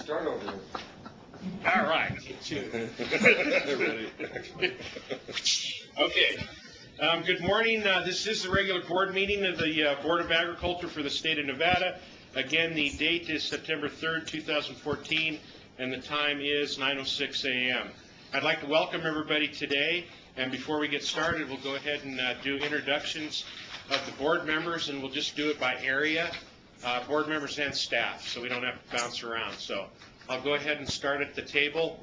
Start over. All right. Okay. Good morning. This is the regular board meeting of the Board of Agriculture for the state of Nevada. Again, the date is September 3rd, 2014, and the time is 9:06 a.m. I'd like to welcome everybody today, and before we get started, we'll go ahead and do introductions of the board members, and we'll just do it by area, board members and staff, so we don't have to bounce around. So I'll go ahead and start at the table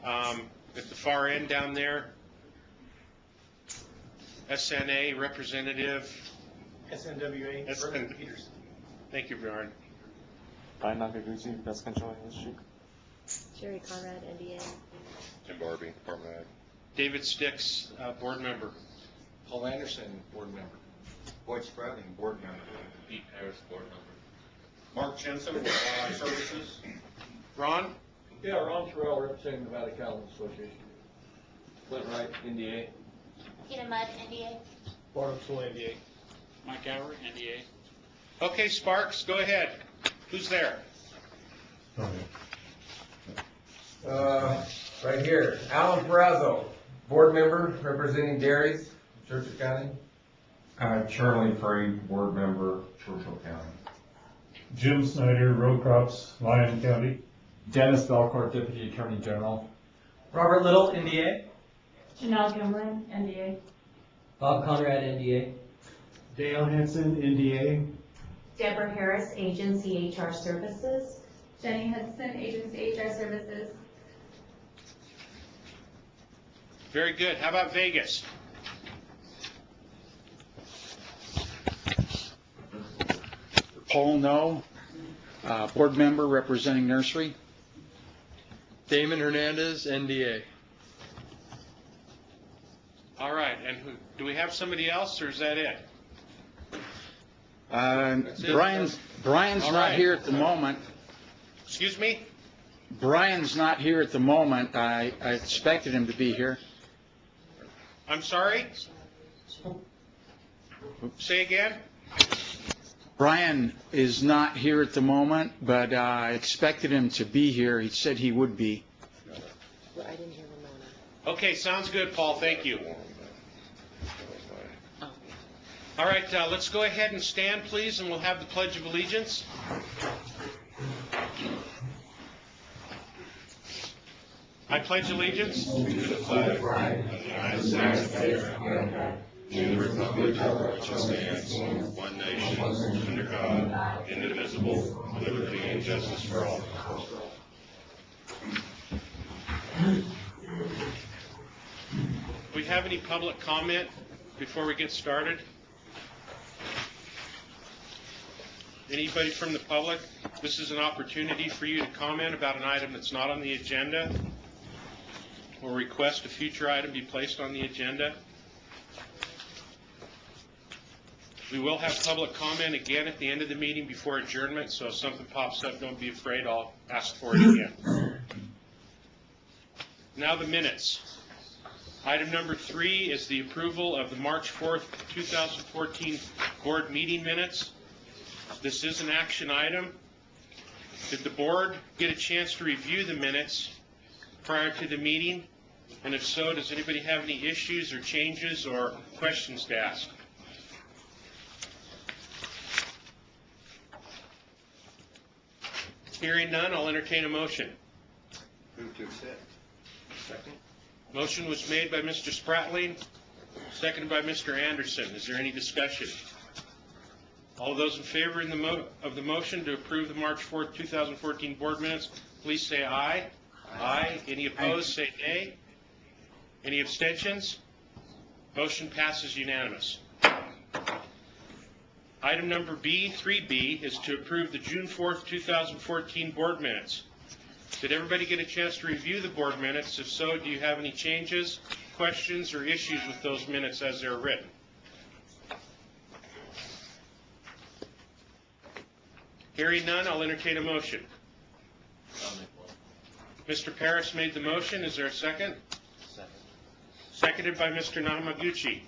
at the far end down there. SNA representative. SNWA. Peterson. Thank you, Bjorn. Brian Nakaguchi, Pest Control Industry. Sherry Conrad, NDA. Tim Barbie, Department Ag. David Sticks, board member. Paul Anderson, board member. Boyd Sprouting, board member. Pete Harris, board member. Mark Jensen, Wildlife Services. Ron? Yeah, Ron Terrell, representing Nevada Cattle Association. Clint Wright, NDA. Tina Mudd, NDA. Barnum School, NDA. Mike Howard, NDA. Okay, Sparks, go ahead. Who's there? Right here, Alan Ferrazzo, board member representing dairies, Churchill County. Charlie Frey, board member, Churchill County. Jim Snyder, row crops, Lyon County. Dennis Belcourt, Deputy Attorney General. Robert Little, NDA. Janelle Gimlin, NDA. Bob Conrad, NDA. Dale Hanson, NDA. Deborah Harris, Agency HR Services. Jenny Hudson, Agency HR Services. Very good. How about Vegas? Paul No, board member representing nursery. Damon Hernandez, NDA. All right, and do we have somebody else, or is that it? Brian's All not right. here at the moment. Excuse me? Brian's not here at the moment. I expected him to be here. I'm sorry? Say again? Brian is not here at the moment, but I expected him to be here. He said he would be. Well, I didn't hear Ramona. Okay, sounds good, Paul. Thank you. All right, let's go ahead and stand, please, and we'll have the Pledge of Allegiance. I pledge allegiance To the flag of the United States of America, to the republic for which it stands, one nation, under God, indivisible, with liberty and justice for all. Do we have any public comment before we get started? Anybody from the public? This is an opportunity for you to comment about an item that's not on the agenda, or request a future item be placed on the agenda. We will have public comment again at the end of the meeting before adjournment, so if something pops up, don't be afraid, I'll ask for it again. Now the minutes. Item number 3 is the approval of the March 4th, 2014 board meeting minutes. This is an action item. Did the board get a chance to review the minutes prior to the meeting? And if so, does anybody have any issues or changes or questions to ask? Hearing none, I'll entertain a motion. Move to accept. Second. Motion was made by Mr. Spratling, seconded by Mr. Anderson. Is there any discussion? All of those in favor of the motion to approve the March 4th, 2014 board minutes, please say aye. Aye. Any opposed, say nay. Any abstentions? Motion passes unanimous. Item number 3B, is to approve the June 4th, 2014 board minutes. Did everybody get a chance to review the board minutes? If so, do you have any changes, questions, or issues with those minutes as they're written? Hearing none, I'll entertain a motion. Mr. Paris made the motion. Is there a second? Seconded by Mr. Namaguchi.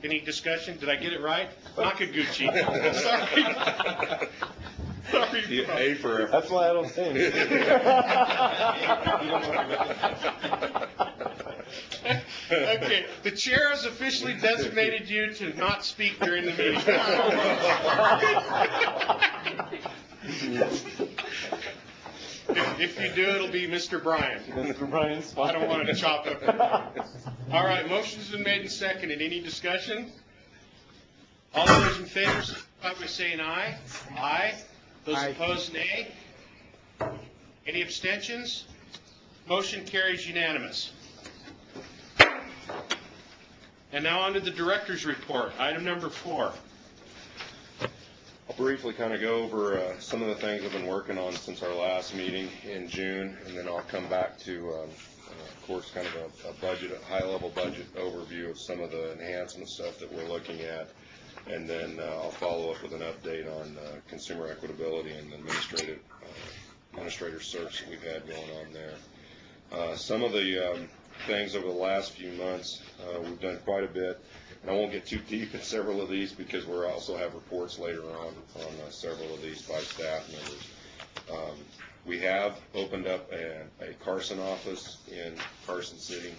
Any discussion? Did I get it right? Nakaguchi. Sorry. A for effort. That's why I don't say Okay, the chair has officially designated you to not speak during the meeting. If you do, it'll be Mr. Bryan. Mr. Bryan's I don't want to chop up. All right, motion's been made and seconded. Any discussion? All those in favor, signify by saying aye. Aye. Those opposed, nay. Any abstentions? Motion carries unanimous. And now on to the director's report. Item number 4. I'll briefly kind of go over some of the things I've been working on since our last meeting in June, and then I'll come back to, of course, kind of a budget, a high-level budget overview of some of the enhancement stuff that we're looking at, and then I'll follow up with an update on consumer equitability and the administrator search that we've had going on there. Some of the things over the last few months, we've done quite a bit. And I won't get too deep in several of these because we also have reports later on several of these by staff members. We have opened up a Carson office in Carson City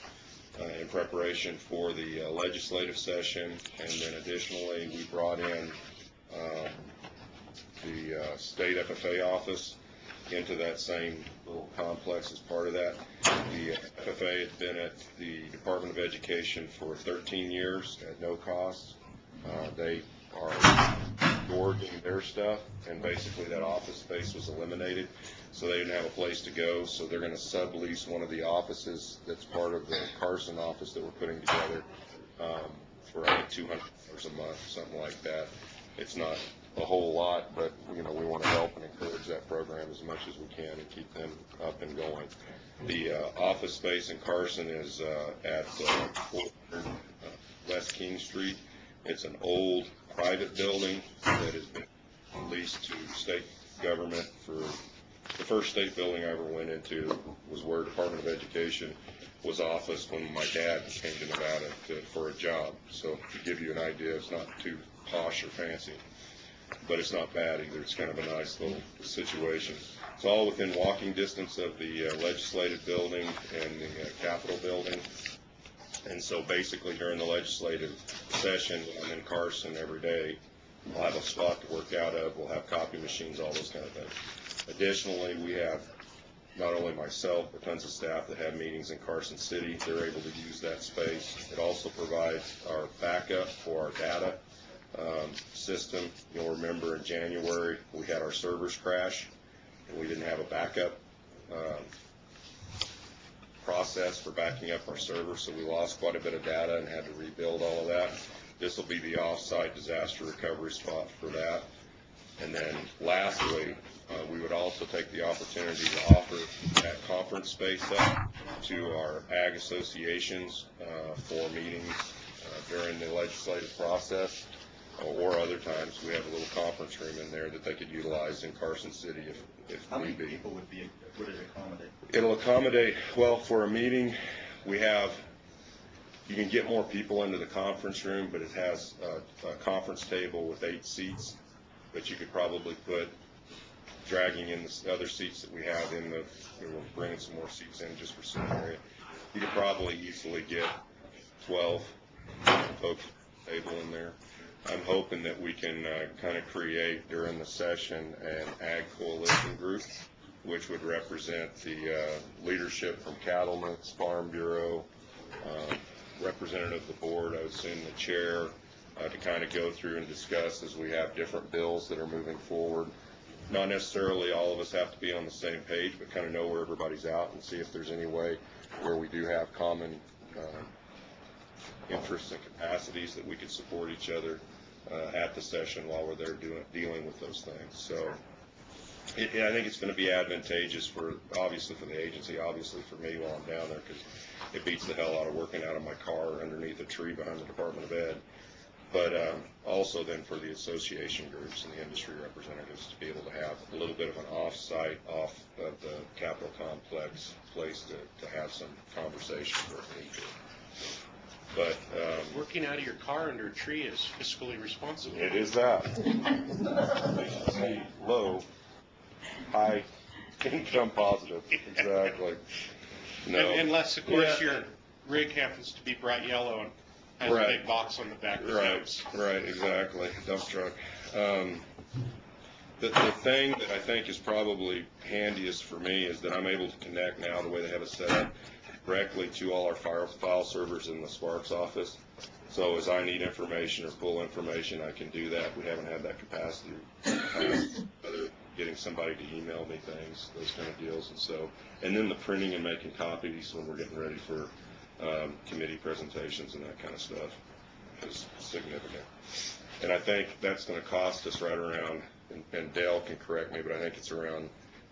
in preparation for the legislative session. And then additionally, we brought in the state FFA office into that same little complex as part of that. The FFA has been at the Department of Education for 13 years at no cost. They are gorging their stuff, and basically that office space was eliminated, so they didn't have a place to go, so they're going to sublease one of the offices that's part of the Carson office that we're putting together for I think $200 a month, something like that. It's not a whole lot, but we want to help and encourage that program as much as we can and keep them up and going. The office space in Carson is at 400 West King Street. It's an old private building that has been leased to state government. For the first state building I ever went into was where Department of Education was office when my dad came to Nevada for a job. So to give you an idea, it's not too posh or fancy, but it's not bad either. It's kind of a nice little situation. It's all within walking distance of the legislative building and the Capitol building. And so basically during the legislative session, I'm in Carson every day. We'll have a spot to work out of. We'll have copy machines, all those kind of things. Additionally, we have not only myself, but tons of staff that have meetings in Carson City. They're able to use that space. It also provides our backup for our data system. You'll remember in January we had our servers crash and we didn't have a backup process for backing up our servers, so we lost quite a bit of data and had to rebuild all of that. This will be the off-site disaster recovery spot for that. And then lastly, we would also take the opportunity to offer that conference space up to our ag associations for meetings during the legislative process. Or other times, we have a little conference room in there that they could utilize in Carson City if How many need be. people would it accommodate? It'll accommodate, well, for a meeting, you can get more people into the conference room, but it has a conference table with 8 seats, but you could probably put, dragging in the other seats that we have in we're bringing some more seats in just for sitting area. You could probably easily get 12 folks at the table in there. I'm hoping that we can kind of create during the session an ag coalition group, which would represent the leadership from Cattlemen's, Farm Bureau, representative of the board, I would assume the chair, to kind of go through and discuss as we have different bills that are moving forward. Not necessarily all of us have to be on the same page, but kind of know where everybody's out and see if there's any way where we do have common interests and capacities that we could support each other at the session while we're there dealing with those things. So I think it's going to be advantageous obviously for the agency, obviously for me while I'm down there, because it beats the hell out of working out of my car underneath a tree behind the Department of Ed. But also then for the association groups and the industry representatives to be able to have a little bit of an off-site, off of the Capitol complex place to have some conversation for me. But Working out of your car under a tree is fiscally responsible. it is that. Low, high income positive. Exactly. No. Unless, of course, your rig happens to be bright yellow and has a big box on the back that shows. Right, exactly. Dump truck. The thing that I think is probably handiest for me is that I'm able to connect now, the way they have it set up, directly to all our file servers in the Sparks office. So as I need information or pull information, I can do that. We haven't had that capacity. Other getting somebody to email me things, those kind of deals. And then the printing and making copies when we're getting ready for committee presentations and that kind of stuff is significant. And I think that's going to cost us right around, and Dale can correct me, but I think it's around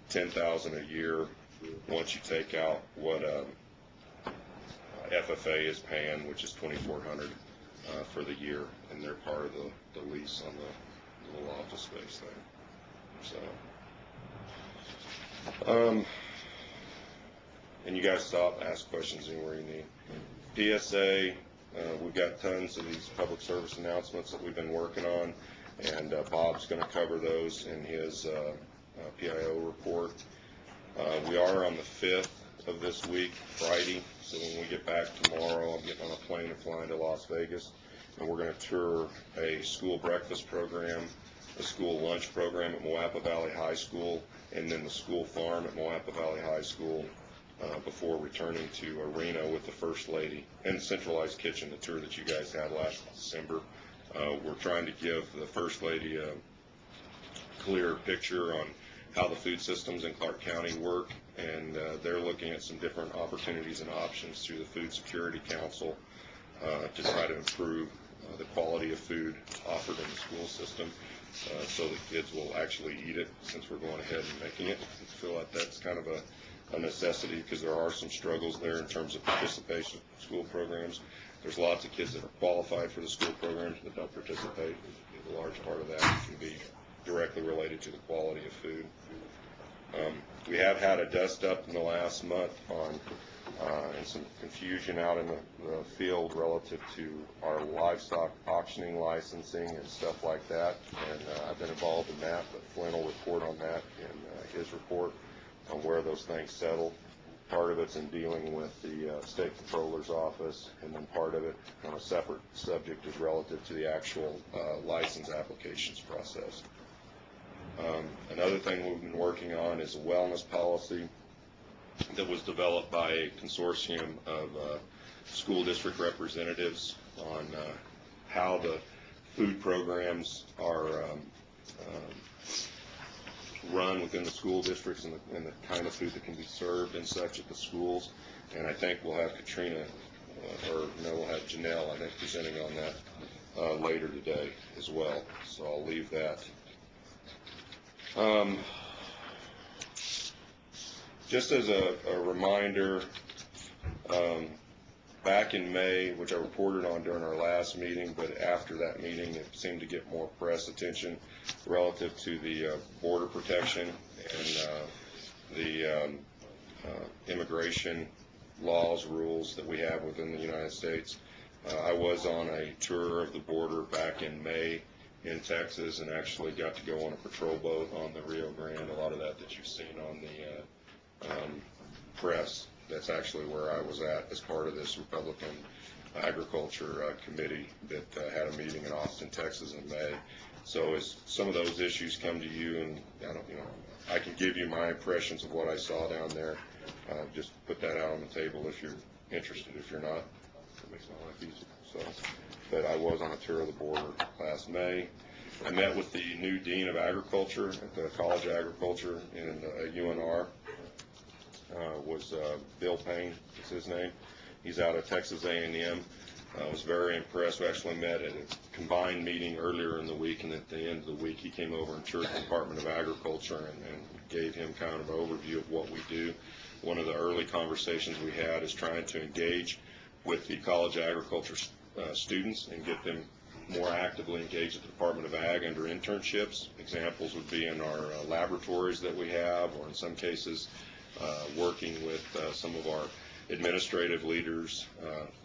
$10,000 a year once you take out what FFA is paying, which is $2,400 for the year, and they're part of the lease on the little office space there. So, and you guys stop, ask questions anywhere you need. PSA, we've got tons of these public service announcements that we've been working on, and Bob's going to cover those in his PIO report. We are on the 5th of this week, Friday, so when we get back tomorrow, I'm getting on a plane and flying to Las Vegas, and we're going to tour a school breakfast program, a school lunch program at Moapa Valley High School, and then the school farm at Moapa Valley High School before returning to Reno with the First Lady, and Centralized Kitchen, the tour that you guys had last December. We're trying to give the First Lady a clear picture on how the food systems in Clark County work, and they're looking at some different opportunities and options through the Food Security Council to try to improve the quality of food offered in the school system so the kids will actually eat it, since we're going ahead and making it. I feel like that's kind of a necessity, because there are some struggles there in terms of participation in school programs. There's lots of kids that are qualified for the school programs that don't participate. A large part of that can be directly related to the quality of food. We have had a dust up in the last month on and some confusion out in the field relative to our livestock auctioning licensing and stuff like that, and I've been involved in that, but Flynn will report on that in his report on where those things settle. Part of it's in dealing with the state controller's office, and then part of it on a separate subject is relative to the actual license applications process. Another thing we've been working on is a wellness policy that was developed by a consortium of school district representatives on how the food programs are run within the school districts and the kind of food that can be served and such at the schools. And I think we'll have Katrina, we'll have Janelle, I think, presenting on that later today as well. So I'll leave that. Just as a reminder, back in May, which I reported on during our last meeting, but after that meeting it seemed to get more press attention relative to the border protection and the immigration laws, rules that we have within the United States. I was on a tour of the border back in May in Texas, and actually got to go on a patrol boat on the Rio Grande. A lot of that you've seen on the press, that's actually where I was at as part of this Republican Agriculture Committee that had a meeting in Austin, Texas in May. So as some of those issues come to you, and I can give you my impressions of what I saw down there. Just put that out on the table if you're interested. If you're not, it makes my life easier. So, but I was on a tour of the border last May. I met with the new Dean of Agriculture at the College of Agriculture in UNR. Was Bill Payne is his name. He's out of Texas A&M. I was very impressed. We actually met at a combined meeting earlier in the week, and at the end of the week he came over and toured the Department of Agriculture and gave him kind of an overview of what we do. One of the early conversations we had is trying to engage with the College of Agriculture students and get them more actively engaged at the Department of Ag under internships. Examples would be in our laboratories that we have, or in some cases working with some of our administrative leaders,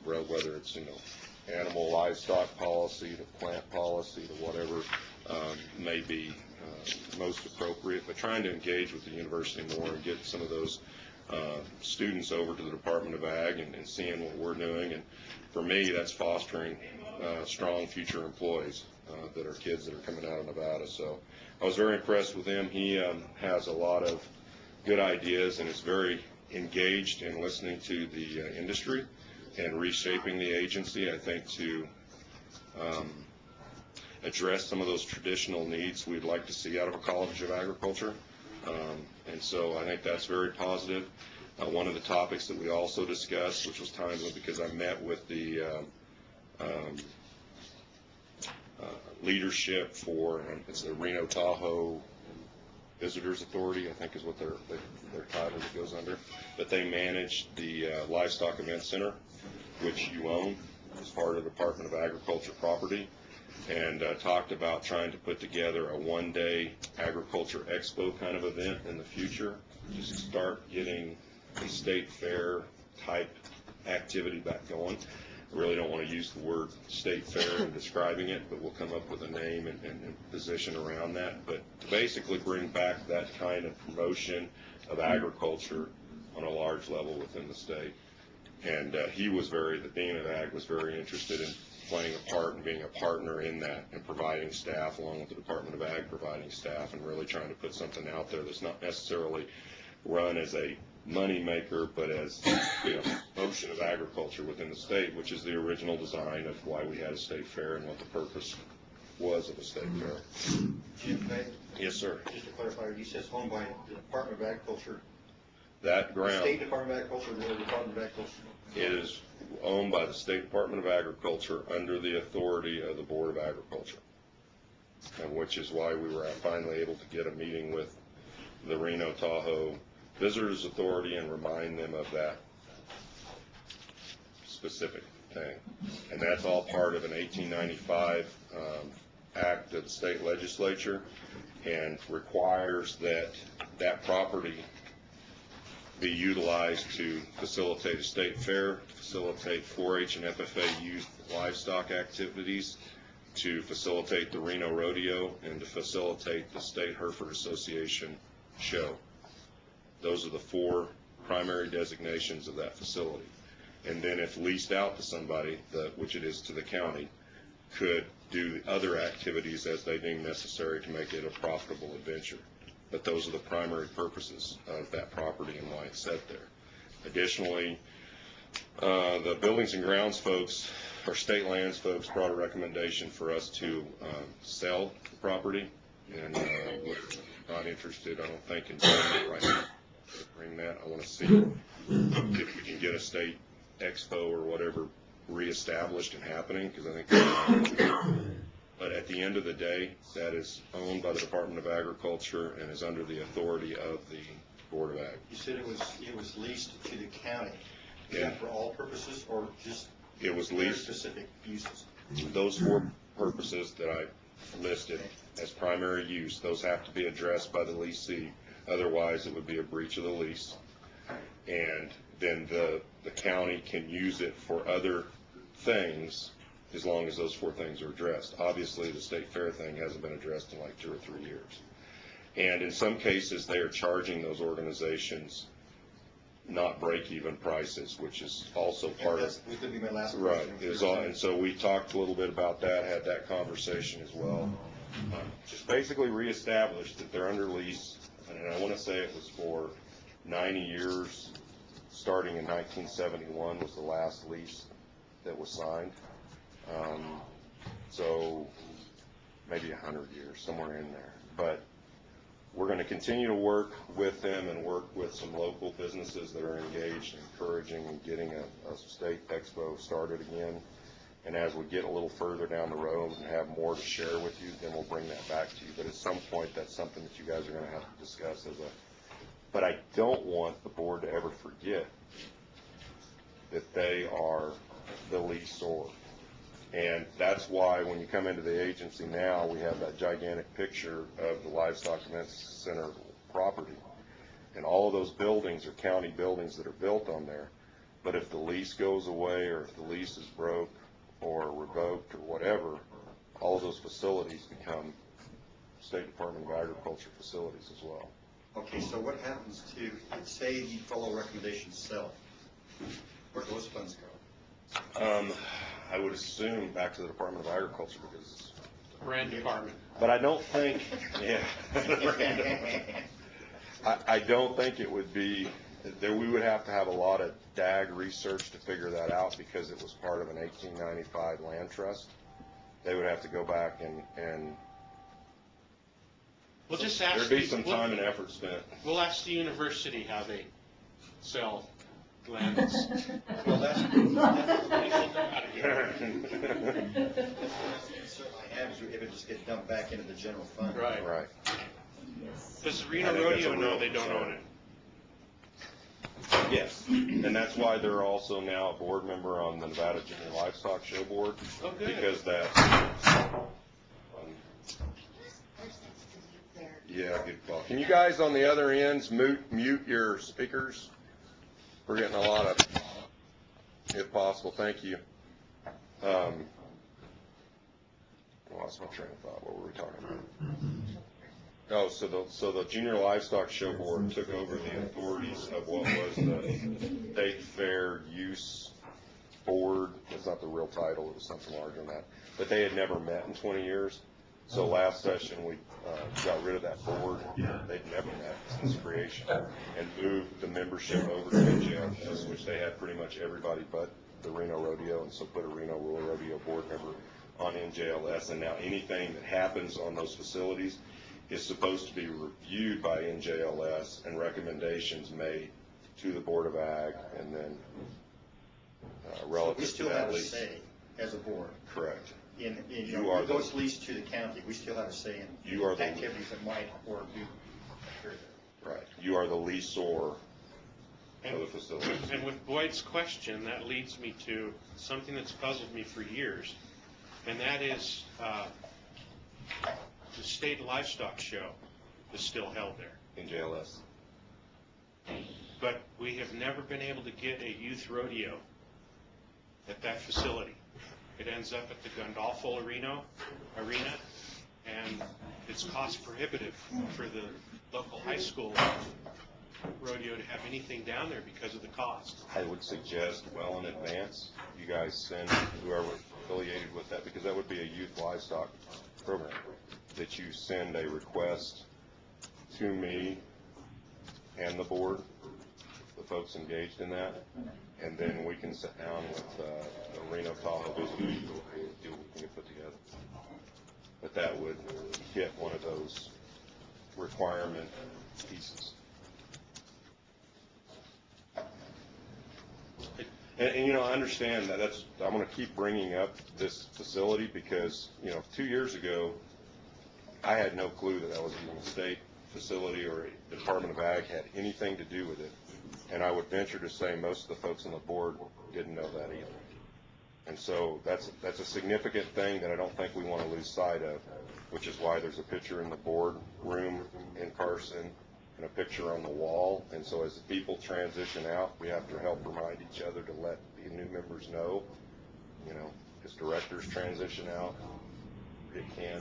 whether it's, animal livestock policy to plant policy to whatever may be most appropriate, but trying to engage with the university more and get some of those students over to the Department of Ag and seeing what we're doing. And for me, that's fostering strong future employees that are kids that are coming out of Nevada. So I was very impressed with him. He has a lot of good ideas and is very engaged in listening to the industry and reshaping the agency, I think, to address some of those traditional needs we'd like to see out of a College of Agriculture. And so I think that's very positive. One of the topics that we also discussed, which was timely because I met with the leadership for, it's the Reno Tahoe Visitors Authority, I think is what their title that goes under. But they manage the Livestock Event Center, which you own as part of the Department of Agriculture property, and talked about trying to put together a one-day agriculture expo kind of event in the future, just to start getting a state fair type activity back going. I really don't want to use the word state fair in describing it, but we'll come up with a name and position around that. But to basically bring back that kind of promotion of agriculture on a large level within the state. And the Dean of Ag was very interested in playing a part and being a partner in that and providing staff along with the Department of Ag providing staff and really trying to put something out there that's not necessarily run as a money maker, but as promotion of agriculture within the state, which is the original design of why we had a state fair and what the purpose was of a state fair. Jim, Yes, sir. just to clarify, you said it's owned by the Department of Agriculture. That The ground State Department of Agriculture, or the Department of Agriculture? is owned by the State Department of Agriculture under the authority of the Board of Agriculture, and which is why we were finally able to get a meeting with the Reno Tahoe Visitors Authority and remind them of that specific thing. And that's all part of an 1895 act of the state legislature, and requires that that property be utilized to facilitate a state fair, to facilitate 4-H and FFA youth livestock activities, to facilitate the Reno Rodeo, and to facilitate the State Hereford Association show. Those are the 4 primary designations of that facility. And then if leased out to somebody, which it is to the county, could do other activities as they deem necessary to make it a profitable adventure. But those are the primary purposes of that property and why it's set there. Additionally, the Buildings and Grounds folks, or State Lands folks, brought a recommendation for us to sell the property, and we're not interested, I don't think, in doing that right now. Bring that. I want to see if we can get a state expo or whatever reestablished and happening, because I think but at the end of the day, that is owned by the Department of Agriculture and is under the authority of the Board of Ag. You said it was leased to the county. Is Yeah. that for all purposes or just It was very leased. specific uses? Those 4 purposes that I listed as primary use, those have to be addressed by the leasee. Otherwise, it would be a breach of the lease. And then the county can use it for other things as long as those 4 things are addressed. Obviously, the state fair thing hasn't been addressed in like 2 or 3 years. And in some cases, they are charging those organizations not break-even prices, which is also part of. That would be my last Right. question. And so we talked a little bit about that, had that conversation as well. Just basically reestablished that they're under lease, and I want to say it was for 90 years, starting in 1971 was the last lease that was signed. So maybe 100 years, somewhere in there. But we're going to continue to work with them and work with some local businesses that are engaged, encouraging and getting a state expo started again. And as we get a little further down the road and have more to share with you, then we'll bring that back to you. But at some point, that's something that you guys are going to have to discuss but I don't want the board to ever forget that they are the leaseor. And that's why when you come into the agency now, we have that gigantic picture of the Livestock Events Center property. And all of those buildings are county buildings that are built on there. But if the lease goes away, or if the lease is broke, or revoked, or whatever, all of those facilities become State Department of Agriculture facilities as well. Okay, so what happens to, say you follow recommendation sell, where do those funds go? I would assume back to the Department of Agriculture, because, Brand department. but I don't think, yeah. I don't think it would be, there, we would have to have a lot of DAG research to figure that out, because it was part of an 1895 land trust. They would have to go back and We'll just ask. there'd be some time and effort spent. We'll ask the university how they sell land. Well, that's, Out of here. certainly happens if it just gets dumped back into the general fund. Right. Right. Does the I Reno think that's Rodeo a know real they don't concern. own it? Yes, and that's why they're also now a board member on the Nevada Junior Livestock Show Board. Oh, good. Because that, yeah, good call. Can you guys on the other ends mute your speakers? We're getting a lot of, if possible, thank you. Lost my train of thought, what were we talking about? Oh, so the Junior Livestock Show Board took over the authorities of what was the State Fair Use Board. That's not the real title, it was something larger than that. But they had never met in 20 years. So last session, we got rid of that board. They'd never met since creation, and moved the membership over to NJLS, which they had pretty much everybody but the Reno Rodeo, and so put a Reno Rodeo board member on NJLS. And now anything that happens on those facilities is supposed to be reviewed by NJLS and recommendations made to the Board of Ag, and then relative We to still that have a lease. say as a board. Correct. In You are it goes leased to the county, we still have a say in You are the- activities that might or do occur there. Right. You are the leaseor of the facility. And with Boyd's question, that leads me to something that's puzzled me for years, and that is the state livestock show is still held there. NJLS. But we have never been able to get a youth rodeo at that facility. It ends up at the Gandolfo Arena, and it's cost prohibitive for the local high school rodeo to have anything down there because of the cost. I would suggest well in advance, you guys send whoever's affiliated with that, because that would be a youth livestock program, that you send a request to me and the board, the folks engaged in that, and then we can sit down with the Reno Tahoe Visitor and do what we can get put together. But that would hit one of those requirement pieces. And you know, I understand that I'm going to keep bringing up this facility because, 2 years ago, I had no clue that was even a state facility or a Department of Ag had anything to do with it. And I would venture to say most of the folks on the board didn't know that either. And so that's a significant thing that I don't think we want to lose sight of, which is why there's a picture in the board room in Carson and a picture on the wall. And so as the people transition out, we have to help remind each other to let the new members know, as directors transition out, it can,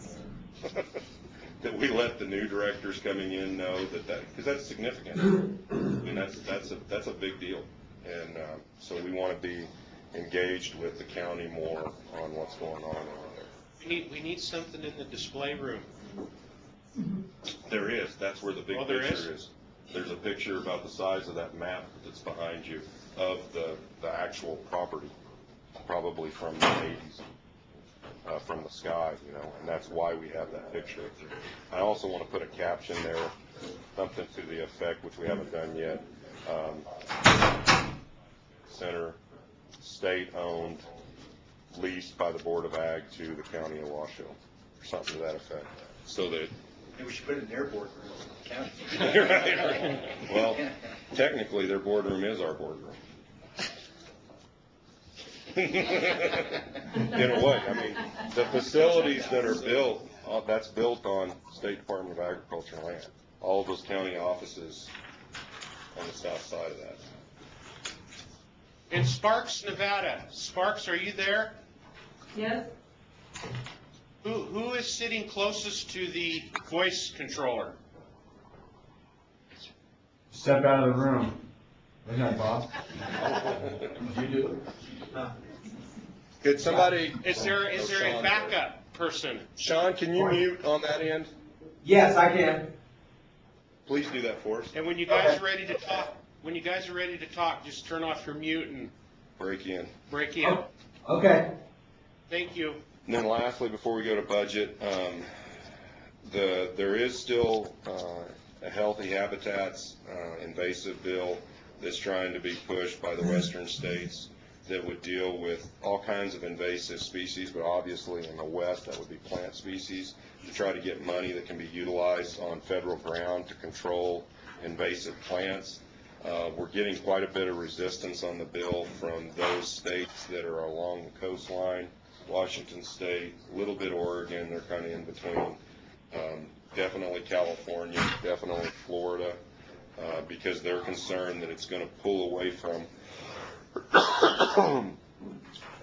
that we let the new directors coming in know that because that's significant. And that's a big deal. And so we want to be engaged with the county more on what's going on over there. We need something in the display room. There is. That's where the big there picture is. There's a picture about the size of that map that's behind you of the actual property, probably from the 80s, from the sky, and that's why we have that picture. I also want to put a caption there, something to the effect, which we haven't done yet, center, state-owned, leased by the Board of Ag to the County of Washoe, or something to that effect. So that Maybe we should put it in their boardroom, county. right. Well, technically, their boardroom is our boardroom. In a way, I mean, the facilities that are built, that's built on State Department of Agriculture land. All of those county offices on the south side of that. In Sparks, Nevada. Sparks, are you there? Yes. Who is sitting closest to the voice controller? Step out of the room. Isn't that Bob? You do Could somebody, Is there a backup person? Sean, can you mute on that end? Yes, I can. Please do that for us. And when you guys are ready to talk, just turn off your mute and Break in. break in. Okay. Thank you. And then lastly, before we go to budget, there is still a healthy habitats invasive bill that's trying to be pushed by the western states that would deal with all kinds of invasive species, but obviously in the west that would be plant species, to try to get money that can be utilized on federal ground to control invasive plants. We're getting quite a bit of resistance on the bill from those states that are along the coastline. Washington State, a little bit Oregon, they're kind of in between. Definitely California, definitely Florida, because they're concerned that it's going to pull away from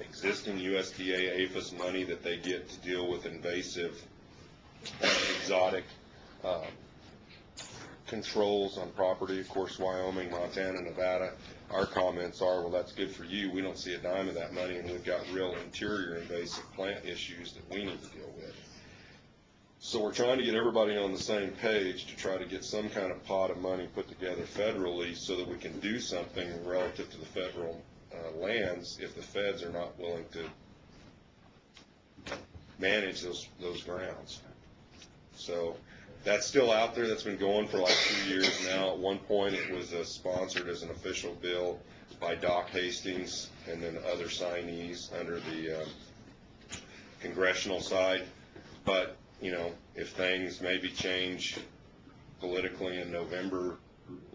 existing USDA APHIS money that they get to deal with invasive, exotic controls on property. Of course, Wyoming, Montana, Nevada. Our comments are, well, that's good for you. We don't see a dime of that money, and we've got real interior invasive plant issues that we need to deal with. So we're trying to get everybody on the same page to try to get some kind of pot of money put together federally so that we can do something relative to the federal lands if the feds are not willing to manage those grounds. So that's still out there. That's been going for like 2 years now. At one point it was sponsored as an official bill by Doc Hastings and then other signees under the congressional side. But, you know, if things maybe change politically in November,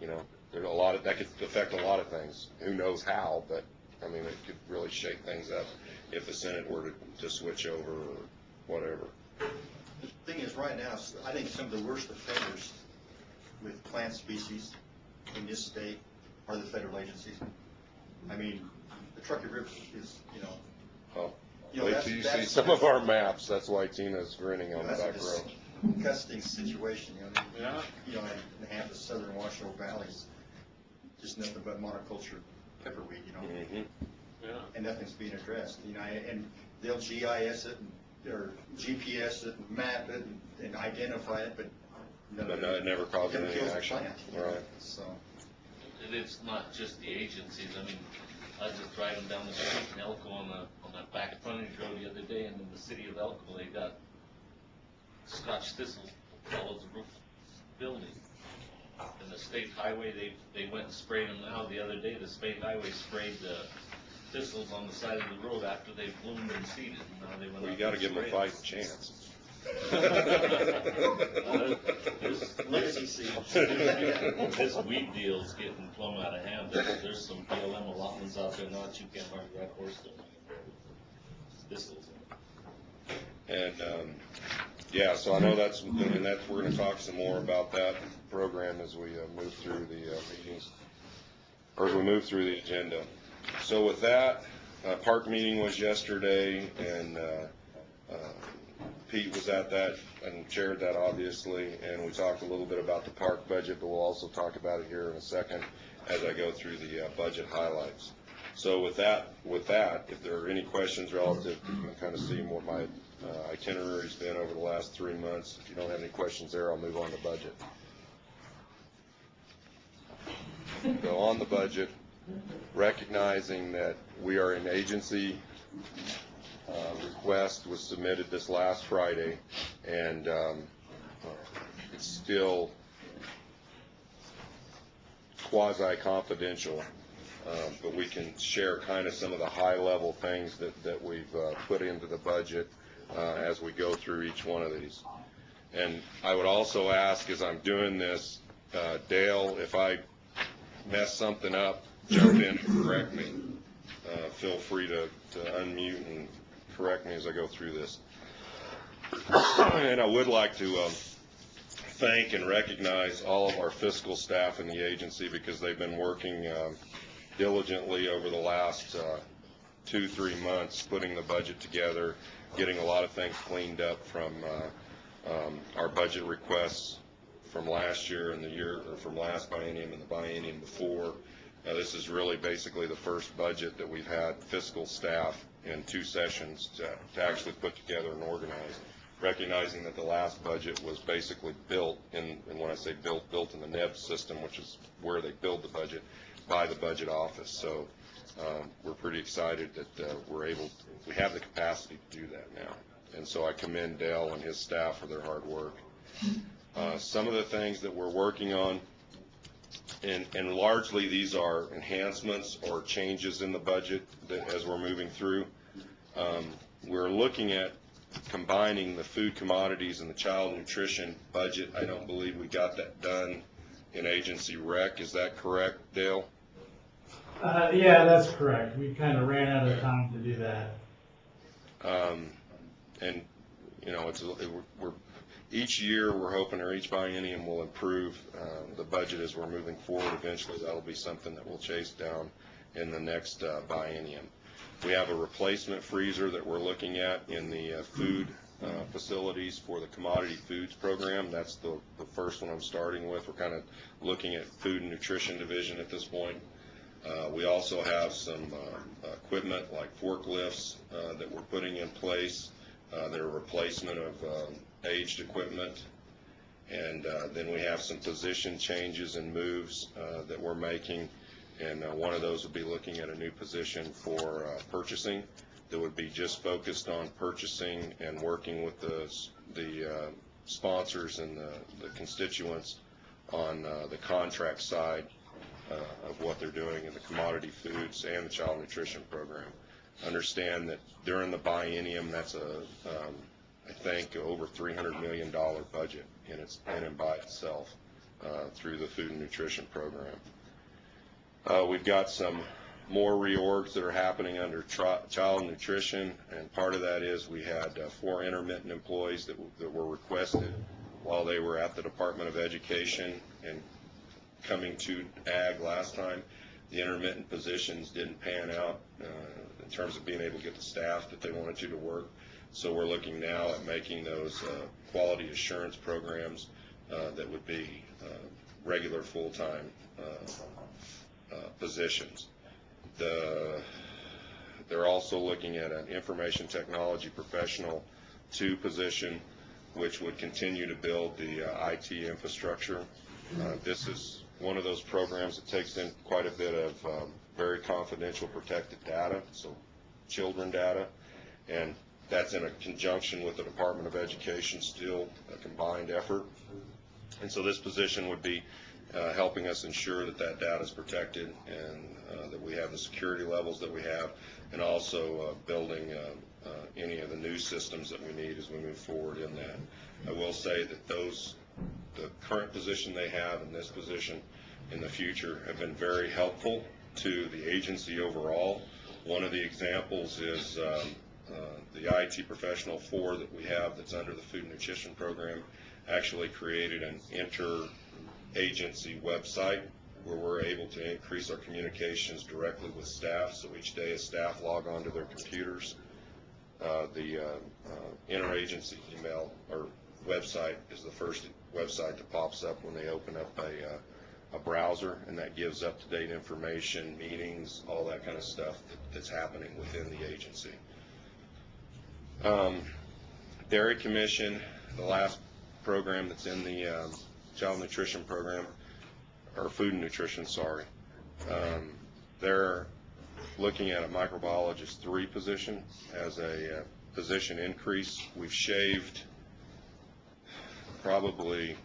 you know, there's a lot of, that could affect a lot of things. Who knows how, but I mean, it could really shake things up if the Senate were to switch over or whatever. The thing is, right now, I think some of the worst offenders with plant species in this state are the federal agencies. I mean, the Truckee River is, you know. Oh, you know, wait till you see some of our maps. That's why Tina's grinning on the back row. Disgusting situation, you know. Yeah. You know, and half the southern Washoe Valley's just nothing but monoculture pepperweed, you know. Mm-hmm. Yeah. And nothing's being addressed, you know. And they'll GIS it or GPS it and map it and identify it, but no, it never causes any kills the action. plant, Right. So. And it's not just the agencies. I mean, I was just driving down the street in Elko on that back frontage road the other day, and in the city of Elko, they got Scotch thistle follows the roof building. And the state highway, they went and sprayed them now. The other day, the state highway sprayed the thistles on the side of the road after they bloomed and seeded. And now they went. Well, you got to give them a fighting chance. This weed deal's getting plumb out of hand. There's some BLM allotments out there now that you can't hardly ride horse to. Thistles. And yeah, so I know that's we're going to talk some more about that program as we move through the meetings, or as we move through the agenda. So with that, park meeting was yesterday, and Pete was at that and chaired that, obviously, and we talked a little bit about the park budget, but we'll also talk about it here in a second as I go through the budget highlights. So with that, if there are any questions relative, you can kind of see what my itinerary's been over the last 3 months. If you don't have any questions there, I'll move on to budget. So on the budget, recognizing that we are an agency, request was submitted this last Friday, and it's still quasi-confidential, but we can share kind of some of the high-level things that we've put into the budget as we go through each one of these. And I would also ask, as I'm doing this, Dale, if I mess something up, jump in and correct me. Feel free to unmute and correct me as I go through this. And I would like to thank and recognize all of our fiscal staff in the agency, because they've been working diligently over the last 2-3 months, putting the budget together, getting a lot of things cleaned up from our budget requests from last year and the year, or from last biennium and the biennium before. This is really basically the first budget that we've had fiscal staff in 2 sessions to actually put together and organize, recognizing that the last budget was basically built in, and when I say built in the NEB system, which is where they build the budget, by the budget office. So we're pretty excited that we have the capacity to do that now. And so I commend Dale and his staff for their hard work. Some of the things that we're working on, and largely these are enhancements or changes in the budget that as we're moving through. We're looking at combining the food commodities and the child nutrition budget. I don't believe we got that done in agency rec. Is that correct, Dale? Yeah, that's correct. We kind of ran out of time to do that. And you know, we're each year we're hoping, or each biennium will improve the budget as we're moving forward. Eventually that'll be something that we'll chase down in the next biennium. We have a replacement freezer that we're looking at in the food facilities for the commodity foods program. That's the first one I'm starting with. We're kind of looking at food and nutrition division at this point. We also have some equipment like forklifts that we're putting in place. They're a replacement of aged equipment. And then we have some position changes and moves that we're making. And one of those would be looking at a new position for purchasing that would be just focused on purchasing and working with the sponsors and the constituents on the contract side of what they're doing in the commodity foods and the child nutrition program. Understand that during the biennium, that's I think over $300 million budget in and by itself through the food and nutrition program. We've got some more reorgs that are happening under child nutrition, and part of that is we had 4 intermittent employees that were requested while they were at the Department of Education and coming to ag last time. The intermittent positions didn't pan out in terms of being able to get the staff that they wanted to work. So we're looking now at making those quality assurance programs that would be regular full-time positions. They're also looking at an information technology professional 2 position, which would continue to build the IT infrastructure. This is one of those programs that takes in quite a bit of very confidential protected data, so children data, and that's in a conjunction with the Department of Education, still a combined effort. And so this position would be helping us ensure that that data is protected and that we have the security levels that we have, and also building any of the new systems that we need as we move forward in that. I will say that the current position they have and this position in the future have been very helpful to the agency overall. One of the examples is the IT professional 4 that we have that's under the food and nutrition program actually created an inter-agency website where we're able to increase our communications directly with staff. So each day as staff log onto their computers, the interagency email or website is the first website that pops up when they open up a browser, and that gives up-to-date information, meetings, all that kind of stuff that's happening within the agency. Dairy Commission, the last program that's in the child nutrition program, or food and nutrition, sorry. They're looking at a microbiologist 3 position as a position increase. We've shaved probably,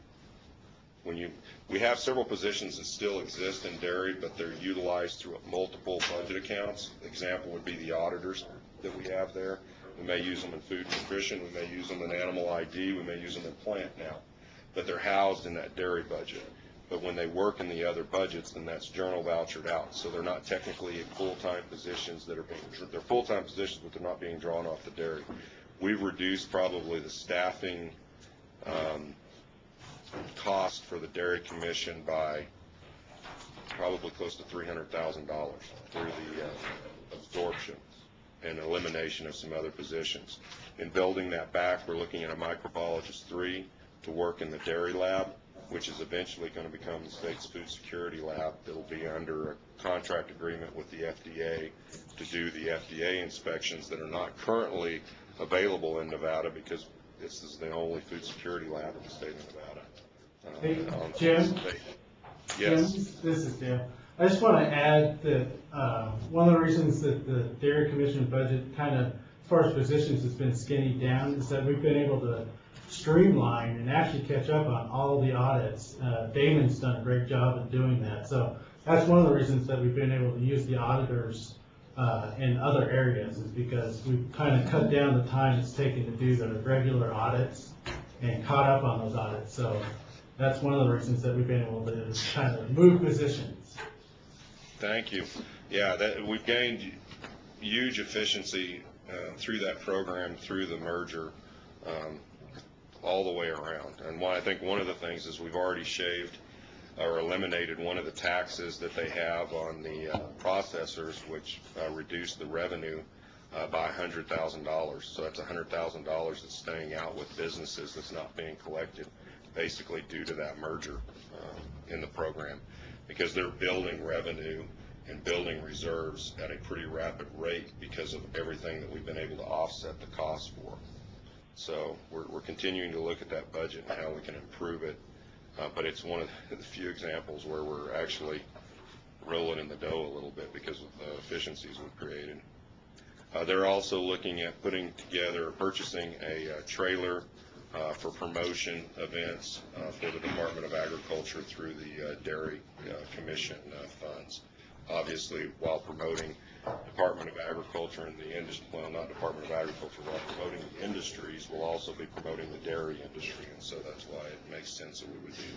we have several positions that still exist in dairy, but they're utilized through multiple budget accounts. Example would be the auditors that we have there. We may use them in food and nutrition, we may use them in animal ID, we may use them in plant now, but they're housed in that dairy budget. But when they work in the other budgets, then that's journal vouchered out. So they're not technically full-time positions that are they're full-time positions, but they're not being drawn off the dairy. We've reduced probably the staffing cost for the Dairy Commission by probably close to $300,000 through the absorption and elimination of some other positions. In building that back, we're looking at a microbiologist 3 to work in the dairy lab, which is eventually going to become the state's food security lab. It'll be under a contract agreement with the FDA to do the FDA inspections that are not currently available in Nevada, because this is the only food security lab in the state of Nevada. Hey, Jim? Yes. Jim, this is Jim. I just want to add that one of the reasons that the Dairy Commission budget kind of, as far as positions, has been skinny down is that we've been able to streamline and actually catch up on all the audits. Damon's done a great job in doing that. So that's one of the reasons that we've been able to use the auditors in other areas, is because we've kind of cut down the time it's taken to do the regular audits and caught up on those audits. So that's one of the reasons that we've been able to kind of move positions. Thank you. Yeah, we've gained huge efficiency through that program, through the merger, all the way around. And I think one of the things is we've already shaved or eliminated one of the taxes that they have on the processors, which reduced the revenue by $100,000. So that's $100,000 that's staying out with businesses that's not being collected, basically due to that merger in the program, because they're building revenue and building reserves at a pretty rapid rate because of everything that we've been able to offset the cost for. So we're continuing to look at that budget and how we can improve it, but it's one of the few examples where we're actually rolling in the dough a little bit because of the efficiencies we've created. They're also looking at purchasing a trailer for promotion events for the Department of Agriculture through the Dairy Commission funds. Obviously, while promoting Department of Agriculture and the industry, well, not Department of Agriculture, while promoting the industries, we'll also be promoting the dairy industry, and so that's why it makes sense that we would do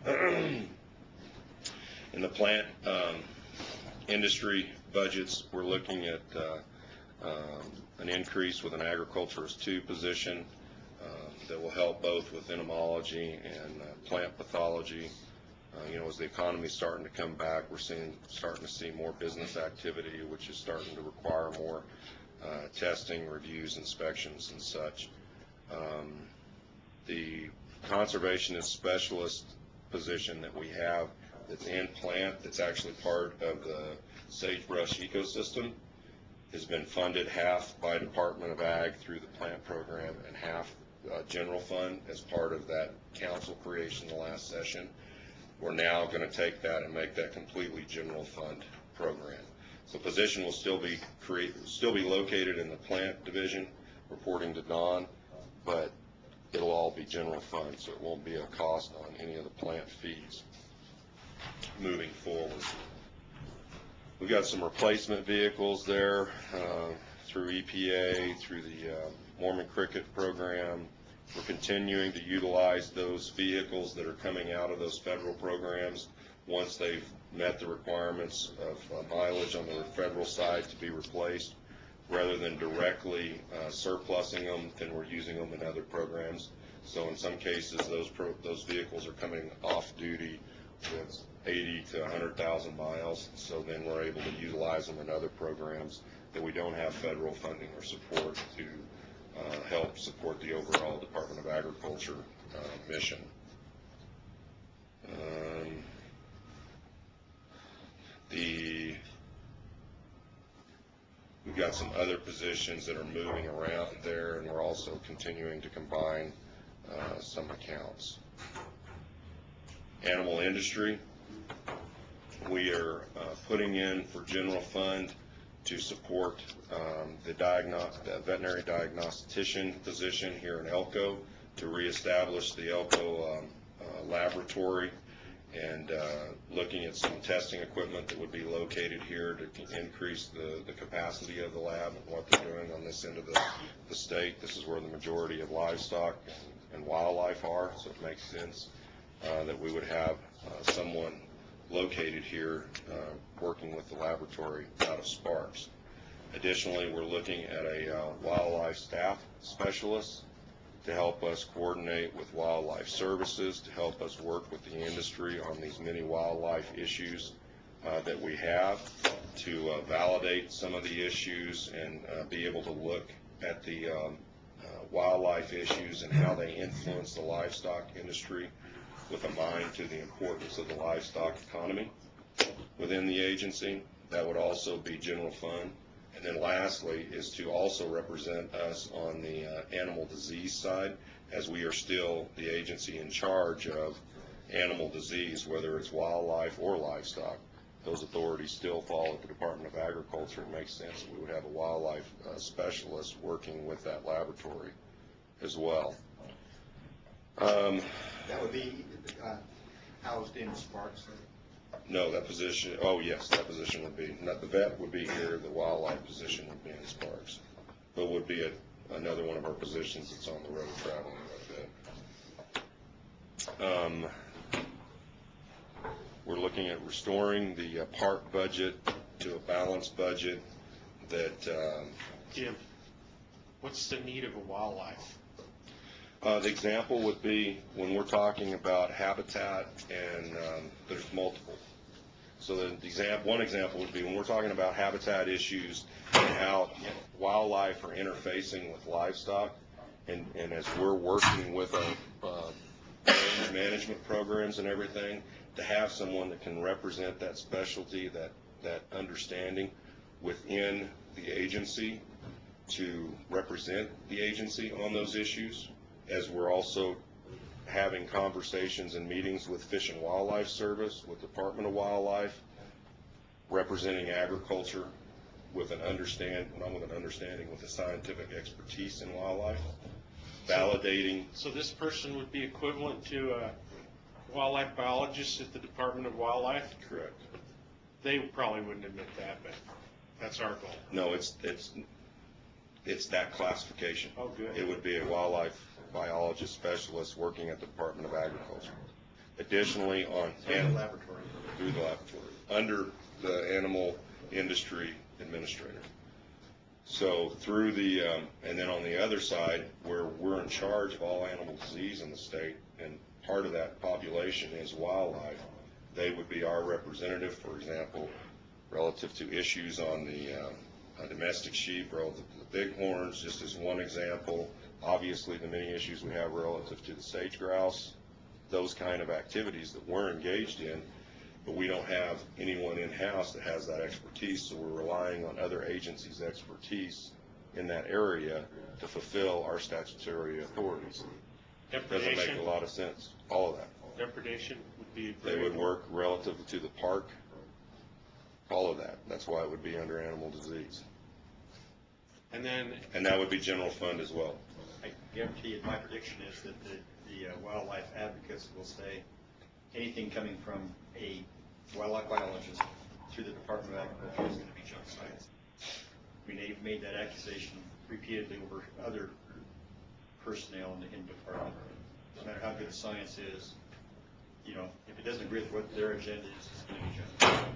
that. In the plant industry budgets, we're looking at an increase with an agriculturist 2 position that will help both with entomology and plant pathology. As the economy's starting to come back, we're starting to see more business activity, which is starting to require more testing, reviews, inspections, and such. The conservationist specialist position that we have that's in plant, that's actually part of the sagebrush ecosystem, has been funded half by Department of Ag through the plant program and half general fund as part of that council creation in the last session. We're now going to take that and make that completely general fund program. So position will still be located in the plant division, reporting to Don, but it'll all be general fund, so it won't be a cost on any of the plant fees moving forward. We've got some replacement vehicles there through EPA, through the Mormon Cricket program. We're continuing to utilize those vehicles that are coming out of those federal programs once they've met the requirements of mileage on the federal side to be replaced. Rather than directly surplusing them, then we're using them in other programs. So in some cases, those vehicles are coming off duty with 80 to 100,000 miles. So then we're able to utilize them in other programs that we don't have federal funding or support to help support the overall Department of Agriculture mission. We've got some other positions that are moving around there, and we're also continuing to combine some accounts. Animal industry, we are putting in for general fund to support the veterinary diagnostician position here in Elko, to reestablish the Elko laboratory, and looking at some testing equipment that would be located here to increase the capacity of the lab and what they're doing on this end of the state. This is where the majority of livestock and wildlife are, so it makes sense that we would have someone located here working with the laboratory out of Sparks. Additionally, we're looking at a wildlife staff specialist to help us coordinate with wildlife services, to help us work with the industry on these many wildlife issues that we have, to validate some of the issues and be able to look at the wildlife issues and how they influence the livestock industry with a mind to the importance of the livestock economy within the agency. That would also be general fund. And then lastly is to also represent us on the animal disease side, as we are still the agency in charge of animal disease, whether it's wildlife or livestock. Those authorities still fall at the Department of Agriculture. It makes sense that we would have a wildlife specialist working with that laboratory as well. That would be housed in Sparks. No, that position, oh yes, that position would be, not the vet would be here, the wildlife position would be in Sparks. But would be another one of our positions that's on the road traveling with vet. We're looking at restoring the park budget to a balanced budget that Jim, what's the need of a wildlife? the example would be when we're talking about habitat, and there's multiple. So one example would be when we're talking about habitat issues and how wildlife are interfacing with livestock, and as we're working with our management programs and everything, to have someone that can represent that specialty, that understanding within the agency, to represent the agency on those issues, as we're also having conversations and meetings with Fish and Wildlife Service, with Department of Wildlife, representing agriculture with an understanding, with a scientific expertise in wildlife, validating. So this person would be equivalent to a wildlife biologist at the Department of Wildlife? Correct. They probably wouldn't admit that, but that's our goal. No, it's that classification. Oh, good. It would be a wildlife biologist specialist working at the Department of Agriculture. Additionally, Through the laboratory, under the animal industry administrator. So through the, and then on the other side, where we're in charge of all animal disease in the state, and part of that population is wildlife, they would be our representative, for example, relative to issues on the domestic sheep, relative to the bighorns, just as one example. Obviously, the many issues we have relative to the sage grouse, those kind of activities that we're engaged in, but we don't have anyone in-house that has that expertise, so we're relying on other agencies' expertise in that area to fulfill our statutory authorities. Depredation. Doesn't make a lot of sense, all of that. Depredation would be. They would work relative to the park, all of that. That's why it would be under animal disease. And that would be general fund as well. I guarantee you, my prediction is that the wildlife advocates will say anything coming from a wildlife biologist through the Department of Agriculture is going to be junk science. I mean, they've made that accusation repeatedly over other personnel in the department. No matter how good the science is, you know, if it doesn't agree with what their agenda is, it's going to be junk.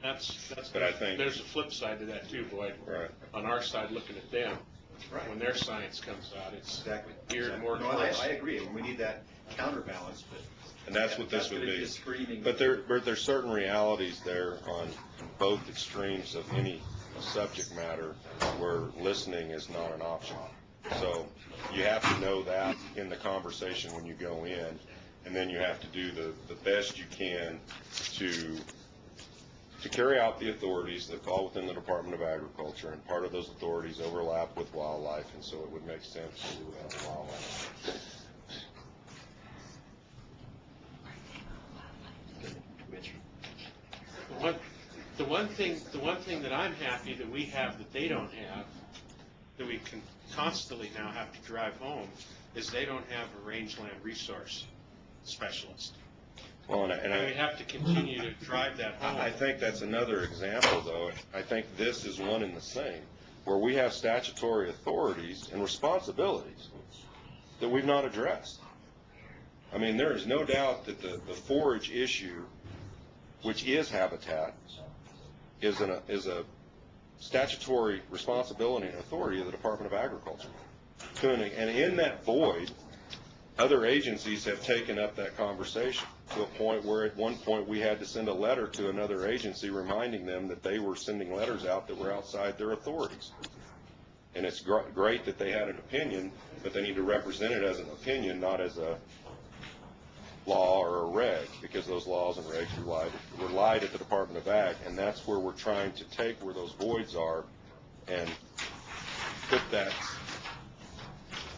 That's. But I think there's a flip side to that too, Boyd. Right. On our side, looking at them. Right. When their science comes out, it's exactly geared more No, towards. I agree. We need that counterbalance, but. And that's what this would be. Screaming. But there's certain realities there on both extremes of any subject matter where listening is not an option. So you have to know that in the conversation when you go in, and then you have to do the best you can to carry out the authorities that fall within the Department of Agriculture, and part of those authorities overlap with wildlife, and so it would make sense to have wildlife. The one thing that I'm happy that we have that they don't have, that we can constantly now have to drive home, is they don't have a rangeland resource specialist. Well, and we have to continue to drive that home. I think that's another example, though. I think this is one and the same, where we have statutory authorities and responsibilities that we've not addressed. I mean, there is no doubt that the forage issue, which is habitat, is a statutory responsibility and authority of the Department of Agriculture. and in that void, other agencies have taken up that conversation to a point where at one point we had to send a letter to another agency reminding them that they were sending letters out that were outside their authorities. And it's great that they had an opinion, but they need to represent it as an opinion, not as a law or a reg, because those laws and regs relied at the Department of Ag, and that's where we're trying to take where those voids are and put that.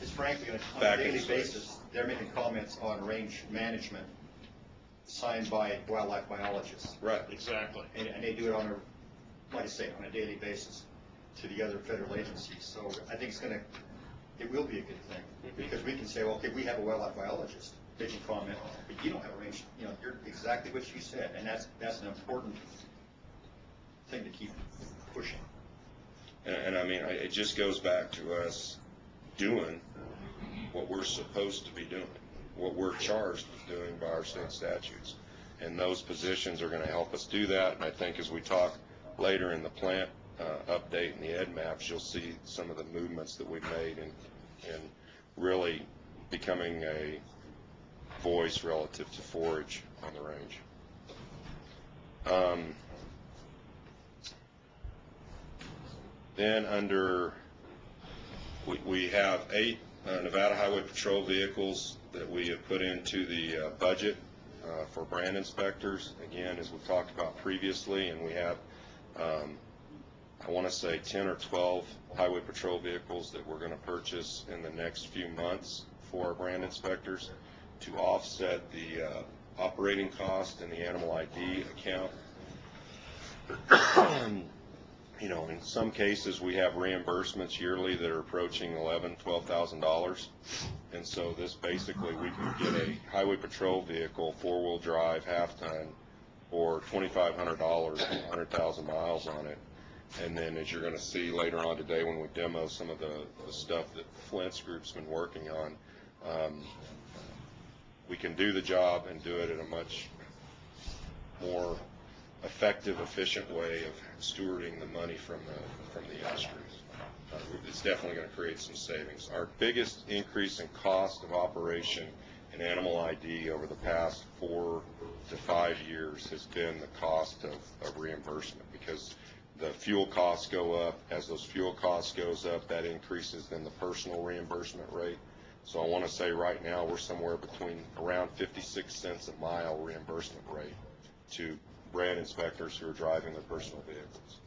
It's frankly going to, on back a in daily space. basis, they're making comments on range management signed by wildlife biologists. Right. Exactly. And they do it on a, like I say, on a daily basis to the other federal agencies. So I think it will be a good thing, because we can say, well, okay, we have a wildlife biologist making comment, but you don't have a range, you're exactly what you said, and that's an important thing to keep pushing. And I mean, it just goes back to us doing what we're supposed to be doing, what we're charged with doing by our state statutes. And those positions are going to help us do that. And I think as we talk later in the plant update and the ed maps, you'll see some of the movements that we've made in really becoming a voice relative to forage on the range. Then under, we have 8 Nevada Highway Patrol vehicles that we have put into the budget for brand inspectors. Again, as we've talked about previously, and we have, I want to say 10 or 12 Highway Patrol vehicles that we're going to purchase in the next few months for our brand inspectors to offset the operating cost in the animal ID account. In some cases we have reimbursements yearly that are approaching $11,000, $12,000, and so this basically, we can get a Highway Patrol vehicle, 4-wheel drive, half-ton, for $2,500 and 100,000 miles on it. And then, as you're going to see later on today when we demo some of the stuff that Flint's group's been working on, we can do the job and do it in a much more effective, efficient way of stewarding the money from the industries. It's definitely going to create some savings. Our biggest increase in cost of operation in animal ID over the past 4 to 5 years has been the cost of reimbursement, because the fuel costs go up. As those fuel costs goes up, that increases then the personal reimbursement rate. So I want to say right now we're somewhere between around 56 cents a mile reimbursement rate to brand inspectors who are driving their personal vehicles.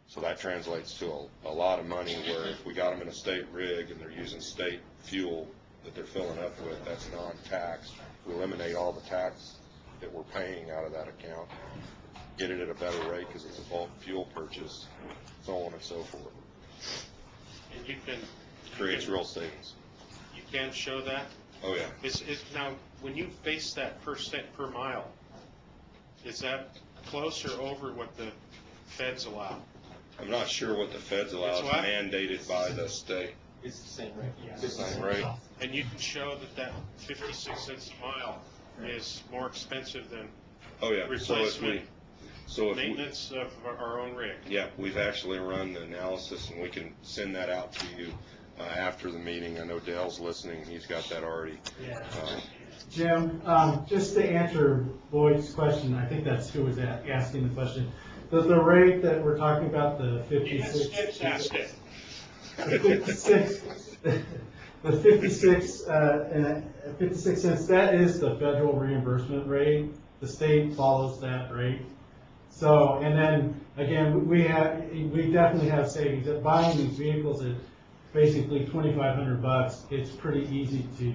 So that translates to a lot of money, where if we got them in a state rig and they're using state fuel that they're filling up with, that's non-taxed. We eliminate all the tax that we're paying out of that account, get it at a better rate because it's a bulk fuel purchase, so on and so forth. And you can Creates real savings. You can show that? Oh yeah. Now, when you base that per cent per mile, is that close or over what the feds allow? I'm not sure what the feds allow. It's mandated by the state. It's the same rate. It's the same rate. And you can show that 56 cents a mile is more expensive than replacement, maintenance of our own rig. Yeah, we've actually run the analysis, and we can send that out to you after the meeting. I know Dale's listening. He's got that already. Yeah. Jim, just to answer Boyd's question, I think that's who was asking the question. The rate that we're talking about, the 56, the 56 cents, that is the federal reimbursement rate. The state follows that rate. So, and then again, we definitely have savings. At buying these vehicles at basically $2,500, it's pretty easy to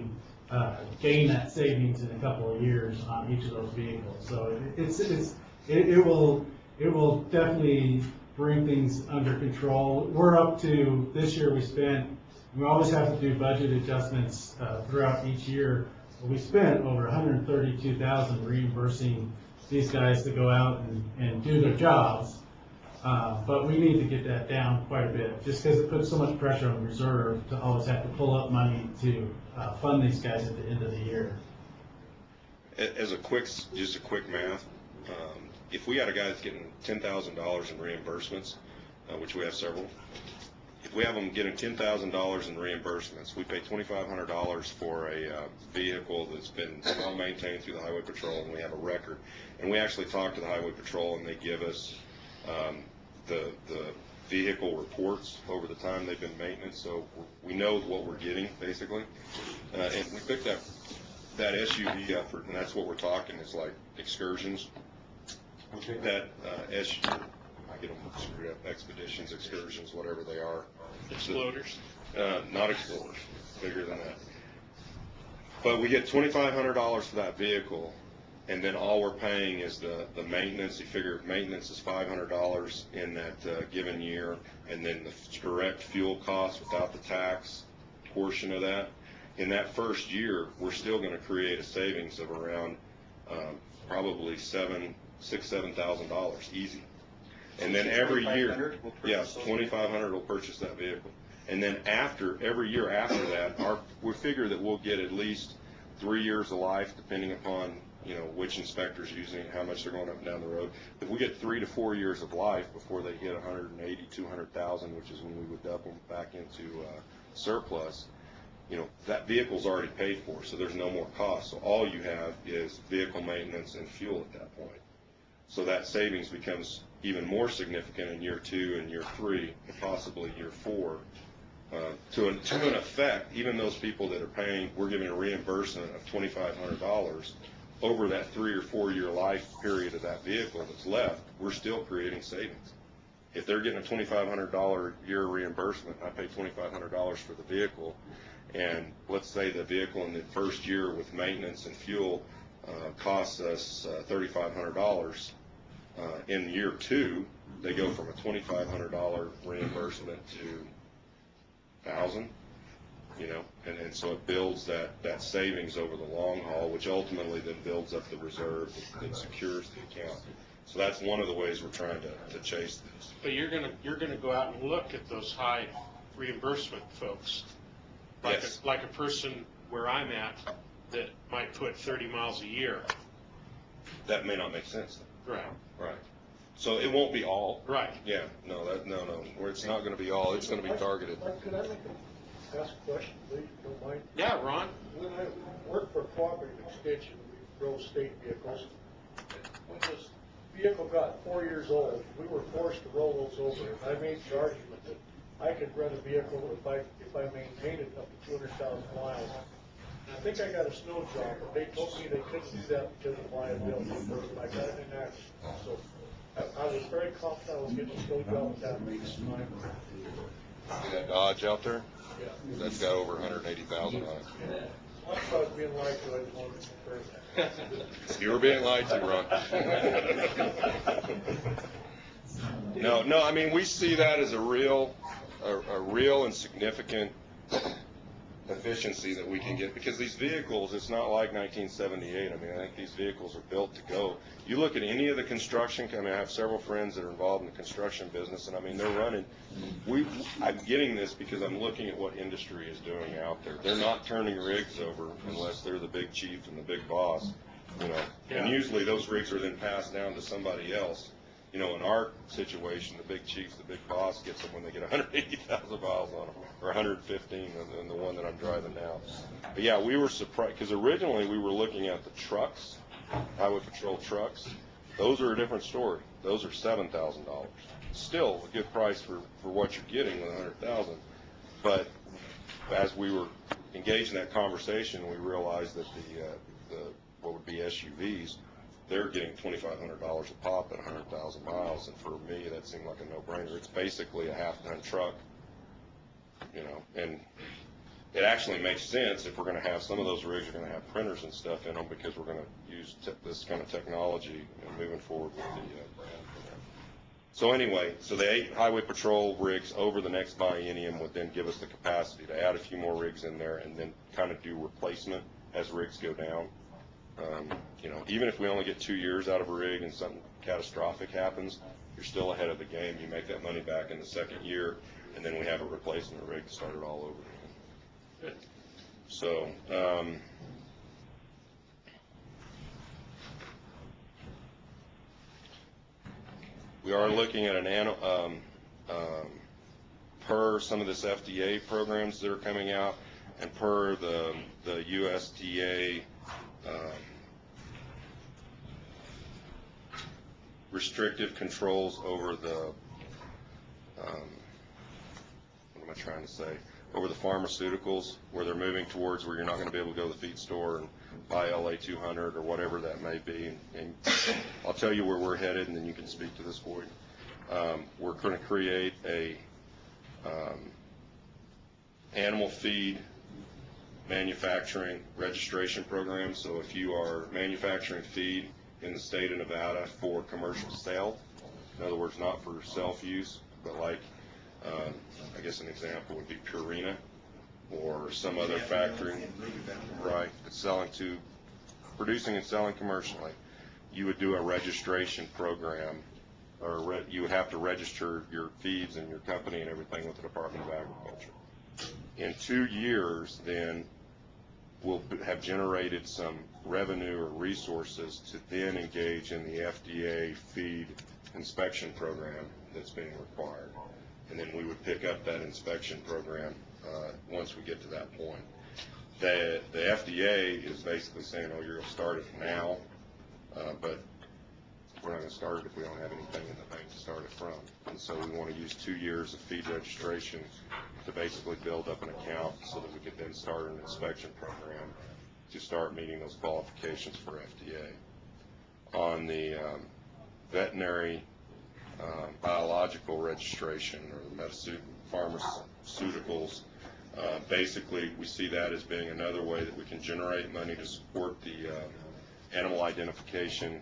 gain that savings in a couple of years on each of those vehicles. So it will definitely bring things under control. We're up to, this year we always have to do budget adjustments throughout each year. We spent over $132,000 reimbursing these guys to go out and do their jobs. But we need to get that down quite a bit, just because it puts so much pressure on the reserve to always have to pull up money to fund these guys at the end of the year. As just a quick math, if we had a guy that's getting $10,000 in reimbursements, which we have several, if we have them getting $10,000 in reimbursements, we pay $2,500 for a vehicle that's been well maintained through the Highway Patrol, and we have a record. And we actually talk to the Highway Patrol, and they give us the vehicle reports over the time they've been maintenance, so we know what we're getting, basically. And we picked that SUV effort, and that's what we're talking, is like excursions. We picked that SUV, I get them screwed up, expeditions, excursions, whatever they are. Exploders? Not exploders, bigger than that. But we get $2,500 for that vehicle, and then all we're paying is the maintenance. You figure maintenance is $500 in that given year, and then the direct fuel cost without the tax portion of that. In that first year, we're still going to create a savings of around probably $7,000 easy. And then every year, yeah, $2,500 will purchase that vehicle. And then every year after that, we figure that we'll get at least 3 years of life, depending upon which inspector's using it, how much they're going up and down the road. If we get 3 to 4 years of life before they hit 180, 200,000, which is when we would dump them back into surplus, that vehicle's already paid for, so there's no more cost. So all you have is vehicle maintenance and fuel at that point. So that savings becomes even more significant in year 2 and year 3, and possibly year 4. To an effect, even those people that are paying, we're giving a reimbursement of $2,500 over that 3 or 4 year life period of that vehicle that's left. We're still creating savings. If they're getting a $2,500 year reimbursement, I pay $2,500 for the vehicle, and let's say the vehicle in the first year with maintenance and fuel costs us $3,500. In year 2, they go from a $2,500 reimbursement to $1,000, and so it builds that savings over the long haul, which ultimately then builds up the reserve that secures the account. So that's one of the ways we're trying to chase this. But you're gonna go out and look at those high reimbursement folks, Yes. like a person where I'm at that might put 30 miles a year. That may not make sense. Right. Right. So it won't be all. Right. Yeah. No. Where it's not going to be all. It's going to be targeted. Could I ask a question, please, if you don't mind? Yeah, Ron. When I worked for Cooperative Extension, we drove state vehicles. When this vehicle got 4 years old, we were forced to roll those over. And I made the argument that I could rent a vehicle if I maintained it up to 200,000 miles. And I think I got a snow job, but they told me they couldn't do that because of liability. I got it in action. So I was very confident I was getting a snow job at that rate. See that Dodge out there? Yeah. That's got over 180,000 on it. I thought I was being lied to. I just wanted to confirm. You were being lied to, Ron. No. I mean, we see that as a real and significant efficiency that we can get, because these vehicles, it's not like 1978. I mean, I think these vehicles are built to go. You look at any of the construction, I have several friends that are involved in the construction business, and I mean, they're running, I'm getting this because I'm looking at what industry is doing out there. They're not turning rigs over unless they're the big chief and the big boss, and usually those rigs are then passed down to somebody else. In our situation, the big chief, the big boss gets them when they get 180,000 miles on them, or 115 in the one that I'm driving now. But yeah, we were surprised, because originally we were looking at the trucks, Highway Patrol trucks. Those are a different story. Those are $7,000. Still a good price for what you're getting with 100,000. But as we were engaged in that conversation, we realized that the what would be SUVs, they're getting $2,500 a pop at 100,000 miles, and for me, that seemed like a no-brainer. It's basically a half-ton truck, and it actually makes sense if we're going to have some of those rigs are going to have printers and stuff in them, because we're going to use this kind of technology moving forward with the brand. So anyway, the 8 Highway Patrol rigs over the next biennium would then give us the capacity to add a few more rigs in there, and then kind of do replacement as rigs go down. Even if we only get 2 years out of a rig and something catastrophic happens, you're still ahead of the game. You make that money back in the second year, and then we have a replacement rig to start it all over again. So, we are looking at per some of this FDA programs that are coming out, and per the USDA restrictive controls over the, what am I trying to say, over the pharmaceuticals, where they're moving towards where you're not going to be able to go to the feed store and buy LA 200 or whatever that may be. And I'll tell you where we're headed, and then you can speak to this, Boyd. We're going to create a animal feed manufacturing registration program. So if you are manufacturing feed in the state of Nevada for commercial sale, in other words, not for self-use, but like, I guess an example would be Purina or some other factory, right, that's producing and selling commercially, you would do a registration program, or you would have to register your feeds and your company and everything with the Department of Agriculture. In 2 years, then, we'll have generated some revenue or resources to then engage in the FDA feed inspection program that's being required. And then we would pick up that inspection program once we get to that point. The FDA is basically saying, oh, you're going to start it now, but we're not going to start it if we don't have anything in the bank to start it from. And so we want to use 2 years of feed registration to basically build up an account so that we could then start an inspection program to start meeting those qualifications for FDA. On the veterinary biological registration, or the pharmaceuticals, basically we see that as being another way that we can generate money to support the animal identification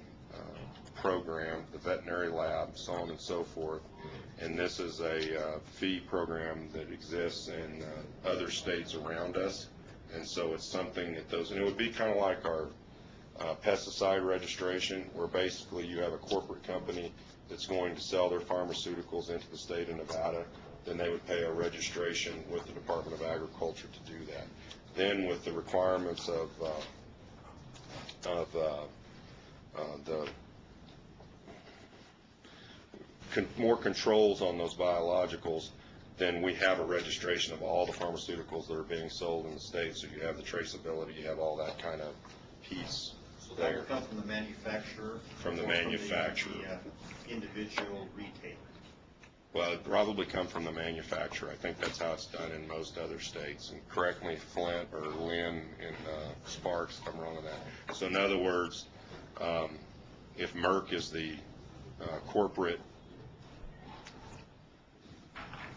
program, the veterinary lab, so on and so forth. And this is a fee program that exists in other states around us. And so it's something that and it would be kind of like our pesticide registration, where basically you have a corporate company that's going to sell their pharmaceuticals into the state of Nevada, then they would pay a registration with the Department of Agriculture to do that. Then with the requirements of the more controls on those biologicals, then we have a registration of all the pharmaceuticals that are being sold in the state. So you have the traceability, you have all that kind of piece. So that would come from the manufacturer? From the manufacturer. From the individual retailer? Well, it'd probably come from the manufacturer. I think that's how it's done in most other states. And correct me, Flint or Lynn in Sparks, if I'm wrong on that. So in other words, if Merck is the corporate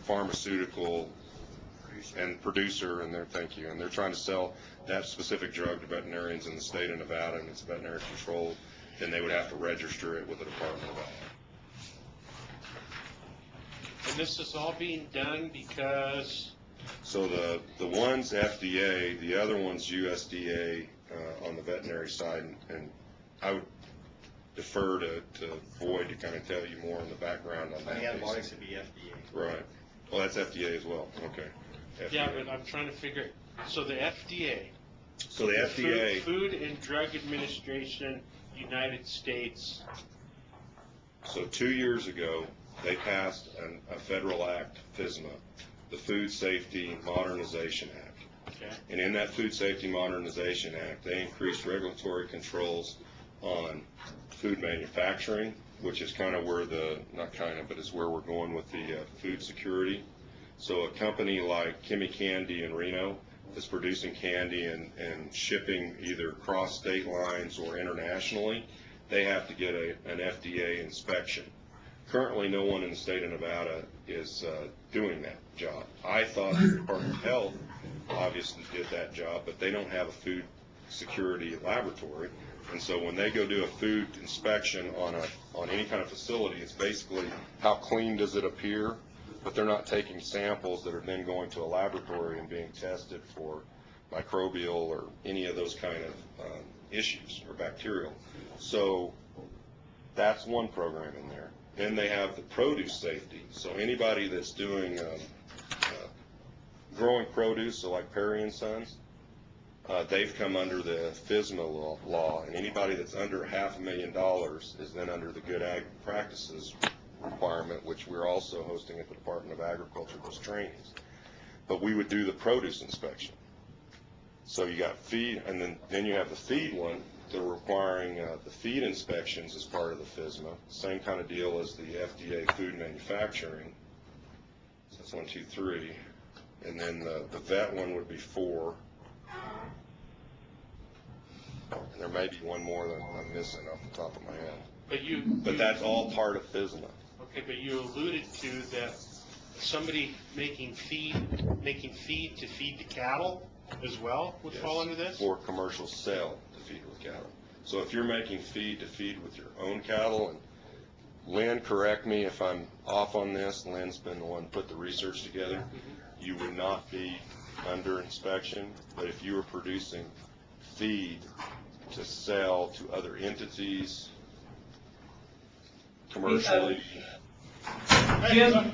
pharmaceutical and producer, and they're trying to sell that specific drug to veterinarians in the state of Nevada, and it's veterinary controlled, then they would have to register it with the Department of Ag. And this is all being done because? So the one's FDA, the other one's USDA on the veterinary side, and I would defer to Boyd to kind of tell you more on the background on that. The antibiotics would be FDA. Right. Well, that's FDA as well. Okay. FDA. Yeah, but I'm trying to figure, so the FDA. So the FDA. Food and Drug Administration, United States. So 2 years ago, they passed a federal act, FSMA, the Food Safety Modernization Act. Okay. And in that Food Safety Modernization Act, they increased regulatory controls on food manufacturing, which is kind of where but it's where we're going with the food security. So a company like Kimmy Candy in Reno is producing candy and shipping either across state lines or internationally, they have to get an FDA inspection. Currently, no one in the state of Nevada is doing that job. I thought the Department of Health obviously did that job, but they don't have a food security laboratory. And so when they go do a food inspection on any kind of facility, it's basically how clean does it appear, but they're not taking samples that are then going to a laboratory and being tested for microbial or any of those kind of issues or bacterial. So that's one program in there. Then they have the produce safety. So anybody that's doing growing produce, so like Perry and Sons, they've come under the FSMA law, and anybody that's under $500,000 is then under the Good Ag Practices requirement, which we're also hosting at the Department of Agriculture, those trainings. But we would do the produce inspection. So you got feed, and then you have the feed one. They're requiring the feed inspections as part of the FSMA. Same kind of deal as the FDA food manufacturing. So that's 1, 2, 3. And then the vet one would be 4. And there may be one more that I'm missing off the top of my head. But that's all part of FSMA. Okay, but you alluded to that somebody making feed to feed the cattle as well would fall under this? For commercial sale to feed with cattle. So if you're making feed to feed with your own cattle, and Lynn, correct me if I'm off on this, Lynn's been the one who put the research together, you would not be under inspection, but if you were producing feed to sell to other entities commercially. Jim,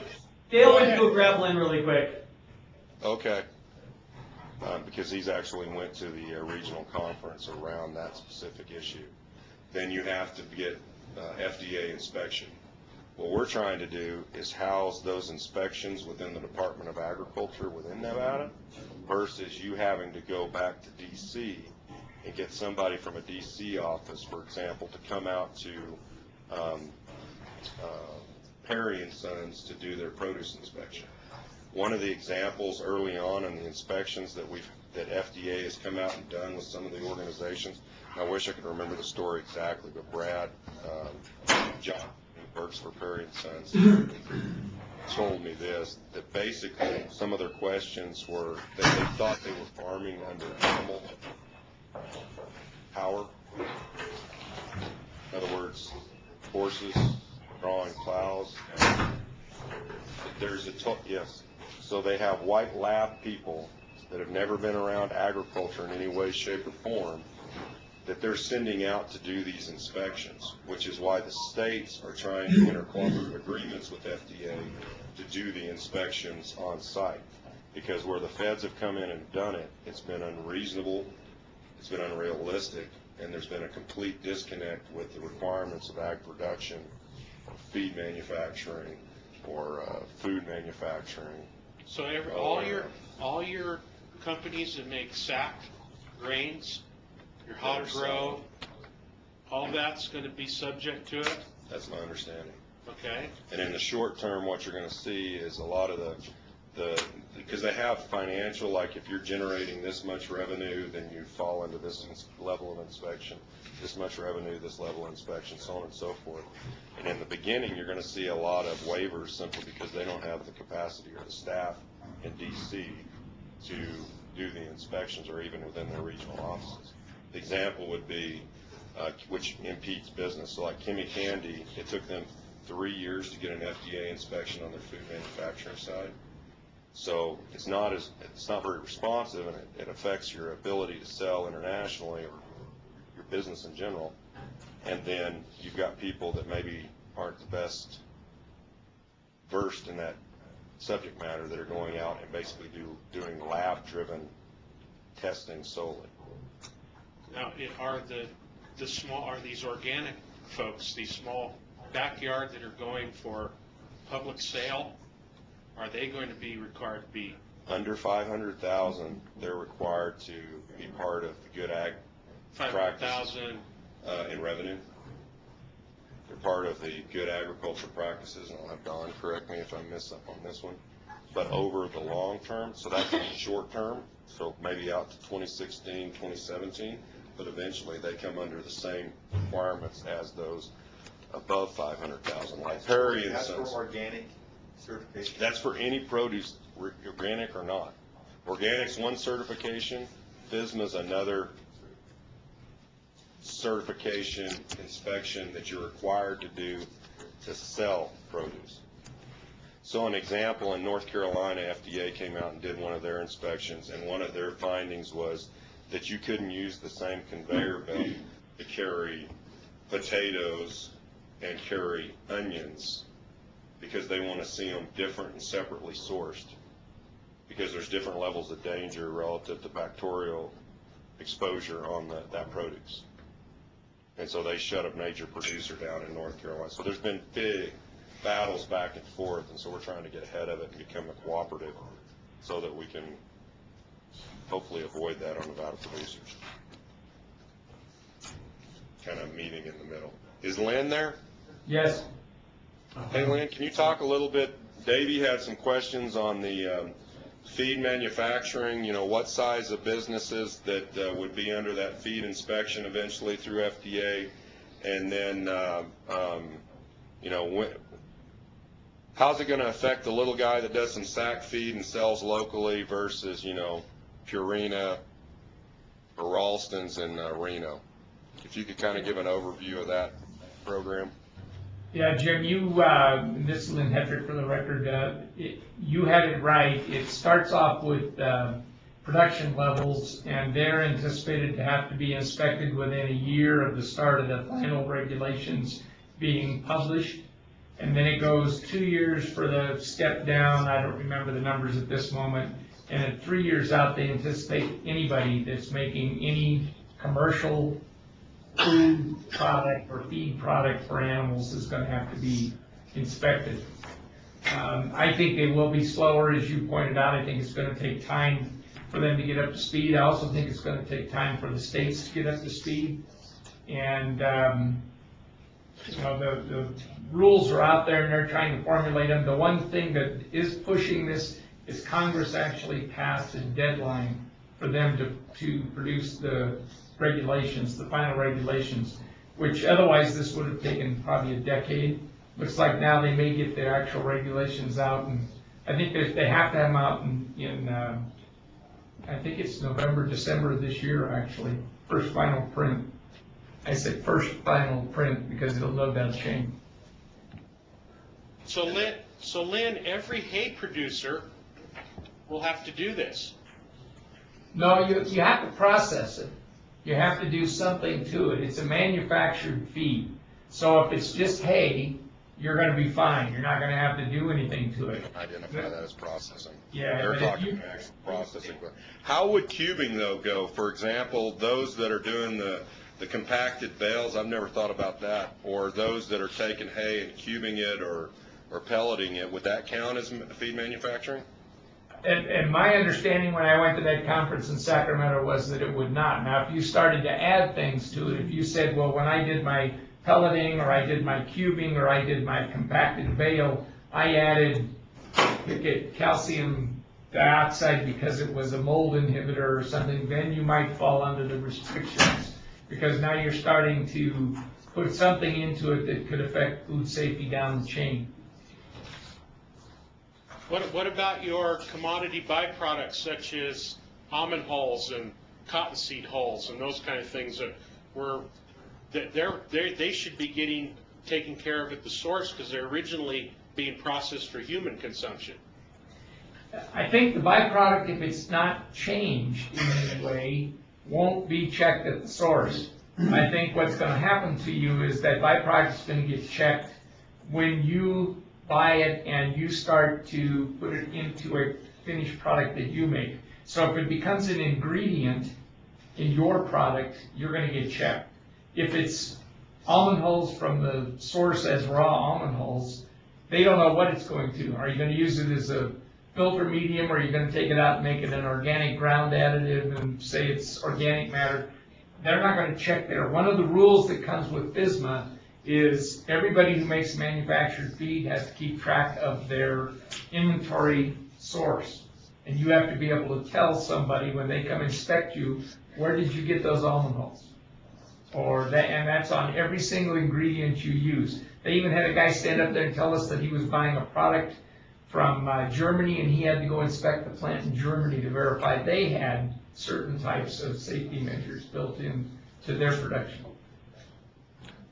Dale went to go grab Lynn really quick. Okay. Because he's actually went to the regional conference around that specific issue. Then you have to get FDA inspection. What we're trying to do is house those inspections within the Department of Agriculture within Nevada versus you having to go back to D.C. and get somebody from a D.C. office, for example, to come out to Perry & Sons to do their produce inspection. One of the examples early on in the inspections that FDA has come out and done with some of the organizations, and I wish I could remember the story exactly, but Brad John, who works for Perry & Sons, told me this, that basically some of their questions were that they thought they were farming under animal power. In other words, horses drawing plows. Yes. So they have white lab people that have never been around agriculture in any way, shape, or form that they're sending out to do these inspections, which is why the states are trying to enter cooperative agreements with FDA to do the inspections on site. Because where the feds have come in and done it, it's been unreasonable, it's been unrealistic, and there's been a complete disconnect with the requirements of ag production, or feed manufacturing, or food manufacturing. So all your companies that make sacked grains, your hog grow, all that's going to be subject to it? That's my understanding. Okay. And in the short term, what you're going to see is a lot of because they have financial, like if you're generating this much revenue, then you fall into this level of inspection, this much revenue, this level of inspection, so on and so forth. And in the beginning, you're going to see a lot of waivers simply because they don't have the capacity or the staff in D.C. to do the inspections or even within their regional offices. The example would be, which impedes business. So like Kimmy Candy, it took them 3 years to get an FDA inspection on their food manufacturing side. So it's not very responsive, and it affects your ability to sell internationally or your business in general. And then you've got people that maybe aren't the best versed in that subject matter that are going out and basically doing lab-driven testing solely. Now, are these organic folks, these small backyard that are going for public sale, are they going to be required to be under 500,000? They're required to be part of the good ag practices in revenue. They're part of the good agriculture practices, and I'll have Don correct me if I miss up on this one. But over the long term, so that's short term, so maybe out to 2016, 2017, but eventually they come under the same requirements as those above 500,000, like Perry and Sons. That's for organic certification? That's for any produce, organic or not. Organic's one certification, FSMA's another certification inspection that you're required to do to sell produce. So an example, in North Carolina, FDA came out and did one of their inspections, and one of their findings was that you couldn't use the same conveyor belt to carry potatoes and carry onions because they want to see them different and separately sourced because there's different levels of danger relative to bacterial exposure on that produce. And so they shut a major producer down in North Carolina. So there's been big battles back and forth, and so we're trying to get ahead of it and become a cooperative so that we can hopefully avoid that on Nevada producers. Kind of meeting in the middle. Is Lynn there? Yes. Hey, Lynn, can you talk a little bit? Davey had some questions on the feed manufacturing, what size of businesses that would be under that feed inspection eventually through FDA, and then, how's it going to affect the little guy that does some sack feed and sells locally versus, Purina or Ralston's in Reno? If you could kind of give an overview of that program. Yeah, Jim, this is Lynn Hedrick for the record, you had it right. It starts off with production levels, and they're anticipated to have to be inspected within a year of the start of the final regulations being published. And then it goes 2 years for the step down. I don't remember the numbers at this moment. And at 3 years out, they anticipate anybody that's making any commercial food product or feed product for animals is going to have to be inspected. I think they will be slower, as you pointed out. I think it's going to take time for them to get up to speed. I also think it's going to take time for the states to get up to speed. And the rules are out there, and they're trying to formulate them. The one thing that is pushing this is Congress actually passed a deadline for them to produce the regulations, the final regulations, which otherwise this would have taken probably a decade. Looks like now they may get their actual regulations out, and I think they have to have them out in I think it's November, December of this year, actually, first final print. I say first final print because it'll no doubt change. So Lynn, every hay producer will have to do this. No, you have to process it. You have to do something to it. It's a manufactured feed. So if it's just hay, you're going to be fine. You're not going to have to do anything to it. Identify that as processing. Yeah, they're talking actual processing. How would cubing, though, go? For example, those that are doing the compacted bales, I've never thought about that, or those that are taking hay and cubing it or pelleting it, would that count as feed manufacturing? And my understanding when I went to that conference in Sacramento was that it would not. Now, if you started to add things to it, if you said, well, when I did my pelleting, or I did my cubing, or I did my compacted bale, I added calcium dioxide because it was a mold inhibitor or something, then you might fall under the restrictions, because now you're starting to put something into it that could affect food safety down the chain. What about your commodity byproducts such as almond hulls and cottonseed hulls and those kind of things they should be getting taken care of at the source because they're originally being processed for human consumption? I think the byproduct, if it's not changed in any way, won't be checked at the source. I think what's going to happen to you is that byproduct is going to get checked when you buy it and you start to put it into a finished product that you make. So if it becomes an ingredient in your product, you're going to get checked. If it's almond hulls from the source as raw almond hulls, they don't know what it's going to. Are you going to use it as a filter medium, or are you going to take it out and make it an organic ground additive and say it's organic matter? They're not going to check there. One of the rules that comes with FSMA is everybody who makes manufactured feed has to keep track of their inventory source. And you have to be able to tell somebody when they come inspect you, where did you get those almond hulls? And that's on every single ingredient you use. They even had a guy stand up there and tell us that he was buying a product from Germany, and he had to go inspect the plant in Germany to verify they had certain types of safety measures built in to their production.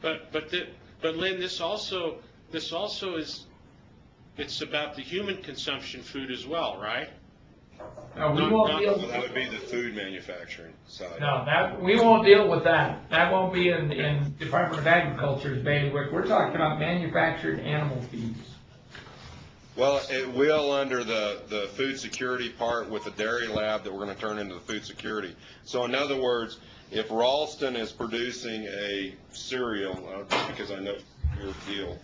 But Lynn, this also is, it's about the human consumption food as well, right? No, we won't deal with that. Would be the food manufacturing side. No, we won't deal with that. That won't be in Department of Agriculture's bailiwick. We're talking about manufactured animal feeds. Well, it will under the food security part with the dairy lab that we're going to turn into the food security. So in other words, if Ralston is producing a cereal, just because I know 2-year deal.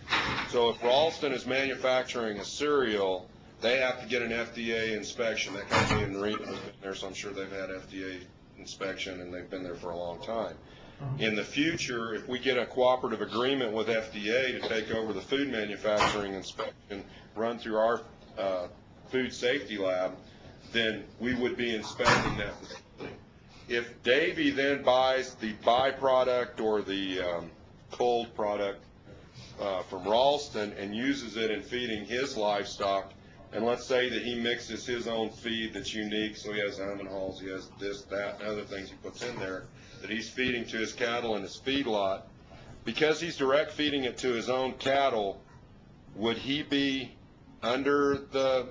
So if Ralston is manufacturing a cereal, they have to get an FDA inspection. That company in Reno has been there, so I'm sure they've had FDA inspection, and they've been there for a long time. In the future, if we get a cooperative agreement with FDA to take over the food manufacturing inspection run through our food safety lab, then we would be inspecting that facility. If Davy then buys the byproduct or the cold product from Ralston and uses it in feeding his livestock, and let's say that he mixes his own feed that's unique, so he has almond hulls, he has this, that, and other things he puts in there, that he's feeding to his cattle in his feedlot, because he's direct feeding it to his own cattle, would he be under the,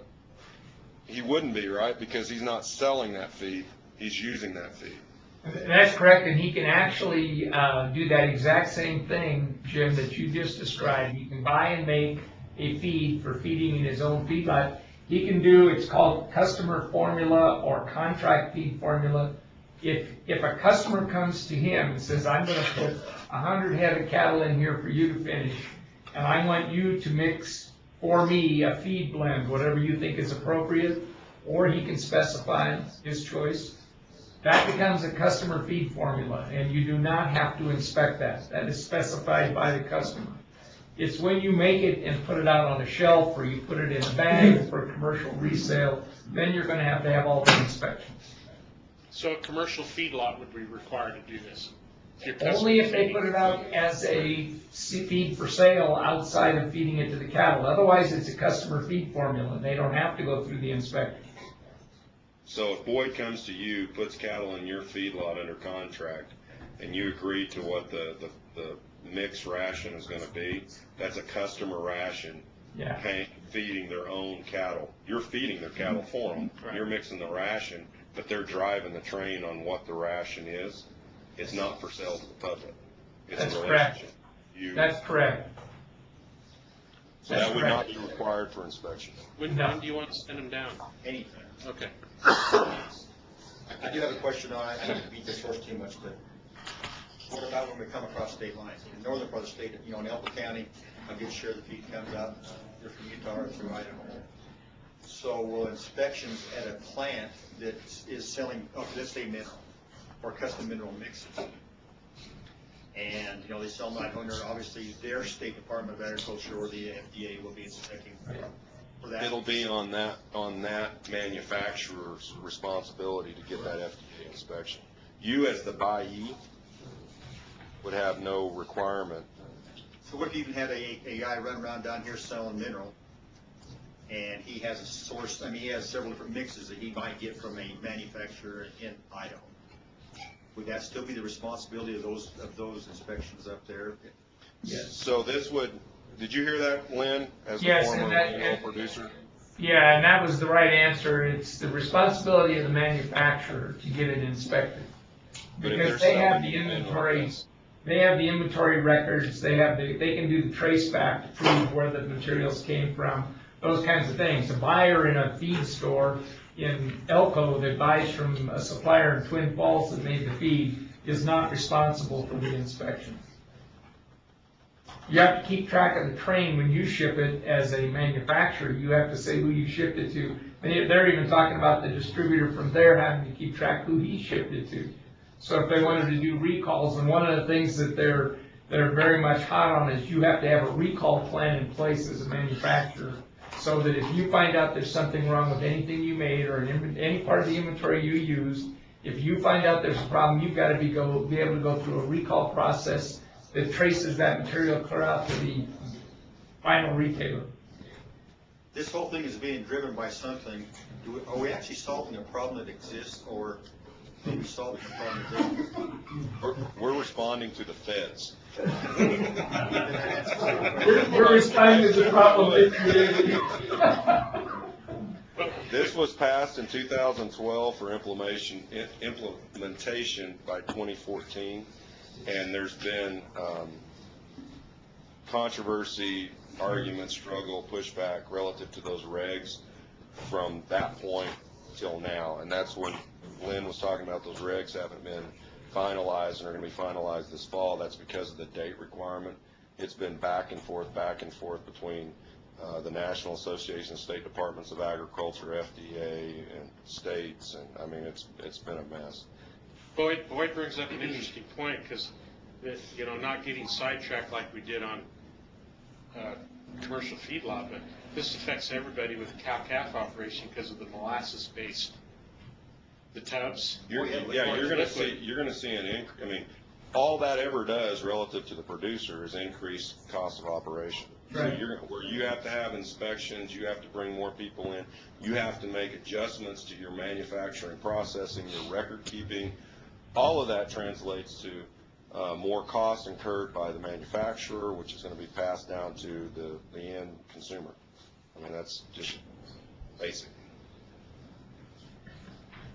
he wouldn't be, right? Because he's not selling that feed, he's using that feed. That's correct, and he can actually do that exact same thing, Jim, that you just described. He can buy and make a feed for feeding in his own feedlot. He can do, it's called customer formula or contract feed formula. If a customer comes to him and says, I'm going to put 100 head of cattle in here for you to finish, and I want you to mix for me a feed blend, whatever you think is appropriate, or he can specify his choice, that becomes a customer feed formula, and you do not have to inspect that. That is specified by the customer. It's when you make it and put it out on a shelf, or you put it in a bag for commercial resale, then you're going to have all the inspections. So a commercial feedlot would be required to do this? Only if they put it out as a feed for sale outside of feeding it to the cattle. Otherwise, it's a customer feed formula, and they don't have to go through the inspection. So if Boyd comes to you, puts cattle in your feedlot under contract, and you agree to what the mixed ration is going to be, that's a customer ration, feeding their own cattle. You're feeding their cattle for them. Right. You're mixing the ration, but they're driving the train on what the ration is. It's not for sale to the public. It's That's a correct. That's correct. So that would not be required for inspection. When do you want to send them down? Anytime. Okay. I do have a question on, I don't beat this horse too much, but what about when we come across state lines? In the northern part of the state, in Elko County, a good share of the feed comes out, either from Utah or through Idaho. So will inspections at a plant that is selling, let's say mineral, or custom mineral mixes, and, they sell them out under, obviously, their State Department of Agriculture or the FDA will be inspecting for that? It'll be on that manufacturer's responsibility to get that FDA inspection. You, as the buyee, would have no requirement. So what if you even had a guy run around down here selling mineral, and he has a source, he has several different mixes that he might get from a manufacturer in Idaho? Would that still be the responsibility of those inspections up there? Yes. So this would, did you hear that, Lynn, as the former mineral producer? Yeah, and that was the right answer. It's the responsibility of the manufacturer to get it inspected. Because they have the inventory, they have the inventory records, they can do the trace back to prove where the materials came from, those kinds of things. A buyer in a feed store in Elko that buys from a supplier in Twin Falls that made the feed is not responsible for the inspection. You have to keep track of the train when you ship it as a manufacturer. You have to say who you shipped it to. They're even talking about the distributor from there having to keep track who he shipped it to. So if they wanted to do recalls, and one of the things that they're very much hot on is you have to have a recall plan in place as a manufacturer, so that if you find out there's something wrong with anything you made or any part of the inventory you used, if you find out there's a problem, you've got to be able to go through a recall process that traces that material clear out to the final retailer. This whole thing is being driven by something. Are we actually solving a problem that exists, or are we solving a problem that doesn't? We're responding to the feds. We're responding to the problem they created. This was passed in 2012 for implementation by 2014, and there's been controversy, argument, struggle, pushback relative to those regs from that point till now, and that's when Lynn was talking about those regs haven't been finalized and are going to be finalized this fall. That's because of the date requirement. it's been back and forth between the National Association of State Departments of Agriculture, FDA, and states, and I mean, it's been a mess. Boyd brings up an interesting point, because, not getting sidetracked like we did on commercial feedlot, but this affects everybody with the cow-calf operation because of the molasses-based, the tubs. You're going to see an increase. I mean, all that ever does relative to the producer is increase cost of operation. Right. So where you have to have inspections, you have to bring more people in, you have to make adjustments to your manufacturing processing, your record keeping. All of that translates to more cost incurred by the manufacturer, which is going to be passed down to the end consumer. I mean, that's just basic.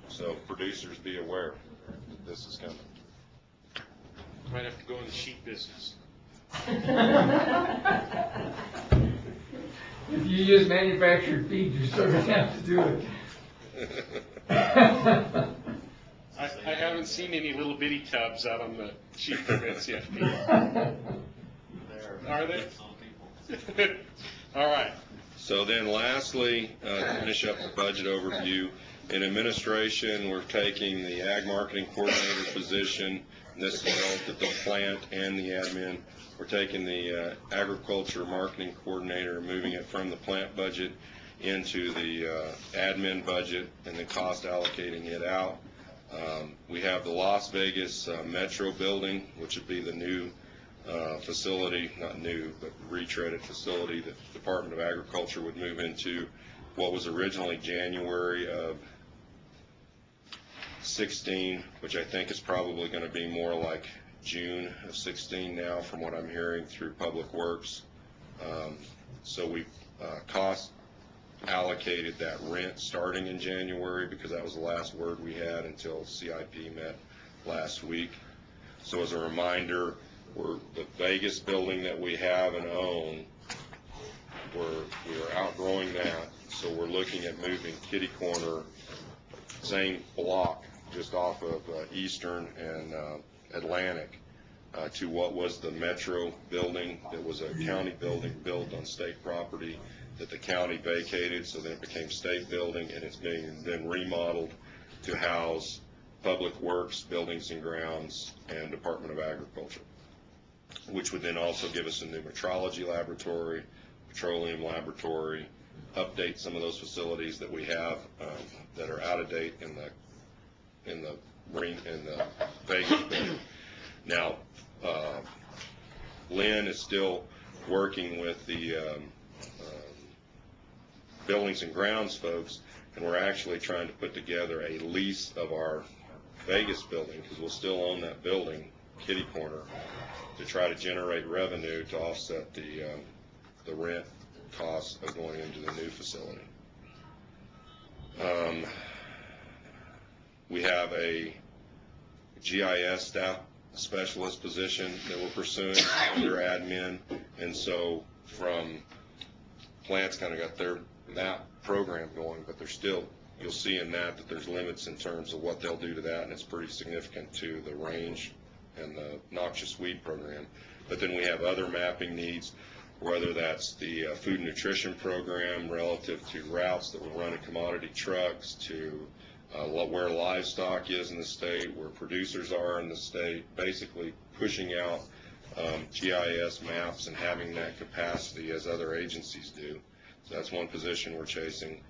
So producers, be aware that this is coming. Might have to go in the sheep business. If you use manufactured feed, you're still going to have to do it. I haven't seen any little bitty tubs out on the sheep permits yet. Are they? All right. So then lastly, to finish up the budget overview, in administration, we're taking the ag marketing coordinator position, and this is both at the plant and the admin. We're taking the agriculture marketing coordinator and moving it from the plant budget into the admin budget, and then cost allocating it out. We have the Las Vegas Metro building, which would be the new facility, not new, but retreaded facility that the Department of Agriculture would move into. What was originally January of 16, which I think is probably going to be more like June of 16 now, from what I'm hearing through Public Works. So we cost allocated that rent starting in January, because that was the last word we had until CIP met last week. So as a reminder, the Vegas building that we have and own, we are outgrowing that, so we're looking at moving kitty corner, same block, just off of Eastern and Atlantic, to what was the Metro building that was a county building built on state property that the county vacated, so then it became state building, and it's being then remodeled to house Public Works, Buildings and Grounds, and Department of Agriculture, which would then also give us a new metrology laboratory, petroleum laboratory, update some of those facilities that we have that are out of date in the Vegas building. Now, Lynn is still working with the Buildings and Grounds folks, and we're actually trying to put together a lease of our Vegas building, because we'll still own that building, kitty corner, to try to generate revenue to offset the rent costs of going into the new facility. We have a GIS staff specialist position that we're pursuing under admin, and so from plants kind of got their map program going, but there's still, you'll see in that there's limits in terms of what they'll do to that, and it's pretty significant to the range and the noxious weed program. But then we have other mapping needs, whether that's the food and nutrition program relative to routes that will run in commodity trucks, to where livestock is in the state, where producers are in the state, basically pushing out GIS maps and having that capacity as other agencies do. So that's one position we're chasing.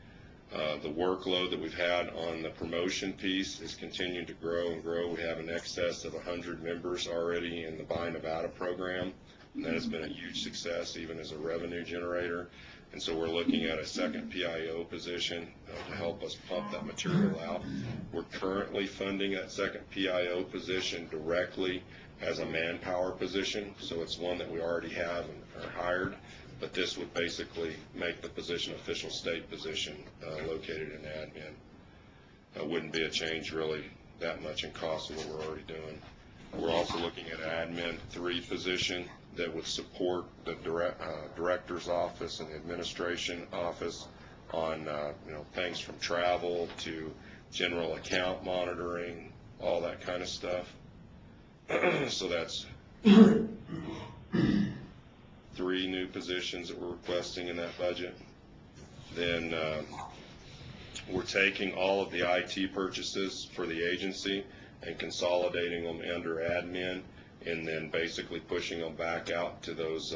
The workload that we've had on the promotion piece is continuing to grow and grow. We have in excess of 100 members already in the Buy Nevada program, and that has been a huge success even as a revenue generator. And so we're looking at a second PIO position to help us pump that material out. We're currently funding that second PIO position directly as a manpower position, so it's one that we already have and are hired, but this would basically make the position official state position located in admin. Wouldn't be a change really that much in cost of what we're already doing. We're also looking at an admin 3 position that would support the director's office and the administration office on things from travel to general account monitoring, all that kind of stuff. So that's positions that we're requesting in that budget. Then we're taking all of the IT purchases for the agency and consolidating them under admin, and then basically pushing them back out to those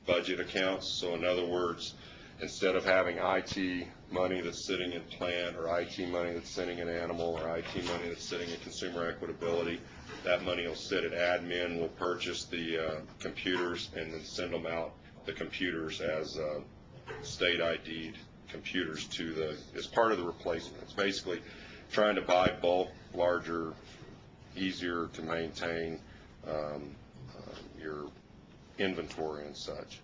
budget accounts. So in other words, instead of having IT money that's sitting in plant, or IT money that's sitting in animal, or IT money that's sitting in consumer equitability, that money will sit at admin. We'll purchase the computers and then send them out, the computers, as state ID'd computers as part of the replacement. It's basically trying to buy bulk, larger, easier to maintain your inventory and such.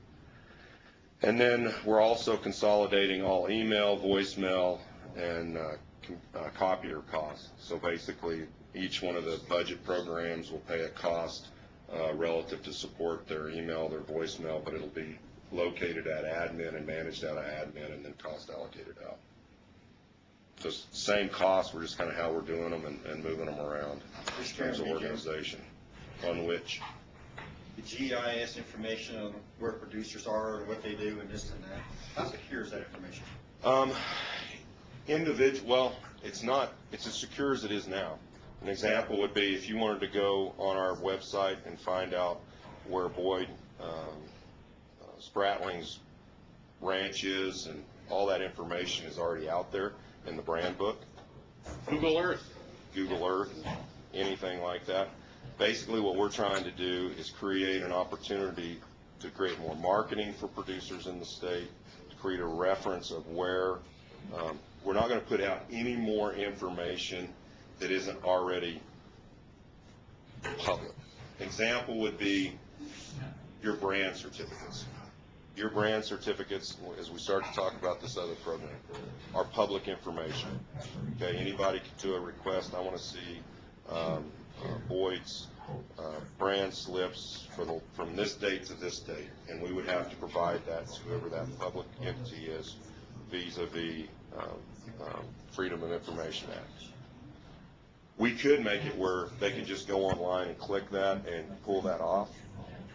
And then we're also consolidating all email, voicemail, and copier costs. So basically, each one of the budget programs will pay a cost relative to support their email, their voicemail, but it'll be located at admin and managed out of admin, and then cost allocated out. So it's the same cost, we're just kind of how we're doing them and moving them around in terms of organization. On which? The GIS information on where producers are and what they do and this and that. How secure is that information? Well, it's not, it's as secure as it is now. An example would be if you wanted to go on our website and find out where Boyd Spratling's ranch is, and all that information is already out there in the brand book. Google Earth, anything like that. Basically what we're trying to do is create an opportunity to create more marketing for producers in the state, to create a reference of where we're not going to put out any more information that isn't already public. Example would be your brand certificates. Your brand certificates, as we start to talk about this other program, are public information. Okay, anybody can do a request. I want to see Boyd's brand slips from this date to this date, and we would have to provide that to whoever that public entity is vis-a-vis Freedom of Information Act. We could make it where they can just go online and click that and pull that off,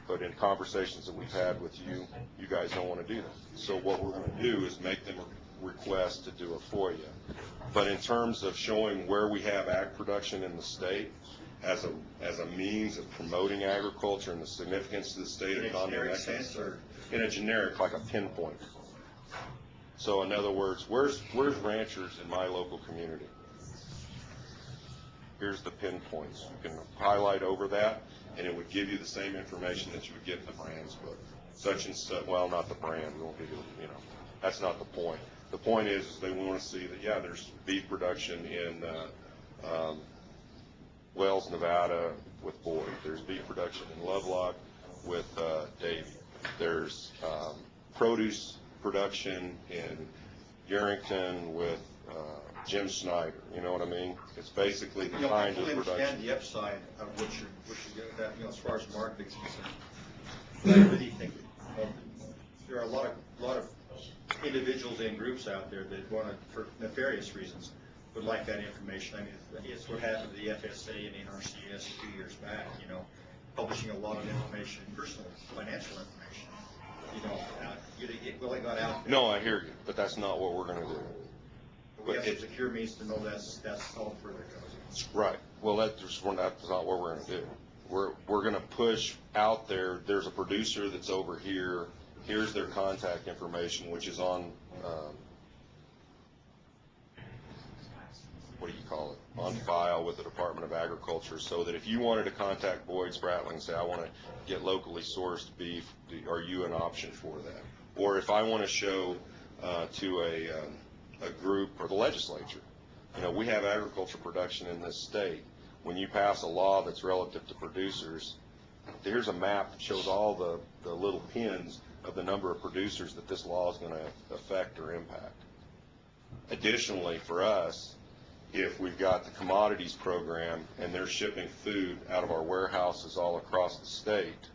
but in conversations that we've had with you, you guys don't want to do that. So what we're going to do is make them a request to do a FOIA. But in terms of showing where we have ag production in the state as a means of promoting agriculture and the significance to the state economy, in a generic, like a pinpoint. So in other words, where's ranchers in my local community? Here's the pinpoints. You can highlight over that, and it would give you the same information that you would get in the brands book. Such and such, well, not the brand, we won't give you, that's not the point. The point is they want to see that, yeah, there's beef production in Wells, Nevada with Boyd. There's beef production in Lovelock with Davey. There's produce production in Yerington with Jim Snyder. You know what I mean? It's basically the kind of production. I understand the upside of what you're doing that, as far as marketing is concerned. I really think there are a lot of individuals and groups out there that want to, for nefarious reasons, would like that information. I mean, it's what happened to the FSA and NRCS a few years back, publishing a lot of information, personal, financial information. It really got out there. No, I hear you, but that's not what we're going to do. We have some secure means to know that's all further goes. Right. Well, that's not what we're going to do. We're going to push out there. There's a producer that's over here. Here's their contact information, which is on, what do you call it, on file with the Department of Agriculture, so that if you wanted to contact Boyd Spratling and say, I want to get locally sourced beef, are you an option for that? Or if I want to show to a group or the legislature, we have agriculture production in this state. When you pass a law that's relative to producers, here's a map that shows all the little pins of the number of producers that this law is going to affect or impact. Additionally, for us, if we've got the commodities program and they're shipping food out of our warehouses all across the state,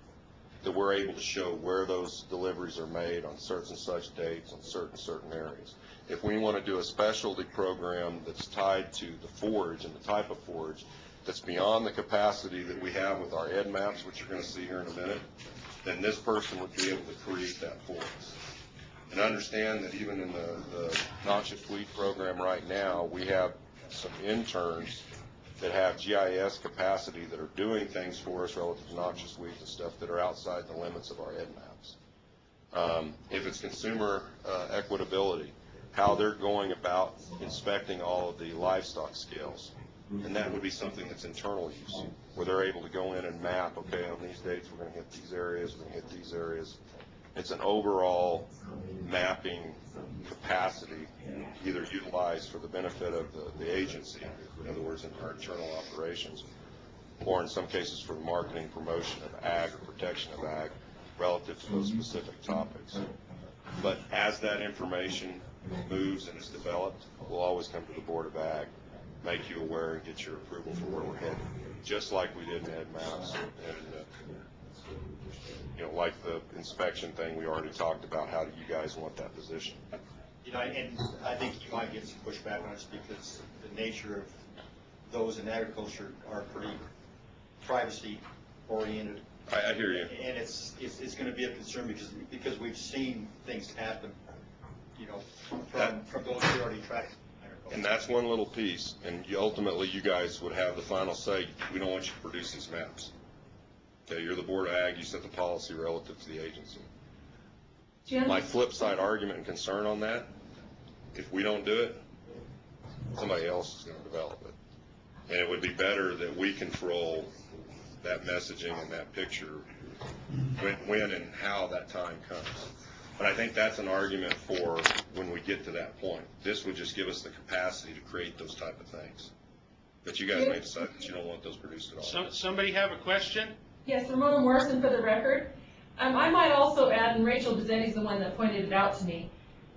that we're able to show where those deliveries are made on such and such dates on certain areas. If we want to do a specialty program that's tied to the forage and the type of forage, that's beyond the capacity that we have with our ed maps, which you're going to see here in a minute, then this person would be able to create that for us. And understand that even in the noxious weed program right now, we have some interns that have GIS capacity that are doing things for us relative to noxious weeds and stuff that are outside the limits of our ed maps. If it's consumer equitability, how they're going about inspecting all of the livestock scales, and that would be something that's internal use, where they're able to go in and map, okay, on these dates we're going to hit these areas, we're going to hit these areas. It's an overall mapping capacity, either utilized for the benefit of the agency, in other words, in our internal operations, or in some cases for the marketing promotion of ag or protection of ag relative to those specific topics. But as that information moves and is developed, we'll always come to the Board of Ag, make you aware and get your approval for where we're headed, just like we did in Ed Maps and like the inspection thing we already talked about. How do you guys want that position? And I think you might get some pushback on us because the nature of those in agriculture are pretty privacy oriented. I hear you. And it's going to be a concern because we've seen things happen, from those who already track agriculture. And that's one little piece, and ultimately you guys would have the final say. We don't want you to produce these maps. Okay, you're the Board of Ag, you set the policy relative to the agency. Jim? My flip side argument and concern on that, if we don't do it, somebody else is going to develop it. And it would be better that we control that messaging and that picture when and how that time comes. But I think that's an argument for when we get to that point. This would just give us the capacity to create those type of things. But you guys may decide that you don't want those produced at all. Somebody have a question? Yes, Ramona Morrison for the record. I might also add, and Rachel Bezzetti's the one that pointed it out to me,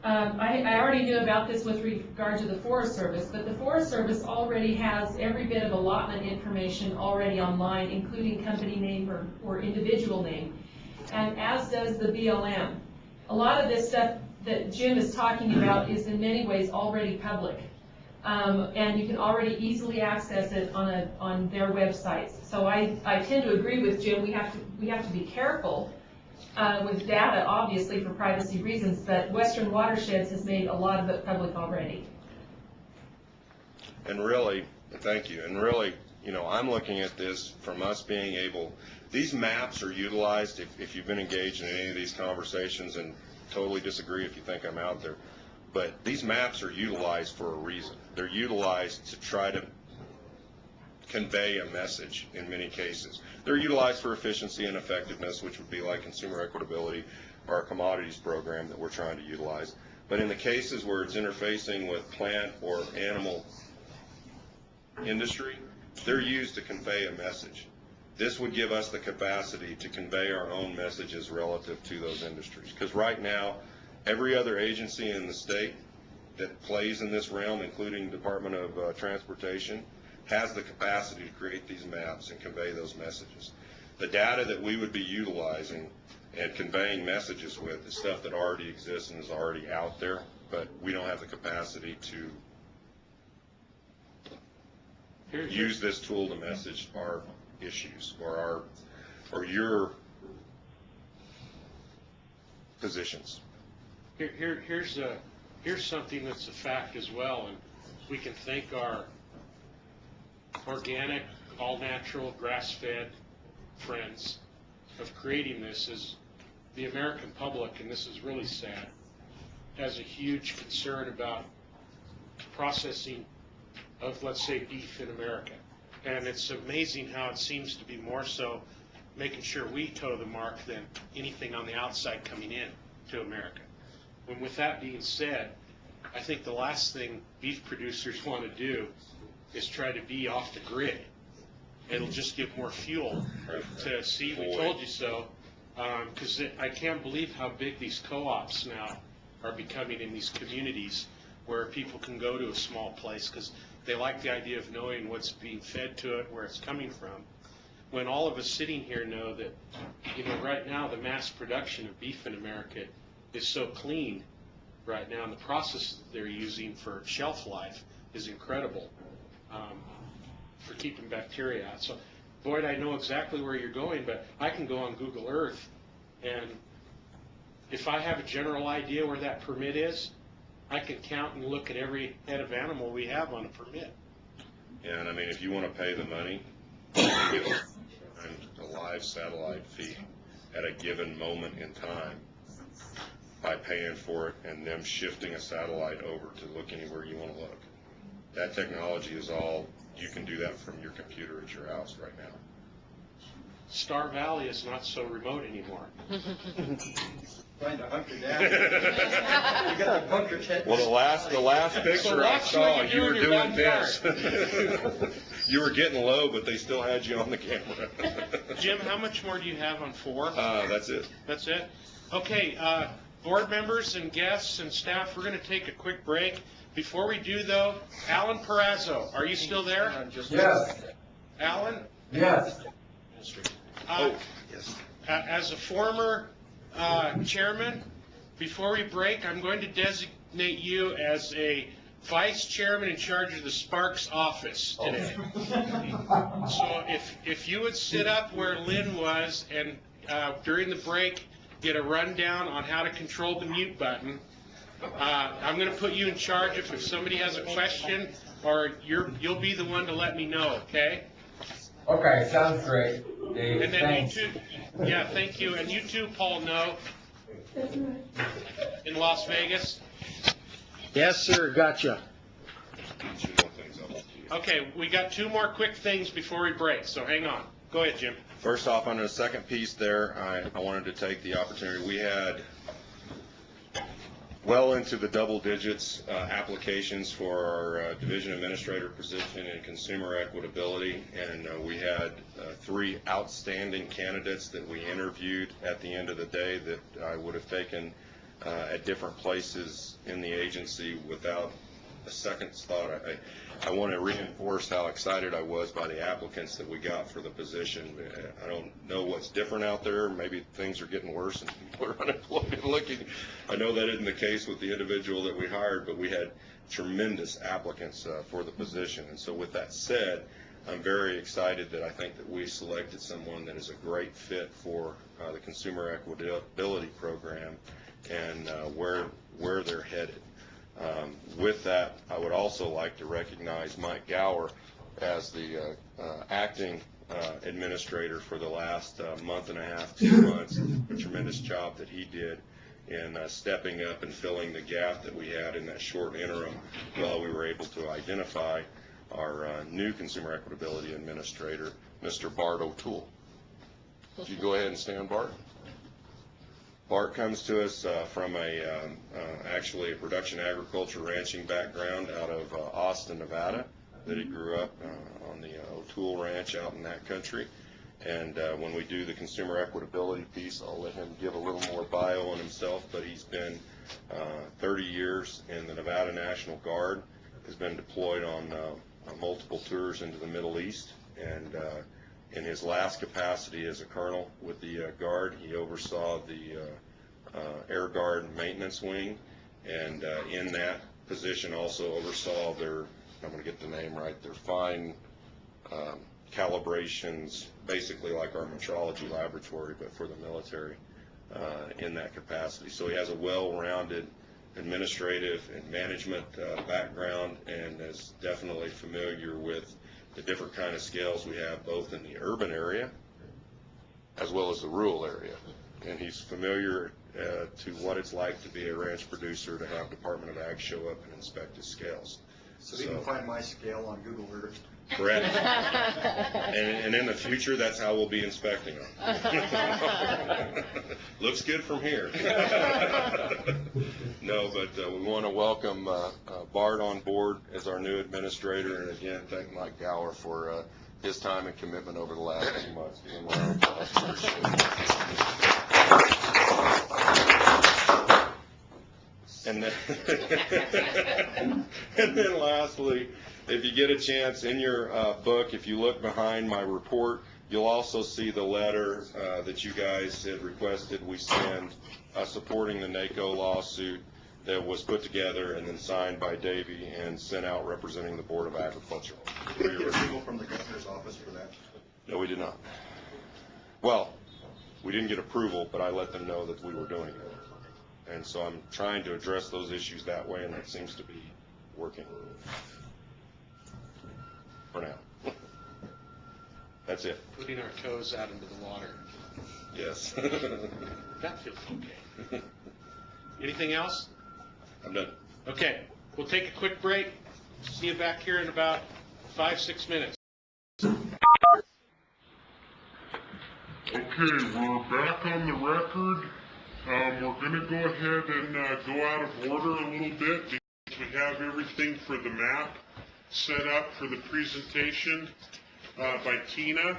I already knew about this with regard to the Forest Service, but the Forest Service already has every bit of allotment information already online, including company name or individual name, and as does the BLM. A lot of this stuff that Jim is talking about is in many ways already public. And you can already easily access it on their websites. So I tend to agree with Jim. We have to be careful with data, obviously for privacy reasons. But Western Watersheds has made a lot of it public already. And really, thank you. And really, I'm looking at this from us being able. These maps are utilized if you've been engaged in any of these conversations, and totally disagree if you think I'm out there. But these maps are utilized for a reason. They're utilized to try to convey a message in many cases. They're utilized for efficiency and effectiveness, which would be like consumer equitability or our commodities program that we're trying to utilize. But in the cases where it's interfacing with plant or animal industry, they're used to convey a message. This would give us the capacity to convey our own messages relative to those industries. Because right now, every other agency in the state that plays in this realm, including Department of Transportation, has the capacity to create these maps and convey those messages. The data that we would be utilizing and conveying messages with is stuff that already exists and is already out there, but we don't have the capacity to use this tool to message our issues or your positions. Here's something that's a fact as well, and we can thank our organic, all-natural, grass-fed friends of creating this. Is the American public, and this is really sad, has a huge concern about processing of, let's say, beef in America. And it's amazing how it seems to be more so making sure we toe the mark than anything on the outside coming in to America. And with that being said, I think the last thing beef producers want to do is try to be off the grid. It'll just give more fuel to see we told you so, because I can't believe how big these co-ops now are becoming in these communities where people can go to a small place because they like the idea of knowing what's being fed to it, where it's coming from. When all of us sitting here know that, right now the mass production of beef in America is so clean right now, and the process that they're using for shelf life is incredible. for keeping bacteria out. So, Boyd, I know exactly where you're going, but I can go on Google Earth, and if I have a general idea where that permit is, I can count and look at every head of animal we have on a permit. Yeah, and I mean, if you want to pay the money, you can get a live satellite feed at a given moment in time by paying for it and them shifting a satellite over to look anywhere you want to look. That technology is all, you can do that from your computer at your house right now. Star Valley is not so remote anymore. Trying to hunker down. You got the bunker check. Well, the last picture I saw, you were doing this. You were getting low, but they still had you on the camera. Jim, how much more do you have on 4? That's it. That's it? Okay, board members and guests and staff, we're going to take a quick break. Before we do, though, Alan Perazzo, are you still there? Yes. Alan? Yes. Yes. As a former chairman, before we break, I'm going to designate you as a vice chairman in charge of the Sparks office today. So if you would sit up where Lynn was and during the break get a rundown on how to control the mute button, I'm going to put you in charge if somebody has a question, or you'll be the one to let me know, okay? Okay, sounds great, Dave. And then Thanks. you too, yeah, thank you. And you too, Paul, no? In Las Vegas? Yes, sir, gotcha. Okay, we got 2 more quick things before we break, so hang on. Go ahead, Jim. First off, on the second piece there, I wanted to take the opportunity. We had well into the double digits applications for our division administrator position in consumer equitability, and we had 3 outstanding candidates that we interviewed at the end of the day that I would have taken at different places in the agency without a second's thought. I want to reinforce how excited I was by the applicants that we got for the position. I don't know what's different out there. Maybe things are getting worse and people are unemployed and looking. I know that isn't the case with the individual that we hired, but we had tremendous applicants for the position. And so with that said, I'm very excited that I think that we selected someone that is a great fit for the consumer equitability program and where they're headed. With that, I would also like to recognize Mike Gower as the acting administrator for the last month and a half, 2 months. A tremendous job that he did in stepping up and filling the gap that we had in that short interim while we were able to identify our new consumer equitability administrator, Mr. Bart O'Toole. Would you go ahead and stand, Bart? Bart comes to us from actually a production agriculture ranching background out of Austin, Nevada, that he grew up on the O'Toole Ranch out in that country. And when we do the consumer equitability piece, I'll let him give a little more bio on himself, but he's been 30 years in the Nevada National Guard, has been deployed on multiple tours into the Middle East, and in his last capacity as a colonel with the Guard, he oversaw the Air Guard maintenance wing, and in that position also oversaw their, I'm going to get the name right, their fine calibrations, basically like our metrology laboratory, but for the military in that capacity. So he has a well-rounded administrative and management background and is definitely familiar with the different kind of scales we have both in the urban area as well as the rural area. And he's familiar to what it's like to be a ranch producer, to have Department of Ag show up and inspect his scales. So you can find my scale on Google Earth. Correct. And in the future, that's how we'll be inspecting them. Looks good from here. No, but we want to welcome Bart on board as our new administrator, and again, thank Mike Gower for his time and commitment over the last few months. And then lastly, if you get a chance in your book, if you look behind my report, you'll also see the letter that you guys had requested we send supporting the NACO lawsuit that was put together and then signed by Davey and sent out representing the Board of Agriculture. Did we get approval from the governor's office for that? No, we did not. Well, we didn't get approval, but I let them know that we were doing it. And so I'm trying to address those issues that way, and that seems to be working. For now. That's it. Putting our toes out into the water. Yes. That feels okay. Anything else? I'm done. Okay, we'll take a quick break. See you back here in about 5-6 minutes. Okay, we're back on the record. We're going to go ahead and go out of order a little bit because we have everything for the map set up for the presentation by Tina.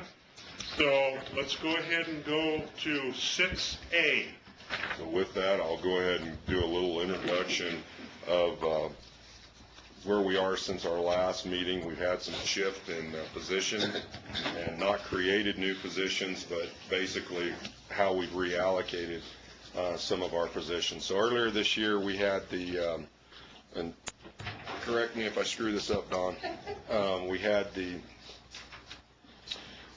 So let's go ahead and go to 6A. So with that, I'll go ahead and do a little introduction of where we are since our last meeting. We've had some shift in position and not created new positions, but basically how we've reallocated some of our positions. So earlier this year, we had the, and correct me if I screw this up, Don, we had the,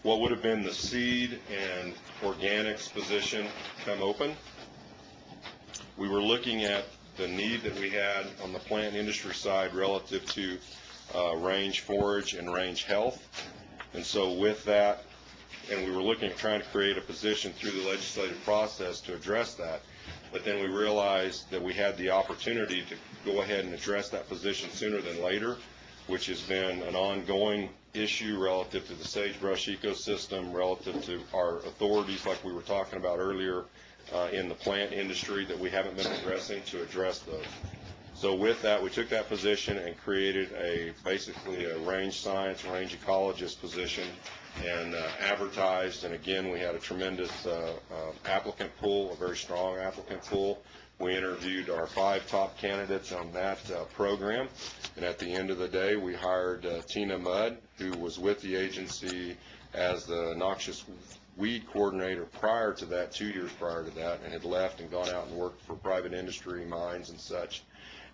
what would have been the seed and organics position come open. We were looking at the need that we had on the plant industry side relative to range forage and range health. And so with that, and we were looking at trying to create a position through the legislative process to address that. But then we realized that we had the opportunity to go ahead and address that position sooner than later, which has been an ongoing issue relative to the sagebrush ecosystem, relative to our authorities like we were talking about earlier in the plant industry that we haven't been addressing to address those. So with that, we took that position and created basically a range science, range ecologist position and advertised. And again, we had a tremendous applicant pool, a very strong applicant pool. We interviewed our 5 top candidates on that program. And at the end of the day, we hired Tina Mudd, who was with the agency as the noxious weed coordinator prior to that, 2 years prior to that, and had left and gone out and worked for private industry, mines and such.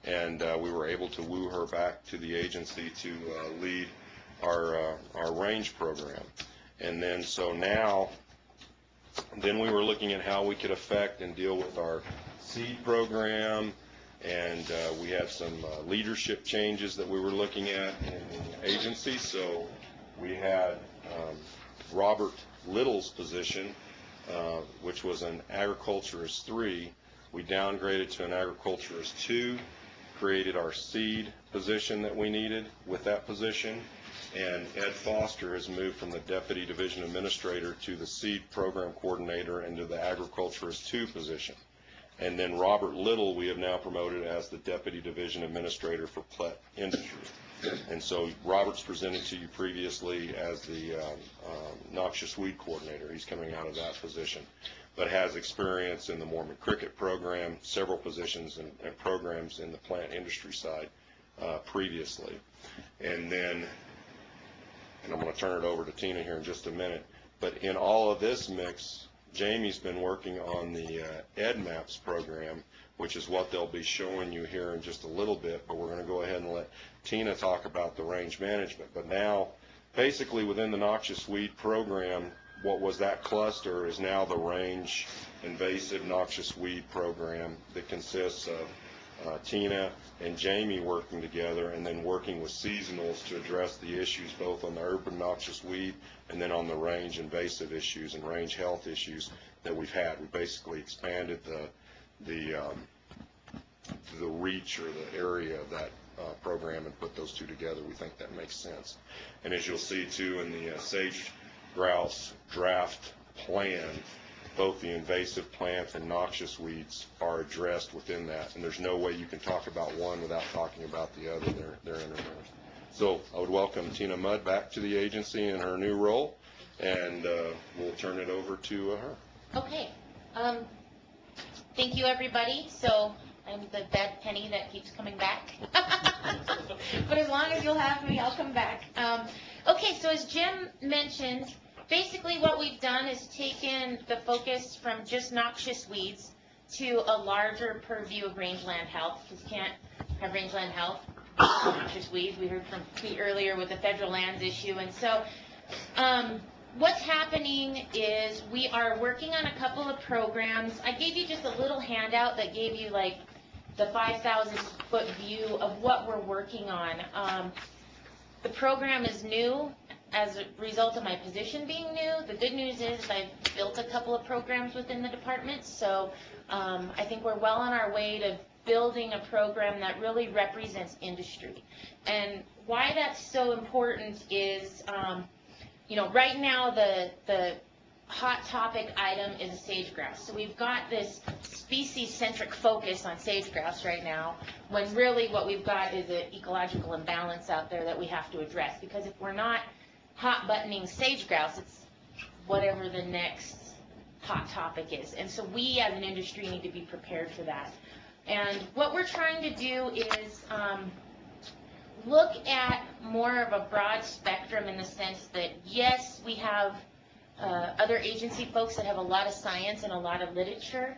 And we were able to woo her back to the agency to lead our range program. And then so now, then we were looking at how we could affect and deal with our seed program, and we had some leadership changes that we were looking at in the agency. So we had Robert Little's position, which was an agriculturist 3. We downgraded to an agriculturist 2, created our seed position that we needed with that position, and Ed Foster has moved from the Deputy Division Administrator to the Seed Program Coordinator and to the Agriculturist 2 position. And then Robert Little we have now promoted as the Deputy Division Administrator for Plant Industry. And so Robert's presented to you previously as the noxious weed coordinator. He's coming out of that position, but has experience in the Mormon cricket program, several positions and programs in the plant industry side previously. And then, and I'm going to turn it over to Tina here in just a minute, but in all of this mix, Jamie's been working on the EdMaps program, which is what they'll be showing you here in just a little bit, but we're going to go ahead and let Tina talk about the range management. But now, basically within the noxious weed program, what was that cluster is now the range invasive noxious weed program that consists of Tina and Jamie working together and then working with seasonals to address the issues both on the urban noxious weed and then on the range invasive issues and range health issues that we've had. We basically expanded the reach or the area of that program and put those two together. We think that makes sense. And as you'll see too in the sage grouse draft plan, both the invasive plants and noxious weeds are addressed within that, and there's no way you can talk about one without talking about the other. They're interlinked. So I would welcome Tina Mudd back to the agency in her new role, and we'll turn it over to her. Okay. Thank you, everybody. So I'm the bad penny that keeps coming back. But as long as you'll have me, I'll come back. Okay, so as Jim mentioned, basically what we've done is taken the focus from just noxious weeds to a larger purview of rangeland health, because you can't have rangeland health, noxious weeds. We heard from Pete earlier with the federal lands issue. And so what's happening is we are working on a couple of programs. I gave you just a little handout that gave you like the 5,000-foot view of what we're working on. The program is new as a result of my position being new. The good news is I've built a couple of programs within the department, so I think we're well on our way to building a program that really represents industry. And why that's so important is, you know, right now the hot topic item is sage grouse. So we've got this species-centric focus on sage grouse right now, when really what we've got is an ecological imbalance out there that we have to address. Because if we're not hot buttoning sage grouse, it's whatever the next hot topic is. And so we as an industry need to be prepared for that. And what we're trying to do is look at more of a broad spectrum in the sense that, yes, we have other agency folks that have a lot of science and a lot of literature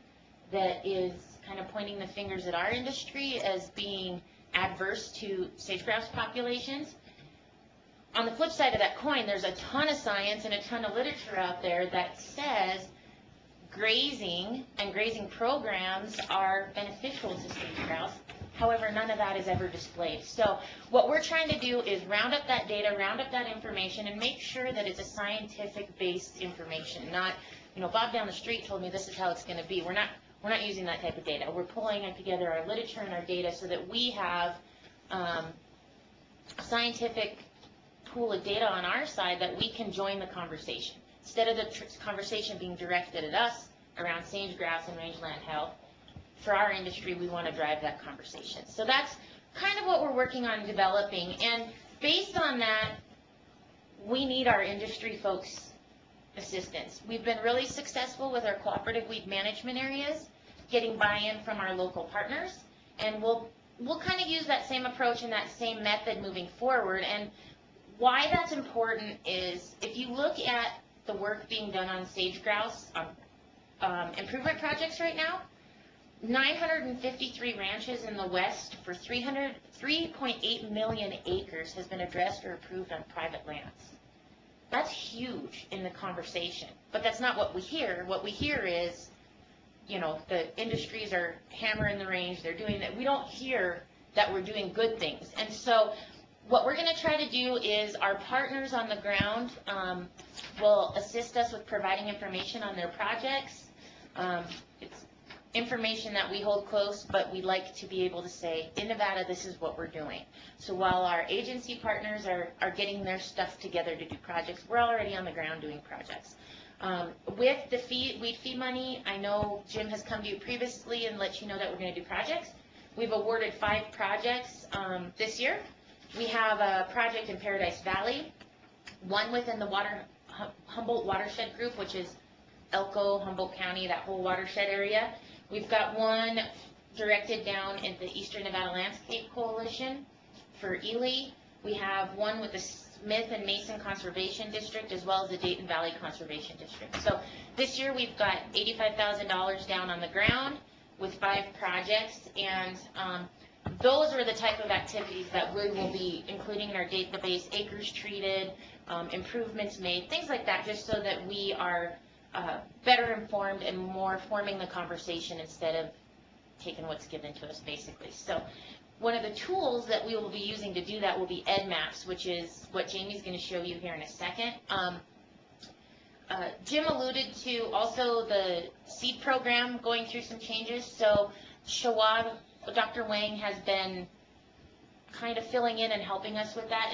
that is kind of pointing the fingers at our industry as being adverse to sage grouse populations. On the flip side of that coin, there's a ton of science and a ton of literature out there that says grazing and grazing programs are beneficial to sage grouse. However, none of that is ever displayed. So what we're trying to do is round up that data, round up that information, and make sure that it's a scientific-based information, not, you know, Bob down the street told me this is how it's going to be. We're not using that type of data. We're pulling together our literature and our data so that we have a scientific pool of data on our side that we can join the conversation. Instead of the conversation being directed at us around sage grouse and rangeland health, for our industry, we want to drive that conversation. So that's kind of what we're working on developing. And based on that, we need our industry folks' assistance. We've been really successful with our cooperative weed management areas, getting buy-in from our local partners, and we'll kind of use that same approach and that same method moving forward. And why that's important is if you look at the work being done on sage grouse improvement projects right now, 953 ranches in the West for 3.8 million acres has been addressed or approved on private lands. That's huge in the conversation, but that's not what we hear. What we hear is, you know, the industries are hammering the range, they're doing that. We don't hear that we're doing good things. And so what we're going to try to do is our partners on the ground will assist us with providing information on their projects. It's information that we hold close, but we like to be able to say, in Nevada, this is what we're doing. So while our agency partners are getting their stuff together to do projects, we're already on the ground doing projects. With the weed fee money, I know Jim has come to you previously and let you know that we're going to do projects. We've awarded 5 projects this year. We have a project in Paradise Valley, one within the Humboldt Watershed Group, which is Elko, Humboldt County, that whole watershed area. We've got one directed down in the Eastern Nevada Landscape Coalition for Ely. We have one with the Smith and Mason Conservation District, as well as the Dayton Valley Conservation District. So this year we've got $85,000 down on the ground with 5 projects, and those are the type of activities that we will be including in our database: acres treated, improvements made, things like that, just so that we are better informed and more forming the conversation instead of taking what's given to us, basically. So one of the tools that we will be using to do that will be EdMaps, which is what Jamie's going to show you here in a second. Jim alluded to also the seed program going through some changes. So Shawad, Dr. Wang has been kind of filling in and helping us with that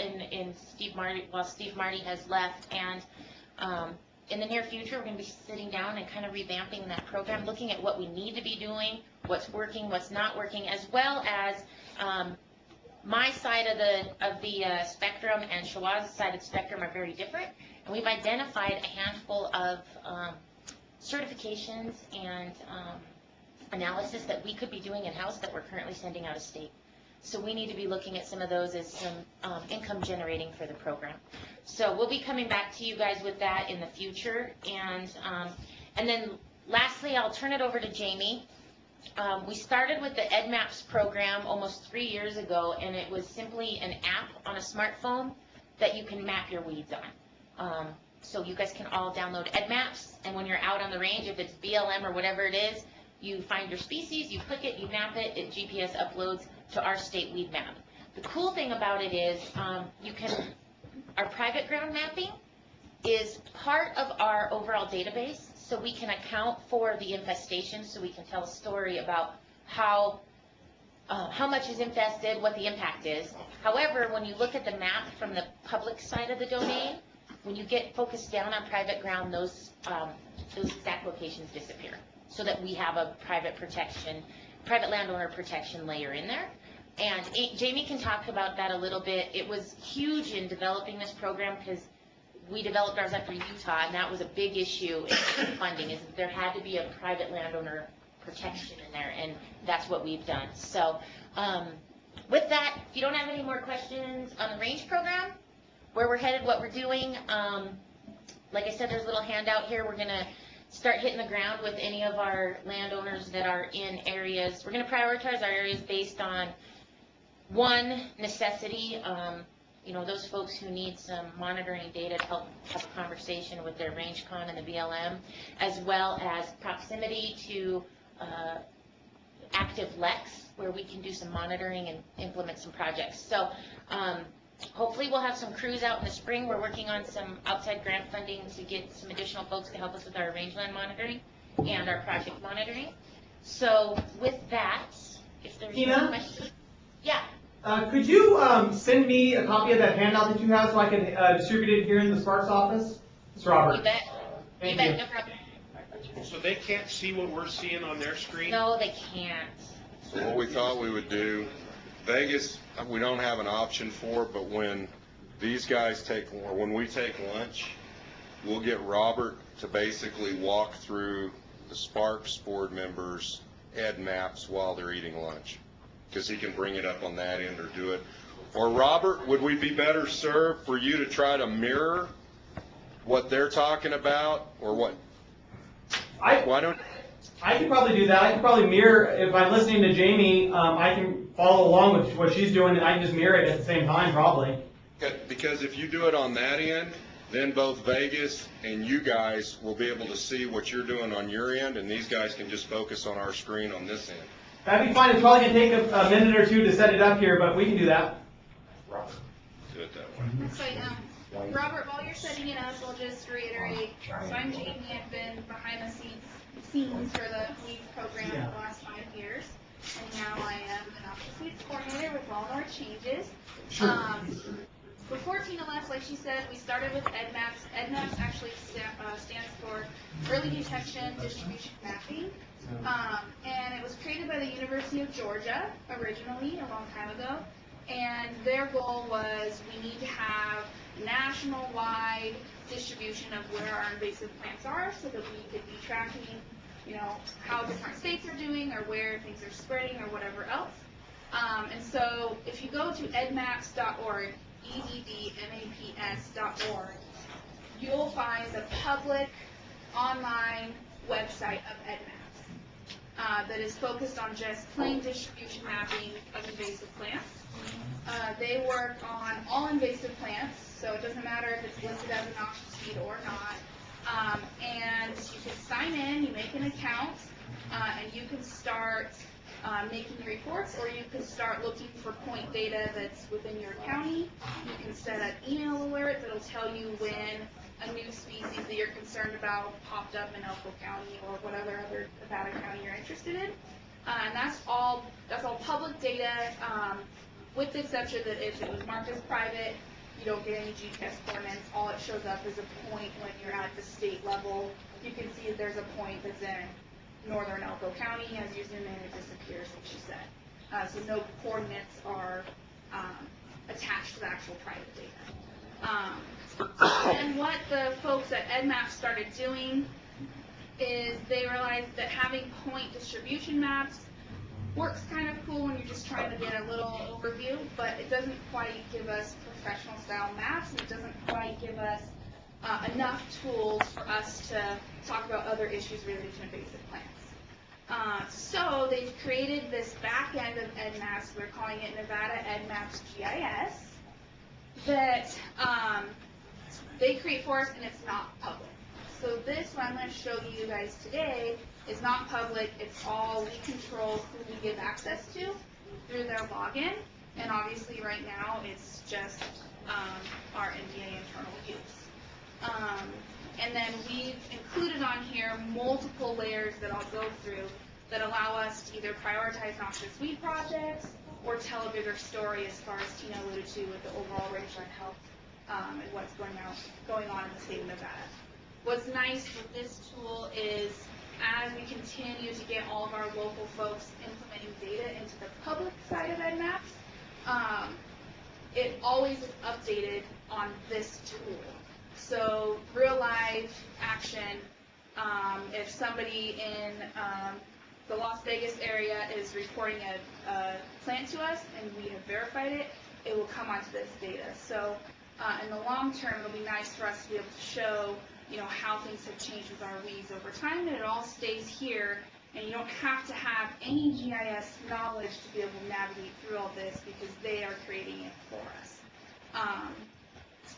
while Steve Marty has left. And in the near future, we're going to be sitting down and kind of revamping that program, looking at what we need to be doing, what's working, what's not working, as well as my side of the spectrum and Shawad's side of the spectrum are very different. And we've identified a handful of certifications and analysis that we could be doing in-house that we're currently sending out of state. So we need to be looking at some of those as some income generating for the program. So we'll be coming back to you guys with that in the future. And then lastly, I'll turn it over to Jamie. We started with the EdMaps program almost 3 years ago, and it was simply an app on a smartphone that you can map your weeds on. So you guys can all download EdMaps, and when you're out on the range, if it's BLM or whatever it is, you find your species, you click it, you map it, it GPS uploads to our state weed map. The cool thing about it is our private ground mapping is part of our overall database, so we can account for the infestation, so we can tell a story about how much is infested, what the impact is. However, when you look at the map from the public side of the domain, when you get focused down on private ground, those exact locations disappear, so that we have a private landowner protection layer in there. And Jamie can talk about that a little bit. It was huge in developing this program because we developed ours after Utah, and that was a big issue in funding, is that there had to be a private landowner protection in there, and that's what we've done. So with that, if you don't have any more questions on the range program, where we're headed, what we're doing, like I said, there's a little handout here. We're going to start hitting the ground with any of our landowners that are in areas. We're going to prioritize our areas based on, one, necessity, those folks who need some monitoring data to help have a conversation with their range con and the BLM, as well as proximity to active LECs, where we can do some monitoring and implement some projects. So hopefully we'll have some crews out in the spring. We're working on some outside grant funding to get some additional folks to help us with our rangeland monitoring and our project monitoring. So with that, if there's no questions. Yeah. Could you send me a copy of that handout that you have so I can distribute it here in the Sparks office? It's Robert. You bet. Thank You you. bet, no problem. So they can't see what we're seeing on their screen? No, they can't. So what we thought we would do, Vegas, we don't have an option for, but when these guys when we take lunch, we'll get Robert to basically walk through the Sparks board members' ed maps while they're eating lunch, because he can bring it up on that end or do it. Or Robert, would we be better served for you to try to mirror what they're talking about, or what? Why don't? I could probably do that. I could probably mirror, if I'm listening to Jamie, I can follow along with what she's doing, and I can just mirror it at the same time, probably. Because if you do it on that end, then both Vegas and you guys will be able to see what you're doing on your end, and these guys can just focus on our screen on this end. That'd be fine. It's probably going to take a minute or two to set it up here, but we can do that. Do it that way. So, Robert, while you're setting it up, I'll just reiterate. So I'm Jamie. I've been behind the scenes for the weed program for the last 5 years, and now I am an office weeds coordinator with all our changes. Before Tina left, like she said, we started with EdMaps. EdMaps actually stands for Early Detection Distribution Mapping. And it was created by the University of Georgia originally a long time ago, and their goal was we need to have national-wide distribution of where our invasive plants are so that we could be tracking, how different states are doing or where things are spreading or whatever else. And so if you go to edmaps.org, eddmaps.org, you'll find the public online website of EdMaps that is focused on just plain distribution mapping of invasive plants. They work on all invasive plants, so it doesn't matter if it's listed as a noxious weed or not. And you can sign in, you make an account, and you can start making reports, or you can start looking for point data that's within your county. You can set an email alert that'll tell you when a new species that you're concerned about popped up in Elko County or whatever other Nevada county you're interested in. And that's all public data, with the exception that if it was marked as private, you don't get any GPS coordinates. All it shows up is a point when you're at the state level. You can see that there's a point that's in northern Elko County. As you zoom in, it disappears, like she said. So no coordinates are attached to the actual private data. And what the folks at EdMaps started doing is they realized that having point distribution maps works kind of cool when you're just trying to get a little overview, but it doesn't quite give us professional style maps, and it doesn't quite give us enough tools for us to talk about other issues related to invasive plants. So they've created this back end of EdMaps, we're calling it Nevada EdMaps GIS, that they create for us, and it's not public. So this, what I'm going to show you guys today, is not public. It's all, we control who we give access to through their login, and obviously right now it's just our NBA internal use. And then we've included on here multiple layers that I'll go through that allow us to either prioritize noxious weed projects or tell a bigger story as far as Tina alluded to with the overall rangeland health and what's going on in the state of Nevada. What's nice with this tool is as we continue to get all of our local folks implementing data into the public side of EdMaps, it always is updated on this tool. So real live action, if somebody in the Las Vegas area is reporting a plant to us and we have verified it, it will come onto this data. So in the long term, it'll be nice for us to be able to show, you know, how things have changed with our weeds over time, and it all stays here, and you don't have to have any GIS knowledge to be able to navigate through all this because they are creating it for us.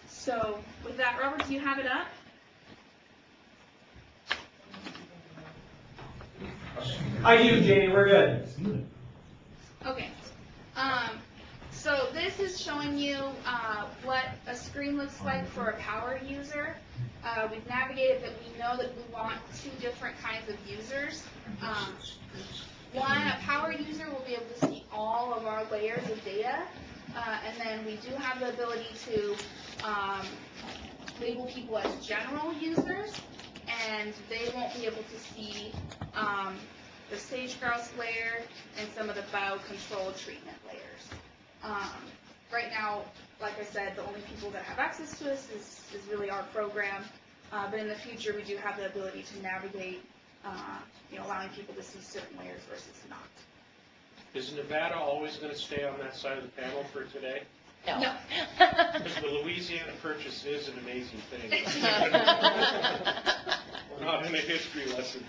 So with that, Robert, do you have it up? I do, Jamie, we're good. Okay. So this is showing you what a screen looks like for a power user. We've navigated that we know that we want two different kinds of users. One, a power user will be able to see all of our layers of data, and then we do have the ability to label people as general users, and they won't be able to see the sage-grouse layer and some of the biocontrol treatment layers. Right now, like I said, the only people that have access to us is really our program, but in the future we do have the ability to navigate, you know, allowing people to see certain layers versus not. Is Nevada always going to stay on that side of the panel for today? No. Because the Louisiana Purchase is an amazing thing. We're not in a history lesson.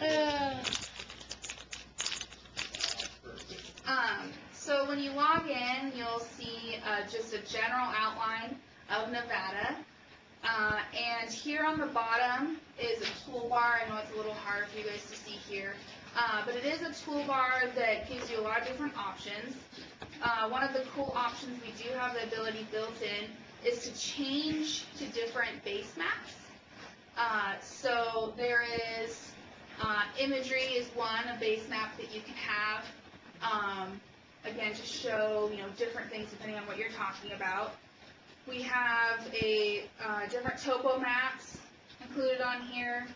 So when you log in, you'll see just a general outline of Nevada. And here on the bottom is a toolbar. I know it's a little hard for you guys to see here. But it is a toolbar that gives you a lot of different options. One of the cool options we do have the ability built in is to change to different base maps. So there is imagery is one, a base map that you can have. Again, to show, you know, different things depending on what you're talking about. We have a different topo maps included on here.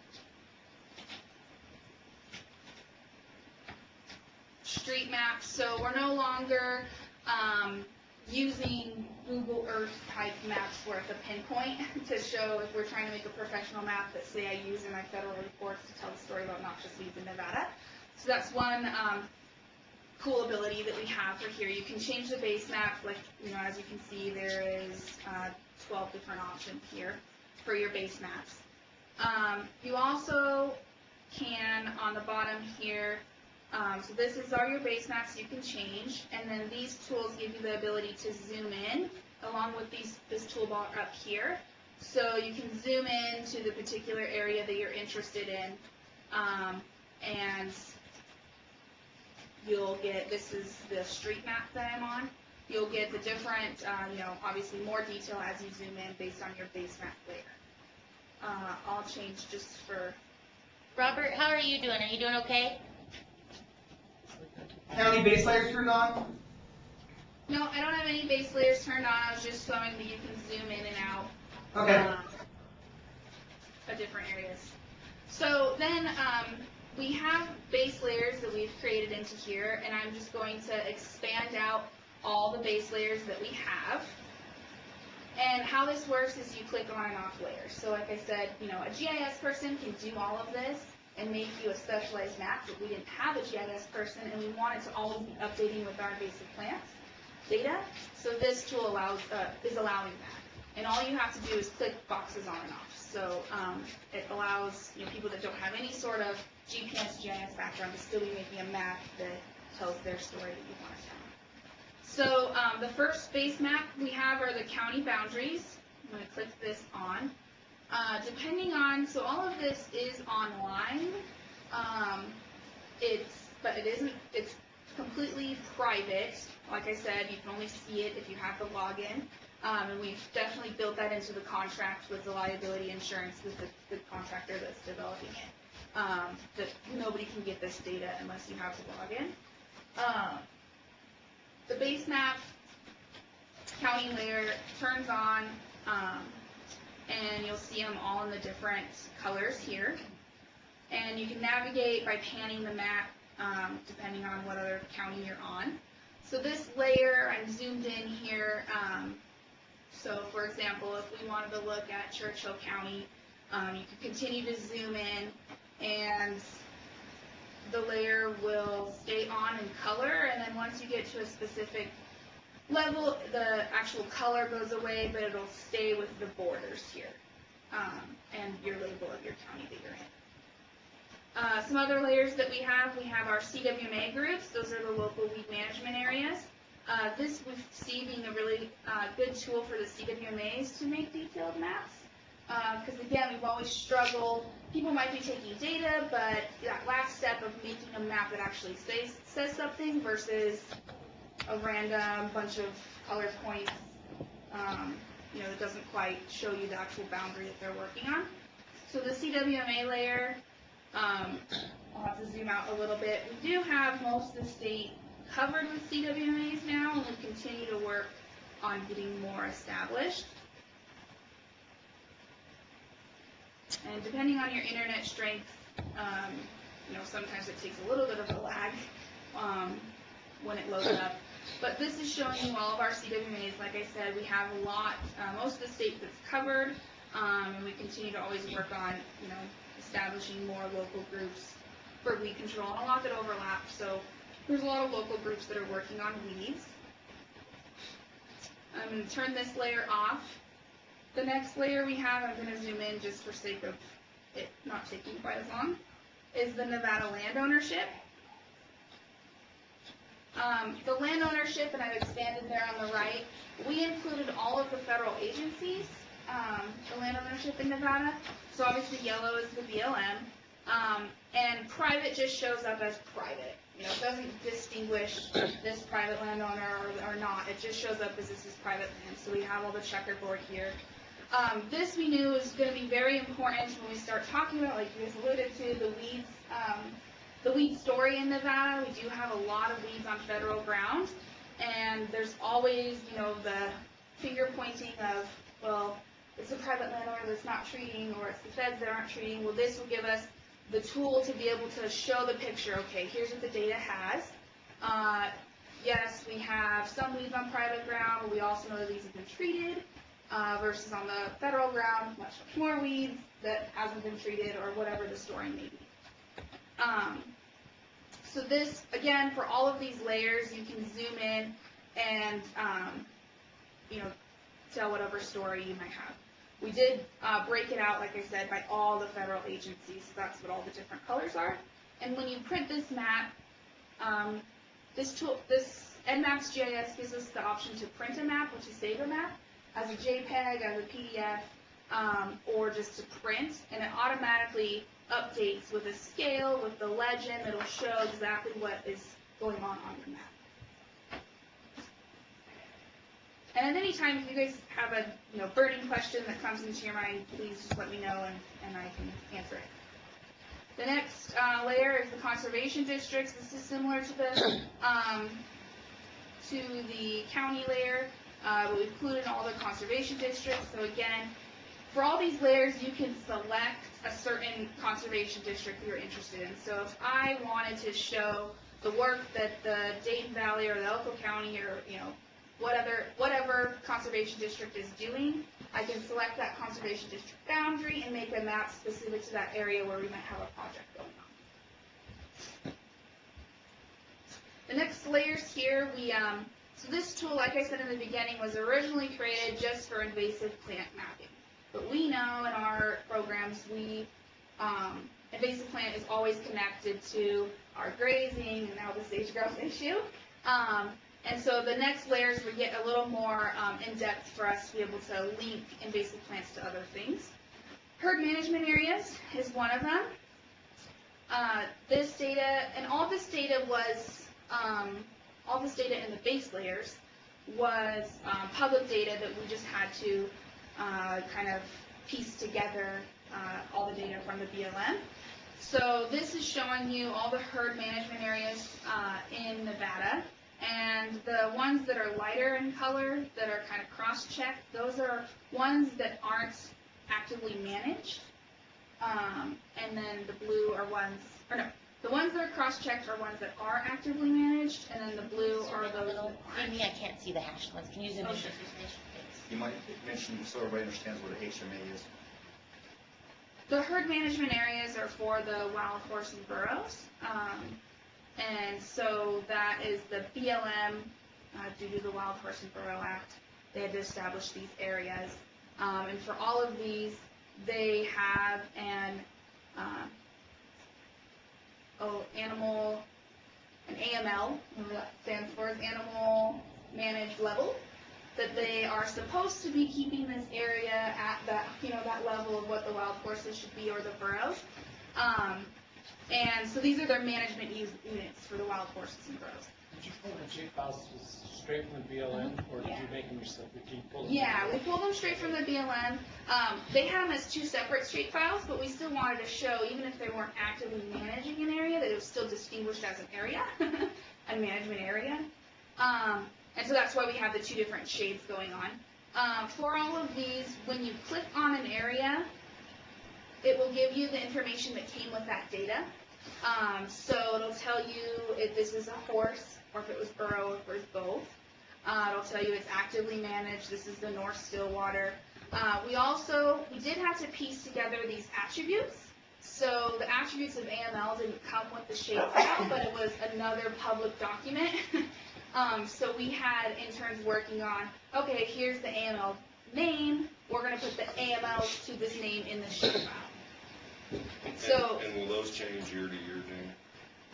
Street maps, so we're no longer using Google Earth type maps where it's a pinpoint to show if we're trying to make a professional map that say I use in my federal reports to tell the story about noxious weeds in Nevada. So that's one cool ability that we have for here. You can change the base map, like, you know, as you can see, there is 12 different options here for your base maps. You also can, on the bottom here, so this is all your base maps you can change, and then these tools give you the ability to zoom in along with this toolbar up here. So you can zoom in to the particular area that you're interested in, and you'll get, this is the street map that I'm on. You'll get the different, you know, obviously more detail as you zoom in based on your base map layer. I'll change just for... Robert, how are you doing? Are you doing okay? How many base layers turned on? No, I don't have any base layers turned on. I was just showing that you can zoom in and out of different areas. So then we have base layers that we've created into here, and I'm just going to expand out all the base layers that we have. And how this works is you click on and off layers. So like I said, you know, a GIS person can do all of this and make you a specialized map, but we didn't have a GIS person, and we wanted to always be updating with our invasive plants data. So this tool is allowing that. And all you have to do is click boxes on and off. So it allows people that don't have any sort of GPS, GIS background to still be making a map that tells their story that you want to tell. So the first base map we have are the county boundaries. I'm going to click this on. Depending on, so all of this is online. It's completely private. Like I said, you can only see it if you have the login. And we've definitely built that into the contract with the liability insurance with the contractor that's developing it. That nobody can get this data unless you have the login. The base map county layer turns on, and you'll see them all in the different colors here. And you can navigate by panning the map depending on what other county you're on. So this layer, I'm zoomed in here. So for example, if we wanted to look at Churchill County, you can continue to zoom in, and the layer will stay on in color, and then once you get to a specific level, the actual color goes away, but it'll stay with the borders here, and your label of your county that you're in. Some other layers that we have our CWMA groups. Those are the local weed management areas. This we see being a really good tool for the CWMAs to make detailed maps. Because again, we've always struggled. People might be taking data, but that last step of making a map that actually says something versus a random bunch of colored points, that doesn't quite show you the actual boundary that they're working on. So the CWMA layer, I'll have to zoom out a little bit. We do have most of the state covered with CWMAs now, and we continue to work on getting more established. And depending on your internet strength, sometimes it takes a little bit of a lag when it loads up. But this is showing you all of our CWMAs. Like I said, we have a lot, most of the state that's covered, and we continue to always work on, establishing more local groups for weed control, and a lot that overlap. So there's a lot of local groups that are working on weeds. I'm going to turn this layer off. The next layer we have, I'm going to zoom in just for sake of it not taking quite as long, is the Nevada land ownership. The land ownership, and I've expanded there on the right, we included all of the federal agencies, the land ownership in Nevada. So obviously yellow is the BLM, and private just shows up as private. It doesn't distinguish this private landowner or not. It just shows up as this is private land. So we have all the checkerboard here. This we knew is going to be very important when we start talking about, like you guys alluded to, the weed story in Nevada. We do have a lot of weeds on federal ground, and there's always, the finger pointing of, well, it's a private landowner that's not treating, or it's the feds that aren't treating. Well, this will give us the tool to be able to show the picture. Okay, here's what the data has. Yes, we have some weeds on private ground, but we also know that these have been treated, versus on the federal ground, much more weeds that hasn't been treated, or whatever the story may be. So this, again, for all of these layers, you can zoom in and, tell whatever story you might have. We did break it out, like I said, by all the federal agencies, so that's what all the different colors are. And when you print this map, this EdMaps GIS gives us the option to print a map, which is save a map, as a JPEG, as a PDF, or just to print, and it automatically updates with a scale, with the legend. It'll show exactly what is going on the map. And at any time, if you guys have a burning question that comes into your mind, please just let me know, and I can answer it. The next layer is the conservation districts. This is similar to the county layer, but we've included all the conservation districts. So again, for all these layers, you can select a certain conservation district you're interested in. So if I wanted to show the work that the Dayton Valley or the Elko County or whatever conservation district is doing, I can select that conservation district boundary and make a map specific to that area where we might have a project going on. The next layers here, so this tool, like I said in the beginning, was originally created just for invasive plant mapping. But we know in our programs, invasive plant is always connected to our grazing and now the sage grouse issue. And so the next layers would get a little more in-depth for us to be able to link invasive plants to other things. Herd management areas is one of them. This data, and all this data in the base layers was public data that we just had to kind of piece together all the data from the BLM. So this is showing you all the herd management areas in Nevada, and the ones that are lighter in color, that are kind of cross-checked, those are ones that aren't actively managed, and then the blue are ones, or no, the ones that are cross-checked are ones that are actively managed, and then the blue are those that aren't. Amy, I can't see the hashed ones. Can you zoom in? You might mention so everybody understands what an HMA is. The herd management areas are for the wild horse and burros, and so that is the BLM, due to the Wild Horse and Burro Act, they had to establish these areas, and for all of these, they have an AML, what that stands for, is Animal Managed Level, that they are supposed to be keeping this area at that, that level of what the wild horses should be, or the burros. And so these are their management units for the wild horses and burros. Did you pull the shape files straight from the BLM, or did you make them yourself? Did you pull them? Yeah, we pulled them straight from the BLM. They had them as two separate shape files, but we still wanted to show, even if they weren't actively managing an area, that it was still distinguished as an area, a management area. And so that's why we have the two different shades going on. For all of these, when you click on an area, it will give you the information that came with that data. So it'll tell you if this is a horse, or if it was burro, or if it was both. It'll tell you it's actively managed. This is the North Stillwater. We did have to piece together these attributes. So the attributes of AML didn't come with the shape file, but it was another public document. So we had interns working on, okay, here's the AML name. We're going to put the AML to this name in the shape file. So, And will those change year to year, Jane?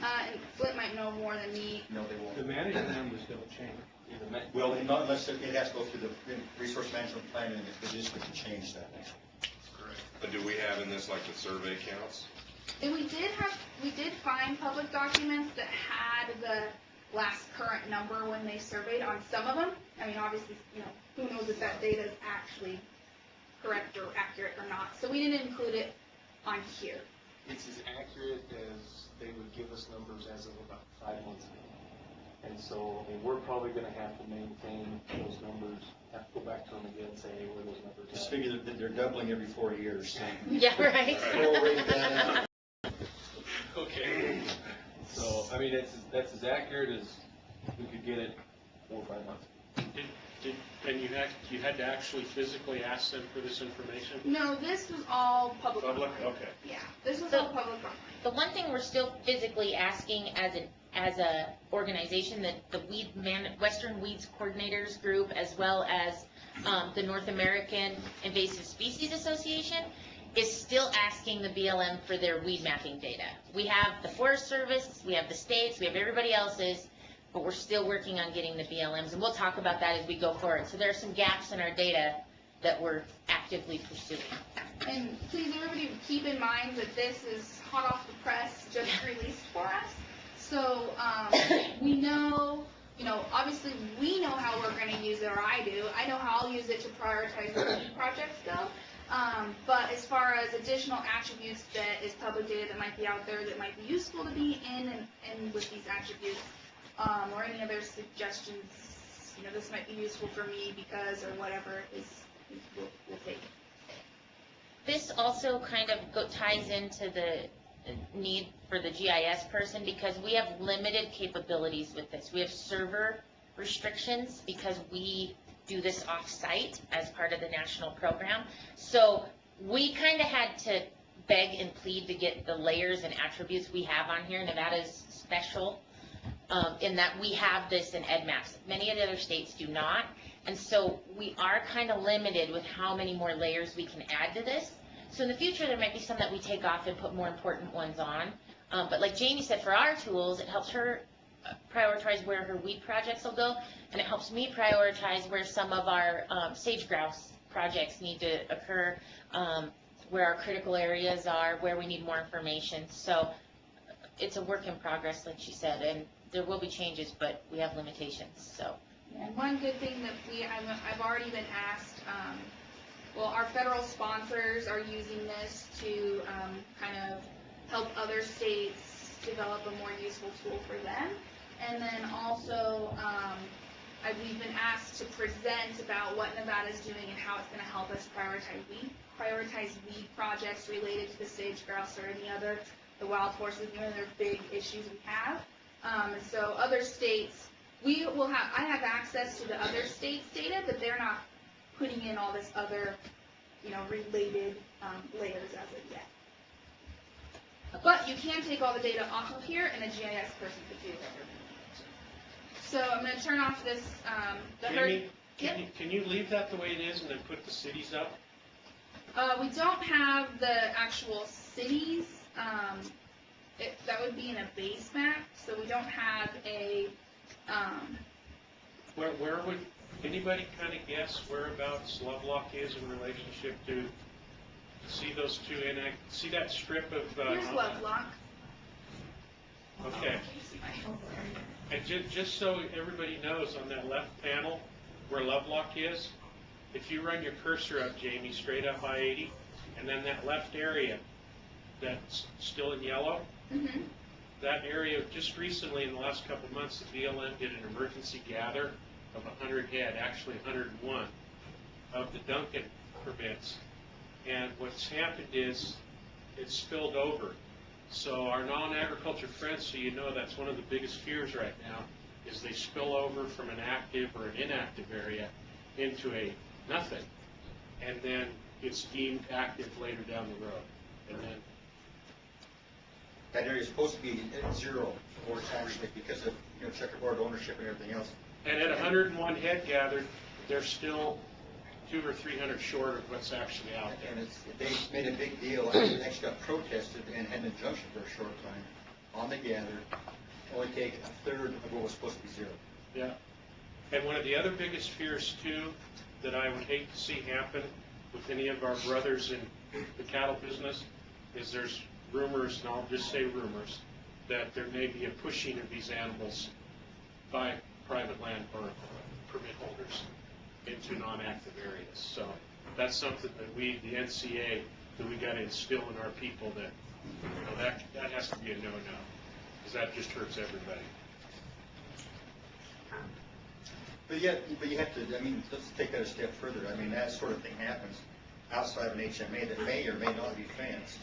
and Flint might know more than me. No, they won't. The management numbers don't change. Well, not unless it has to go through the resource management plan and the district to change that. Correct. And do we have in this like the survey counts? And we did find public documents that had the last current number when they surveyed on some of them. I mean, obviously, who knows if that data is actually correct or accurate or not. So we didn't include it on here. It's as accurate as they would give us numbers as of about 5 months ago. And so, I mean, we're probably going to have to maintain those numbers, have to go back to them again and say, hey, where are those numbers at? Just figure that they're doubling every 4 years. So. Yeah, right. Okay. So, I mean, that's as accurate as we could get it 4 or 5 months. And you had to actually physically ask them for this information? No, this was all public. Public? Okay. Yeah, this was all public. The one thing we're still physically asking as a organization, that the Western Weeds Coordinators Group, as well as the North American Invasive Species Association, is still asking the BLM for their weed mapping data. We have the Forest Service, we have the states, we have everybody else's, but we're still working on getting the BLMs, and we'll talk about that as we go forward. So there are some gaps in our data that we're actively pursuing. And please, everybody, keep in mind that this is hot off the press, just released for us. So we know, obviously we know how we're going to use it, or I do. I know how I'll use it to prioritize where weed projects go. But as far as additional attributes that is public data that might be out there that might be useful to be in and with these attributes, or any other suggestions, this might be useful for me because, or whatever, we'll take it. This also kind of ties into the need for the GIS person, because we have limited capabilities with this. We have server restrictions because we do this off-site as part of the national program. So we kind of had to beg and plead to get the layers and attributes we have on here. Nevada's special in that we have this in EdMaps. Many of the other states do not. And so we are kind of limited with how many more layers we can add to this. So in the future, there might be some that we take off and put more important ones on. But like Jamie said, for our tools, it helps her prioritize where her weed projects will go, and it helps me prioritize where some of our sage grouse projects need to occur, where our critical areas are, where we need more information. So it's a work in progress, like she said, and there will be changes, but we have limitations, so. And one good thing that I've already been asked, well, our federal sponsors are using this to kind of help other states develop a more useful tool for them. And then also, we've been asked to present about what Nevada's doing and how it's going to help us prioritize weed projects related to the sage grouse or any other, the wild horses, any other big issues we have. And so other states, I have access to the other states' data, but they're not putting in all this other, related layers as of yet. But you can take all the data off of here, and a GIS person could do that. So I'm going to turn off this. Jamie, can you leave that the way it is and then put the cities up? We don't have the actual cities. That would be in a base map, so we don't have a. Where would anybody kind of guess whereabouts Lovelock is in relationship to see those two see that strip of? Here's Lovelock. Okay. And just so everybody knows, on that left panel where Lovelock is, if you run your cursor up, Jamie, straight up I-80, and then that left area that's still in yellow, that area just recently in the last couple of months, the BLM did an emergency gather of 100 head, actually 101, of the Duncan permits. And what's happened is it's spilled over. So our non-agriculture friends, so you know that's one of the biggest fears right now, is they spill over from an active or an inactive area into a nothing. And then it's deemed active later down the road. And then that area is supposed to be at zero, or it's actually because of checkerboard ownership and everything else. And at 101 head gathered, they're still 200 or 300 short of what's actually out there. And they made a big deal. It actually got protested and had an injunction for a short time on the gather. Only take a third of what was supposed to be zero. Yeah. And one of the other biggest fears too that I would hate to see happen with any of our brothers in the cattle business is there's rumors, and I'll just say rumors, that there may be a pushing of these animals by private land or permit holders into non-active areas. So that's something that we, the NCA, that we got to instill in our people that that has to be a no-no, because that just hurts everybody. But you have to, let's take that a step further. That sort of thing happens outside of an HMA that may or may not be fenced.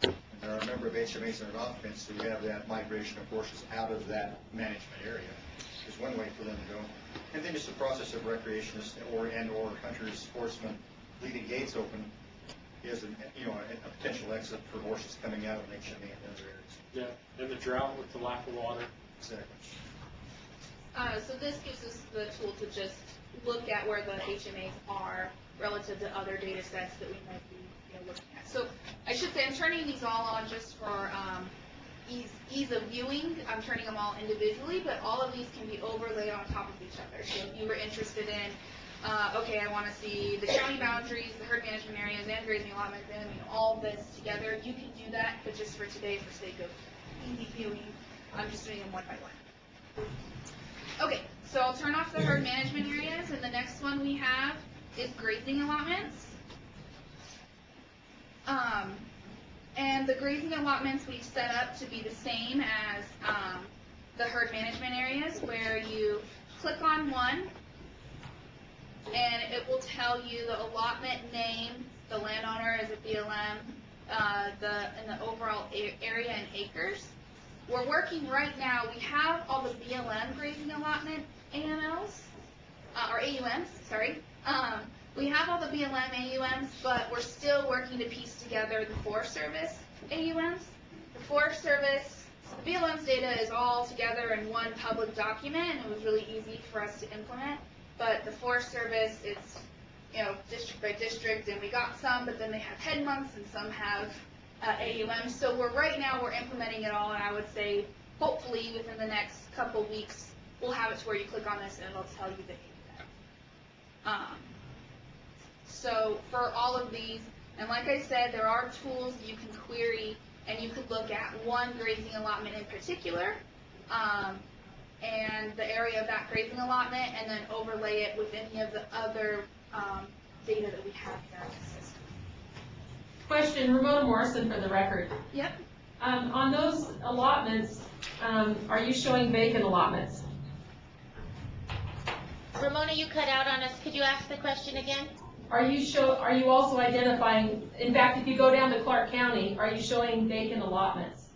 And there are a number of HMAs that are not fenced, so you have that migration of horses out of that management area. There's one way for them to go. And then just the process of recreationists or hunters, sportsmen, leaving gates open is a potential exit for horses coming out of an HMA and other areas. Yeah, and the drought with the lack of water. Exactly. So this gives us the tool to just look at where the HMAs are relative to other data sets that we might be looking at. So I should say I'm turning these all on just for ease of viewing. I'm turning them all individually, but all of these can be overlaid on top of each other. So if you were interested in, okay, I want to see the county boundaries, the herd management areas, and grazing allotments, and all this together, you can do that, but just for today, for sake of easy viewing, I'm just doing them one by one. Okay, so I'll turn off the herd management areas, and the next one we have is grazing allotments. And the grazing allotments we've set up to be the same as the herd management areas, where you click on one, and it will tell you the allotment name, the landowner is a BLM, and the overall area in acres. We're working right now, we have all the BLM grazing allotment AMLs, or AUMs, sorry. We have all the BLM AUMs, but we're still working to piece together the Forest Service AUMs. The Forest Service, the BLM's data is all together in one public document, and it was really easy for us to implement. but the Forest Service, it's, district by district, and we got some, but then they have head months, and some have AUM. So right now we're implementing it all, and I would say, hopefully, within the next couple weeks, we'll have it to where you click on this, and it'll tell you the AUM. So for all of these, and like I said, there are tools you can query, and you could look at one grazing allotment in particular, and the area of that grazing allotment, and then overlay it with any of the other data that we have here in the system. Question, Ramona Morrison for the record. Yep. On those allotments, are you showing vacant allotments? Ramona, you cut out on us. Could you ask the question again? Are you also identifying, in fact, if you go down to Clark County, are you showing vacant allotments?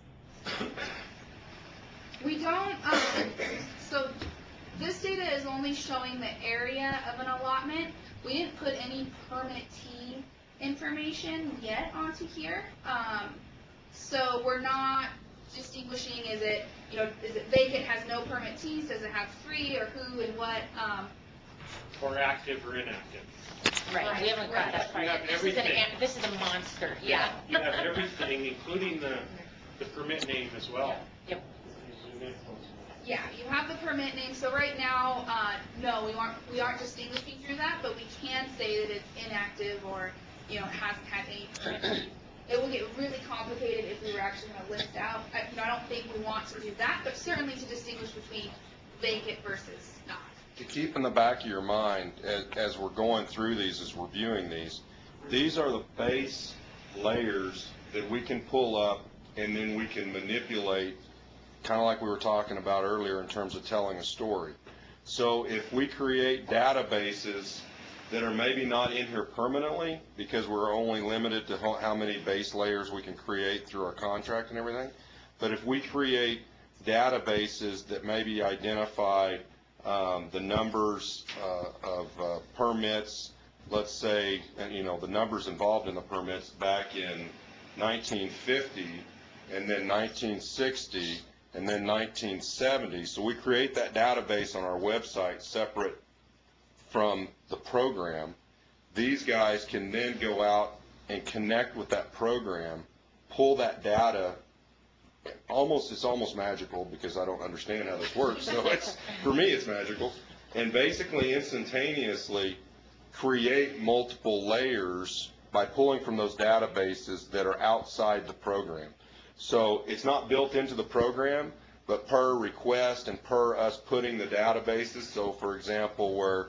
We don't, so this data is only showing the area of an allotment. We didn't put any permittee information yet onto here. So we're not distinguishing, is it vacant, has no permittees, does it have 3, or who and what? Or active or inactive. Right, we haven't got that far yet. This is a monster, yeah. You have everything, including the permit name as well. Yep. Yeah, you have the permit name. So right now, no, we aren't distinguishing through that, but we can say that it's inactive or hasn't had any permit. It will get really complicated if we were actually going to list out. I don't think we want to do that, but certainly to distinguish between vacant versus not. To keep in the back of your mind as we're going through these, as we're viewing these are the base layers that we can pull up, and then we can manipulate, kind of like we were talking about earlier in terms of telling a story. So if we create databases that are maybe not in here permanently, because we're only limited to how many base layers we can create through our contract and everything, but if we create databases that maybe identify the numbers of permits, let's say, the numbers involved in the permits back in 1950, and then 1960, and then 1970. So we create that database on our website separate from the program. These guys can then go out and connect with that program, pull that data. It's almost magical, because I don't understand how this works. So for me, it's magical. And basically instantaneously create multiple layers by pulling from those databases that are outside the program. So it's not built into the program, but per request and per us putting the databases. So for example, where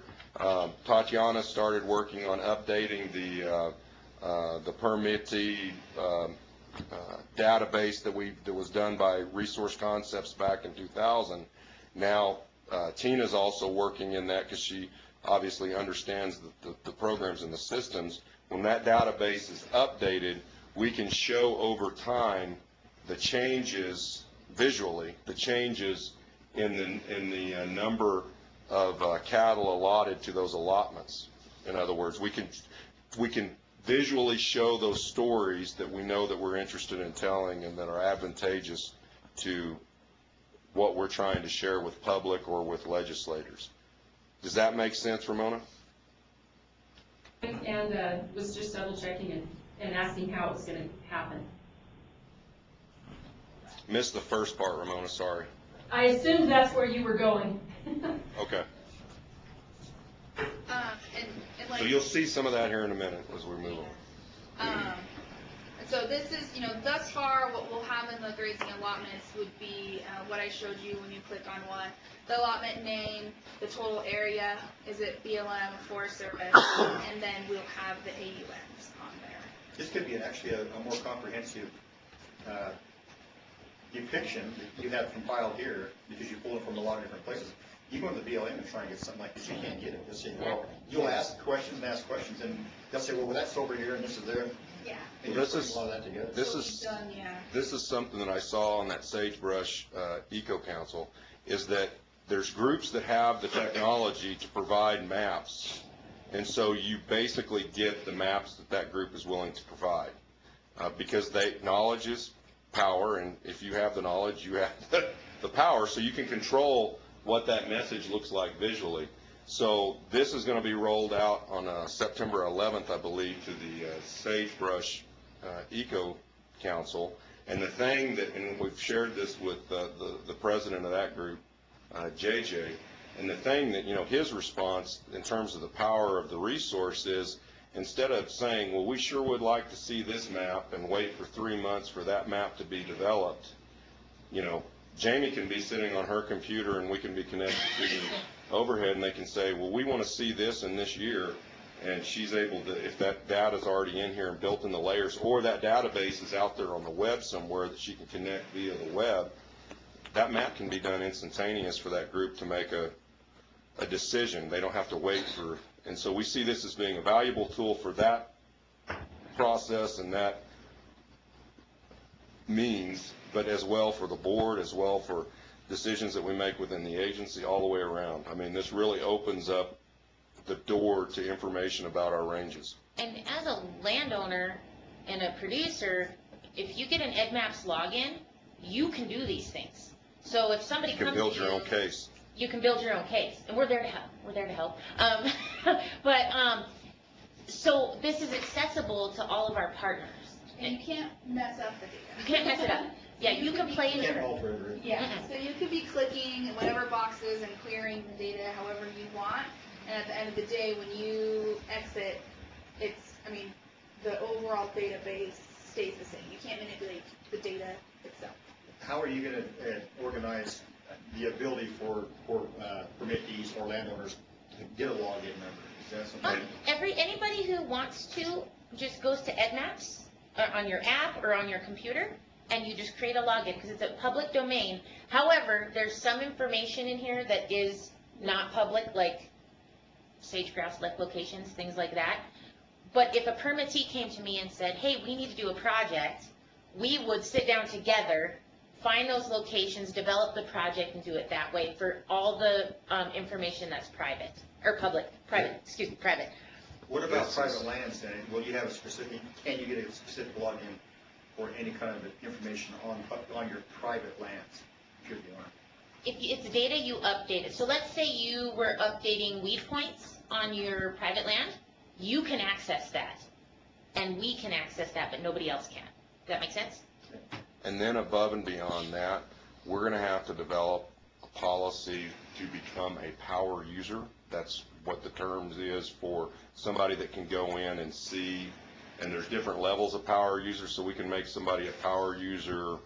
Tatiana started working on updating the permittee database that was done by Resource Concepts back in 2000. Now Tina's also working in that, because she obviously understands the programs and the systems. When that database is updated, we can show over time the changes visually, the changes in the number of cattle allotted to those allotments. In other words, we can visually show those stories that we know that we're interested in telling and that are advantageous to what we're trying to share with public or with legislators. Does that make sense, Ramona? And was just double checking and asking how it was going to happen. Missed the first part, Ramona, sorry. I assumed that's where you were going. Okay. And like, So you'll see some of that here in a minute as we move on. And so this is, thus far what we'll have in the grazing allotments would be what I showed you when you click on one. The allotment name, the total area, is it BLM, Forest Service, and then we'll have the AUMs on there. This could be actually a more comprehensive depiction that you have compiled here, because you pull it from a lot of different places. You go to the BLM and try and get something like this, you can't get it. They'll say, well, you'll ask questions, and they'll say, well, that's over here and this is there. Yeah. And Well, a lot of that together. This is something that I saw on that Sagebrush Eco Council, is that there's groups that have the technology to provide maps, and so you basically get the maps that group is willing to provide, because knowledge is power, and if you have the knowledge, you have the power, so you can control what that message looks like visually. So this is going to be rolled out on September 11th, I believe, to the Sagebrush Eco Council. And the thing that, and we've shared this with the president of that group, JJ, and the thing that, his response in terms of the power of the resource is, instead of saying, well, we sure would like to see this map and wait for 3 months for that map to be developed, Jamie can be sitting on her computer and we can be connected to the overhead and they can say, well, we want to see this in this year, and she's able to, if that data is already in here and built in the layers, or that database is out there on the web somewhere that she can connect via the web, that map can be done instantaneous for that group to make a decision. They don't have to wait for, and so we see this as being a valuable tool for that process and that means, but as well for the board, as well for decisions that we make within the agency all the way around. I mean, this really opens up the door to information about our ranges. And as a landowner and a producer, if you get an EdMaps login, you can do these things. So if somebody comes to you, you can build your own case. You can build your own case, and we're there to help. We're there to help. So this is accessible to all of our partners. And you can't mess up the data. You can't mess it up. Yeah, you can play in your. Yeah, so you could be clicking in whatever boxes and clearing the data however you want, and at the end of the day, when you exit, the overall database stays the same. You can't manipulate the data itself. How are you going to organize the ability for permittees or landowners to get a login number? Is that something? Anybody who wants to just goes to EdMaps on your app or on your computer, and you just create a login because it's a public domain. However, there's some information in here that is not public, like sage-grouse left locations, things like that. But if a permittee came to me and said, hey, we need to do a project, we would sit down together, find those locations, develop the project, and do it that way for all the information that's private, or private. What about private lands then? Will you have a specific, can you get a specific login for any kind of information on your private lands? If it's data, you update it. So let's say you were updating weed points on your private land, you can access that, and we can access that, but nobody else can. Does that make sense? And then above and beyond that, we're going to have to develop a policy to become a power user. That's what the terms is for somebody that can go in and see, and there's different levels of power users, so we can make somebody a power user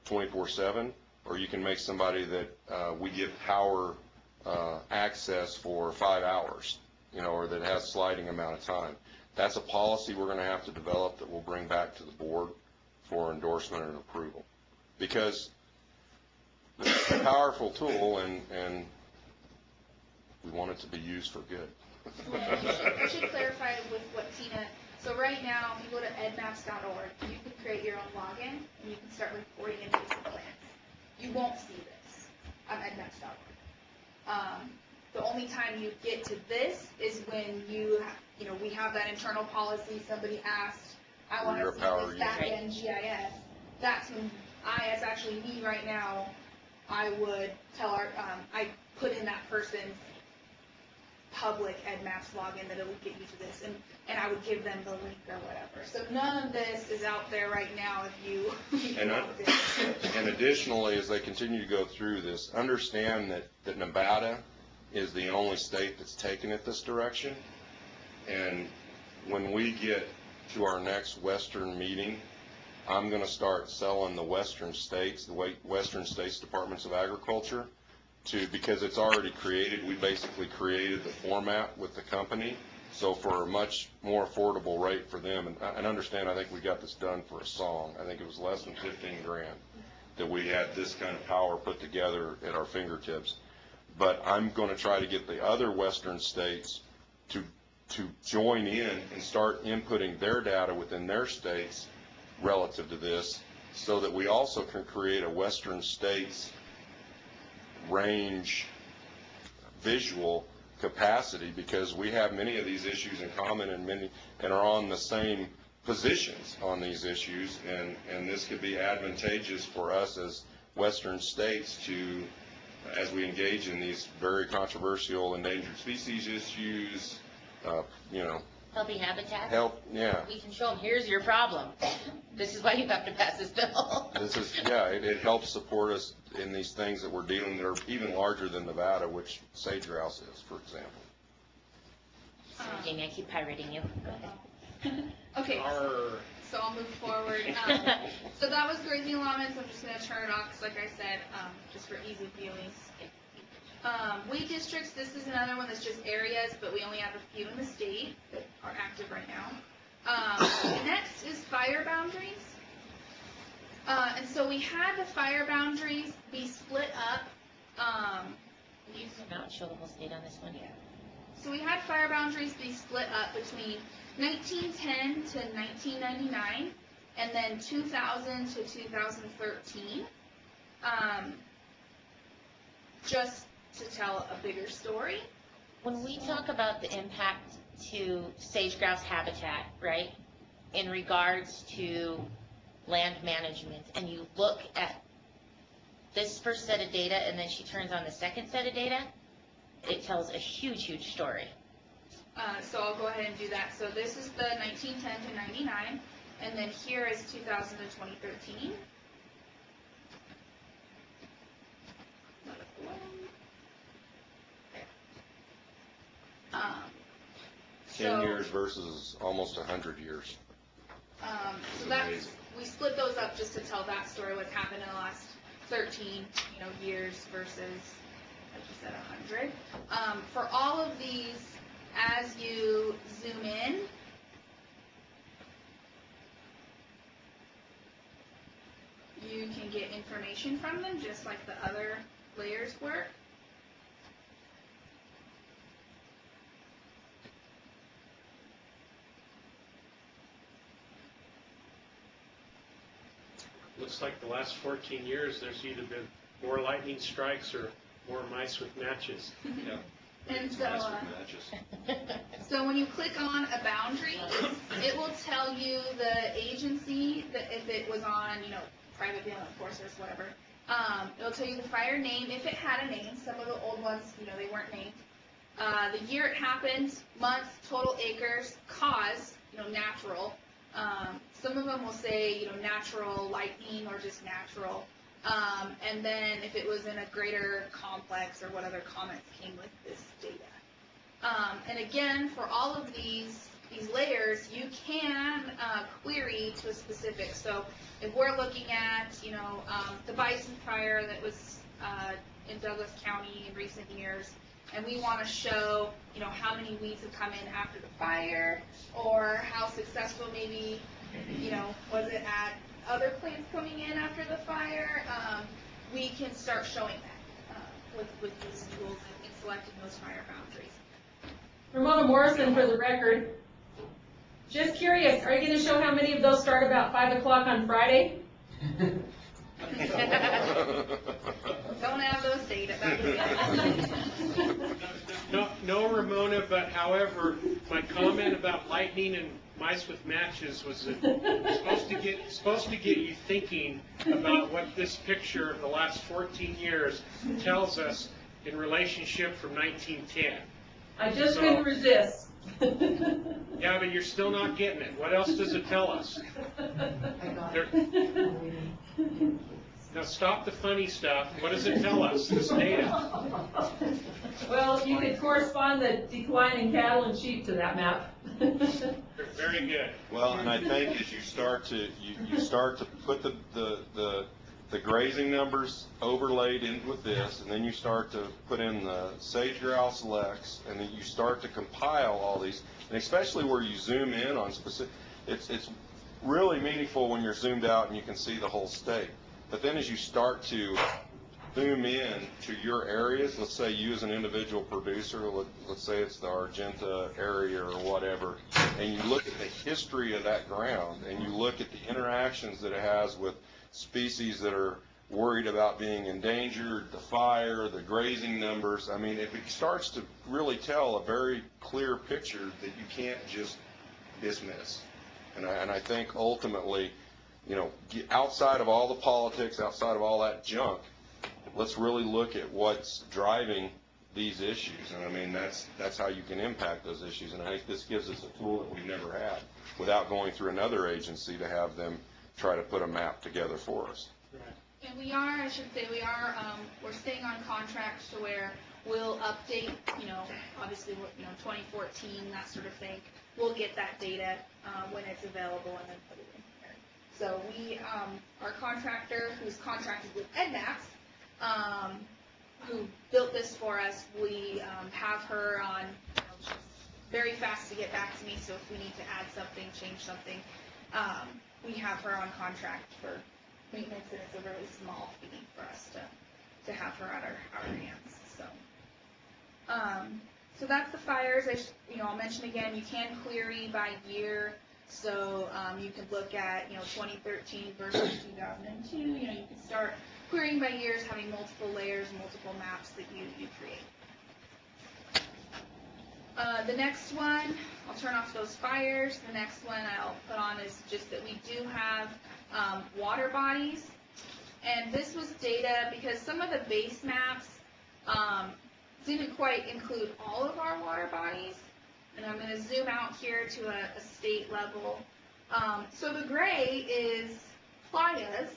24/7, or you can make somebody that we give power access for 5 hours, or that has sliding amount of time. That's a policy we're going to have to develop that we'll bring back to the board for endorsement and approval, because it's a powerful tool and we want it to be used for good. I should clarify with what Tina, so right now, if you go to edmaps.org, you can create your own login and you can start reporting invasive plants. You won't see this on edmaps.org. The only time you get to this is when we have that internal policy, somebody asked, I want to see this back-end GIS. That's when it's actually me right now, I would tell I put in that person's public EdMaps login that it will get you to this, and I would give them the link or whatever. So none of this is out there right now if you and additionally, as they continue to go through this, understand that Nevada is the only state that's taken it this direction. And when we get to our next Western meeting, I'm going to start selling the Western States, Western States Departments of Agriculture, because it's already created. We basically created the format with the company, so for a much more affordable rate for them. And understand, I think we got this done for a song. I think it was less than 15 grand that we had this kind of power put together at our fingertips. But I'm going to try to get the other Western states to join in and start inputting their data within their states relative to this, so that we also can create a Western states range visual capacity, because we have many of these issues in common and are on the same positions on these issues, and this could be advantageous for us as Western states to as we engage in these very controversial endangered species issues, Healthy habitat? help, yeah. We can show them, here's your problem. This is why you have to pass this bill. It helps support us in these things that we're dealing that are even larger than Nevada, which sage grouse is, for example. Sorry, Jamie, I keep pirating you. Go ahead. Okay, so I'll move forward. So that was grazing allotments. I'm just going to turn it off because, like I said, just for ease of viewing. Weed districts, this is another one that's just areas, but we only have a few in the state that are active right now. Next is fire boundaries. And so we had the fire boundaries be split up. You zoom out and show the whole state on this one. Yeah. So we had fire boundaries be split up between 1910 to 1999, and then 2000 to 2013. Just to tell a bigger story. When we talk about the impact to sage grouse habitat, right, in regards to land management, and you look at this first set of data and then she turns on the second set of data, it tells a huge, huge story. So I'll go ahead and do that. So this is the 1910 to 99, and then here is 2000 to 2013. 10 years versus almost 100 years. So that's, we split those up just to tell that story, what's happened in the last 13, years versus, like you said, 100. For all of these, as you zoom in, you can get information from them, just like the other layers were. Looks like the last 14 years, there's either been more lightning strikes or more mice with matches. Yeah. And so when you click on a boundary, it will tell you the agency that if it was on, private land, foresters, whatever. It'll tell you the fire name if it had a name. Some of the old ones, they weren't named. The year it happened, month, total acres, cause, natural. Some of them will say, natural lightning or just natural. And then if it was in a greater complex or what other comments came with this data. And again, for all of these layers, you can query to a specific. So if we're looking at, the bison fire that was in Douglas County in recent years, and we want to show, how many weeds have come in after the fire, or how successful maybe, was it at other plants coming in after the fire, we can start showing that with these tools and selecting those fire boundaries. Ramona Morrison, for the record. Just curious, are you going to show how many of those start about 5 o'clock on Friday? Don't have those data. No, Ramona, but however, my comment about lightning and mice with matches was supposed to get you thinking about what this picture of the last 14 years tells us in relationship from 1910. I just couldn't resist. Yeah, but you're still not getting it. What else does it tell us? Now stop the funny stuff. What does it tell us, this data? Well, you could correspond the decline in cattle and sheep to that map. Very good. Well, and I think as you start to put the grazing numbers overlaid in with this, and then you start to put in the sage grouse lex, and then you start to compile all these, and especially where you zoom in on specific, it's really meaningful when you're zoomed out and you can see the whole state. But then as you start to zoom in to your areas, let's say you as an individual producer, let's say it's the Argenta area or whatever, and you look at the history of that ground, and you look at the interactions that it has with species that are worried about being endangered, the fire, the grazing numbers, I mean, it starts to really tell a very clear picture that you can't just dismiss. And I think ultimately, outside of all the politics, outside of all that junk, let's really look at what's driving these issues. And I mean, that's how you can impact those issues. And I think this gives us a tool that we've never had without going through another agency to have them try to put a map together for us. And we are, I should say, we're staying on contract to where we'll update, obviously, 2014, that sort of thing. We'll get that data when it's available and then put it in here. So our contractor, who's contracted with EdMaps, who built this for us, we have her on, she's very fast to get back to me, so if we need to add something, change something, we have her on contract for maintenance, and it's a really small fee for us to have her at our hands. So that's the fires. I'll mention again, you can query by year, so you can look at 2013 versus 2002. You can start querying by years, having multiple layers, multiple maps that you create. The next one, I'll turn off those fires. The next one I'll put on is just that we do have water bodies. And this was data because some of the base maps didn't quite include all of our water bodies. And I'm going to zoom out here to a state level. So the gray is playas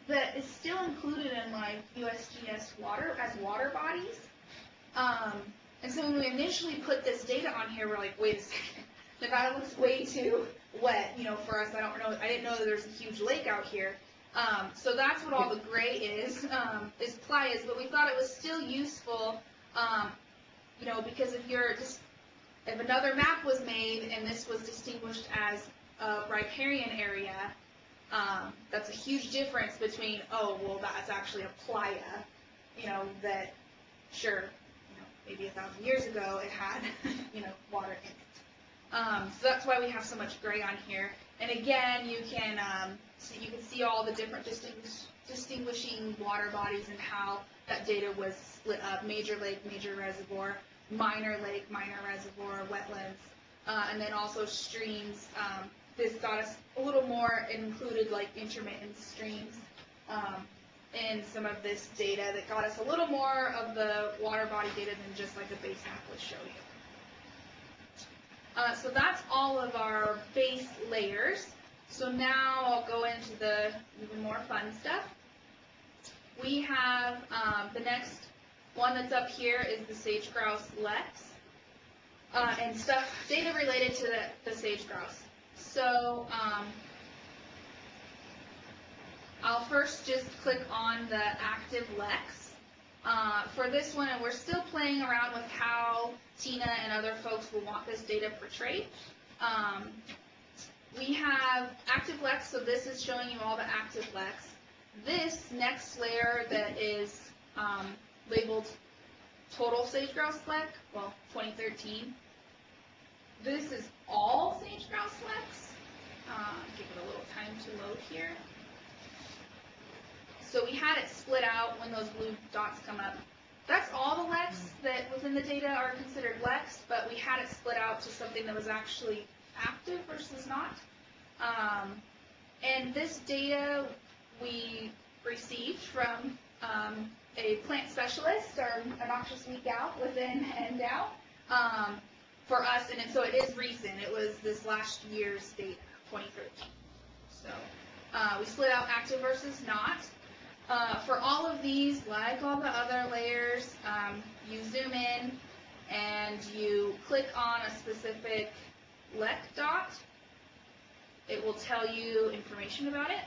that is still included in like USGS water as water bodies. And so when we initially put this data on here, we're like, wait a second, Nevada looks way too wet, for us. I didn't know that there's a huge lake out here. So that's what all the gray is playas. But we thought it was still useful, because if another map was made and this was distinguished as a riparian area, that's a huge difference between, that's actually a playa, that, sure, maybe 1,000 years ago it had, water in it. So that's why we have so much gray on here. And again, you can see all the different distinguishing water bodies and how that data was split up: major lake, major reservoir, minor lake, minor reservoir, wetlands, and then also streams. This got us a little more. It included like intermittent streams in some of this data that got us a little more of the water body data than just like a base map would show you. So that's all of our base layers. So now I'll go into the even more fun stuff. We have the next one that's up here is the sage grouse Lex, and data related to the sage grouse. So I'll first just click on the active Lex. For this one, and we're still playing around with how Tina and other folks will want this data portrayed. We have active Lex, so this is showing you all the active Lex. This next layer that is labeled total sage grouse Lex, 2013. This is all sage grouse Lex. Give it a little time to load here. So we had it split out when those blue dots come up. That's all the Lex that within the data are considered Lex, but we had it split out to something that was actually active versus not. And this data we received from a plant specialist, or a noxious weed gal within NDOW, for us, and so it is recent. It was this last year's data, 2013. So we split out active versus not. For all of these, like all the other layers, you zoom in and you click on a specific LEC dot. It will tell you information about it.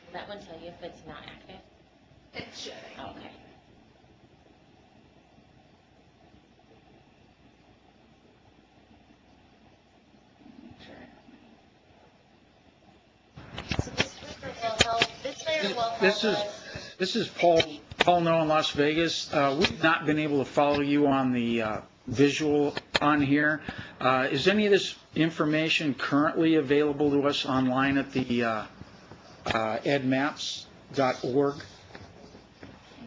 Will that one tell you if it's not active? It should. Okay. So this layer will help. This layer will help This is Paul Noah in Las Vegas. We've not been able to follow you on the visual on here. Is any of this information currently available to us online at the edmaps.org?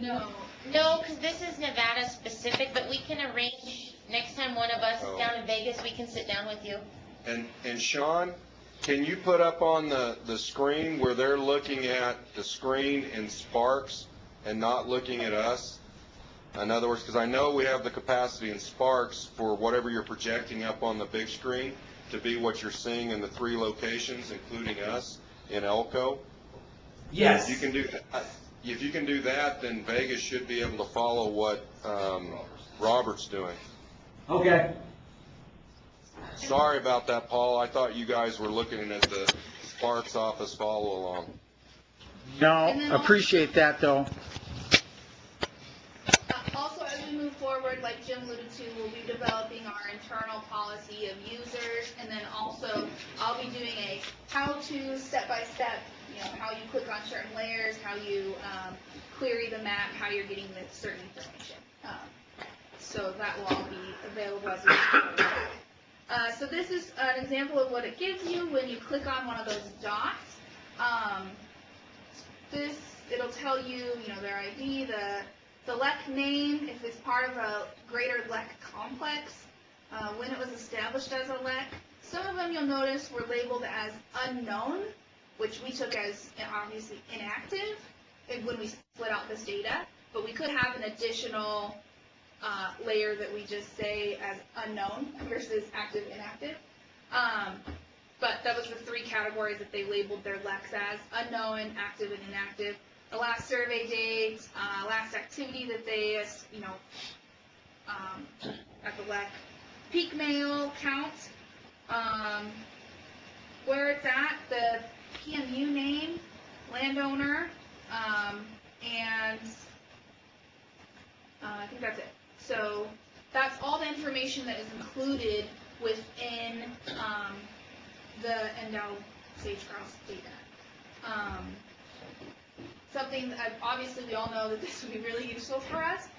No. No, because this is Nevada specific, but we can arrange next time one of us is down in Vegas, we can sit down with you. And Sean, Can you put up on the screen where they're looking at the screen in Sparks and not looking at us? In other words, because I know we have the capacity in Sparks for whatever you're projecting up on the big screen to be what you're seeing in the 3 locations, including us in Elko. Yes. If you can do that, then Vegas should be able to follow what Robert's doing. Okay. Sorry about that, Paul. I thought you guys were looking at the Sparks office follow along. No, appreciate that, though. Also, as we move forward, like Jim alluded to, we'll be developing our internal policy of users, and then also I'll be doing a how-to step-by-step, how you click on certain layers, how you query the map, how you're getting the certain information. So that will all be available as we move forward. So this is an example of what it gives you when you click on one of those dots. It'll tell you, their ID, the LEC name, if it's part of a greater LEC complex, when it was established as a LEC. Some of them you'll notice were labeled as unknown, which we took as obviously inactive when we split out this data, but we could have an additional layer that we just say as unknown versus active, inactive. But that was the 3 categories that they labeled their LECs as: unknown, active, and inactive. The last survey date, last activity that they, at the LEC, peak mail count, where it's at, the PMU name, landowner, and I think that's it. So that's all the information that is included within the Endow Sage Grouse data. Something that obviously we all know that this would be really useful for us.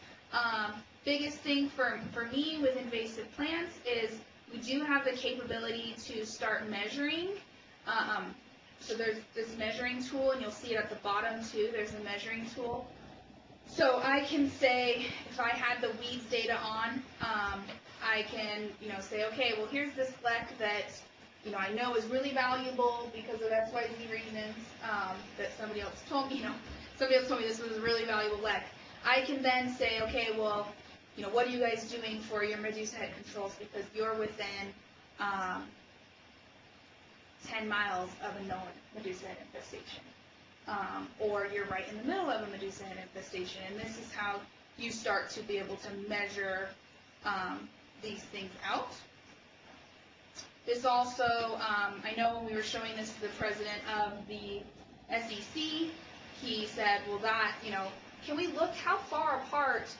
Biggest thing for me with invasive plants is we do have the capability to start measuring. So there's this measuring tool, and you'll see it at the bottom too. There's a measuring tool. So I can say, if I had the weeds data on, I can, say, okay, well, here's this LEC that, I know is really valuable because of X, Y, Z reasons, that somebody else told me, somebody else told me this was a really valuable LEC. I can then say, okay, well, what are you guys doing for your Medusa head controls, because you're within 10 miles of a known Medusa head infestation. Or you're right in the middle of a Medusa head infestation, and this is how you start to be able to measure these things out. This also, I know when we were showing this to the president of the SEC, he said, well, that, can we look how far apart,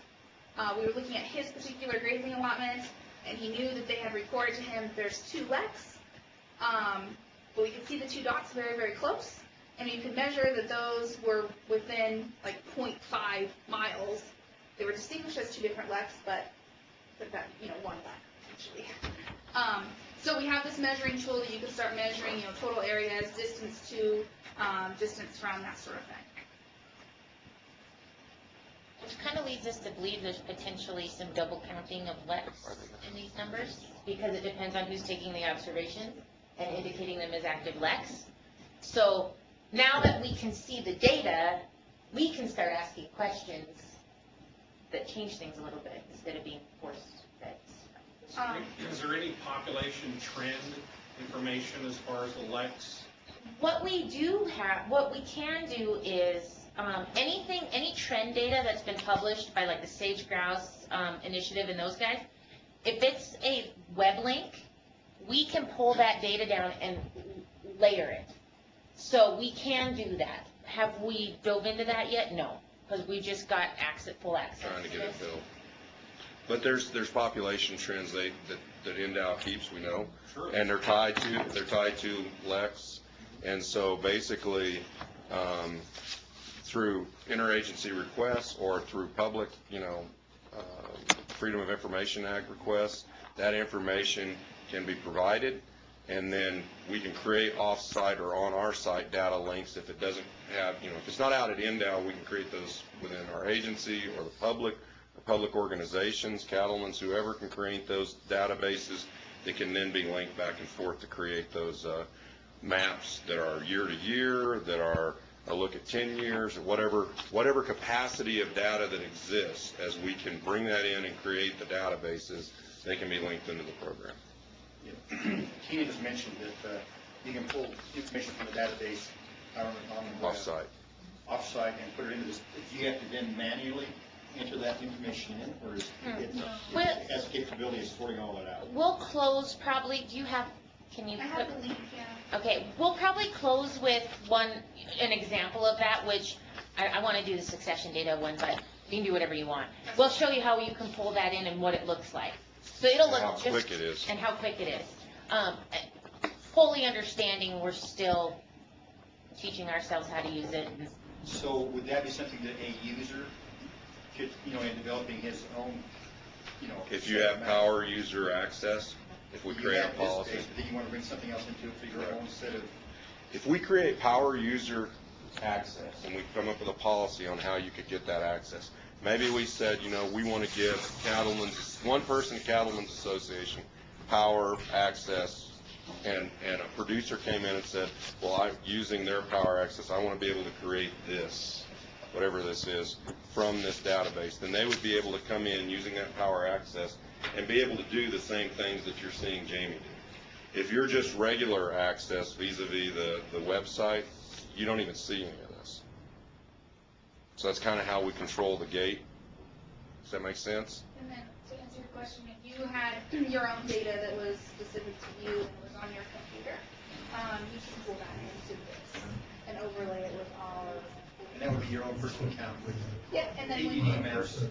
we were looking at his particular grazing allotment, and he knew that they had reported to him there's 2 LECs, but we could see the 2 dots very, very close. And you could measure that those were within like 0.5 miles. They were distinguished as 2 different LECs, but that, one LEC, actually. So we have this measuring tool that you can start measuring, total areas, distance to, distance from, that sort of thing. Which kind of leads us to believe there's potentially some double counting of LECs in these numbers, because it depends on who's taking the observations and indicating them as active LECs. So now that we can see the data, we can start asking questions that change things a little bit instead of being forced fed. Is there any population trend information as far as the LECs? What we can do is any trend data that's been published by like the Sage Grouse Initiative and those guys, if it's a web link, we can pull that data down and layer it. So we can do that. Have we dove into that yet? No, because we just got full access. Trying to get it built. But there's population trends that Endow keeps, we know, sure. And they're tied to LECs, and so basically through interagency requests or through public, Freedom of Information Act requests, that information can be provided, and then we can create off-site or on our site data links. If it doesn't have, if it's not out at Endow, we can create those within our agency or the public organizations, cattlemen's, whoever can create those databases that can then be linked back and forth to create those maps that are year to year, that are a look at 10 years, or whatever capacity of data that exists, as we can bring that in and create the databases, they can be linked into the program. Tina just mentioned that you can pull information from the database on the Off-site. Off-site and put it into this. Do you have to then manually enter that information in, or is it has the capability of sorting all that out? We'll close probably, can you? I have the link, yeah. Okay, we'll probably close with an example of that, which I want to do the succession data one, but you can do whatever you want. We'll show you how you can pull that in and what it looks like. So it'll look how quick it is. And how quick it is. Fully understanding, we're still teaching ourselves how to use it. So would that be something that a user could, in developing his own, If you have power user access, if we create a policy. Then you want to bring something else into it for your own set of. If we create power user access and we come up with a policy on how you could get that access, maybe we said, we want to give one person at Cattlemen's Association power access, and a producer came in and said, well, I'm using their power access, I want to be able to create this, whatever this is, from this database. Then they would be able to come in using that power access and be able to do the same things that you're seeing Jamie do. If you're just regular access vis-a-vis the website, you don't even see any of this. So that's kind of how we control the gate. Does that make sense? And then to answer your question, if you had your own data that was specific to you and was on your computer, you can pull that into this and overlay it with our. And that would be your own personal account with. Yeah, and then when ADD maps.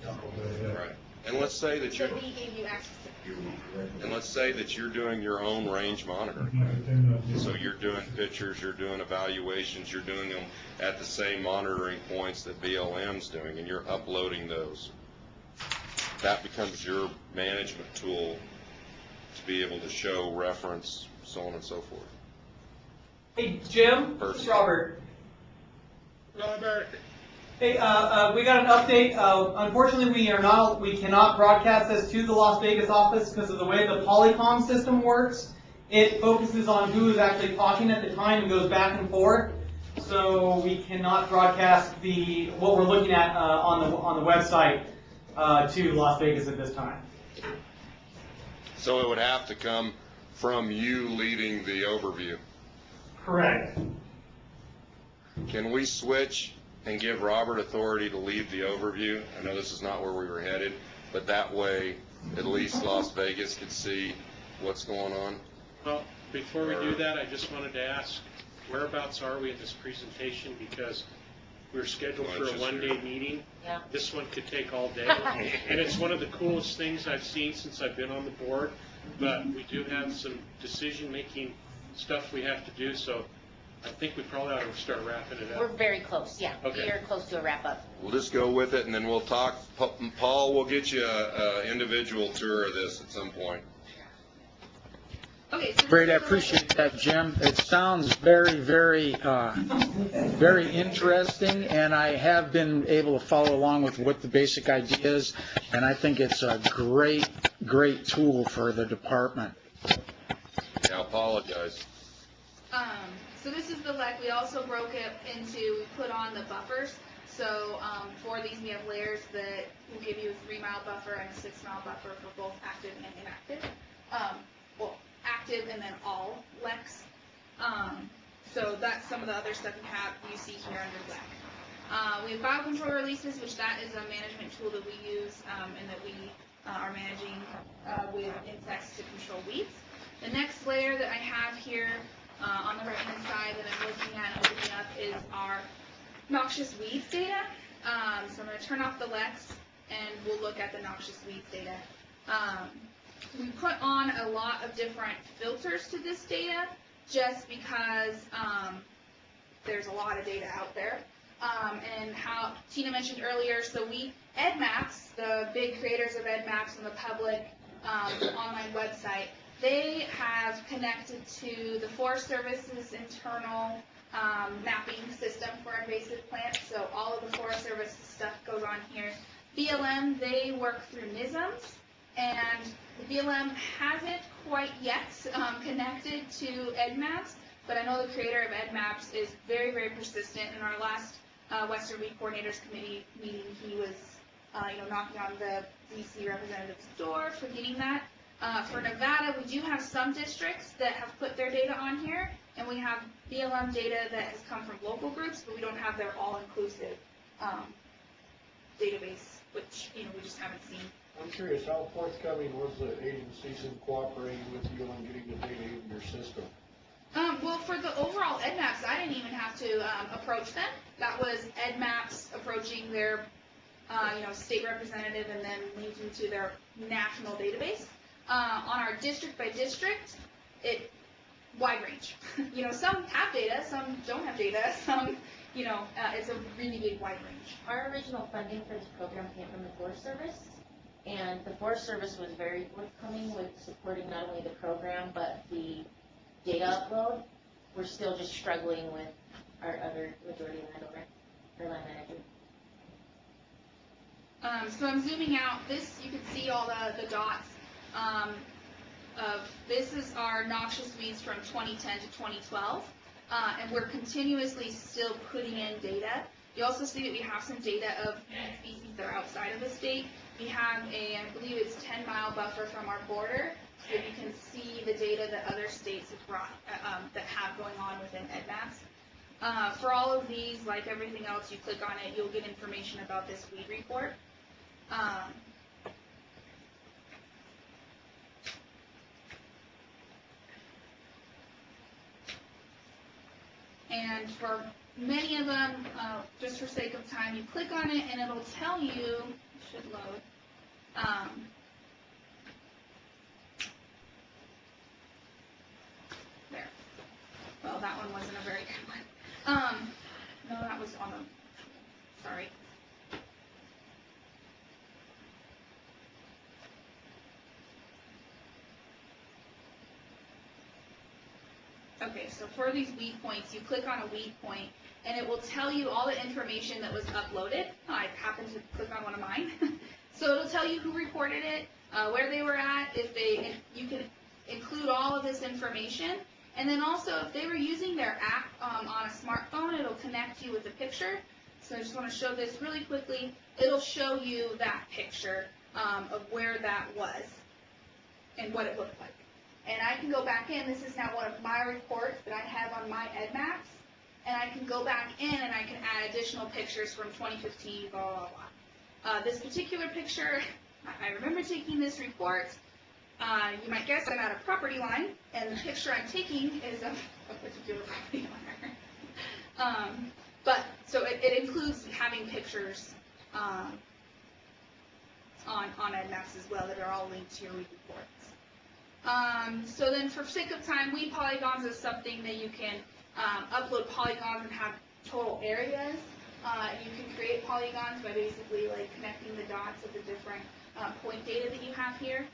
Right. And let's say that so we gave you access to. And let's say that you're doing your own range monitoring. So you're doing pictures, you're doing evaluations, you're doing them at the same monitoring points that BLM's doing, and you're uploading those. That becomes your management tool to be able to show, reference, so on and so forth. Hey, Jim, this is Robert. Robert. Hey, we got an update. Unfortunately, we cannot broadcast this to the Las Vegas office because of the way the Polycom system works. It focuses on who is actually talking at the time and goes back and forth. So we cannot broadcast what we're looking at on the website to Las Vegas at this time. So it would have to come from you leading the overview. Correct. Can we switch and give Robert authority to lead the overview? I know this is not where we were headed, but that way at least Las Vegas could see what's going on. Well, before we do that, I just wanted to ask, whereabouts are we in this presentation? Because we're scheduled for a one-day meeting. Yeah. This one could take all day. And it's one of the coolest things I've seen since I've been on the board. But we do have some decision-making stuff we have to do, so I think we probably ought to start wrapping it up. We're very close, yeah. Okay. We're close to a wrap-up. We'll just go with it, and then we'll talk. Paul, we'll get you an individual tour of this at some point. Okay, so Great, I appreciate that, Jim. It sounds very, very, very interesting, and I have been able to follow along with what the basic idea is, and I think it's a great, great tool for the department. Yeah, I apologize. So this is the LEC. We also broke it into, we put on the buffers. So for these, we have layers that will give you a 3-mile buffer and a 6-mile buffer for both active and inactive. Well, active and then all LECs. So that's some of the other stuff you see here under LEC. We have biocontrol releases, which that is a management tool that we use and that we are managing with insects to control weeds. The next layer that I have here on the right-hand side that I'm looking at and opening up is our noxious weeds data. So I'm going to turn off the LECs and we'll look at the noxious weeds data. We put on a lot of different filters to this data just because there's a lot of data out there. And how Tina mentioned earlier, so EdMaps, the big creators of EdMaps and the public online website, they have connected to the Forest Service's internal mapping system for invasive plants. So all of the Forest Service stuff goes on here. BLM, they work through NISMs, and the BLM hasn't quite yet connected to EdMaps. but I know the creator of EdMaps is very, very persistent. In our last Western Week Coordinators Committee meeting, he was knocking on the DC representative's door for getting that. For Nevada, we do have some districts that have put their data on here, and we have BLM data that has come from local groups, but we don't have their all-inclusive database, which we just haven't seen. I'm curious, how forthcoming was the agencies in cooperating with you on getting the data in your system? Well, for the overall EdMaps, I didn't even have to approach them. That was EdMaps approaching their state representative and then linking to their national database. On our district by district, wide range. Some have data, some don't have data, some, it's a really big wide range. Our original funding for this program came from the Forest Service, and the Forest Service was very forthcoming with supporting not only the program, but the data upload. We're still just struggling with our other majority landowner, or land manager. So I'm zooming out. This, you can see all the dots. This is our noxious weeds from 2010 to 2012, and we're continuously still putting in data. You also see that we have some data of species that are outside of the state. We have I believe it's 10-mile buffer from our border, so that you can see the data that other states have brought, that have going on within EdMaps. For all of these, like everything else, you click on it, you'll get information about this weed report. And for many of them, just for sake of time, you click on it and it'll tell you, it should load, there. Well, that one wasn't a very good one. No, that was on the, sorry. Okay, so for these weed points, you click on a weed point, and it will tell you all the information that was uploaded. I happened to click on one of mine. So it'll tell you who reported it, where they were at, you can include all of this information. And then also, if they were using their app on a smartphone, it'll connect you with a picture. So I just want to show this really quickly. It'll show you that picture of where that was and what it looked like. And I can go back in. This is now one of my reports that I have on my EdMaps. And I can go back in and I can add additional pictures from 2015, blah, blah, blah. This particular picture, I remember taking this report. You might guess I'm at a property line, and the picture I'm taking is of a particular property owner. So it includes having pictures on EdMaps as well that are all linked to your weed reports. So then for sake of time, weed polygons is something that you can upload polygons and have total areas. You can create polygons by basically like connecting the dots of the different point data that you have here.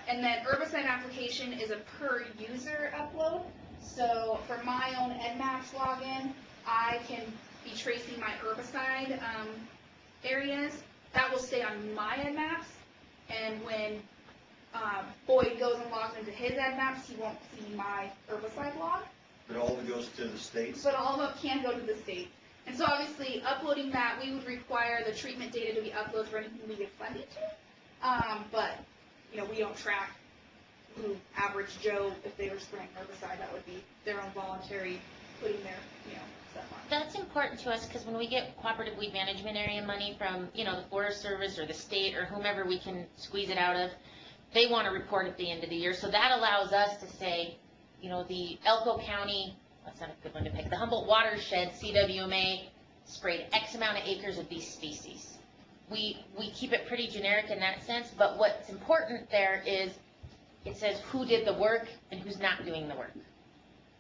And then herbicide application is a per user upload. So for my own EdMaps login, I can be tracing my herbicide areas. That will stay on my EdMaps. And when Boyd goes and logs into his EdMaps, he won't see my herbicide log. But all of it goes to the states? But all of it can go to the state. And so obviously uploading that, we would require the treatment data to be uploaded for anything we get funded to. But, we don't track who average Joe, if they were spraying herbicide, that would be their own voluntary putting their, stuff on. That's important to us because when we get cooperative weed management area money from, the Forest Service or the state or whomever we can squeeze it out of, they want to report at the end of the year. So that allows us to say, the Elko County, that's not a good one to pick, the Humboldt Watershed, CWMA, sprayed X amount of acres of these species. We keep it pretty generic in that sense, but what's important there is it says who did the work and who's not doing the work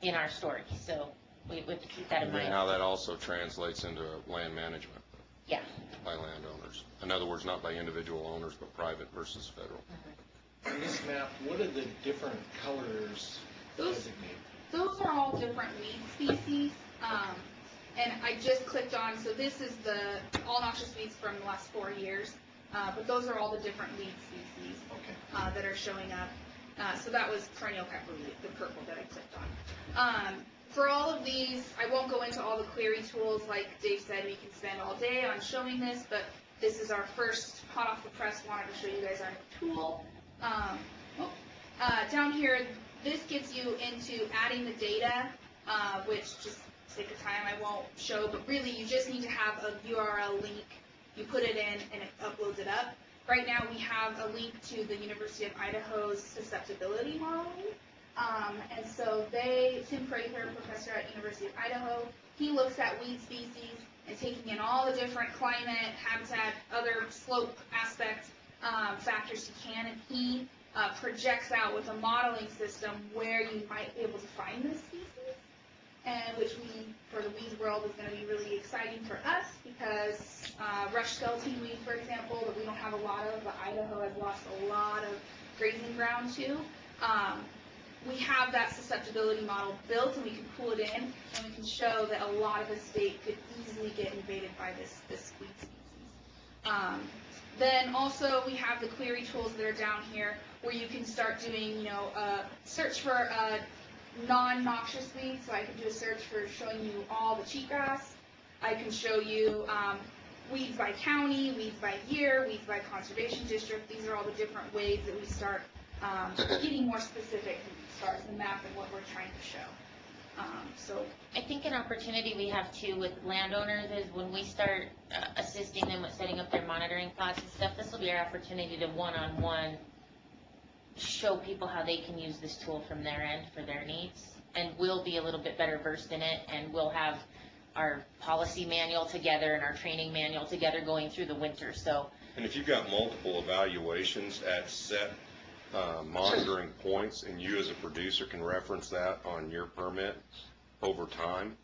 in our story. So we have to keep that in mind. And how that also translates into land management. Yeah. By landowners. In other words, not by individual owners, but private versus federal. On this map, what are the different colors designate? Those are all different weed species. And I just clicked on, so this is the all noxious weeds from the last 4 years. But those are all the different weed species that are showing up. So that was perennial pepperweed, the purple that I clicked on. For all of these, I won't go into all the query tools. Like Dave said, we can spend all day on showing this, but this is our first hot off the press. Wanted to show you guys our tool. Down here, this gets you into adding the data, which just sake of time I won't show, but really you just need to have a URL link. You put it in and it uploads it up. Right now we have a link to the University of Idaho's susceptibility modeling. And so Tim Prather, professor at University of Idaho, he looks at weed species and taking in all the different climate, habitat, other slope aspect factors he can, and he projects out with a modeling system where you might be able to find this species, and which for the weed world, is going to be really exciting for us because rush skeleton weed, for example, that we don't have a lot of, but Idaho has lost a lot of grazing ground to. We have that susceptibility model built, and we can pull it in, and we can show that a lot of the state could easily get invaded by this weed species. Then also we have the query tools that are down here, where you can start doing, search for non-noxious weeds. So I can do a search for showing you all the cheatgrass. I can show you weeds by county, weeds by year, weeds by conservation district. These are all the different ways that we start getting more specific as far as the map and what we're trying to show. I think an opportunity we have too with landowners is when we start assisting them with setting up their monitoring plots and stuff, this will be our opportunity to one-on-one show people how they can use this tool from their end for their needs. And we'll be a little bit better versed in it, and we'll have our policy manual together and our training manual together going through the winter. And if you've got multiple evaluations at set monitoring points, and you as a producer can reference that on your permit over time,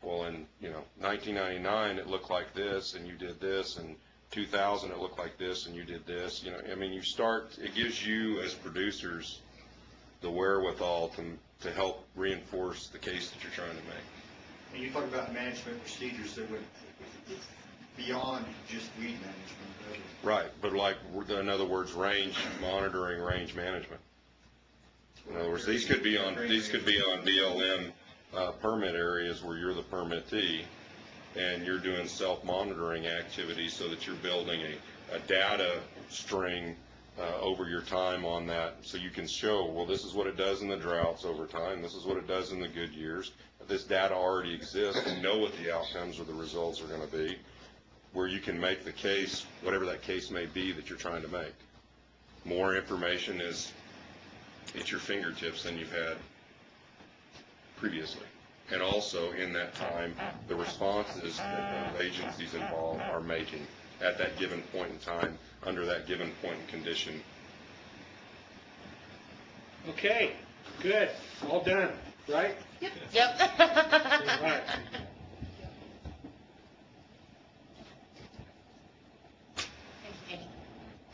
well, in 1999 it looked like this, and you did this, and 2000 it looked like this, and you did this. It gives you as producers the wherewithal to help reinforce the case that you're trying to make. And you talk about management procedures that would beyond just weed management. Right, but in other words, range monitoring, range management. In other words, these could be on BLM permit areas where you're the permittee, and you're doing self-monitoring activities so that you're building a data string over your time on that, so you can show, well, this is what it does in the droughts over time, this is what it does in the good years. This data already exists, and know what the outcomes or the results are going to be, where you can make the case, whatever that case may be that you're trying to make. More information is at your fingertips than you've had previously. And also, in that time, the responses that the agencies involved are making at that given point in time, under that given point in condition. Okay, good, all done, right? Yep. All right.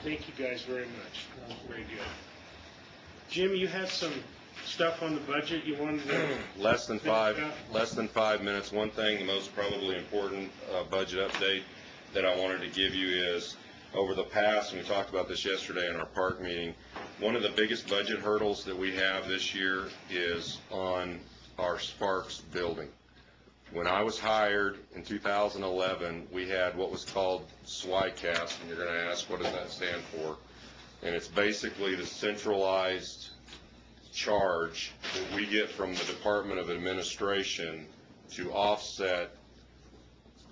Thank you guys very much. That was very good. Jim, you had some stuff on the budget you wanted to less than 5 minutes. One thing, the most probably important budget update that I wanted to give you is, over the past, and we talked about this yesterday in our park meeting, one of the biggest budget hurdles that we have this year is on our Sparks building. When I was hired in 2011, we had what was called SWICAS, and you're going to ask, what does that stand for? And it's basically the centralized charge that we get from the Department of Administration to offset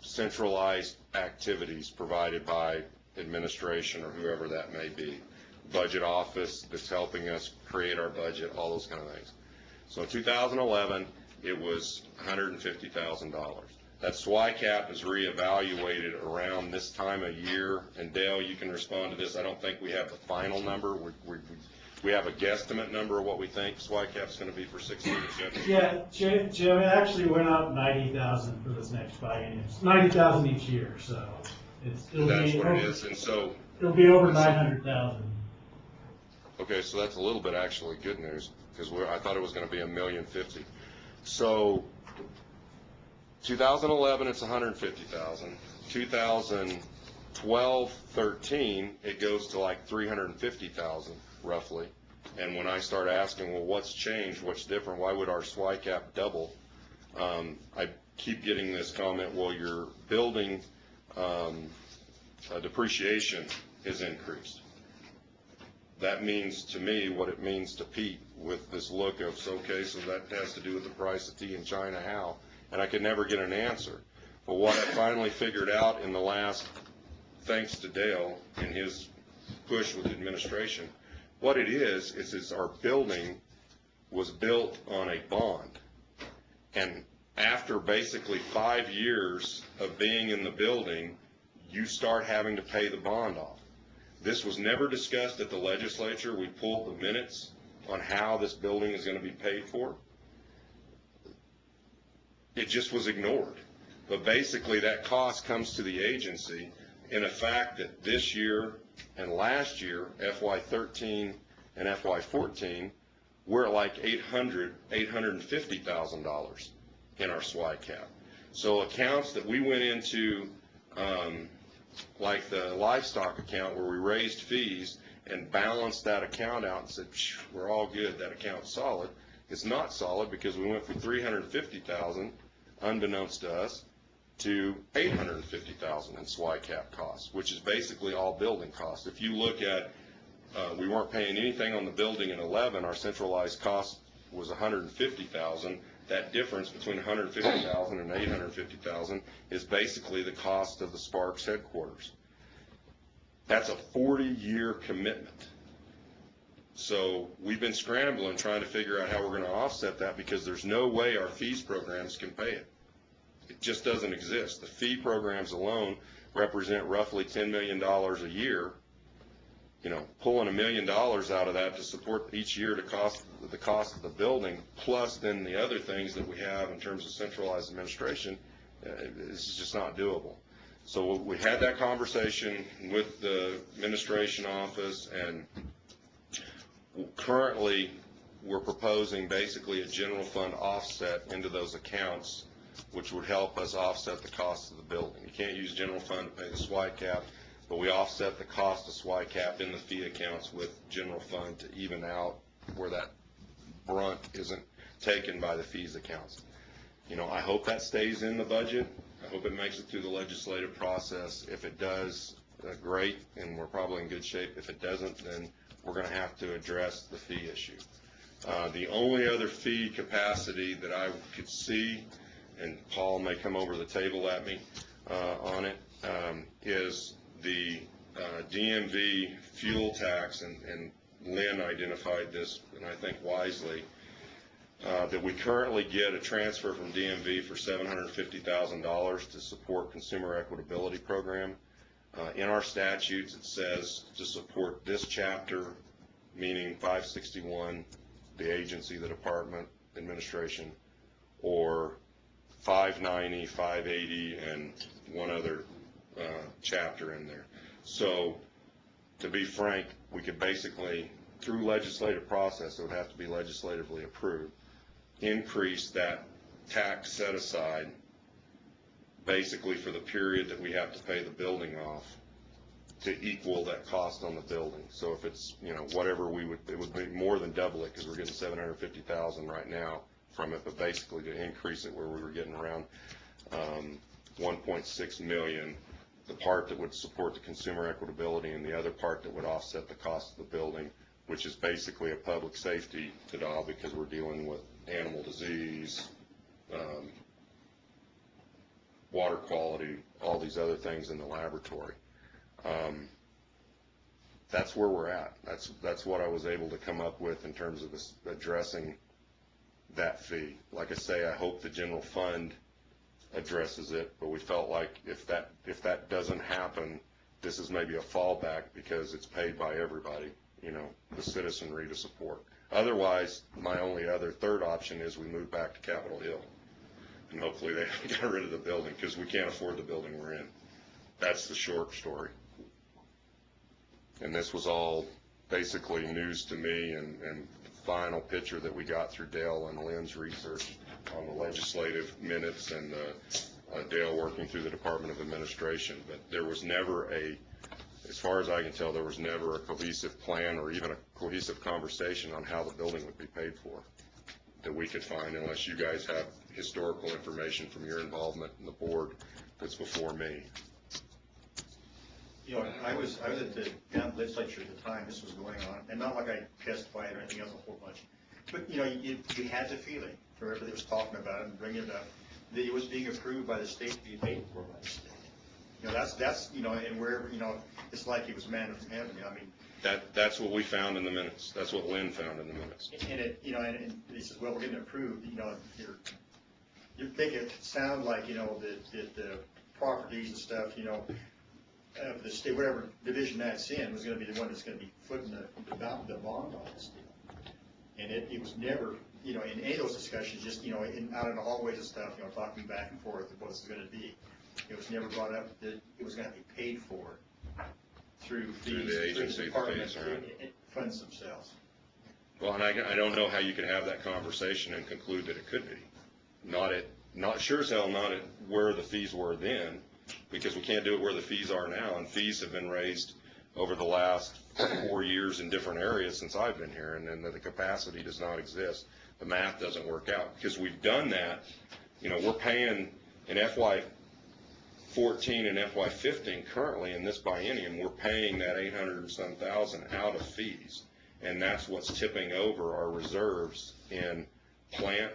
centralized activities provided by administration or whoever that may be. Budget office that's helping us create our budget, all those kind of things. So in 2011, it was $150,000. That SWICAP is reevaluated around this time of year, and Dale, you can respond to this. I don't think we have the final number. We have a guesstimate number of what we think SWICAP's going to be for 16 or 17. Yeah, Jim, it actually went up 90,000 for this next biennium. 90,000 each year, so That's what it is, and so it'll be over 900,000. Okay, so that's a little bit actually good news, because I thought it was going to be $1,050,000. So 2011, it's 150,000. 2012, 13, it goes to like 350,000 roughly. And when I start asking, well, what's changed, what's different, why would our SWI cap double? I keep getting this comment, well, your building depreciation is increased. That means to me what it means to Pete with this look of, okay, so that has to do with the price of tea in China, how? And I could never get an answer. But what I finally figured out in the last, thanks to Dale and his push with the administration, what it is our building was built on a bond. And after basically 5 years of being in the building, you start having to pay the bond off. This was never discussed at the legislature. We pulled the minutes on how this building is going to be paid for. It just was ignored. But basically that cost comes to the agency in a fact that this year and last year, FY13 and FY14, we're at like $850,000 in our SWI cap. So accounts that we went into, like the livestock account where we raised fees and balanced that account out and said, we're all good, that account's solid. It's not solid because we went from $350,000, unbeknownst to us, to $850,000 in SWI cap costs, which is basically all building costs. If you look at, we weren't paying anything on the building in 11, our centralized cost was $150,000. That difference between $150,000 and $850,000 is basically the cost of the Sparks headquarters. That's a 40-year commitment. So we've been scrambling trying to figure out how we're going to offset that because there's no way our fees programs can pay it. It just doesn't exist. The fee programs alone represent roughly $10 million a year. You know, pulling $1 million out of that to support each year the cost of the building, plus then the other things that we have in terms of centralized administration, is just not doable. So we had that conversation with the administration office, and currently we're proposing basically a general fund offset into those accounts, which would help us offset the cost of the building. You can't use general fund to pay the SWI cap, but we offset the cost of SWI cap in the fee accounts with general fund to even out where that brunt isn't taken by the fees accounts. You know, I hope that stays in the budget. I hope it makes it through the legislative process. If it does, great, and we're probably in good shape. If it doesn't, then we're going to have to address the fee issue. The only other fee capacity that I could see, and Paul may come over the table at me on it, is the DMV fuel tax, and Lynn identified this, and I think wisely, that we currently get a transfer from DMV for $750,000 to support consumer equitability program. In our statutes, it says to support this chapter, meaning 561, the agency, the department, administration, or 590, 580, and one other chapter in there. So, to be frank, we could basically, through legislative process, it would have to be legislatively approved, increase that tax set aside basically for the period that we have to pay the building off to equal that cost on the building. So if it's, you know, whatever it would be more than double it, because we're getting $750,000 right now from it, but basically to increase it where we were getting around 1.6 million, the part that would support the consumer equitability and the other part that would offset the cost of the building, which is basically a public safety to-do because we're dealing with animal disease, water quality, all these other things in the laboratory. That's where we're at. That's what I was able to come up with in terms of this, addressing that fee. Like I say, I hope the general fund addresses it, but we felt like if that doesn't happen, this is maybe a fallback because it's paid by everybody, you know, the citizenry to support. Otherwise, my only other third option is we move back to Capitol Hill, and hopefully they get rid of the building because we can't afford the building we're in. That's the short story. And this was all basically news to me, and the final picture that we got through Dale and Lynn's research on the legislative minutes and Dale working through the Department of Administration. But there was never as far as I can tell, there was never a cohesive plan or even a cohesive conversation on how the building would be paid for that we could find, unless you guys have historical information from your involvement in the board that's before me. You know, I was at the county legislature at the time this was going on, and not like I testified or anything else a whole bunch, but, you know, you had the feeling, for everybody that was talking about it and bringing it up, that it was being approved by the state to be paid for by the state. You know, that's, you know, and wherever, you know, it's like it was manna from heaven, I mean. That's what we found in the minutes. That's what Lynn found in the minutes. And it, you know, and he says, well, we're getting approved, you know, you're making it sound like, you know, that the properties and stuff, you know, the state, whatever division that's in, was gonna be the one that's gonna be footing the bond on this deal. And it was never, you know, in any of those discussions, just, you know, out in the hallways and stuff, you know, talking back and forth what it's gonna be. It was never brought up that it was gonna be paid for through fees, the agency, through the department, the fees, right. it funds themselves. Well, and I don't know how you could have that conversation and conclude that it could be. Not sure as hell not at where the fees were then, because we can't do it where the fees are now, and fees have been raised over the last 4 years in different areas since I've been here, and then the capacity does not exist. The math doesn't work out, because we've done that. You know, we're paying in FY14 and FY15 currently in this biennium, we're paying that 800 and some thousand out of fees, and that's what's tipping over our reserves in plant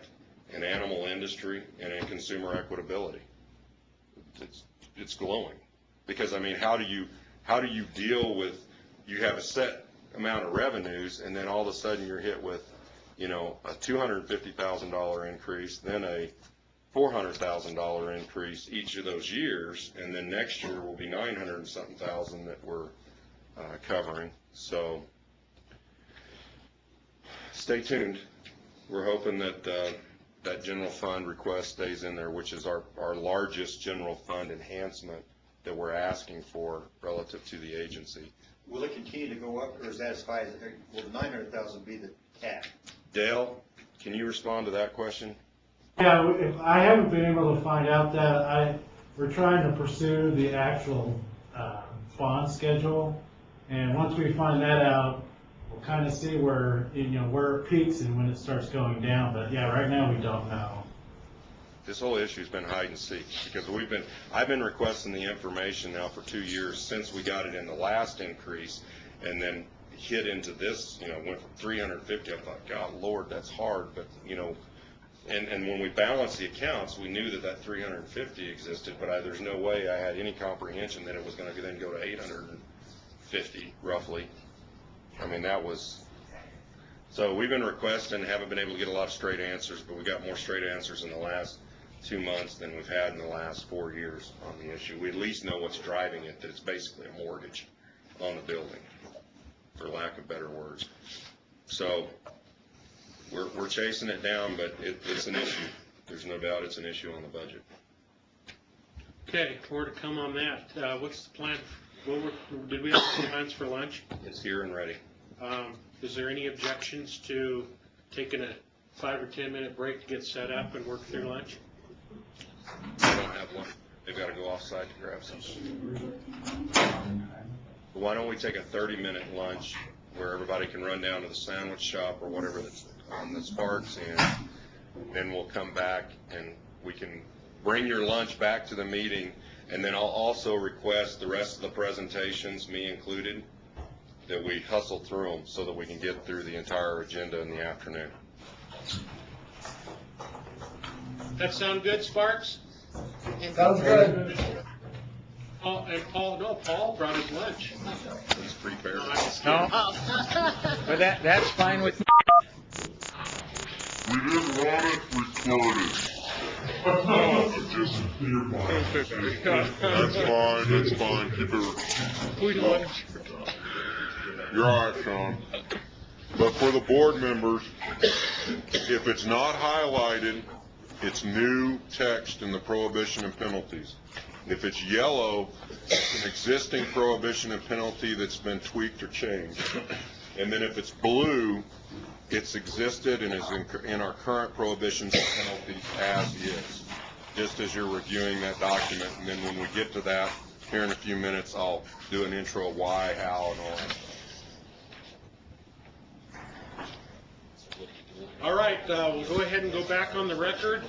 and animal industry and in consumer equitability. It's glowing, because I mean, how do you deal with, you have a set amount of revenues, and then all of a sudden you're hit with, you know, a $250,000 increase, then a $400,000 increase each of those years, and then next year will be 900 and something thousand that we're covering. So stay tuned. We're hoping that that general fund request stays in there, which is our largest general fund enhancement that we're asking for relative to the agency. Will it continue to go up, or is that as high as, will the 900,000 be the cap? Dale, can you respond to that question? Yeah, I haven't been able to find out that. We're trying to pursue the actual bond schedule, and once we find that out, we'll kind of see where, you know, where it peaks and when it starts going down. But yeah, right now we don't know. This whole issue's been hide and seek, because I've been requesting the information now for 2 years since we got it in the last increase, and then hit into this, you know, went from 350. I thought, God Lord, that's hard, but you know, and when we balanced the accounts, we knew that 350 existed, but there's no way I had any comprehension that it was going to then go to 850 roughly. I mean, that was, so we've been requesting, haven't been able to get a lot of straight answers, but we got more straight answers in the last 2 months than we've had in the last 4 years on the issue. We at least know what's driving it, that it's basically a mortgage on the building, for lack of better words. So we're chasing it down, but it's an issue. There's no doubt it's an issue on the budget. Okay, more to come on that. What's the plan? Did we have plans for lunch? It's here and ready. Is there any objections to taking a 5 or 10 minute break to get set up and work through lunch? I don't have one. They've got to go offside to grab something. Why don't we take a 30-minute lunch where everybody can run down to the sandwich shop or whatever that's on the Sparks, and then we'll come back and we can bring your lunch back to the meeting, and then I'll also request the rest of the presentations, me included, that we hustle through them so that we can get through the entire agenda in the afternoon. That sound good, Sparks? Sounds good. Paul brought his lunch. He's prepared. No, but that's fine with me. We didn't want it recorded. Just that's fine, keep it. You're all right, Sean. But for the board members, if it's not highlighted, it's new text in the prohibition and penalties. If it's yellow, it's an existing prohibition and penalty that's been tweaked or changed. And then if it's blue, it's existed and is in our current prohibitions and penalties as is, just as you're reviewing that document. And then when we get to that here in a few minutes, I'll do an intro, why, how, and all that. All right, we'll go ahead and go back on the record.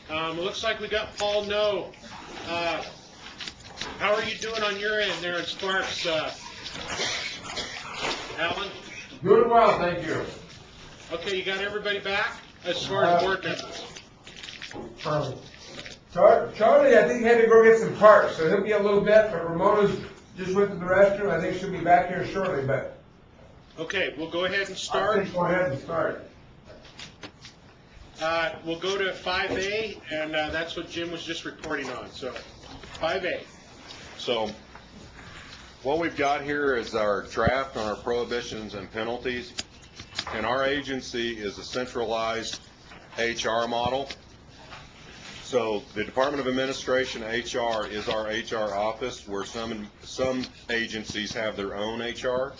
It looks like we got Paul No. How are you doing on your end there in Sparks, Alan? Doing well, thank you. Okay, you got everybody back as far as board members? Charlie, I think, had to go get some parts, so he'll be a little bit, but Ramona's just went to the restroom. I think she'll be back here shortly, but. Okay, we'll go ahead and start. I think go ahead and start. We'll go to 5A, and that's what Jim was just reporting on. So, 5A. So, what we've got here is our draft on our prohibitions and penalties. And our agency is a centralized HR model. So the Department of Administration HR is our HR office, where some agencies have their own HR.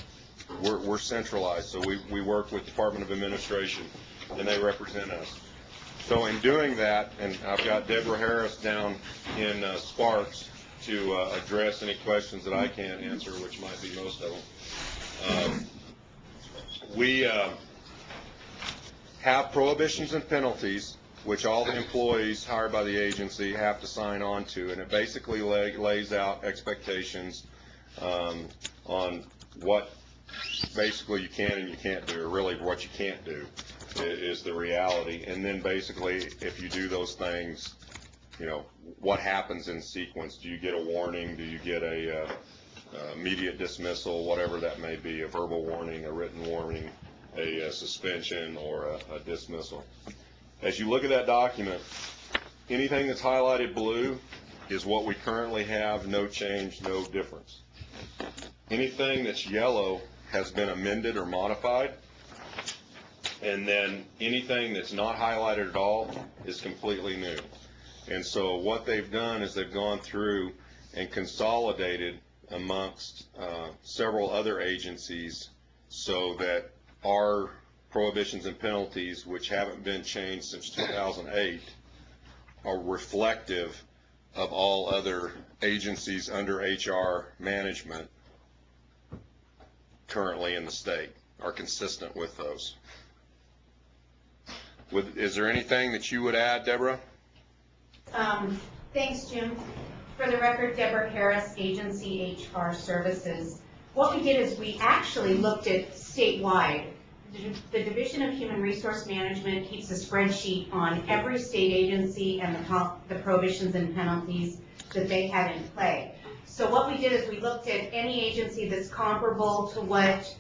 We're centralized, so we work with Department of Administration, and they represent us. So in doing that, and I've got Deborah Harris down in Sparks to address any questions that I can't answer, which might be most of them. We have prohibitions and penalties, which all the employees hired by the agency have to sign on to, and it basically lays out expectations on what basically you can and you can't do, or really what you can't do is the reality. And then basically, if you do those things, you know, what happens in sequence? Do you get a warning? Do you get a immediate dismissal, whatever that may be, a verbal warning, a written warning, a suspension, or a dismissal? As you look at that document, anything that's highlighted blue is what we currently have, no change, no difference. Anything that's yellow has been amended or modified, and then anything that's not highlighted at all is completely new. And so what they've done is they've gone through and consolidated amongst several other agencies so that our prohibitions and penalties, which haven't been changed since 2008, are reflective of all other agencies under HR management currently in the state, are consistent with those. Is there anything that you would add, Deborah? Thanks, Jim. For the record, Deborah Harris, Agency HR Services. What we did is we actually looked at statewide. The Division of Human Resource Management keeps a spreadsheet on every state agency and the prohibitions and penalties that they have in play. So what we did is we looked at any agency that's comparable to what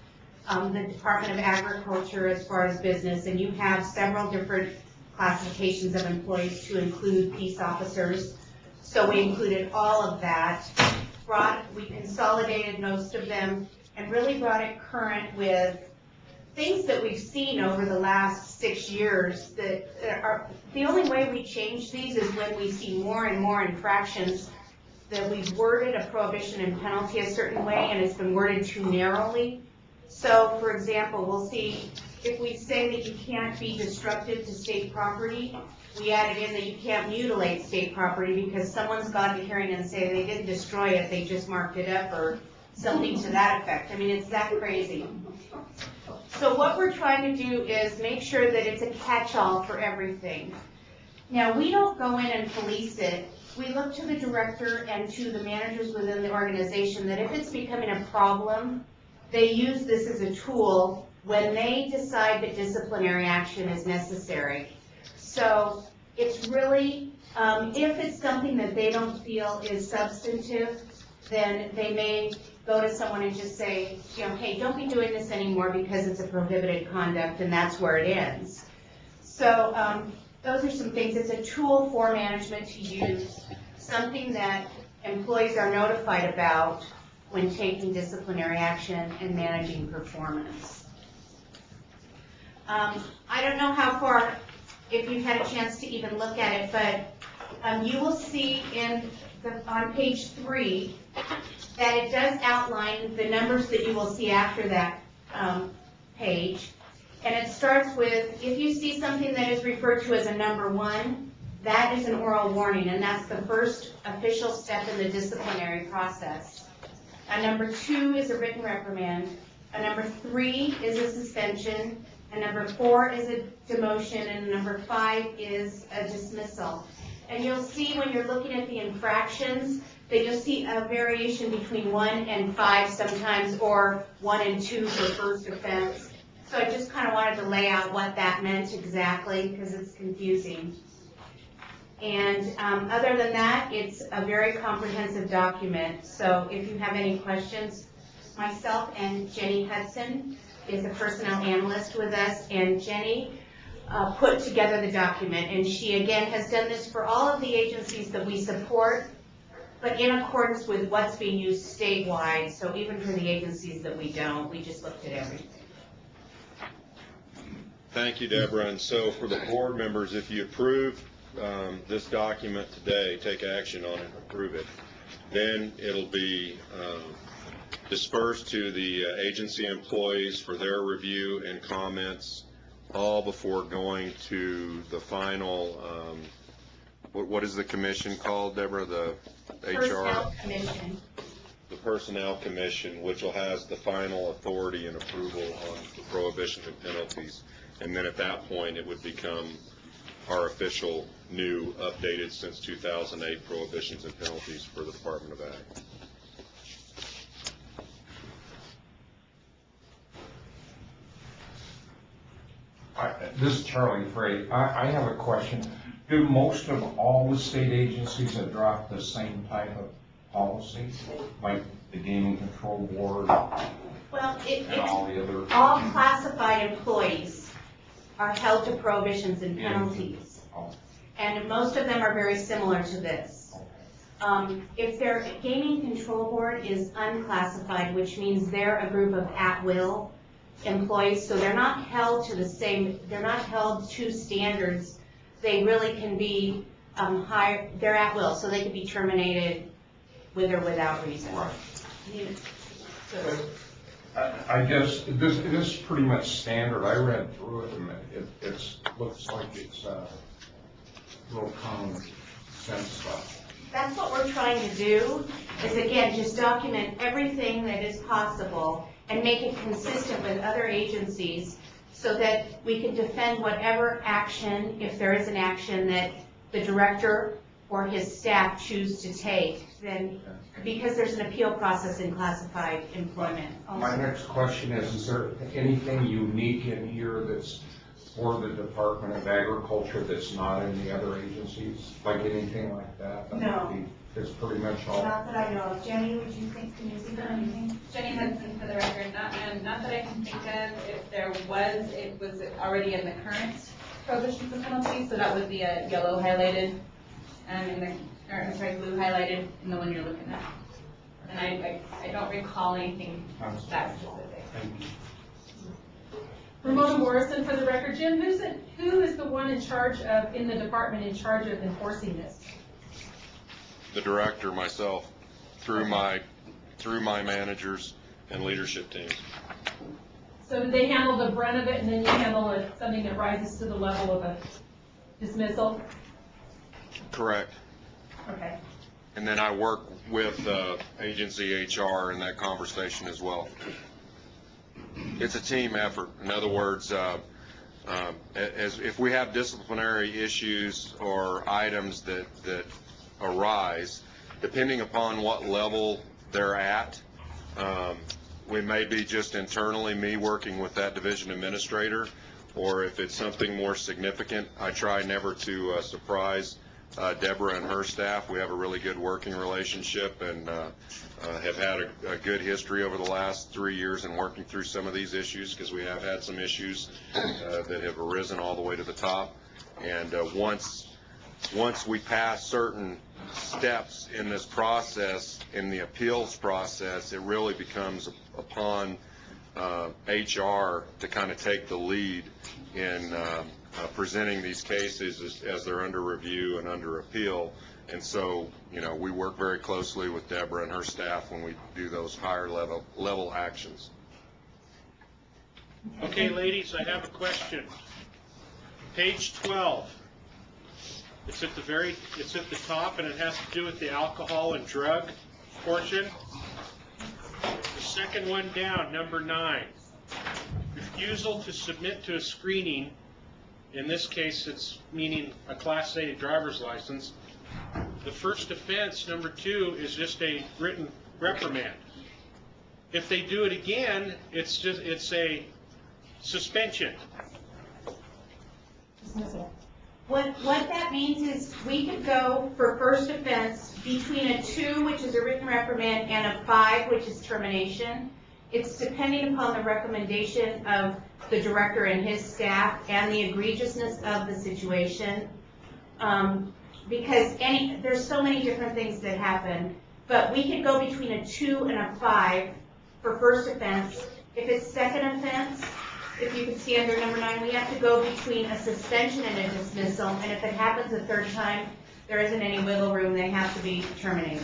the Department of Agriculture as far as business, and you have several different classifications of employees to include peace officers. So we included all of that. We consolidated most of them and really brought it current with things that we've seen over the last 6 years that are, the only way we change these is when we see more and more infractions that we've worded a prohibition and penalty a certain way and it's been worded too narrowly. So, for example, we'll see if we say that you can't be destructive to state property, we added in that you can't mutilate state property because someone's gone to hearing and say they didn't destroy it, they just marked it up or something to that effect. I mean, it's that crazy. So what we're trying to do is make sure that it's a catch-all for everything. Now, we don't go in and police it. We look to the director and to the managers within the organization that if it's becoming a problem, they use this as a tool when they decide that disciplinary action is necessary. So it's really, if it's something that they don't feel is substantive, then they may go to someone and just say, you know, hey, don't be doing this anymore because it's a prohibited conduct, and that's where it ends. So those are some things. It's a tool for management to use, something that employees are notified about when taking disciplinary action and managing performance. I don't know how far, if you've had a chance to even look at it, but you will see on page 3 that it does outline the numbers that you will see after that page. And it starts with, if you see something that is referred to as a number 1, That is an oral warning, and that's the first official step in the disciplinary process. Number 2 is a written reprimand. Number 3 is a suspension. And number 4 is a demotion. And number 5 is a dismissal. And you'll see when you're looking at the infractions that you'll see a variation between 1 and 5 sometimes, or 1 and 2 for first offense. So I just kind of wanted to lay out what that meant exactly, because it's confusing. And other than that, it's a very comprehensive document. So if you have any questions, myself and Jenny Hudson is a personnel analyst with us, and Jenny put together the document. And she, again, has done this for all of the agencies that we support, but in accordance with what's being used statewide. So even for the agencies that we don't, we just looked at everything. Thank you, Deborah. And so for the board members, if you approve this document today, take action on it, approve it, then it'll be dispersed to the agency employees for their review and comments, all before going to the final, what is the commission called, Deborah? The Personnel Commission. The Personnel Commission, which will has the final authority and approval on the prohibitions and penalties. And then at that point, it would become our official new, updated since 2008 prohibitions and penalties for the Department of Ag. This is Charlie Frey. I have a question. Do most of all the state agencies adopt the same type of policy, like the Gaming Control Board Well, and all the other? all classified employees are held to prohibitions and penalties. And most of them are very similar to this. If their Gaming Control Board is unclassified, which means they're a group of at-will employees, so they're not held to the same, they're not held to standards. They really can be they're at will, so they can be terminated with or without reason. Right. So, I guess this is pretty much standard. I read through it, and it looks like it's real common sense stuff. that's what we're trying to do, is again, just document everything that is possible and make it consistent with other agencies so that we can defend whatever action, if there is an action that the director or his staff choose to take, then, because there's an appeal process in classified employment also. My next question is there anything unique in here that's for the Department of Agriculture that's not in the other agencies? Like anything like that? No. It's pretty much all. Not that I know of. Jenny, would you think, can you think of anything? Jenny Hudson, for the record, not that I can think of. If there was, it was already in the current prohibitions and penalties, so that would be yellow highlighted, blue highlighted in the one you're looking at. And I don't recall anything that specific. Thank you. Ramona Morrison, for the record. Jim, who is the one in charge of, in the department, in charge of enforcing this? The director, myself, through my managers and leadership teams. So do they handle the brunt of it, and then you handle something that rises to the level of a dismissal? Correct. Okay. And then I work with agency HR in that conversation as well. It's a team effort. In other words, if we have disciplinary issues or items that arise, depending upon what level they're at, we may be just internally me working with that division administrator, or if it's something more significant, I try never to surprise Deborah and her staff. We have a really good working relationship and have had a good history over the last 3 years in working through some of these issues, because we have had some issues that have arisen all the way to the top. And once we pass certain steps in this process, in the appeals process, it really becomes upon HR to kind of take the lead in presenting these cases as they're under review and under appeal. And so, we work very closely with Deborah and her staff when we do those higher level actions. Okay, ladies, I have a question. Page 12. It's at the top, and it has to do with the alcohol and drug portion. The second one down, number 9. Refusal to submit to a screening. In this case, it's meaning a Class A driver's license. The first offense, number 2, is just a written reprimand. If they do it again, it's a suspension. What that means is we could go for first offense between a 2, which is a written reprimand, and a 5, which is termination. It's depending upon the recommendation of the director and his staff and the egregiousness of the situation. Because there's so many different things that happen, but we could go between a 2 and a 5 for first offense. If it's second offense, if you can see under number 9, we have to go between a suspension and a dismissal, and if it happens a third time, there isn't any wiggle room, they have to be terminated.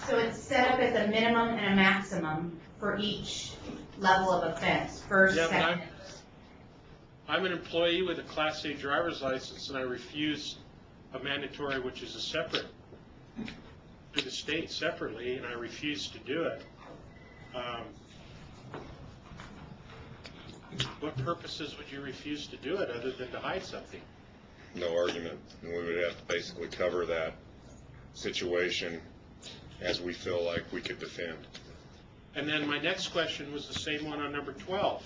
So it's set up as a minimum and a maximum for each level of offense, first, Yeah, second. I'm an employee with a Class A driver's license, and I refuse a mandatory, which is a separate, through the state separately, and I refuse to do it. What purposes would you refuse to do it other than to hide something? No argument, and we would have to basically cover that situation as we feel like we could defend. And then my next question was the same one on number 12.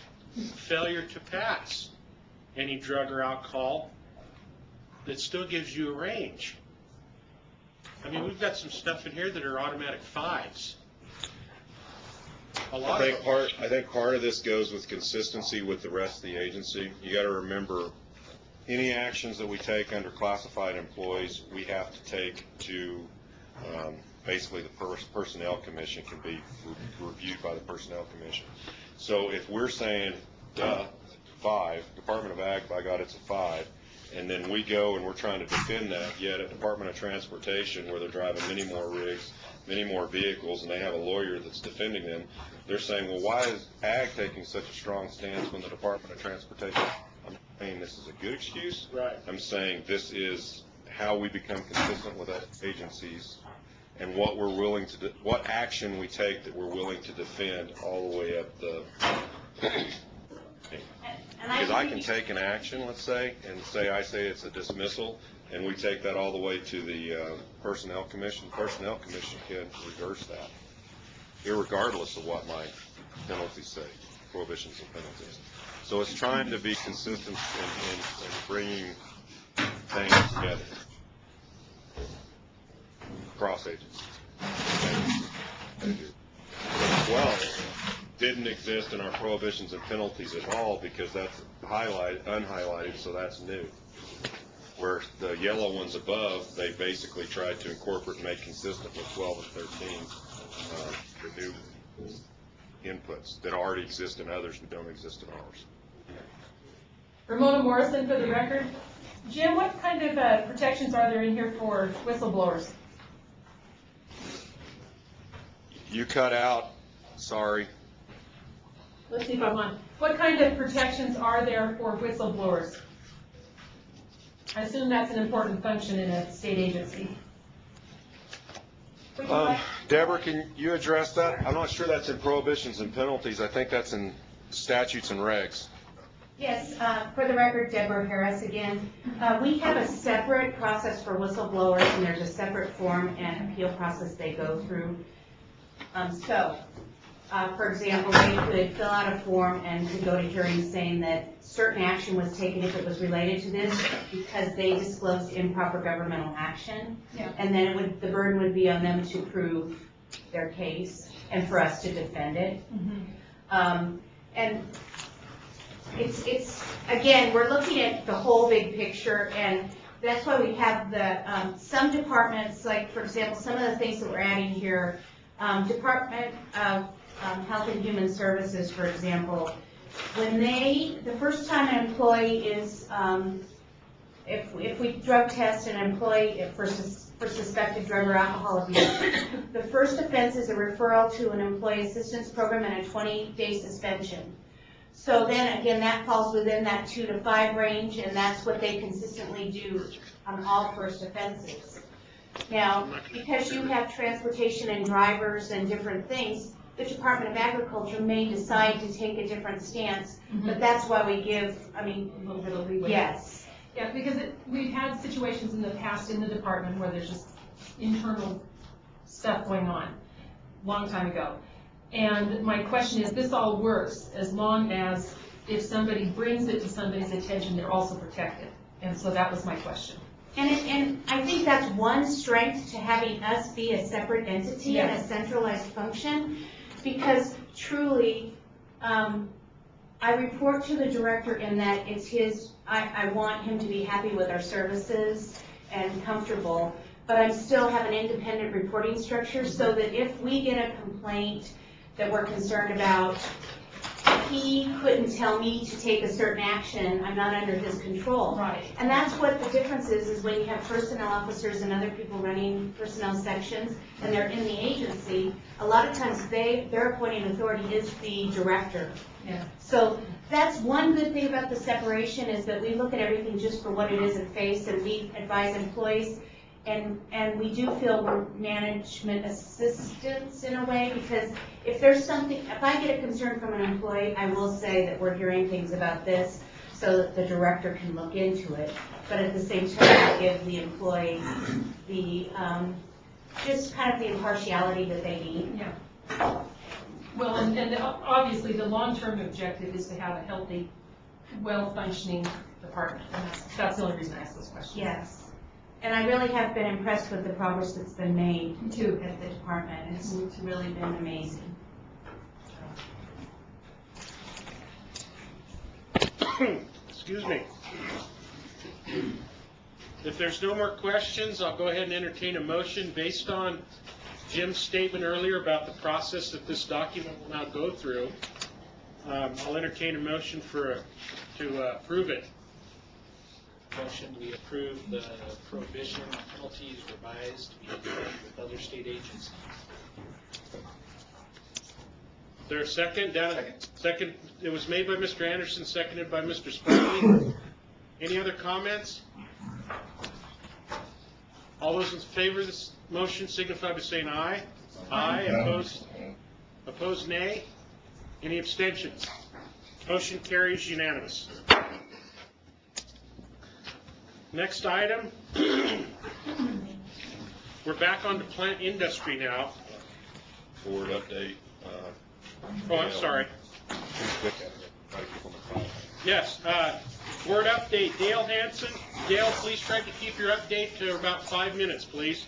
Failure to pass any drug or alcohol that still gives you a range. I mean, we've got some stuff in here that are automatic 5s. I think part of this goes with consistency with the rest of the agency. You got to remember, any actions that we take under classified employees, we have to take to basically the Personnel Commission can be reviewed by the Personnel Commission. So if we're saying, 5, Department of Ag, by God, it's a 5, and then we go and we're trying to defend that, yet at Department of Transportation, where they're driving many more rigs, many more vehicles, and they have a lawyer that's defending them, they're saying, well, why is Ag taking such a strong stance when the Department of Transportation? I'm not saying this is a good excuse. Right. I'm saying this is how we become consistent with agencies and what we're willing to do, what action we take that we're willing to defend all the way up the. Because I can take an action, let's say, and I say it's a dismissal, and we take that all the way to the Personnel Commission. Personnel Commission can reverse that, irregardless of what my penalties say, prohibitions and penalties. So it's trying to be consistent in bringing things together across agencies. Well, didn't exist in our prohibitions and penalties at all because that's unhighlighted, so that's new. Where the yellow ones above, they basically tried to incorporate and make consistent with 12 and 13 the new inputs that already exist in others but don't exist in ours. Ramona Morrison for the record. Jim, what kind of protections are there in here for whistleblowers? You cut out, sorry. Let's see if I'm on. What kind of protections are there for whistleblowers? I assume that's an important function in a state agency. Deborah, can you address that? I'm not sure that's in prohibitions and penalties. I think that's in statutes and regs. Yes, for the record, Deborah Harris again. We have a separate process for whistleblowers, and there's a separate form and appeal process they go through. For example, they could fill out a form and could go to hearings saying that certain action was taken if it was related to this because they disclosed improper governmental action. Yeah. And then the burden would be on them to prove their case and for us to defend it. Mm-hmm. And it's again, we're looking at the whole big picture, and that's why we have the some departments, like for example, some of the things that we're adding here, Department of Health and Human Services, for example, when the first time an employee is, if we drug test an employee for suspected drug or alcohol abuse, the first offense is a referral to an employee assistance program and a 20-day suspension. So then, again, that falls within that 2 to 5 range, and that's what they consistently do on all first offenses. Now, because you have transportation and drivers and different things, the Department of Agriculture may decide to take a different stance, but that's why we give, I mean, A little bit of leeway. yes. Yeah, because we've had situations in the past in the department where there's just internal stuff going on, long time ago. And my question is, this all works as long as if somebody brings it to somebody's attention, they're also protected. And so that was my question. And I think that's one strength to having us be a separate entity and a centralized function, because truly, I report to the director in that it's his, I want him to be happy with our services and comfortable, but I still have an independent reporting structure so that if we get a complaint that we're concerned about, he couldn't tell me to take a certain action. I'm not under his control. Right. And that's what the difference is when you have personnel officers and other people running personnel sections and they're in the agency, a lot of times their appointing authority is the director. Yeah. So that's one good thing about the separation is that we look at everything just for what it is at face, and we advise employees, and we do feel we're management assistants in a way, because if there's something, if I get a concern from an employee, I will say that we're hearing things about this so that the director can look into it. But at the same time, I give the employee the, just kind of the impartiality that they need. Yeah. Well, and obviously the long-term objective is to have a healthy, well-functioning department. And that's the only reason I asked those questions. Yes. And I really have been impressed with the progress that's been made too at the department. It's really been amazing. Excuse me. If there's no more questions, I'll go ahead and entertain a motion based on Jim's statement earlier about the process that this document will now go through. I'll entertain a motion to approve it. Motion, we approve the prohibition penalties revised to be compared with other state agencies. Is there a second? Second. It was made by Mr. Anderson, seconded by Mr. Spivey. Any other comments? All those in favor of this motion signify by saying aye. Aye. Opposed, nay. Any abstentions? Motion carries unanimous. Next item. We're back on to plant industry now. Board update. Oh, I'm sorry. Yes, board update, Dale Hanson. Dale, please try to keep your update to about 5 minutes, please.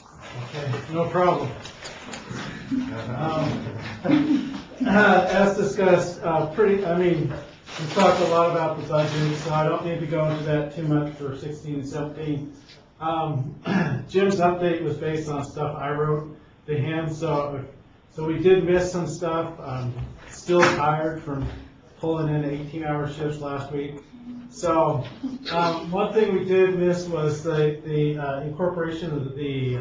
Okay, no problem. As discussed, we talked a lot about the budget, so I don't need to go into that too much for 16 and 17. Jim's update was based on stuff I wrote to him, so we did miss some stuff. Still tired from pulling in 18-hour shifts last week. So one thing we did miss was the incorporation of the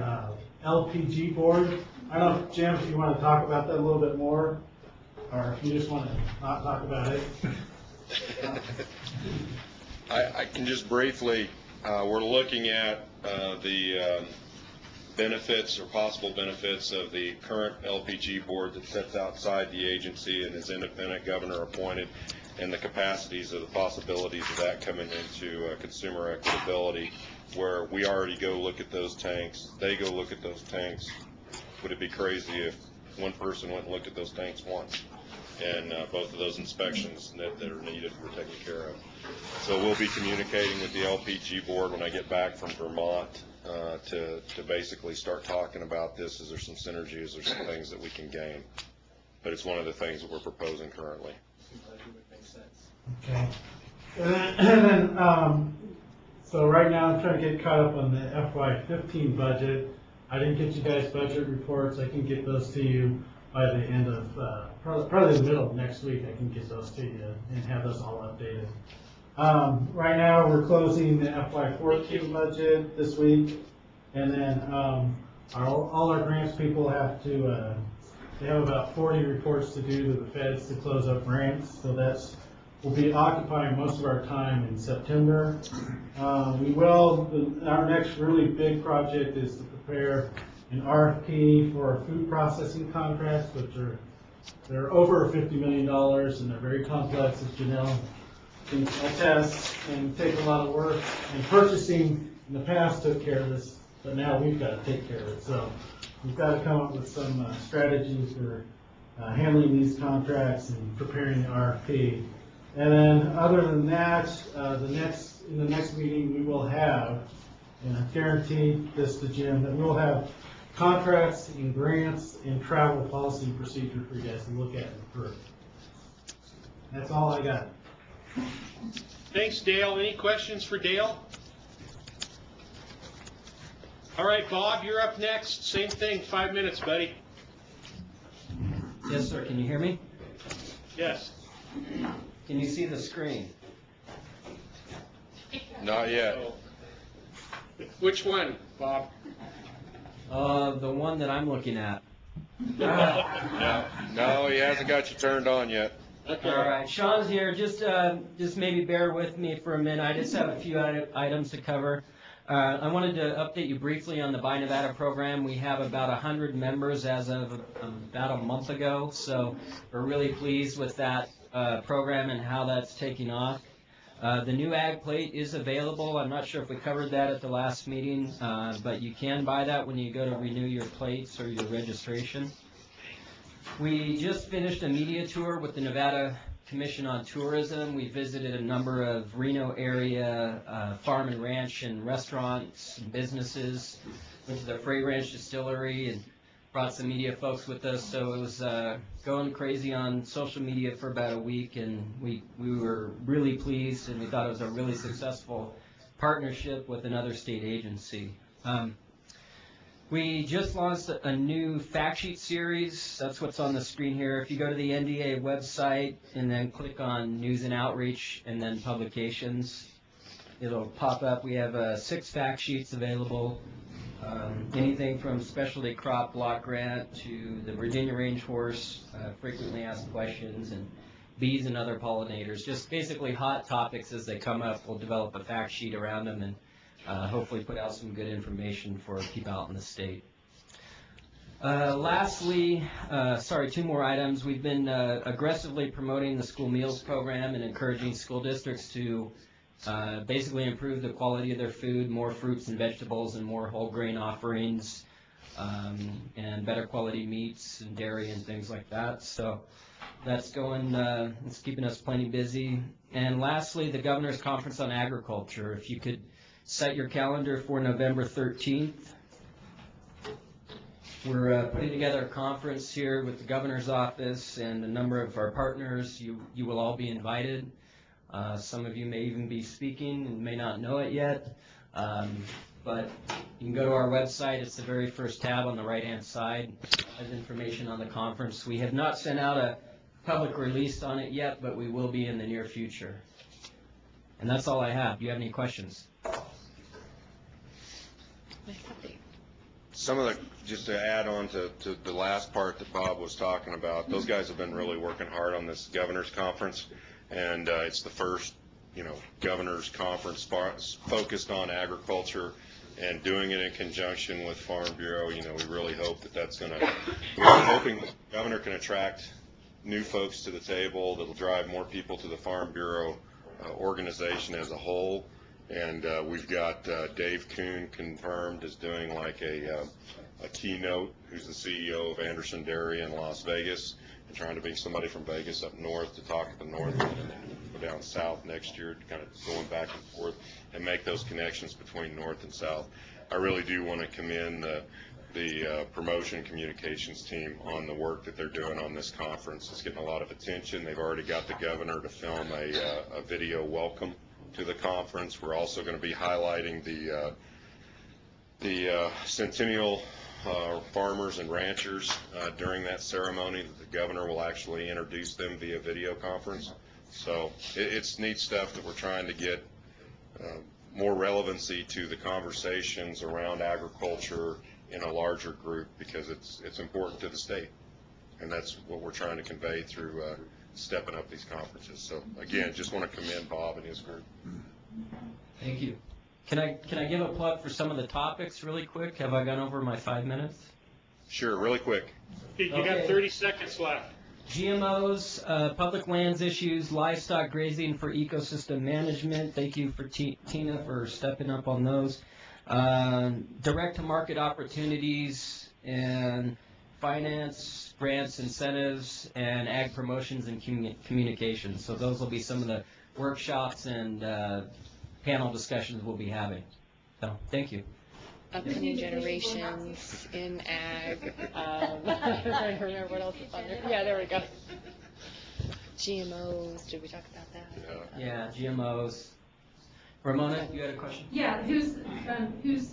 LPG board. I don't know, Jim, if you want to talk about that a little bit more, or if you just want to not talk about it. I can just briefly, we're looking at the benefits or possible benefits of the current LPG board that sits outside the agency and is independent, governor appointed, and the capacities of the possibilities of that coming into consumer equitability, where we already go look at those tanks, they go look at those tanks. Would it be crazy if one person went and looked at those tanks once? And both of those inspections that are needed were taken care of. So we'll be communicating with the LPG board when I get back from Vermont to basically start talking about this. Is there some synergy? Is there some things that we can gain? But it's one of the things that we're proposing currently. Okay. And then, so right now I'm trying to get caught up on the FY15 budget. I didn't get you guys budget reports. I can get those to you by the end of, probably the middle of next week. I can get those to you and have those all updated. Right now we're closing the FY14 budget this week, and then all our grants people have to, they have about 40 reports to do to the feds to close up grants, so that's will be occupying most of our time in September. Our next really big project is to prepare an RFP for our food processing contracts, which they're over $50 million, and they're very complex, as Janelle can attest, and take a lot of work. And purchasing in the past took care of this, but now we've got to take care of it. So we've got to come up with some strategies for handling these contracts and preparing the RFP. And then other than that, in the next meeting we will have, and I guarantee this to Jim, that we'll have contracts and grants and travel policy and procedure for you guys to look at and approve. That's all I got. Thanks, Dale. Any questions for Dale? All right, Bob, you're up next. Same thing, 5 minutes, buddy. Yes, sir. Can you hear me? Yes. Can you see the screen? Not yet. Which one, Bob? The one that I'm looking at. No, he hasn't got you turned on yet. Okay. All right, Sean's here. Just maybe bear with me for a minute. I just have a few items to cover. I wanted to update you briefly on the Buy Nevada program. We have about 100 members as of about a month ago, so we're really pleased with that program and how that's taking off. The new ag plate is available. I'm not sure if we covered that at the last meeting, but you can buy that when you go to renew your plates or your registration. We just finished a media tour with the Nevada Commission on Tourism. We visited a number of Reno area farm and ranch and restaurants and businesses. Went to the Freight Ranch Distillery and brought some media folks with us. So it was going crazy on social media for about a week, and we were really pleased, and we thought it was a really successful partnership with another state agency. We just launched a new fact sheet series. That's what's on the screen here. If you go to the NDA website and then click on News and Outreach and then Publications, it'll pop up. We have 6 fact sheets available. Anything from specialty crop block grant to the Virginia range horse, frequently asked questions, and bees and other pollinators. Just basically hot topics as they come up. We'll develop a fact sheet around them and hopefully put out some good information for people out in the state. Lastly, 2 more items. We've been aggressively promoting the school meals program and encouraging school districts to basically improve the quality of their food, more fruits and vegetables and more whole grain offerings, and better quality meats and dairy and things like that. So that's going, it's keeping us plenty busy. And lastly, the Governor's Conference on Agriculture. If you could set your calendar for November 13th. We're putting together a conference here with the Governor's Office and a number of our partners. You will all be invited. Some of you may even be speaking and may not know it yet. But you can go to our website. It's the very first tab on the right-hand side. It has information on the conference. We have not sent out a public release on it yet, but we will be in the near future. And that's all I have. Do you have any questions? Just to add on to the last part that Bob was talking about, those guys have been really working hard on this governor's conference, and it's the first, governor's conference focused on agriculture, and doing it in conjunction with Farm Bureau. We really hope that's going to, we're hoping the governor can attract new folks to the table that'll drive more people to the Farm Bureau organization as a whole. And we've got Dave Kuhn confirmed as doing like a keynote, who's the CEO of Anderson Dairy in Las Vegas, and trying to bring somebody from Vegas up north to talk at the north and then go down south next year, kind of going back and forth and make those connections between north and south. I really do want to commend the promotion communications team on the work that they're doing on this conference. It's getting a lot of attention. They've already got the governor to film a video welcome to the conference. We're also going to be highlighting the Centennial farmers and ranchers during that ceremony. The governor will actually introduce them via video conference. So it's neat stuff that we're trying to get more relevancy to the conversations around agriculture in a larger group, because it's important to the state, and that's what we're trying to convey through stepping up these conferences. So again, just want to commend Bob and his group. Thank you. Can I give a plug for some of the topics really quick? Have I gone over my 5 minutes? Sure, really quick. You got 30 seconds left. GMOs, public lands issues, livestock grazing for ecosystem management. Thank you for Tina for stepping up on those. Direct-to-market opportunities and finance, grants, incentives, and ag promotions and communications. So those will be some of the workshops and panel discussions we'll be having. So, thank you. Upcoming generations in ag. I don't remember what else is on there. Yeah, there we go. GMOs. Did we talk about that? Yeah, GMOs. Ramona, you had a question? Yeah, who's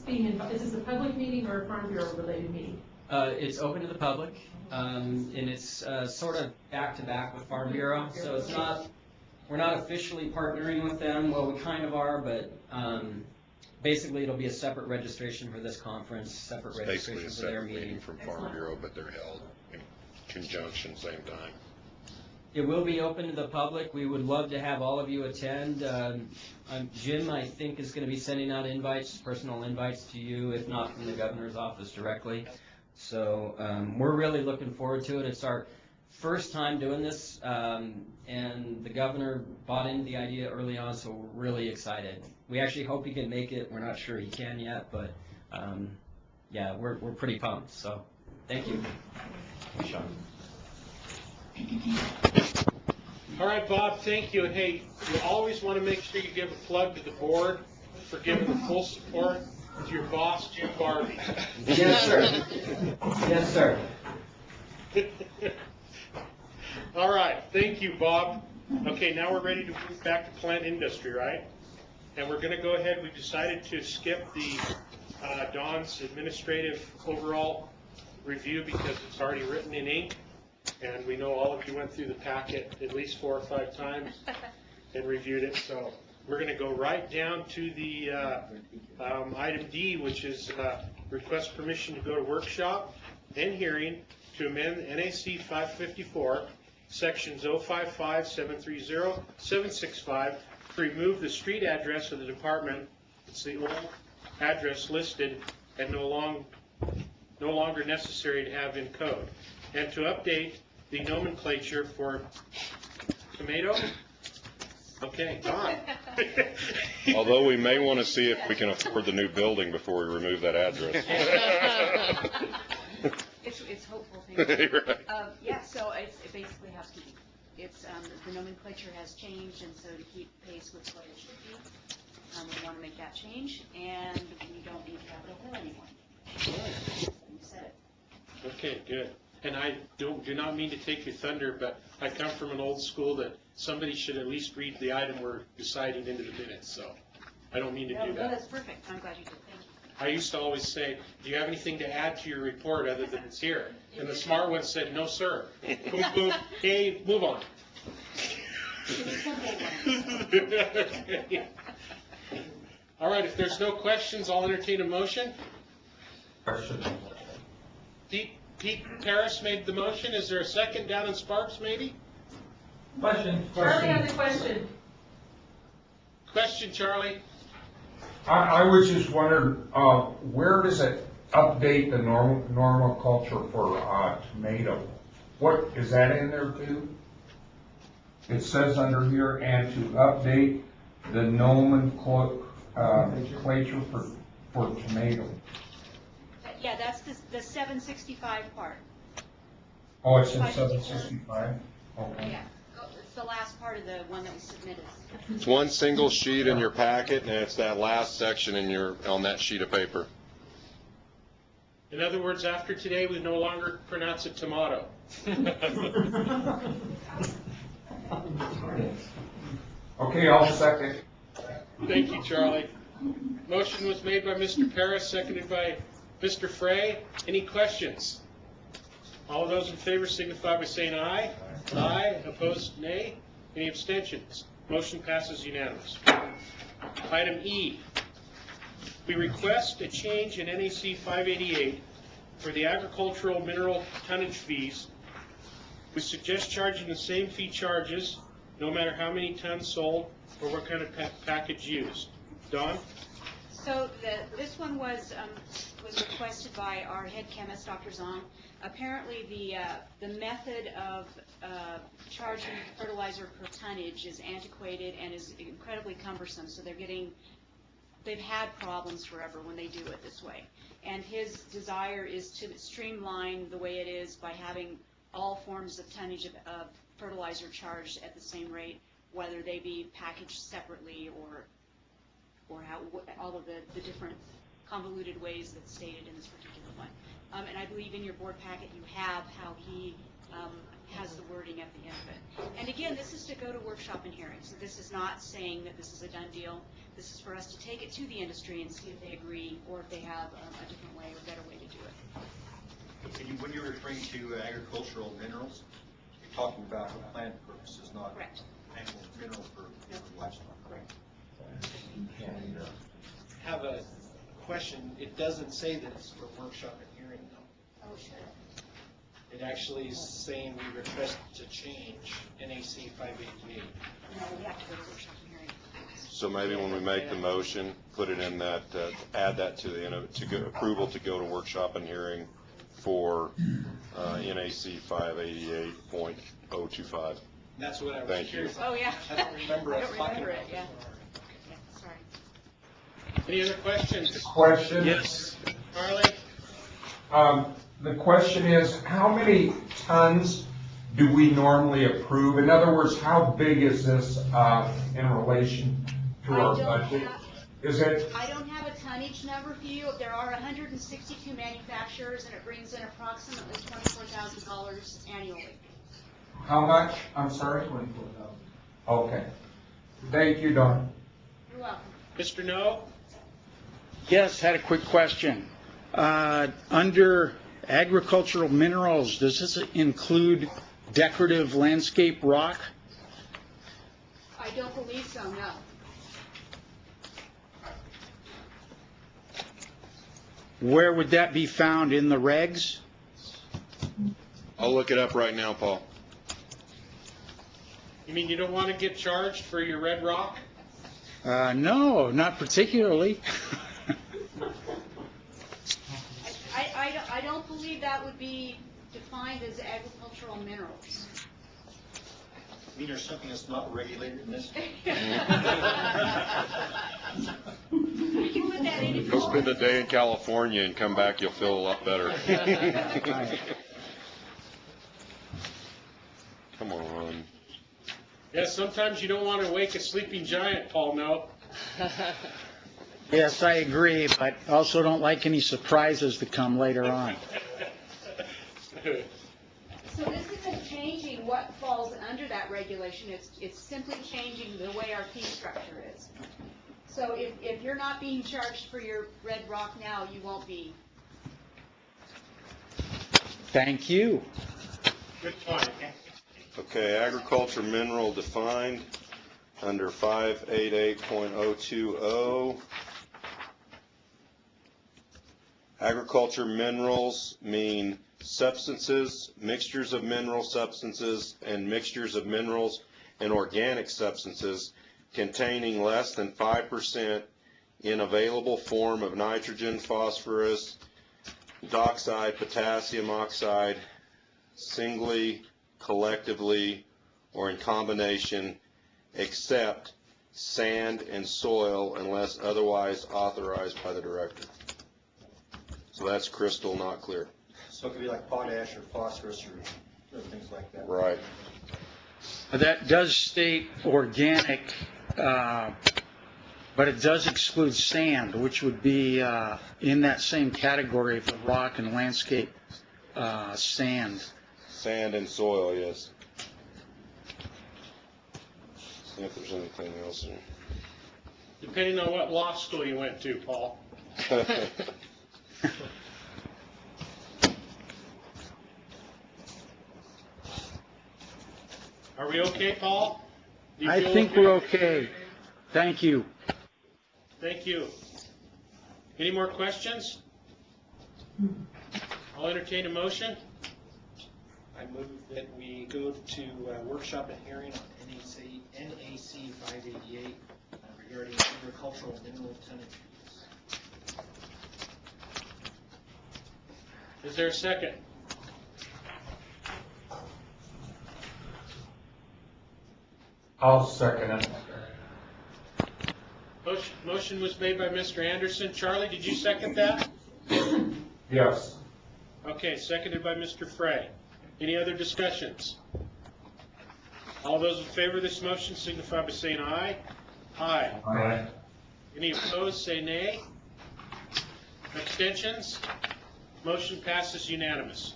being invited? Is this a public meeting or a Farm Bureau related meeting? It's open to the public, and it's sort of back-to-back with Farm Bureau, so it's not, we're not officially partnering with them. Well, we kind of are, but basically it'll be a separate registration for this conference, separate It's basically registration a for their separate meeting. meeting from Farm Bureau, but they're held in conjunction, same time. It will be open to the public. We would love to have all of you attend. Jim, I think, is going to be sending out invites, personal invites to you, if not from the governor's office directly. So we're really looking forward to it. It's our first time doing this, and the governor bought into the idea early on, so we're really excited. We actually hope he can make it. We're not sure he can yet, but yeah, we're pretty pumped. So thank you. Sean. All right, Bob, thank you. And hey, you always want to make sure you give a plug to the board for giving the full support to your boss, Jim Barbie. Yes, sir. Yes, sir. All right, thank you, Bob. Okay, now we're ready to move back to plant industry, right? And we're going to go ahead. We decided to skip the Don's administrative overall review because it's already written in ink. And we know all of you went through the packet at least 4 or 5 times and reviewed it. So we're going to go right down to the item D, which is request permission to go to workshop and hearing to amend NAC 554, sections 055, 730, 765, to remove the street address of the department. It's the old address listed and no longer necessary to have in code. And to update the nomenclature for tomato. Okay, Don. Although we may want to see if we can afford the new building before we remove that address. It's hopeful. Thank you. Right. Yeah, so it basically has to be. It's the nomenclature has changed, and so to keep pace with what it should be, we want to make that change, and we don't need Capitol Hill anymore. You said it. Okay, good. And I do not mean to take your thunder, but I come from an old school that somebody should at least read the item we're deciding into the minutes, so I don't mean to do No, that. that's perfect. I'm glad you did. Thank you. I used to always say, do you have anything to add to your report other than it's here? And the smart one said, no, sir. Boom, boom. Okay, move on. All right, if there's no questions, I'll entertain a motion. Question. Pete Paris made the motion. Is there a second down in Sparks, maybe? Question. Charlie has a question. Question, Charlie. I was just wondering, where does it update the normal culture for tomato? What, is that in there too? It says under here, and to update the nomenclature for tomato. Yeah, that's the 765 part. Oh, it's in 765? Okay. Yeah, it's the last part of the one that was submitted. It's one single sheet in your packet, and it's that last section on that sheet of paper. In other words, after today, we no longer pronounce it tomato. Okay, I'll second. Thank you, Charlie. Motion was made by Mr. Paris, seconded by Mr. Frey. Any questions? All of those in favor signify by saying aye. Aye. Opposed, nay. Any abstentions? Motion passes unanimous. Item E. We request a change in NAC 588 for the agricultural mineral tonnage fees We suggest charging the same fee charges, no matter how many tons sold or what kind of package used. Don? So this one was requested by our head chemist, Dr. Zong. Apparently, the method of charging fertilizer per tonnage is antiquated and is incredibly cumbersome. So they've had problems forever when they do it this way. And his desire is to streamline the way it is by having all forms of tonnage of fertilizer charged at the same rate, whether they be packaged separately or how all of the different convoluted ways that's stated in this particular one. And I believe in your board packet you have how he has the wording at the end of it. And again, this is to go to workshop and hearings. So this is not saying that this is a done deal. This is for us to take it to the industry and see if they agree or if they have a different way or a better way to do it. When you're referring to agricultural minerals, you're talking about for plant purposes, not correct. Animal minerals for livestock. Correct. Have a question. It doesn't say that it's for workshop and hearing, though. Oh, sure. It actually is saying we request to change NAC 588. No, we have to go to workshop and hearing. So maybe when we make the motion, put it in that, add that to the, approval to go to workshop and hearing for NAC 588.025. That's what I was Thank you. curious. Oh, yeah. I don't remember us talking about it, yeah. Sorry. Any other questions? Question? Yes. Carly? The question is, how many tons do we normally approve? In other words, how big is this in relation to our budget? I don't have a tonnage number for you. There are 162 manufacturers, and it brings in approximately $24,000 annually. How much? I'm sorry? 24,000. Okay. Thank you, Don. You're welcome. Mr. No? Yes, had a quick question. Under agricultural minerals, does this include decorative landscape rock? I don't believe so, no. Where would that be found in the regs? I'll look it up right now, Paul. You mean you don't want to get charged for your red rock? No, not particularly. I don't believe that would be defined as agricultural minerals. I mean, there's something that's not regulated in this? Go spend a day in California and come back, you'll feel a lot better. Come on. Yeah, sometimes you don't want to wake a sleeping giant, Paul, no? Yes, I agree, but also don't like any surprises to come later on. So this isn't changing what falls under that regulation, it's simply changing the way our fee structure is. So if you're not being charged for your red rock now, you won't be. Thank you. Good point. Okay, agriculture mineral defined under 588.020. Agriculture minerals mean substances, mixtures of mineral substances, and mixtures of minerals and organic substances containing less than 5% in available form of nitrogen, phosphorus, dioxide, potassium oxide, singly, collectively, or in combination, except sand and soil unless otherwise authorized by the director. So that's crystal not clear. So it could be like potash or phosphorus or other things like that. Right. That does state organic, but it does exclude sand, which would be in that same category for rock and landscape sand. Sand and soil, yes. See if there's anything else in. Depending on what law school you went to, Paul. Are we okay, Paul? I think we're okay. Thank you. Thank you. Any more questions? I'll entertain a motion. I move that we go to workshop and hearing on NAC 588 regarding agricultural mineral tonnage fees. Is there a second? I'll second it. Motion was made by Mr. Anderson. Charlie, did you second that? Yes. Okay, seconded by Mr. Frey. Any other discussions? All those in favor of this motion signify by saying aye. Aye. Aye. Any opposed, say nay. Abstentions? Motion passes unanimous.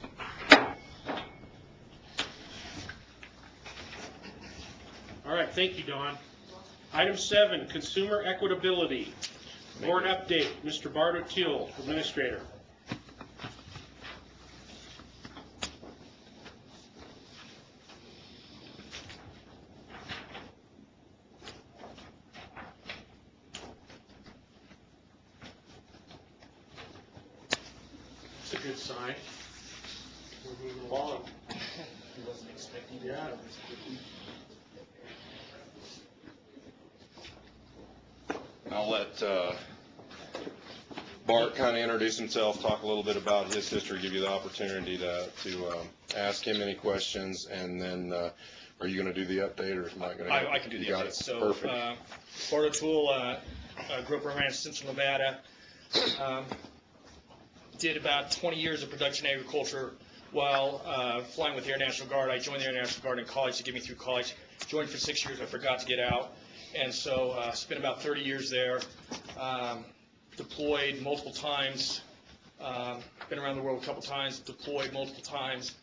All right, thank you, Don. Item 7, consumer equitability. Board update, Mr. Bart O'Teal, Administrator. It's a good sign. We're moving along. He wasn't expecting Yeah. that. I'll let Bart kind of introduce himself, talk a little bit about his history, give you the opportunity to ask him any questions, and then are you going to do the update, or is Mike going to? I can do the You got update. it. So, Perfect. Bart O'Toole, grew up around Central Nevada. Did about 20 years of production agriculture while flying with the Air National Guard. I joined the Air National Guard in college to get me through college. Joined for 6 years. I forgot to get out. And so spent about 30 years there. Deployed multiple times. Been around the world a couple times. Deployed multiple times.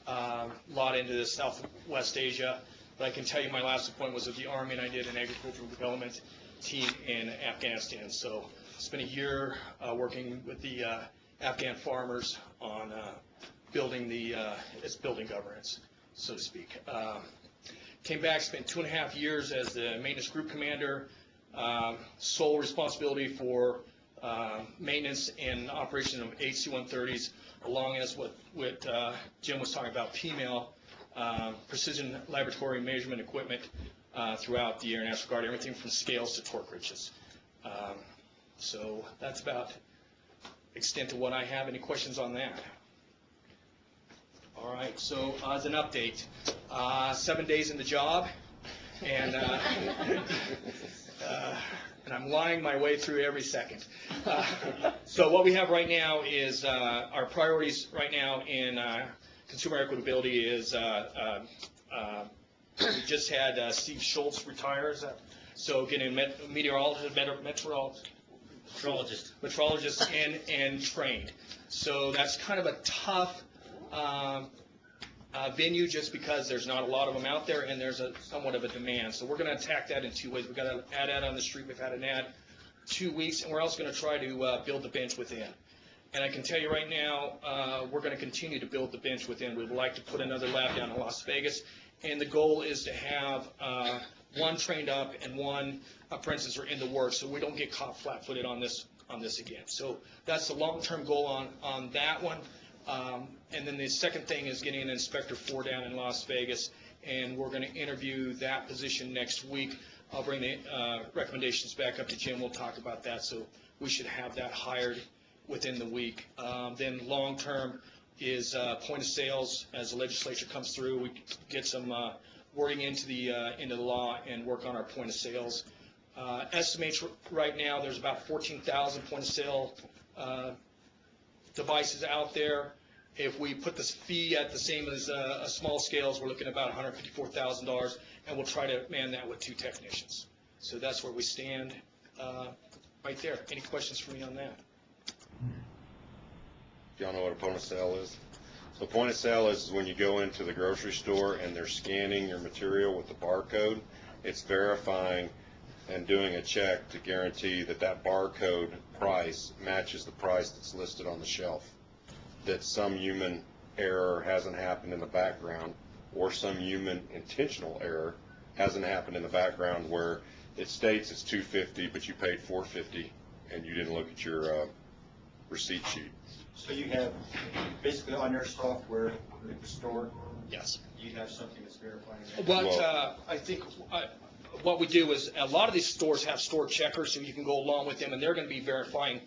A lot into Southwest Asia. But I can tell you my last deployment was with the Army, and I did an agricultural development team in Afghanistan. So spent a year working with the Afghan farmers on building building governance, so to speak. Came back, spent 2.5 years as the maintenance group commander, sole responsibility for maintenance and operation of HC-130s, along as what Jim was talking about, PMAL, precision laboratory measurement equipment throughout the Air National Guard, everything from scales to torque wrenches. So that's about extent of what I have. Any questions on that? All right, so as an update, 7 days in the job, and I'm lying my way through every second. So what we have right now is our priorities right now in consumer equitability is we just had Steve Schultz retire, so getting a metrologist and trained. So that's kind of a tough venue just because there's not a lot of them out there and there's somewhat of a demand. So we're going to attack that in 2 ways. We've got an ad on the street. We've had an ad 2 weeks, and we're also going to try to build the bench within. And I can tell you right now, we're going to continue to build the bench within. We'd like to put another lab down in Las Vegas, and the goal is to have one trained up and one apprentice are in the works, so we don't get caught flat-footed on this again. So that's the long-term goal on that one. And then the second thing is getting an Inspector 4 down in Las Vegas, and we're going to interview that position next week. I'll bring the recommendations back up to Jim. We'll talk about that, so we should have that hired within the week. Then long-term is point of sales. As the legislature comes through, we get some wording into the law and work on our point of sales. Estimates right now there's about 14,000 point of sale devices out there. If we put this fee at the same as a small scales, we're looking at about $154,000, and we'll try to man that with 2 technicians. So that's where we stand right there. Any questions for me on that? Y'all know what a point of sale is? So point of sale is when you go into the grocery store and they're scanning your material with the barcode. It's verifying and doing a check to guarantee that that barcode price matches the price that's listed on the shelf. That some human error hasn't happened in the background, or some human intentional error hasn't happened in the background where it states it's $250 but you paid $450 and you didn't look at your receipt sheet. So you have, basically on your software, the store, Yes. you have something that's verifying that? What, I think, what we do is, a lot of these stores have store checkers, so you can go along with them, and they're gonna be verifying,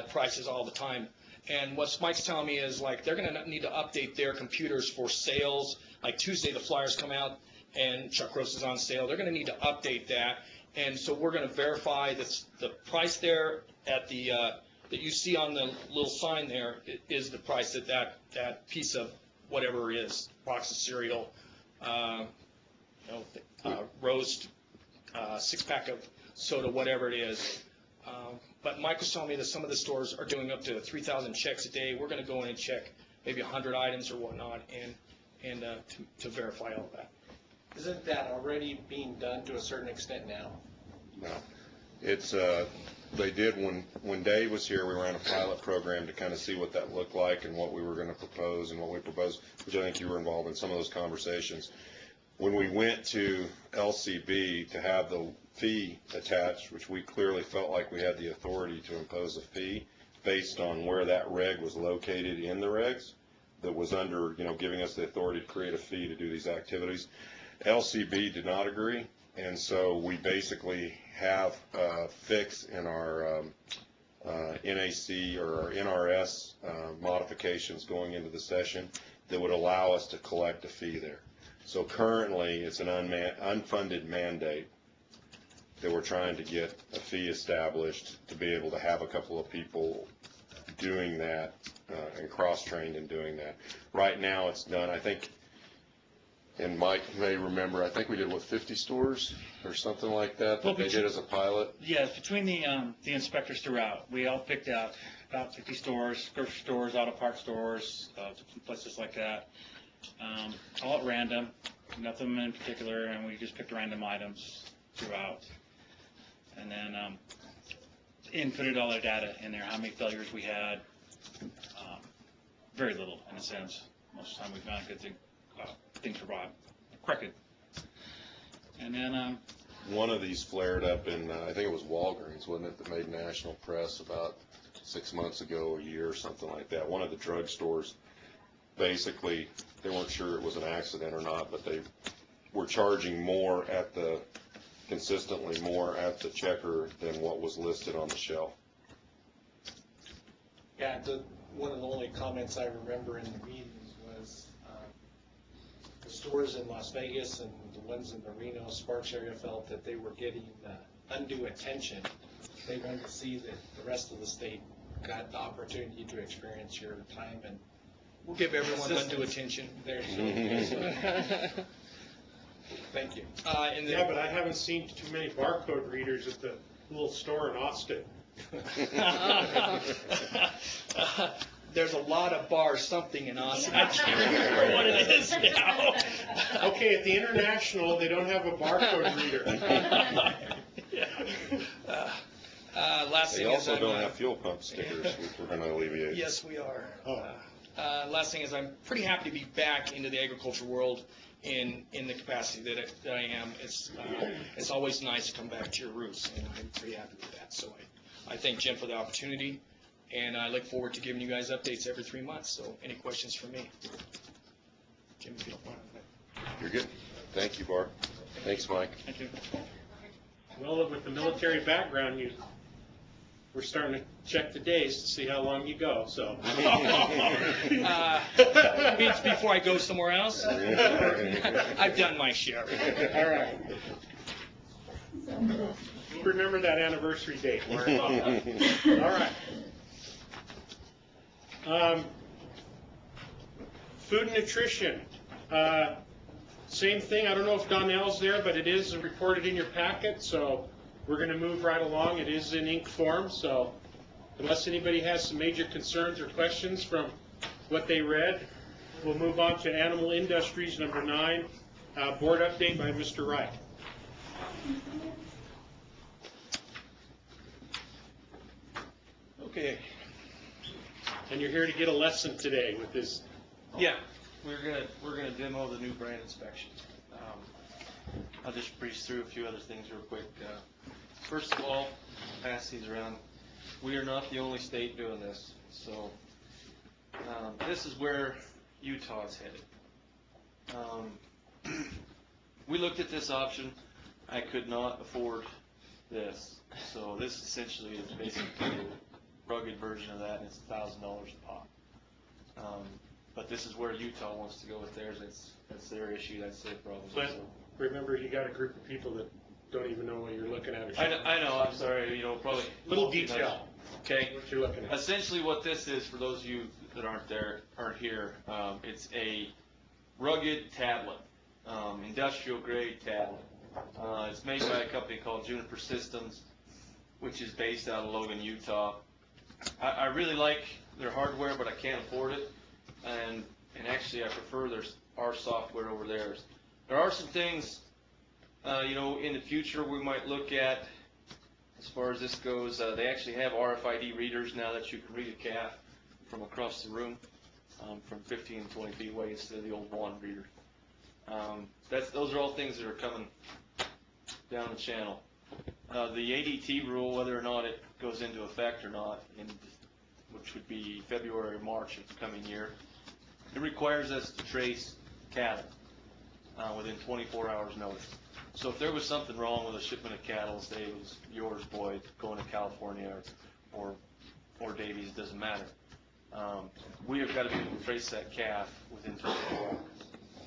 prices all the time. And what Mike's telling me is, like, they're gonna need to update their computers for sales, like Tuesday, the flyers come out, and Chuck Roast is on sale, they're gonna need to update that, and so we're gonna verify the price there at the, that you see on the little sign there is the price that piece of whatever it is, box of cereal, roast, six-pack of soda, whatever it is. But Mike was telling me that some of the stores are doing up to 3,000 checks a day. We're going to go in and check maybe 100 items or whatnot and to verify all that. Isn't that already being done to a certain extent now? No. It's, they did, when Dave was here, we ran a pilot program to kind of see what that looked like and what we were going to propose and what we proposed, which I think you were involved in some of those conversations. When we went to LCB to have the fee attached, which we clearly felt like we had the authority to impose a fee based on where that reg was located in the regs, that was under, giving us the authority to create a fee to do these activities. LCB did not agree, and so we basically have a fix in our NAC or our NRS modifications going into the session that would allow us to collect a fee there. So currently, it's an unfunded mandate that we're trying to get a fee established to be able to have a couple of people doing that and cross-trained in doing that. Right now, it's done, I think, and Mike may remember, I think we did, 50 stores or something like that that they did as a pilot? Yes, between the inspectors throughout, we all picked out about 50 stores, grocery stores, auto parts stores, places like that. All at random, nothing in particular, and we just picked random items throughout. And then inputted all their data in there, how many failures we had. Very little, in a sense. Most of the time we found good things were corrected. And then one of these flared up in, I think it was Walgreens, wasn't it, that made national press about 6 months ago, a year, or something like that. One of the drugstores, basically, they weren't sure it was an accident or not, but they were charging more consistently more at the checker than what was listed on the shelf. Yeah, one of the only comments I remember in the meetings was the stores in Las Vegas and the ones in the Reno, Sparks area felt that they were getting undue attention. They wanted to see that the rest of the state got the opportunity to experience your time and we'll give everyone undue attention. There you go. Thank you. Yeah, but I haven't seen too many barcode readers at the little store in Austin. There's a lot of bars, something in Austin. I can't remember what it is now. Okay, at the International, they don't have a barcode reader. Last They thing is also don't have fuel pump stickers, which we're going to alleviate. Yes, we are. Last thing is I'm pretty happy to be back into the agriculture world in the capacity that I am. It's always nice to come back to your roots, and I'm pretty happy with that. So I thank Jen for the opportunity, and I look forward to giving you guys updates every 3 months. So any questions for me? Jim, if you don't mind. You're good. Thank you, Bart. Thanks, Mike. Thank you. Well, with the military background, we're starting to check the days to see how long you go, so. Means before I go somewhere else? I've done my share. All right. Remember that anniversary date. All right. Food and nutrition. Same thing. I don't know if Donnell's there, but it is reported in your packet, so we're going to move right along. It is in ink form, so unless anybody has some major concerns or questions from what they read, we'll move on to Animal Industries, number 9. Board update by Mr. Wright. Okay. And you're here to get a lesson today with this. Yeah, we're gonna demo the new brand inspection. I'll just breeze through a few other things real quick. First of all, pass these around. We are not the only state doing this, so this is where Utah's headed. We looked at this option. I could not afford this. So this essentially is basically a rugged version of that, and it's $1,000 a pop. But this is where Utah wants to go with theirs. That's their issue. That's their problem. But remember, you got a group of people that don't even know what you're looking at. Or I know. I'm sorry. Probably little detail. Okay. What you're looking at. Essentially, what this is for those of you that aren't here, it's a rugged tablet, industrial grade tablet. It's made by a company called Juniper Systems, which is based out of Logan, Utah. I really like their hardware, but I can't afford it, and actually I prefer our software over theirs. There are some things, in the future we might look at as far as this goes. They actually have RFID readers now that you can read a calf from across the room, from 15 to 20 feet away instead of the old wand reader. Those are all things that are coming down the channel. The ADT rule, whether or not it goes into effect or not, which would be February or March of the coming year, it requires us to trace cattle within 24 hours notice. So if there was something wrong with a shipment of cattle, say it was yours, Boyd, going to California or Davies, it doesn't matter. We have got to be able to trace that calf within 24 hours.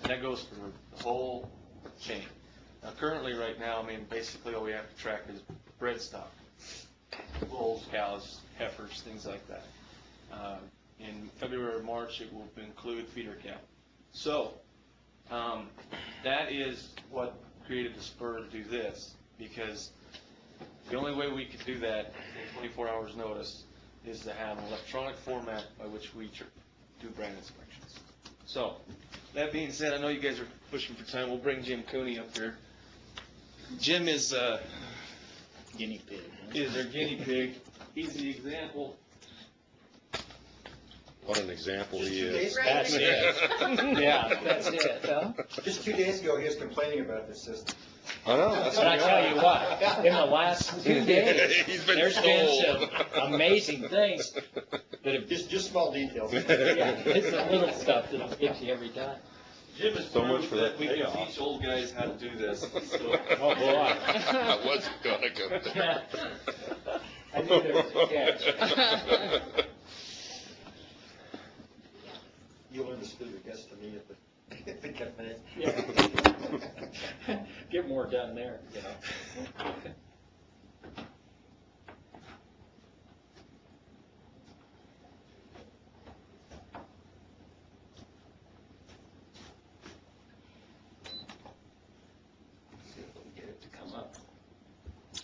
And that goes for the whole chain. Now currently right now, basically all we have to track is bred stock. Bulls, cows, heifers, things like that. In February or March, it will include feeder cattle. So that is what created the spur to do this, because the only way we could do that in 24 hours notice is to have an electronic format by which we do brand inspections. So that being said, I know you guys are pushing for time. We'll bring Jim Cooney up here. Jim is Guinea pig. Is our guinea pig. He's the example. What an example he is. That's it. Yeah, that's it, huh? Just 2 days ago, he was complaining about this system. I know. That's But I tell you what, in the last 2 days, there's been some amazing things that have Just small details. Yeah, it's the little stuff that'll get you every time. Jim has So much proved for that that we can payoff. teach old guys how to do this. So, Oh, boy. I wasn't gonna go there. I knew there was a catch. You'll learn to spill your guts to me at the cafe. Yeah. Get more done there,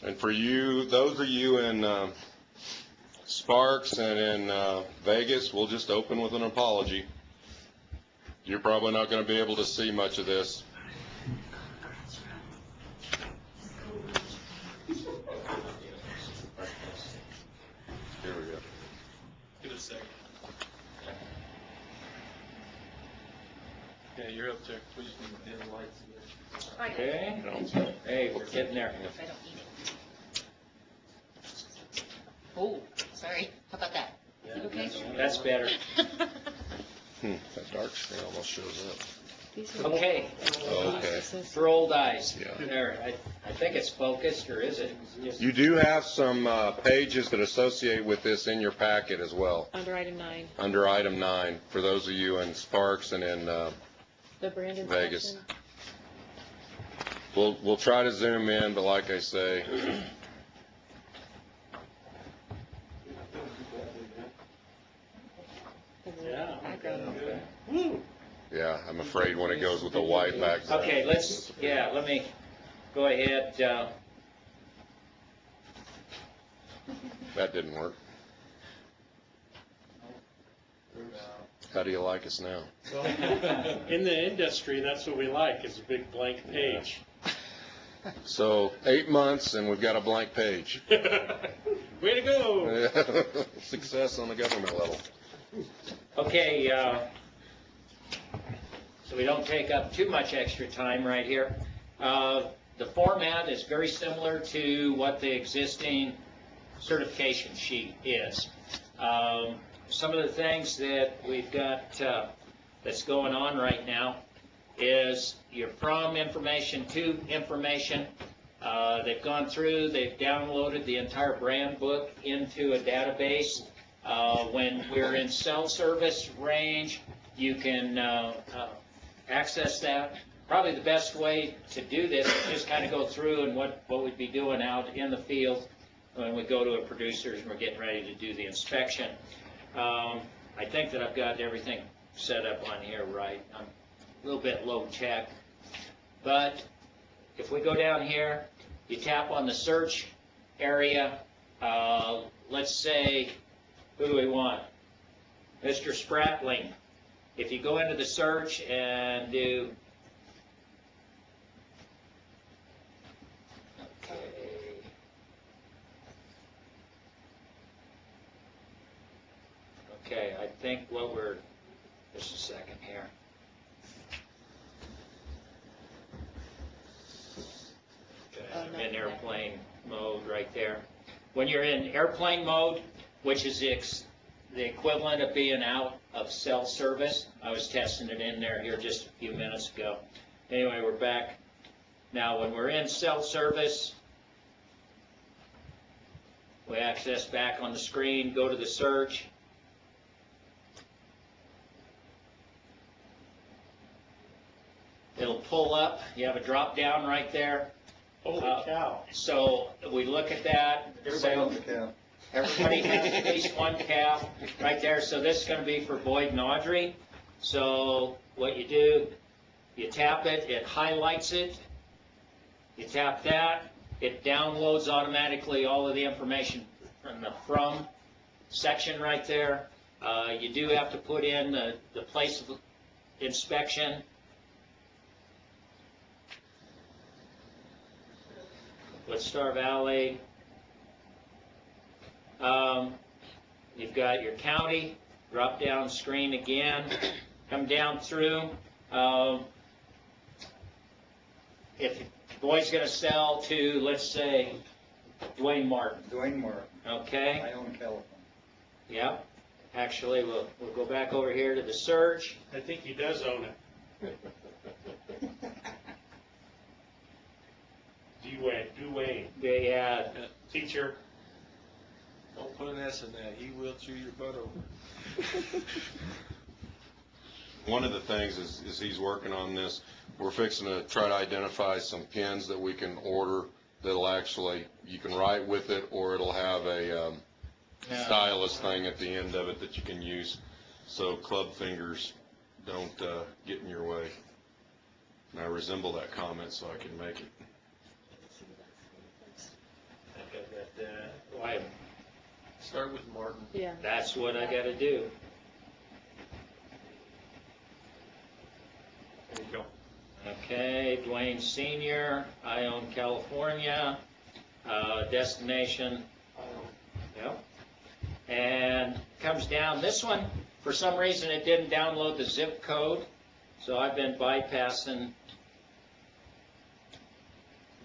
And for you, those of you in Sparks and in Vegas, we'll just open with an apology. You're probably not going to be able to see much of this. Here we go. give it a second. Yeah, you're up there. We just need to dim the lights again. Okay. Hey, we're getting there. I don't need it. Oh, sorry. How about that? Is it okay? That's better. That dark screen almost shows up. Okay. Okay. For old eyes. Yeah. There, I think it's focused, or is it? You do have some pages that associate with this in your packet as well, Under item 9, under item 9, for those of you in Sparks and in the brand inspection. Vegas. We'll try to zoom in, but like I say, Yeah. yeah, I'm afraid when it goes with the white background. Okay, let me go ahead. That didn't work. How do you like us now? In the industry, that's what we like, is a big blank page. So 8 months and we've got a blank page. Way to go! Success on the government level. Okay, so we don't take up too much extra time right here. The format is very similar to what the existing certification sheet is. some of the things that we've got that's going on right now is you're from information to information. They've gone through, they've downloaded the entire brand book into a database. When we're in cell service range, you can access that. Probably the best way to do this is just kind of go through and what we'd be doing out in the field when we go to a producer's and we're getting ready to do the inspection. I think that I've got everything set up on here right. I'm a little bit low tech, but if we go down here, you tap on the search area. Let's say, who do we want? Mr. Spratling. If you go into the search and do, okay, I think what we're, just a second here. I'm in airplane mode right there. When you're in airplane mode, which is the equivalent of being out of cell service, I was testing it in there here just a few minutes ago. Anyway, we're back. Now, when we're in cell service, we access back on the screen, go to the search. It'll pull up. You have a drop down right there. Holy cow. So we look at that. Everybody owns a cow. Everybody has at least one calf right there. So this is going to be for Boyd and Audrey. So what you do, you tap it, it highlights it. You tap that, it downloads automatically all of the information from the from section right there. You do have to put in the place of inspection. With Star Valley, you've got your county, drop down screen again, come down through. If Boyd's going to sell to, let's say, Dwayne Martin. Dwayne Martin. Okay. I own California. Yep. Actually, we'll go back over here to the search. I think he does own it. Dwayne. Yeah. Teacher. Don't put an S in that, he will chew your butt over. One of the things is he's working on this, we're fixing to try to identify some pins that we can order that'll actually, you can write with it, or it'll have a stylus thing at the end of it that you can use, so club fingers don't get in your way. And I resemble that comment, so I can make it. Why? Start with Martin. Yeah. That's what I got to do. There you go. Okay, Dwayne Senior, I own California, destination, yep. And comes down, this one, for some reason it didn't download the zip code, so I've been bypassing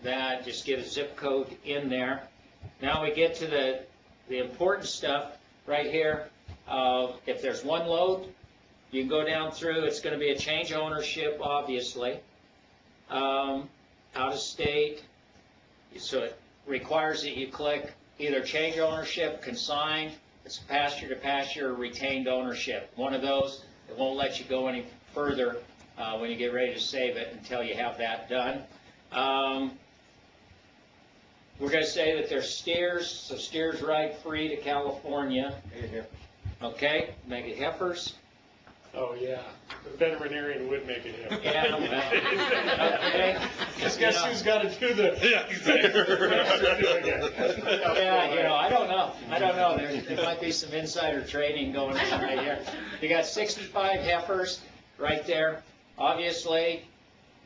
that, just get a zip code in there. Now we get to the important stuff right here. If there's one load, you can go down through, it's going to be a change ownership, obviously. Out of state, so it requires that you click either change ownership, consigned, it's pasture to pasture, or retained ownership. One of those, it won't let you go any further when you get ready to save it until you have that done. We're going to say that there's steers, so steers ride free to California. Okay, make it heifers. Oh, yeah. The veterinarian would make it happen. Yeah, well, okay. Because guess who's got to do the... Yeah, Yeah, I don't know. There might be some insider trading going on right here. You got 65 heifers right there. Obviously,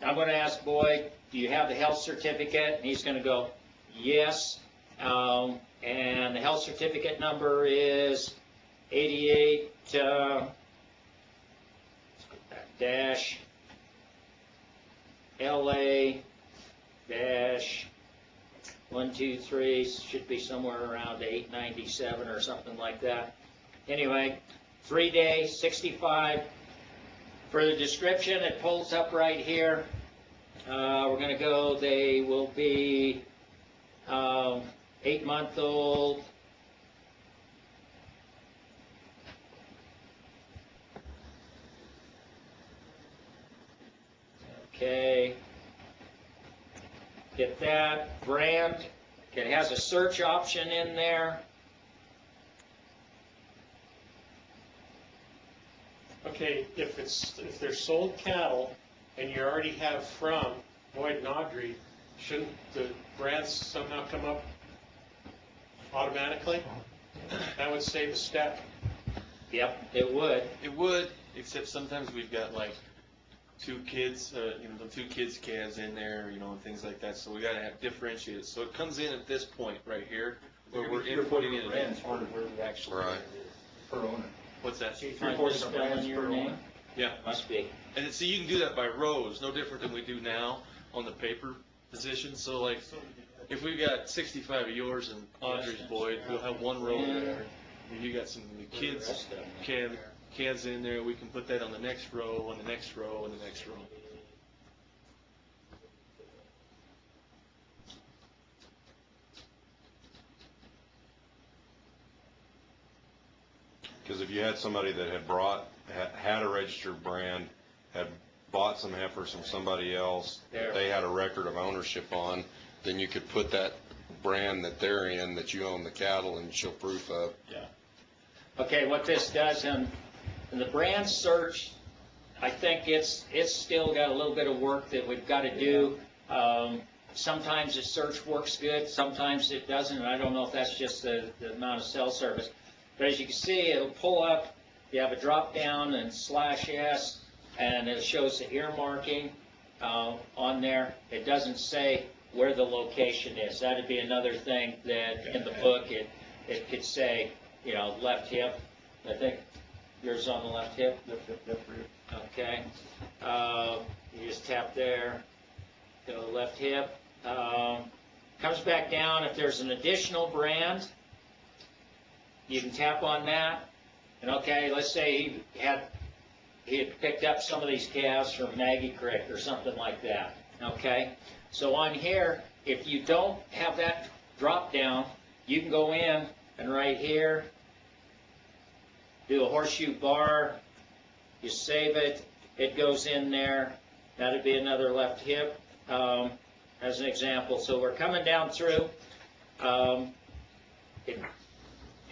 I'm going to ask Boyd, do you have the health certificate? And he's going to go, yes. And the health certificate number is 88 dash LA dash 123, should be somewhere around 897 or something like that. anyway, 3-day, 65. For the description, it pulls up right here. We're going to go, they will be 8-month-old. Okay. Get that. Brand. It has a search option in there. Okay, if they're sold cattle and you already have from Boyd and Audrey, shouldn't the brands somehow come up automatically? That would save a step. Yep, it would. It would, except sometimes we've got like two kids, the two kids calves in there, and things like that. So we got to have differentiated. So it comes in at this point right here, where we're inputting it in. Right. Per owner. What's that? Spelling your name? Yeah. Must be. And so you can do that by rows, no different than we do now on the paper position. So like, if we've got 65 of yours and Audrey's Boyd, we'll have one row there. If you got some kids calves in there, we can put that on the next row, on the next row, and the next row. Because if you had somebody that had a registered brand, had bought some heifers from somebody else, they had a record of ownership on, then you could put that brand that they're in, that you own the cattle, and show proof of. Yeah. Okay, what this does in the brand search, I think it's still got a little bit of work that we've got to do. Sometimes the search works good, sometimes it doesn't, and I don't know if that's just the amount of cell service. But as you can see, it'll pull up, you have a drop down and /S, and it shows the earmarking on there. It doesn't say where the location is. That'd be another thing that in the book it could say, left hip. I think yours on the left hip. Okay. You just tap there, go left hip. Comes back down. If there's an additional brand, you can tap on that, and okay, let's say he had picked up some of these calves from Maggie Creek or something like that, okay? So on here, if you don't have that drop down, you can go in and right here, do a horseshoe bar, you save it, it goes in there, that'd be another left hip, as an example. So we're coming down through, it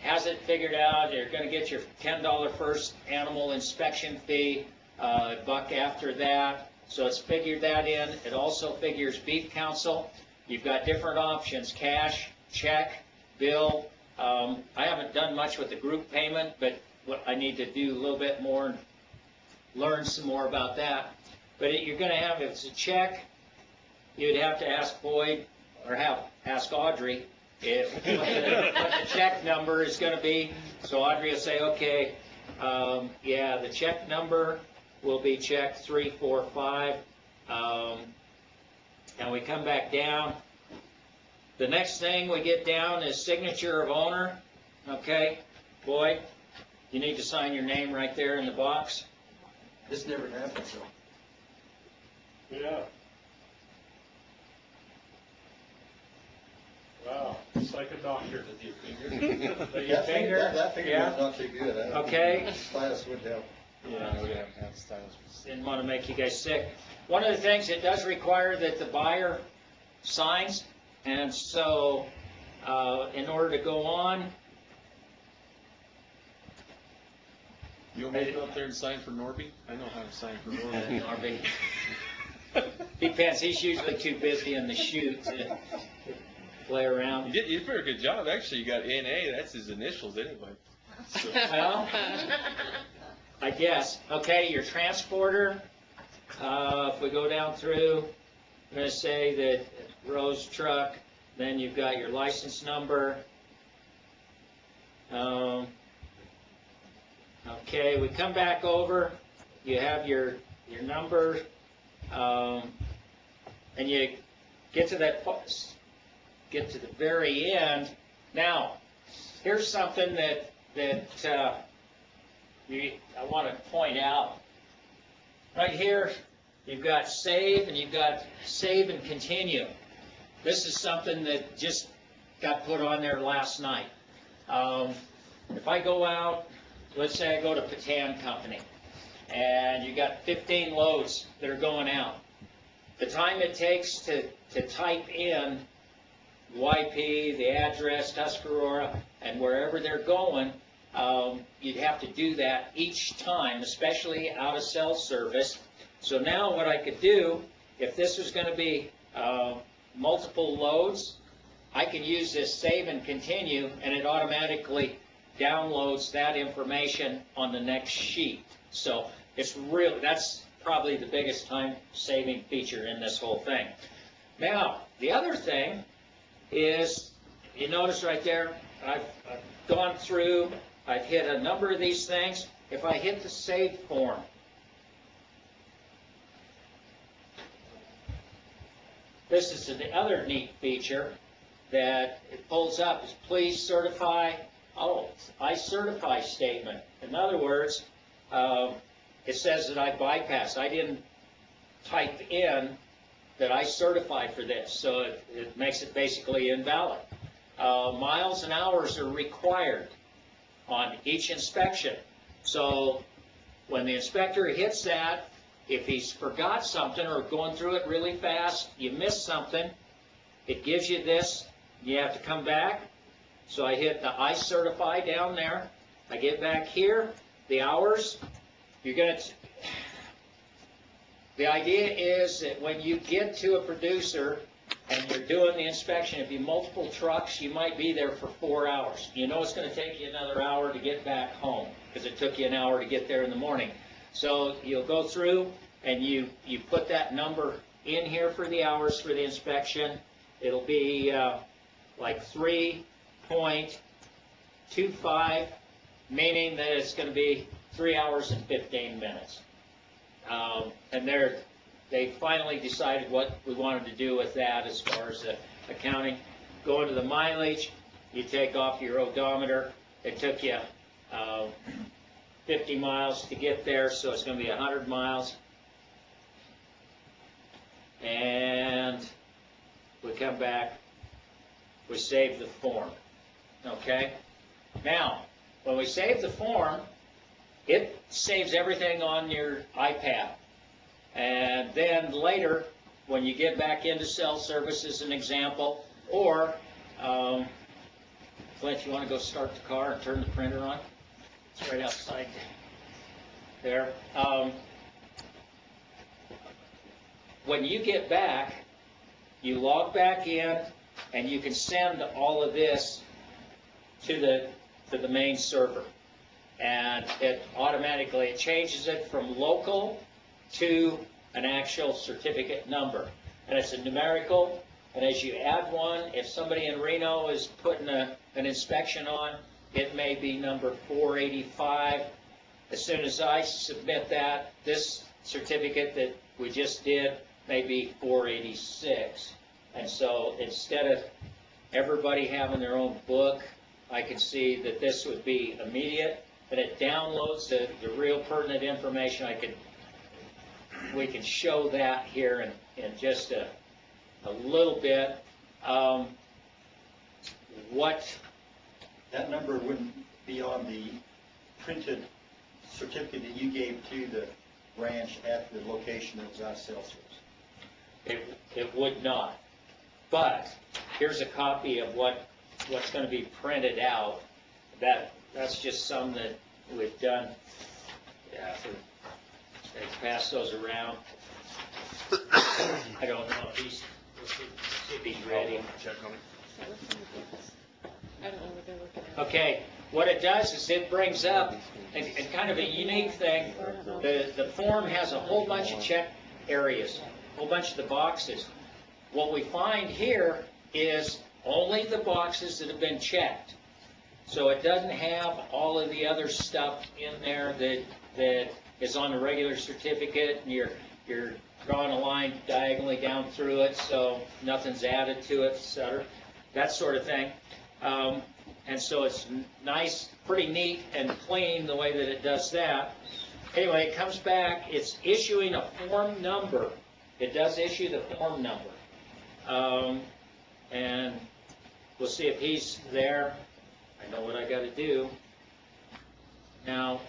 has it figured out. You're going to get your $10 first animal inspection fee, $1 after that. So it's figured that in. It also figures beef council. You've got different options: cash, check, bill. I haven't done much with the group payment, but I need to do a little bit more and learn some more about that. But you're going to have, if it's a check, you'd have to ask Boyd or ask Audrey what the check number is going to be. So Audrey will say, okay, yeah, the check number will be check 345. And we come back down. The next thing we get down is signature of owner. Okay, Boyd, you need to sign your name right there in the box. This never happened, so. Yeah. Wow, it's like a doctor. That finger is not too good. Okay. Stylus would help. Yeah, we don't have stylus. Didn't want to make you guys sick. One of the things, it does require that the buyer signs, and so in order to go on, You want me to go up there and sign for Norby? I know how to sign for Norby. Norby. Depends, he's usually too busy in the chute to play around. You did a very good job, actually. You got NA, that's his initials anyway. So. Well, I guess. Okay, your transporter, if we go down through, I'm going to say that Rose truck, then you've got your license number. Okay, we come back over, you have your number, and you get to the very end. Now, here's something that that I want to point out. Right here, you've got save and you've got save and continue. This is something that just got put on there last night. If I go out, let's say I go to Patan Company, and you got 15 loads that are going out. The time it takes to type in YP, the address, Tuscarora, and wherever they're going, you'd have to do that each time, especially out of cell service. So now what I could do, if this was going to be multiple loads, I can use this save and continue, and it automatically downloads that information on the next sheet. So that's probably the biggest time-saving feature in this whole thing. Now, the other thing is, you notice right there, I've gone through, I've hit a number of these things. If I hit the save form, this is the other neat feature that it pulls up is please certify, I certify statement. In other words, it says that I bypassed. I didn't type in that I certified for this, so it makes it basically invalid. Miles and hours are required on each inspection. So when the inspector hits that, if he's forgot something or going through it really fast, you missed something, it gives you this. You have to come back. So I hit the I certify down there. I get back here, the hours. The idea is that when you get to a producer and you're doing the inspection, if you multiple trucks, you might be there for 4 hours. You know it's going to take you another hour to get back home because it took you an hour to get there in the morning. So you'll go through and you put that number in here for the hours for the inspection. It'll be like 3.25, meaning that it's going to be 3 hours and 15 minutes. And they finally decided what we wanted to do with that as far as the accounting. Going to the mileage, you take off your odometer. It took you 50 miles to get there, so it's going to be 100 miles. And we come back, we save the form. Okay? Now, when we save the form, it saves everything on your iPad. And then later, when you get back into cell service as an example, or, Clint, you want to go start the car and turn the printer on? It's right outside there. When you get back, you log back in, and you can send all of this to the main server. And it automatically changes it from local to an actual certificate number. And it's a numerical, and as you add one, if somebody in Reno is putting an inspection on, it may be number 485. As soon as I submit that, this certificate that we just did may be 486. And so instead of everybody having their own book, I can see that this would be immediate, and it downloads the real pertinent information. We can show that here in just a little bit. That number wouldn't be on the printed certificate that you gave to the branch at the location that was out of cell service. It would not. But here's a copy of what's going to be printed out. That's just some that we've done. Yeah, they pass those around. I don't know if these should be ready. I don't know what they're looking at. Okay, what it does is it brings up, and kind of a unique thing, the form has a whole bunch of check areas, a whole bunch of the boxes. What we find here is only the boxes that have been checked. So it doesn't have all of the other stuff in there that is on a regular certificate, and you're drawing a line diagonally down through it, so nothing's added to it, etc. That sort of thing. and so it's nice, pretty neat and clean the way that it does that. Anyway, it comes back, it's issuing a form number. It does issue the form number. And we'll see if he's there. I know what I got to do. Now,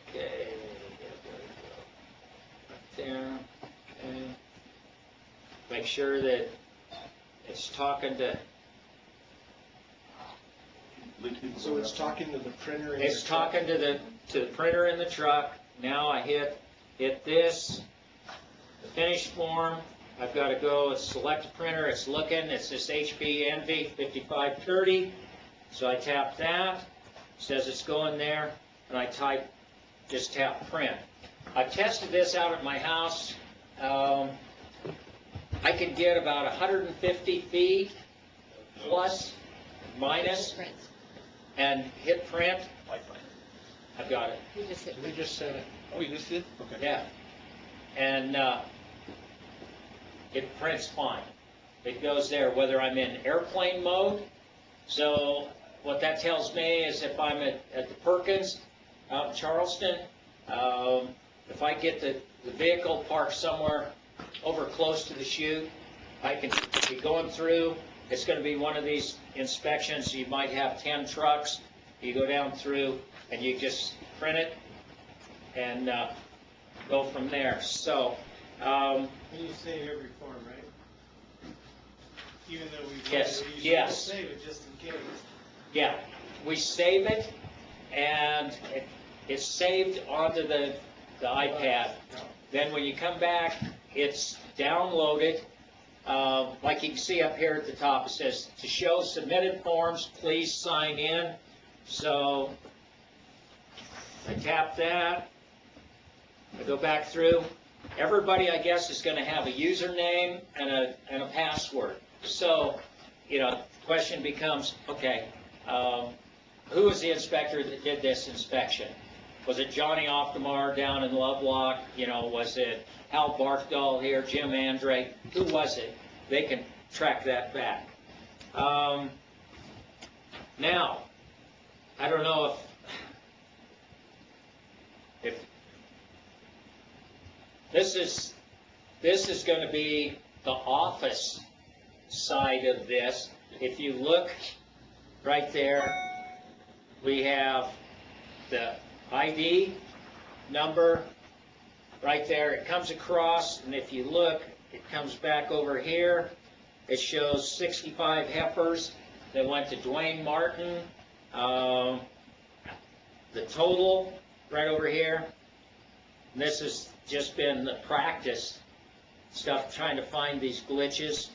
okay, there, okay. Make sure that it's talking to. So it's talking to the printer in It's your truck? talking to the printer in the truck. Now I hit this, the finish form. I've got to go select the printer. It's looking. It's this HP Envy 5530. So I tap that. It says it's going there, and I just tap print. I've tested this out at my house. I can get about 150 feet plus, minus, and hit print. I've got it. We just hit. We just said it. Oh, you just did? Okay. Yeah. And it prints fine. It goes there whether I'm in airplane mode. So what that tells me is if I'm at the Perkins out in Charleston, if I get the vehicle parked somewhere over close to the chute, I can be going through. It's going to be one of these inspections. You might have 10 trucks. You go down through and you just print it and go from there. So, And you save every form, right? Even though we yes, usually yes. save it just in case. Yeah, we save it, and it's saved onto the iPad. Then when you come back, it's downloaded. Like you can see up here at the top, it says, to show submitted forms, please sign in. So I tap that. I go back through. Everybody, I guess, is going to have a username and a password. So, the question becomes, okay, who was the inspector that did this inspection? Was it Johnny Optimar down in Lovelock? Was it Hal Barthdahl here, Jim Andre? Who was it? They can track that back. Now, I don't know if this is going to be the office side of this. If you look right there, we have the ID number right there. It comes across, and if you look, it comes back over here. It shows 65 heifers that went to Dwayne Martin. The total right over here. And this has just been the practice stuff, trying to find these glitches.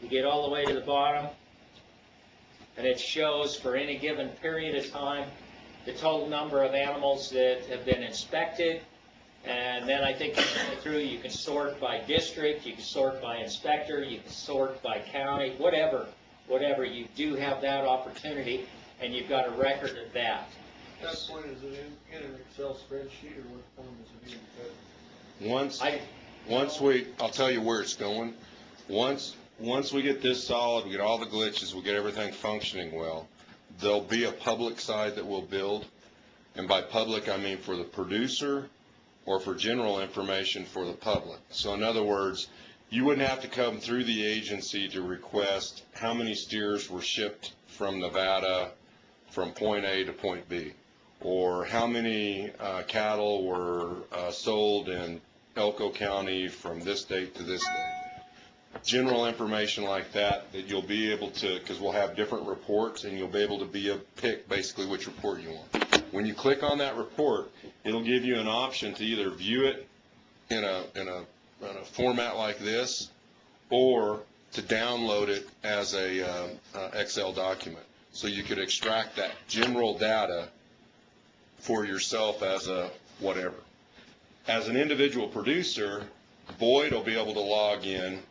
You get all the way to the bottom, and it shows for any given period of time the total number of animals that have been inspected. And then I think you can go through, you can sort by district, you can sort by inspector, you can sort by county, whatever. You do have that opportunity, and you've got a record of that. At that point, is it in an Excel spreadsheet, or what form is it in? I'll tell you where it's going. Once we get this solid, we get all the glitches, we get everything functioning well, there'll be a public side that we'll build. And by public, I mean for the producer or for general information for the public. So in other words, you wouldn't have to come through the agency to request how many steers were shipped from Nevada from point A to point B, or how many cattle were sold in Elko County from this date to this date. General information like that you'll be able to, because we'll have different reports, and you'll be able to pick basically which report you want. When you click on that report, it'll give you an option to either view it in a format like this, or to download it as a Excel document. So you could extract that general data for yourself as a whatever. As an individual producer, Boyd will be able to log in,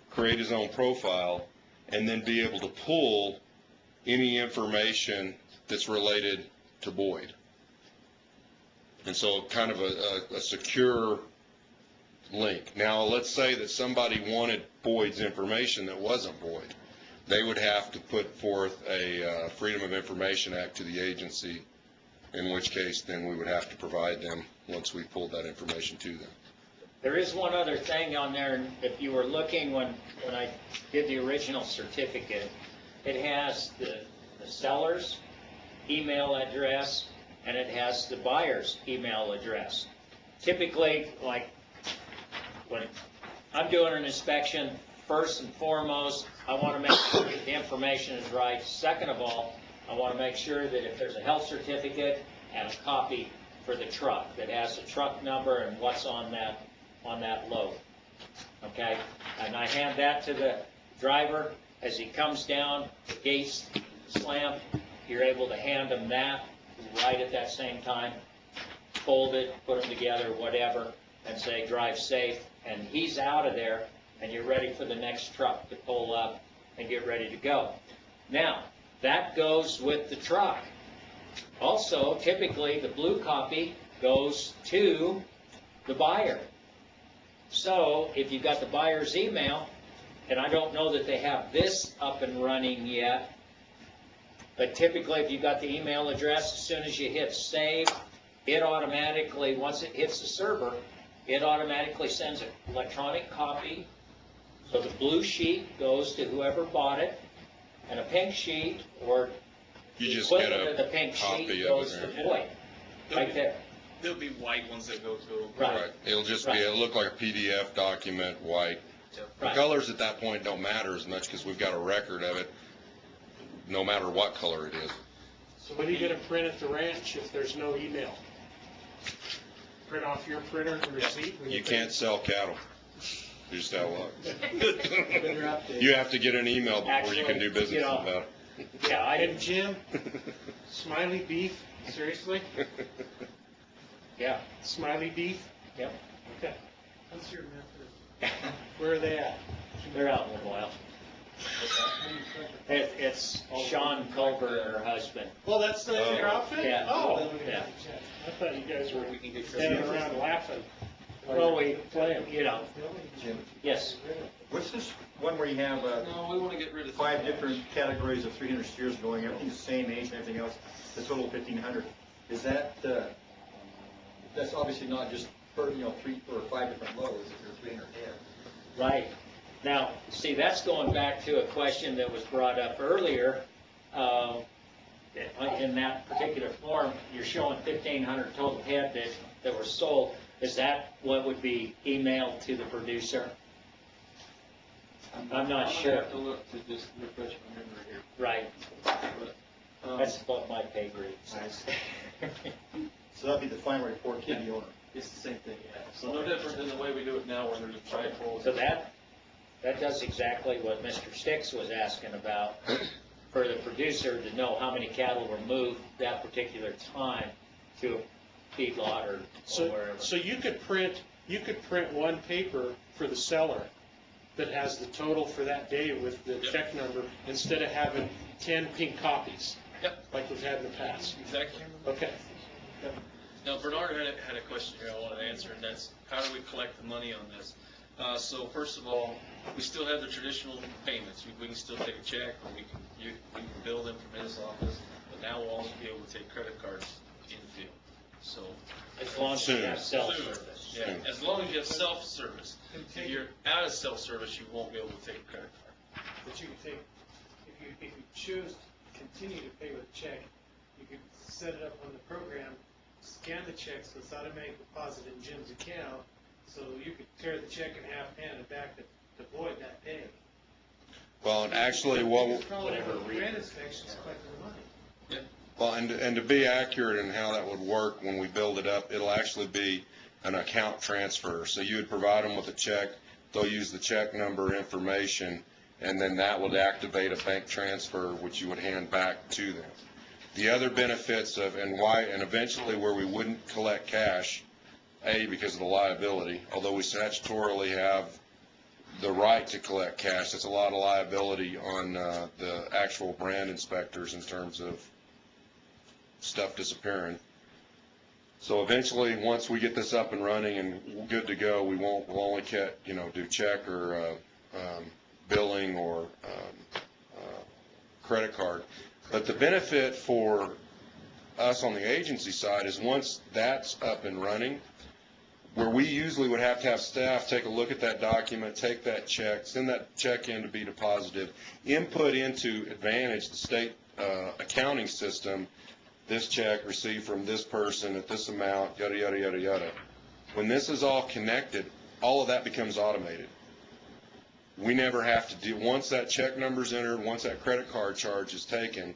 create his own profile, and then be able to pull any information that's related to Boyd. And so kind of a secure link. Now, let's say that somebody wanted Boyd's information that wasn't Boyd. They would have to put forth a Freedom of Information Act to the agency, in which case then we would have to provide them once we pulled that information to them. There is one other thing on there, if you were looking when I did the original certificate, it has the seller's email address and it has the buyer's email address. Typically, like when I'm doing an inspection, first and foremost, I want to make sure that the information is right. Second of all, I want to make sure that if there's a health certificate and a copy for the truck that has the truck number and what's on that load. Okay? And I hand that to the driver. As he comes down, the gates slam, you're able to hand him that right at that same time, fold it, put them together, whatever, and say, drive safe. And he's out of there, and you're ready for the next truck to pull up and get ready to go. Now, that goes with the truck. Also, typically, the blue copy goes to the buyer. So, if you've got the buyer's email, and I don't know that they have this up and running yet, but typically, if you've got the email address, as soon as you hit save, it automatically, once it hits the server, it automatically sends an electronic copy. So the blue sheet goes to whoever bought it, and a pink sheet, or You the just get equivalent of the a pink copy sheet, of goes it. to Boyd. Right there. There'll be white ones that go to. Right. It'll just be, it'll look like a PDF document, white. The Right. colors at that point don't matter as much because we've got a record of it, no matter what color it is. So what are you gonna print at the ranch if there's no email? Print off your printer, the receipt? when You print can't sell cattle. You just have luck. Better update. You have to get an email before you can do business you know, with that. Yeah, I And didn't, Jim, Smiley beef, seriously? yeah, Smiley beef? yep. Okay. What's your method? Where are they at? They're out in a while. It's Sean Culver and her husband. Well, that's not your outfit? Yeah. Oh. Yeah. I thought you guys were standing around laughing. Well, we, you know, Jim, yes. what's this one where you have No, we want to get rid of 5 different categories of 300 steers going, everything's the same age and everything else, the total 1,500? Is that, that's obviously not just for, 3 or 5 different loads, if you're 300 head. Right. Now, see, that's going back to a question that was brought up earlier. In that particular form, you're showing 1,500 total head that were sold. Is that what would be emailed to the producer? I'm not sure. I have to look to just refresh my memory here. Right. But, That's above my pay grade. So that'd be the final report to the owner. It's the same thing, yeah. So no different than the way we do it now, where there's a trifold. So that does exactly what Mr. Sticks was asking about, for the producer to know how many cattle were moved that particular time to a feedlot or wherever. So you could print one paper for the seller that has the total for that day with the check number, instead of having 10 pink copies. Yep. Like we've had in the past. Exactly. Okay. Now, Bernard had a question here I wanted to answer, and that's, how do we collect the money on this? So first of all, we still have the traditional payments. We can still take a check, or we can bill them from his office, but now we'll also be able to take credit cards in the field. So, As long as you have self-service. yeah, as long as you have self-service. If you're out of self-service, you won't be able to take a credit card. But you could take, if you choose to continue to pay with a check, you could set it up on the program, scan the check so it's automatic deposit in Jim's account, so you could tear the check in half and hand it back to Boyd that day. Well, and actually, what, Whatever grant inspections collecting the money. well, and to be accurate in how that would work when we build it up, it'll actually be an account transfer. So you would provide them with a check, they'll use the check number information, and then that would activate a bank transfer, which you would hand back to them. The other benefits of, and eventually where we wouldn't collect cash, because of the liability, although we statutorily have the right to collect cash, that's a lot of liability on the actual brand inspectors in terms of stuff disappearing. So eventually, once we get this up and running and good to go, we'll only do check or billing or credit card. But the benefit for us on the agency side is once that's up and running, where we usually would have to have staff take a look at that document, take that check, send that check in to be deposited, input into Advantage, the state accounting system, this check received from this person at this amount, yada, yada, yada, yada. When this is all connected, all of that becomes automated. We never have to do, once that check number's entered, once that credit card charge is taken,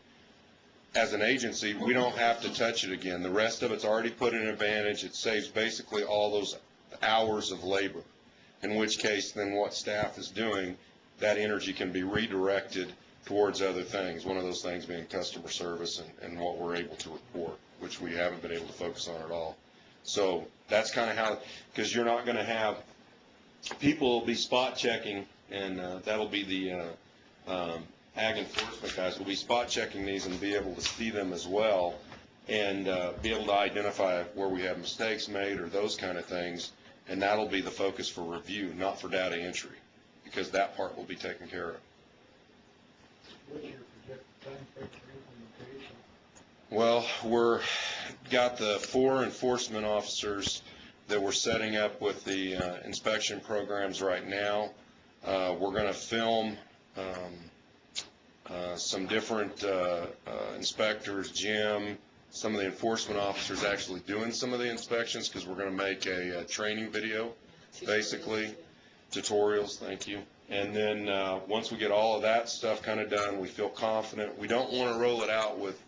as an agency, we don't have to touch it again. The rest of it's already put in Advantage. It saves basically all those hours of labor, in which case then what staff is doing, that energy can be redirected towards other things, one of those things being customer service and what we're able to report, which we haven't been able to focus on at all. So that's kind of how, because you're not going to have, people will be spot checking, and that'll be the ag enforcement guys will be spot checking these and be able to see them as well, and be able to identify where we have mistakes made or those kind of things, and that'll be the focus for review, not for data entry, because that part will be taken care of. What's your projected time frame for implementation? Well, we're got the 4 enforcement officers that we're setting up with the inspection programs right now. We're going to film some different inspectors, Jim, some of the enforcement officers actually doing some of the inspections, because we're going to make a training video, basically, tutorials, thank you. And then once we get all of that stuff kind of done, we feel confident. We don't want to roll it out with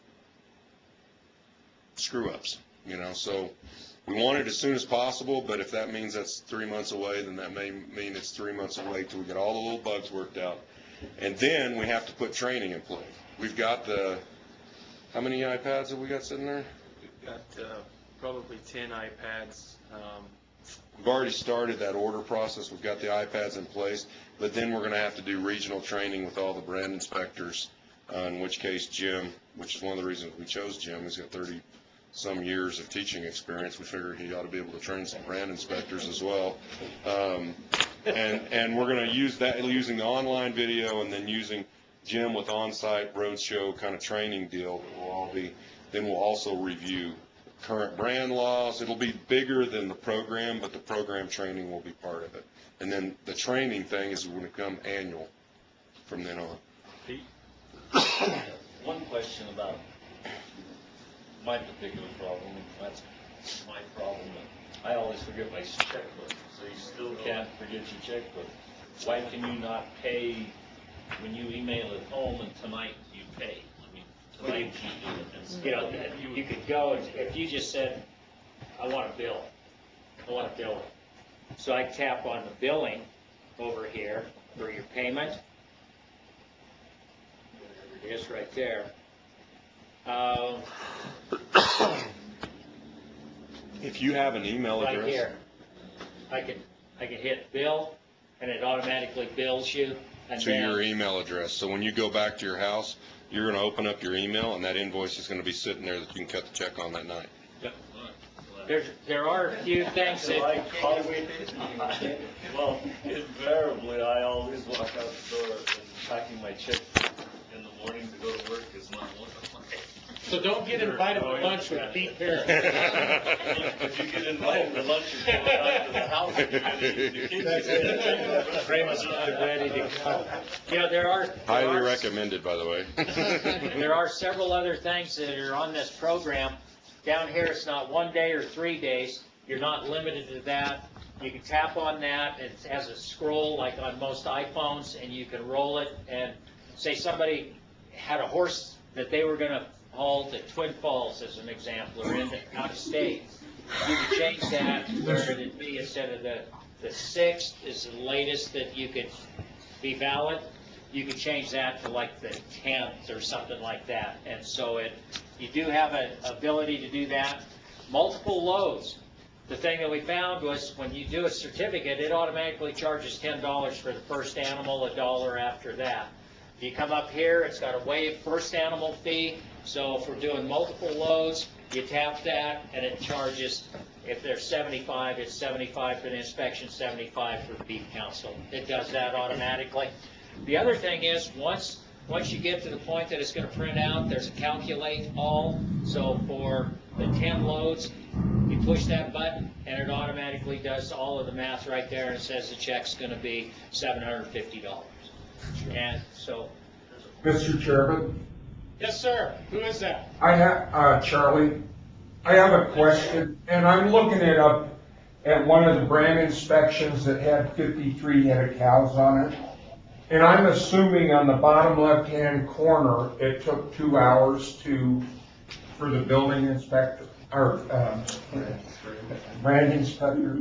screw-ups, so we want it as soon as possible, but if that means that's 3 months away, then that may mean it's 3 months away till we get all the little bugs worked out. And then we have to put training in play. We've got how many iPads have we got sitting there? We've got probably 10 iPads. We've already started that order process. We've got the iPads in place, but then we're going to have to do regional training with all the brand inspectors, in which case Jim, which is one of the reasons we chose Jim, he's got 30-some years of teaching experience. We figured he ought to be able to train some brand inspectors as well. And we're going to use that, using the online video and then using Jim with on-site roadshow kind of training deal. Then we'll also review current brand laws. It'll be bigger than the program, but the program training will be part of it. And then the training thing is going to become annual from then on. Pete? One question about my particular problem. That's my problem. I always forget my checkbook, so you still can't forget your checkbook. Why can you not pay when you email it home and tonight you pay? I mean, tonight you do it. You could go, if you just said, I want a bill, I want a bill. So I tap on the billing over here for your payment. There it is right there. If you have an email address. Right here. I can hit bill, and it automatically bills you. And to your email address. So when you go back to your house, you're going to open up your email, and that invoice is going to be sitting there that you can cut the check on that night. Yep. There are a few things that... Well, invariably, I always walk out the door and packing my check in the morning to go to work is not one of mine. So don't get invited to lunch with Pete Parrott. If you get invited to lunch, you're going out to the house. Raymond's ready to come. There are... Highly recommended, by the way. There are several other things that are on this program. Down here, it's not 1 day or 3 days. You're not limited to that. You can tap on that. It has a scroll like on most iPhones, and you can roll it. And say somebody had a horse that they were going to haul to Twin Falls, as an example, or out of state. You can change that where it'd be instead of the 6th is the latest that you could be valid. You could change that to like the 10th or something like that. And so you do have an ability to do that. Multiple loads. The thing that we found was when you do a certificate, it automatically charges $10 for the first animal, $1 after that. If you come up here, it's got a waived first animal fee, So if we're doing multiple loads, you tap that, and it charges, if there's 75, it's 75 for the inspection, 75 for the beef council. It does that automatically. The other thing is, once you get to the point that it's going to print out, there's a calculate all. So for the 10 loads, you push that button, and it automatically does all of the math right there, and it says the check's going to be $750. And so... Mr. Chairman? Yes, sir. Who is that? I have, Charlie, I have a question, and I'm looking at one of the brand inspections that had 53 head of cows on it. And I'm assuming on the bottom left-hand corner, it took 2 hours for the building inspector, or brand inspector.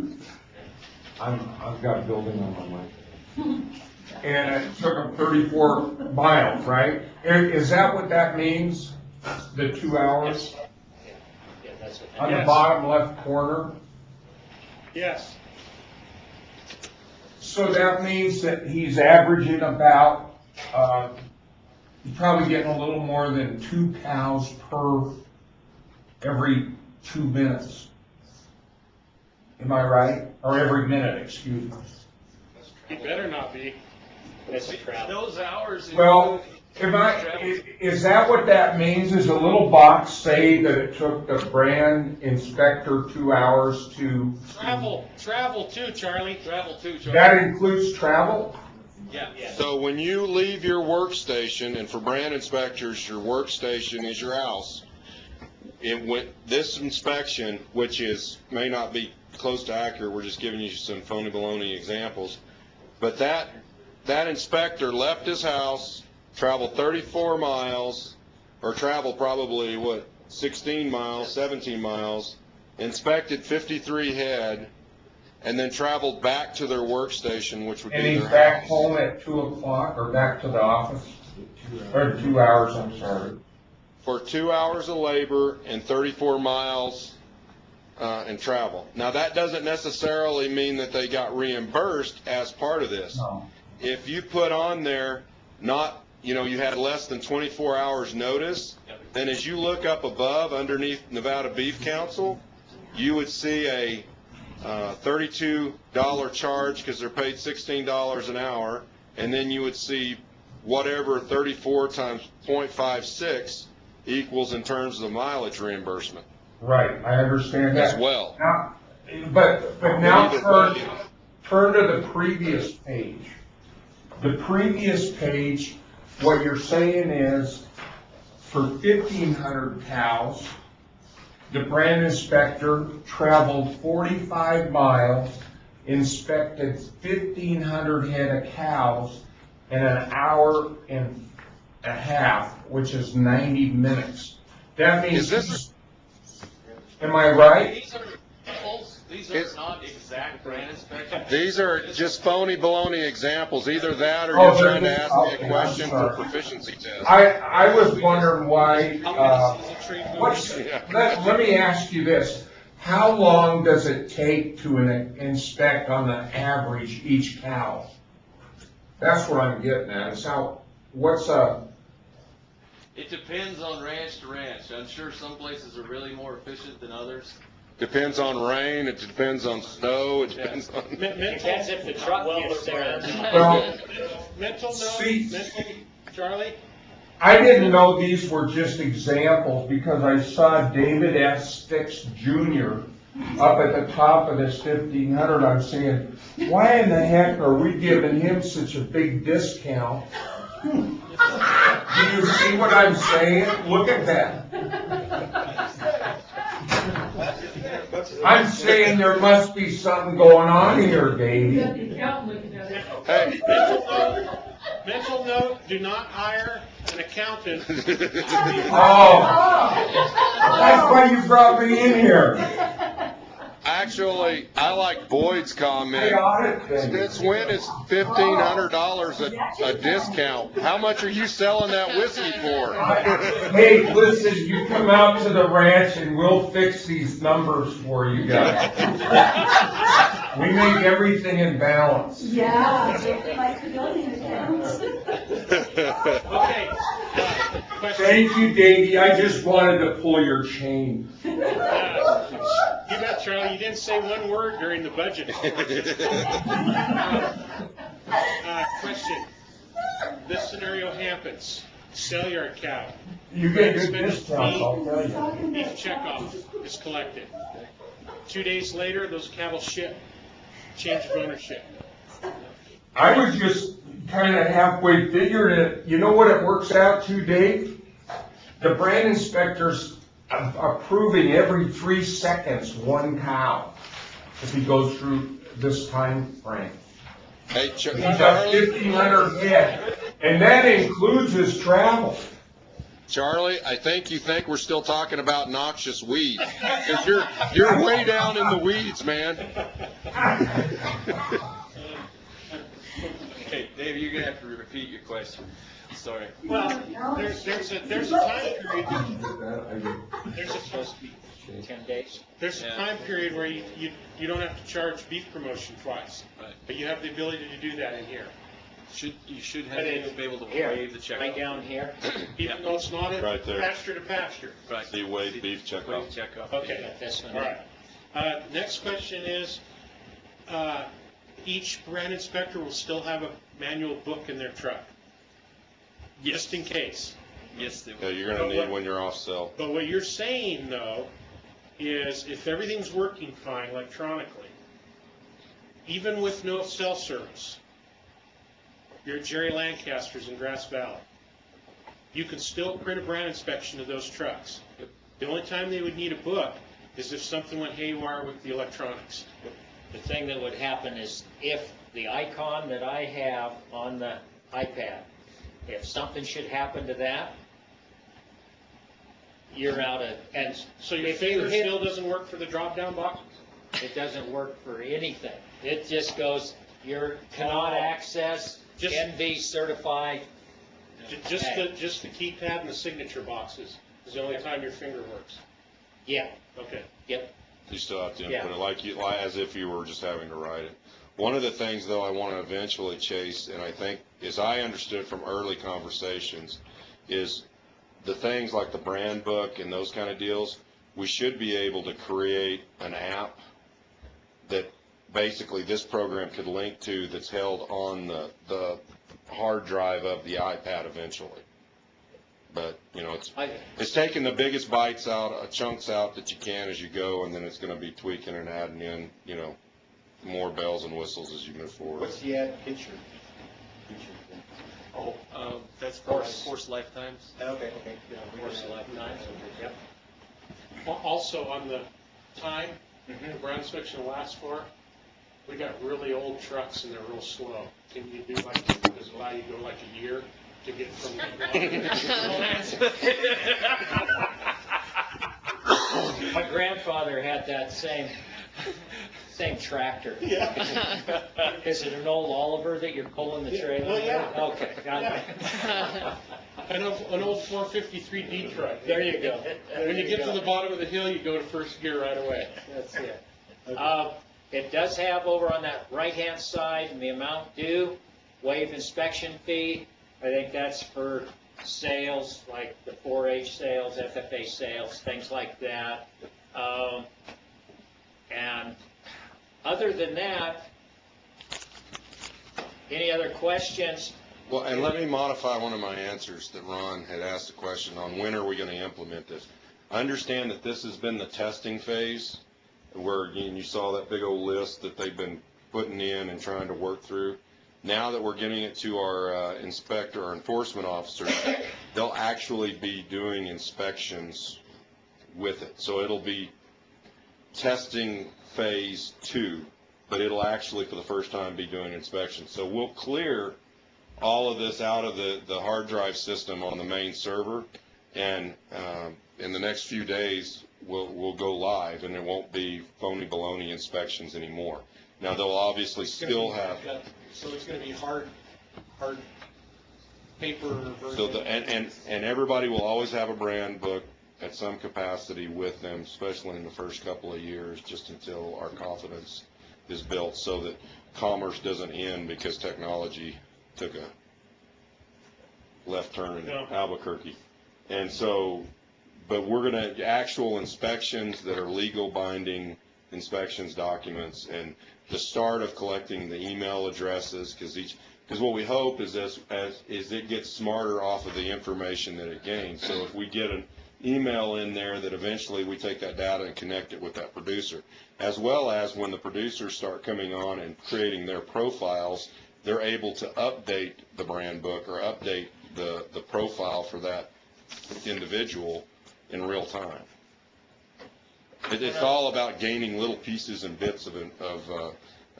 I've got a building on my mind. And it took them 34 miles, right? Is that what that means, the 2 hours? Yeah, that's what On the bottom left corner? Yes. So that means that he's averaging about, he's probably getting a little more than 2 cows per every 2 minutes. Am I right? Or every minute, excuse me. He better not be. Those hours. Well, is that what that means? Is a little box say that it took the brand inspector 2 hours to? Travel too, Charlie. Travel too, Charlie. That includes travel? Yeah. So when you leave your workstation, and for brand inspectors, your workstation is your house. This inspection, which may not be close to accurate, we're just giving you some phony baloney examples, but that inspector left his house, traveled 34 miles, or traveled probably, 16 miles, 17 miles, inspected 53 head, and then traveled back to their workstation, which would be their house. And he's back home at 2 o'clock, or back to the office? Or 2 hours, I'm sorry. For 2 hours of labor and 34 miles in travel. Now, that doesn't necessarily mean that they got reimbursed as part of this. No. If you put on there you had less than 24 hours notice, then as you look up above underneath Nevada Beef Council, you would see a $32 charge because they're paid $16 an hour, and then you would see whatever 34 times 0.56 equals in terms of the mileage reimbursement. Right, I understand that. As well. Now, but now turn to the previous page. The previous page, what you're saying is, for 1,500 cows, the brand inspector traveled 45 miles, inspected 1,500 head of cows in an hour and a half, which is 90 minutes. That means, am I right? These are not exact brand inspections. These are just phony baloney examples. Either that or you're trying to ask me a question for a proficiency test. I was wondering why, let me ask you this. How long does it take to inspect on the average each cow? That's what I'm getting at. It depends on ranch to ranch. I'm sure some places are really more efficient than others. Depends on rain, it depends on snow, it depends on... Depends if the truck gets there. Well, mental note, Charlie? I didn't know these were just examples because I saw David S. Sticks Jr. up at the top of this 1,500. I'm saying, why in the heck are we giving him such a big discount? Do you see what I'm saying? Look at that. I'm saying there must be something going on here, Davey. Hey, mental note, do not hire an accountant. Oh, that's why you brought me in here. Actually, I like Boyd's comment. Since when is $1,500 a discount? How much are you selling that whiskey for? Hey, listen, you come out to the ranch and we'll fix these numbers for you guys. We make everything in balance. Yeah, like the building accounts. Okay. question. Thank you, Davey. I just wanted to pull your chain. You bet, Charlie. You didn't say one word during the budget. Question. This scenario happens. Sale yard cow. You get good discounts, I'll tell you. Beef checkoff is collected. 2 days later, those cattle ship. Change of ownership. I was just kind of halfway figuring it. You know what it works out to, Dave? The brand inspector's approving every 3 seconds 1 cow if he goes through this time frame. Hey, He's got 1,500 head, and that includes his travel. Charlie, I think you think we're still talking about noxious weeds, because you're way down in the weeds, man. Okay, Dave, you're gonna have to repeat your question. Sorry. Well, there's a time period. There's supposed to be 10 days. There's a time period where you don't have to charge beef promotion twice, but you have the ability to do that in here. You should have to be able to Here, waive the check. right down here. Even though it's not in Right there. pasture to pasture. Right. See, wave beef checkoff. Checkoff. Okay. Yeah, this one. All right. Next question is, each brand inspector will still have a manual book in their truck, just in case. Yes, they will. Yeah, you're gonna need when you're off sale. But what you're saying, though, is if everything's working fine electronically, even with no cell service, you're at Jerry Lancaster's in Grass Valley, you can still print a brand inspection of those trucks. The only time they would need a book is if something went haywire with the electronics. The thing that would happen is if the icon that I have on the iPad, if something should happen to that, you're out of, and So your if you finger hit- still doesn't work for the drop-down box? it doesn't work for anything. It just goes, you cannot access, Just- NV certified. Just the keypad and the signature boxes is the only time your finger works. Yeah, Okay. yep. You still have to Yeah. input it like as if you were just having to write it. One of the things, though, I want to eventually chase, and I think, as I understood from early conversations, is the things like the brand book and those kind of deals, we should be able to create an app that basically this program could link to that's held on the hard drive of the iPad eventually. But, you know, it's taking the biggest bites out, chunks out that you can as you go, and then it's going to be tweaking and adding in, you know, more bells and whistles as you move forward. What's the ad picture? Oh, that's for Force Lifetimes. Okay. Force lifetimes, yep. Also, on the time the brand inspection lasts for, we got really old trucks and they're real slow. Can you do like, does it allow you to go like a year to get from My grandfather had that same tractor. Yeah. Is it an old Oliver that you're pulling the trailer? Well, yeah. Okay, got it. An old 453 Detroit. There you go. When you get to the bottom of the hill, you go to first gear right away. That's it. It does have over on that right-hand side, the amount due, waive inspection fee. I think that's for sales, like the 4-H sales, FFA sales, things like that. And other than that, any other questions? Well, and let me modify one of my answers that Ron had asked a question on when are we going to implement this. I understand that this has been the testing phase where you saw that big old list that they've been putting in and trying to work through. Now that we're getting it to our inspector or enforcement officers, they'll actually be doing inspections with it. So it'll be testing phase 2, but it'll actually for the first time be doing inspections. So we'll clear all of this out of the hard drive system on the main server, and in the next few days we'll go live, and there won't be phony baloney inspections anymore. Now they'll obviously still have. So it's going to be hard paper version. So and everybody will always have a brand book at some capacity with them, especially in the first couple of years, just until our confidence is built, so that commerce doesn't end because technology took a left turn in Albuquerque. And so, but we're going to, actual inspections that are legal binding inspections documents, and the start of collecting the email addresses, because what we hope is is it gets smarter off of the information that it gains. So if we get an email in there, that eventually we take that data and connect it with that producer, as well as when the producers start coming on and creating their profiles, they're able to update the brand book or update the profile for that individual in real time. It's all about gaining little pieces and bits of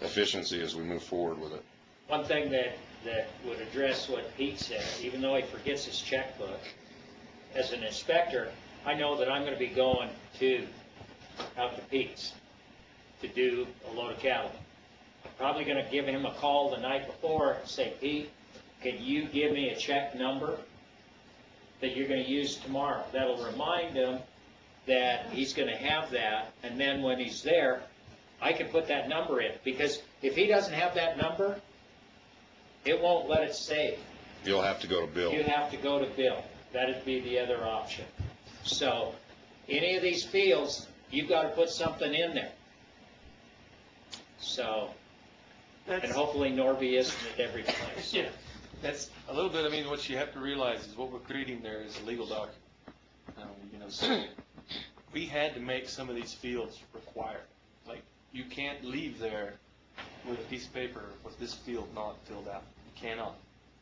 efficiency as we move forward with it. One thing that would address what Pete said, even though he forgets his checkbook, as an inspector, I know that I'm going to be going out to Pete's to do a load of cattle. I'm probably going to give him a call the night before and say, Pete, can you give me a check number that you're going to use tomorrow? That'll remind him that he's going to have that, and then when he's there, I can put that number in. Because if he doesn't have that number, it won't let it save. You'll have to go to Bill. You have to go to Bill. That'd be the other option. So, any of these fields, you've got to put something in there. So, and hopefully Norby isn't at every place. Yeah, that's a little bit, I mean, what you have to realize is what we're creating there is a legal document. So we had to make some of these fields required. Like, you can't leave there with a piece of paper with this field not filled out. You cannot.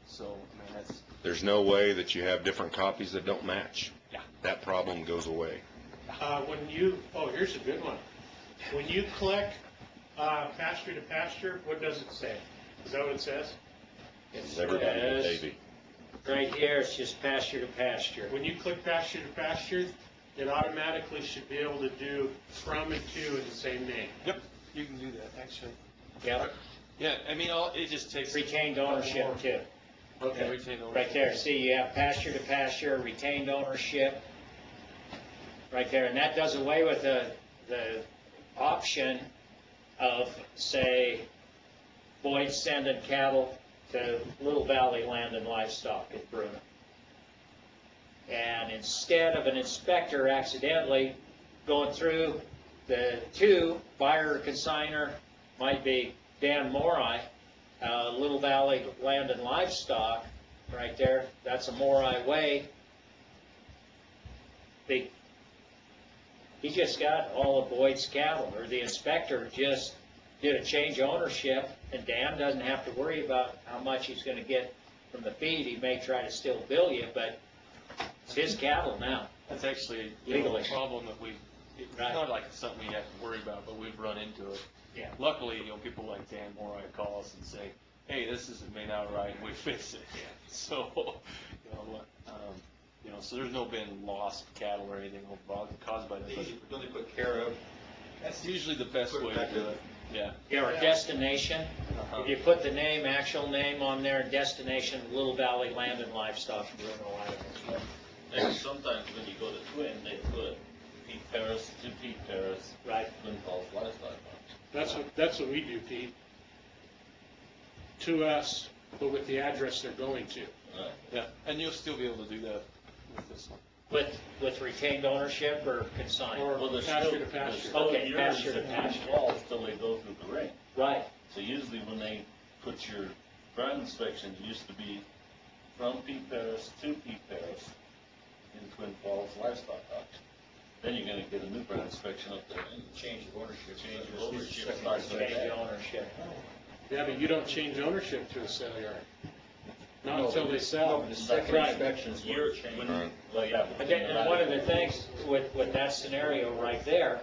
So, I mean, There's no way that you have different copies that don't match. Yeah. That problem goes away. Here's a good one. When you click pasture to pasture, what does it say? Is that what it says? Everybody but Davey. Right here, it's just pasture to pasture. When you click pasture to pasture, it automatically should be able to do from and to in the same name. Yep, you can do that, actually. Yep. Yeah, I mean, it just takes... Retained ownership, too. Okay, retained ownership. Right there, see, you have pasture to pasture, retained ownership, right there, and that does away with the option of, say, Boyd sending cattle to Little Valley Land and Livestock at Bruno. And instead of an inspector accidentally going through the two, buyer or consigner might be Dan Morai, Little Valley Land and Livestock, right there, that's a Morai Way. He just got all of Boyd's cattle, or the inspector just did a change ownership, and Dan doesn't have to worry about how much he's going to get from the feed. He may try to still bill you, but it's his cattle now. That's actually legally a problem that it's not like something we have to worry about, but we've run into it. Yeah. Luckily, people like Dan Morai call us and say, hey, this isn't made out right, and we fix it. Yeah. So, so there's no been lost cattle or anything caused by this. Don't they put care of? That's usually the best way to do it. Yeah. Yeah, or destination. If you put the name, actual name on there, destination, Little Valley Land and Livestock, Bruno, Idaho. And sometimes when you go to Twin, they put Pete Paris to Pete Paris. Right. Twin Falls Livestock. That's what we do, Pete. To us, but with the address they're going to. Right. Yeah, and you'll still be able to do that with this one. With retained ownership or consigned? Or Well, there's pasture still, to pasture. Okay, pasture to pasture. Falls till they go through the ring. Right. So usually when they put your ground inspections, it used to be from Pete Paris to Pete Paris in Twin Falls Livestock Auction. Then you're gonna get a new ground inspection up there and Change of ownership. change of ownership. Change of ownership. Yeah, but you don't change ownership to a sale yard. Not No, until they sell. The second Right. inspection's You're- change. Right. Well, yeah. And one of the things with that scenario right there,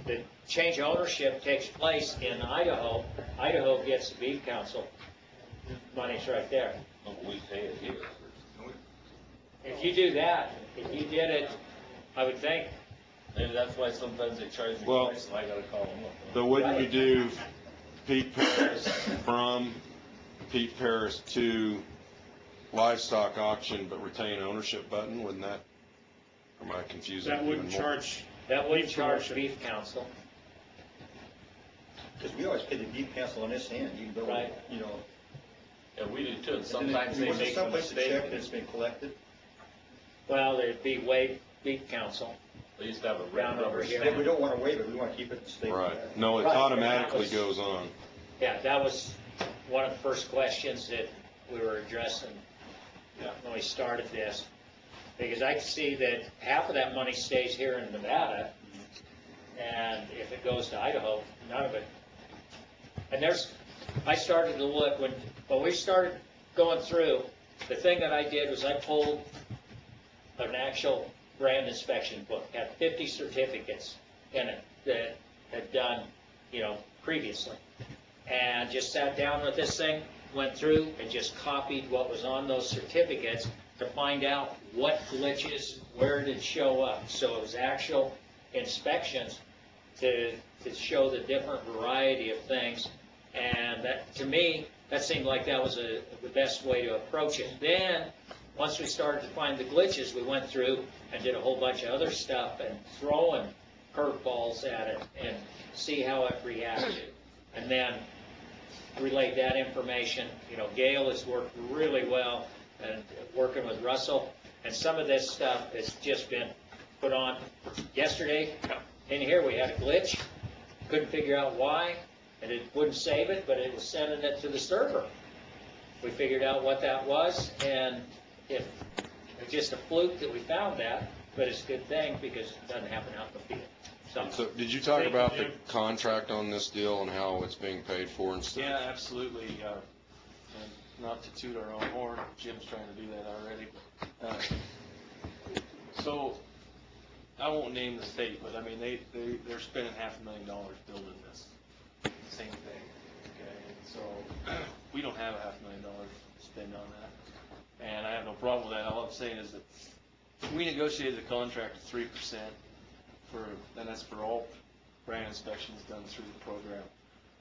the change of ownership takes place in Idaho. Idaho gets the beef council. Money's right there. Oh, we pay it here. If you do that, if you did it, I would think. Maybe that's why sometimes they charge me Well, twice, and I gotta call them up. But wouldn't you do Pete Paris from Pete Paris to livestock auction, but retain ownership button? Wouldn't that, am I confusing? That it wouldn't even more? charge. That would Beef charge council. beef council. Because we always pay the beef council on this end, even though, Right. Yeah, we do too, and and sometimes then they was there make a someplace to mistake. check that it's been collected? Well, it'd be Wave Beef Council. They used to have a down over here. We don't want to waive it, we want to keep it state. Right. No, it Right, automatically and that was- goes on. Yeah, that was one of the first questions that we were addressing when we started this. Because I can see that half of that money stays here in Nevada, and if it goes to Idaho, none of it. And I started to look, when we started going through, the thing that I did was I pulled an actual brand inspection book, had 50 certificates in it that had done, previously. And just sat down with this thing, went through and just copied what was on those certificates to find out what glitches, where did it show up. So it was actual inspections to show the different variety of things. And that, to me, that seemed like that was the best way to approach it. Then, once we started to find the glitches, we went through and did a whole bunch of other stuff and throwing curveballs at it and see how it reacted. And then relayed that information. Gail has worked really well and working with Russell. And some of this stuff has just been put on. Yesterday, in here, we had a glitch. Couldn't figure out why. And it wouldn't save it, but it was sending it to the server. We figured out what that was, and it's just a fluke that we found that, but it's a good thing because it doesn't happen out in the field. So did you talk about the contract on this deal and how it's being paid for and stuff? Yeah, absolutely. And not to toot our own horn, Jim's trying to do that already. So I won't name the state, but I mean they're spending $500,000 building this. Same thing. Okay, so we don't have $500,000 to spend on that, and I have no problem with that. All I'm saying is that we negotiated a contract of 3% and that's for all brand inspections done through the program,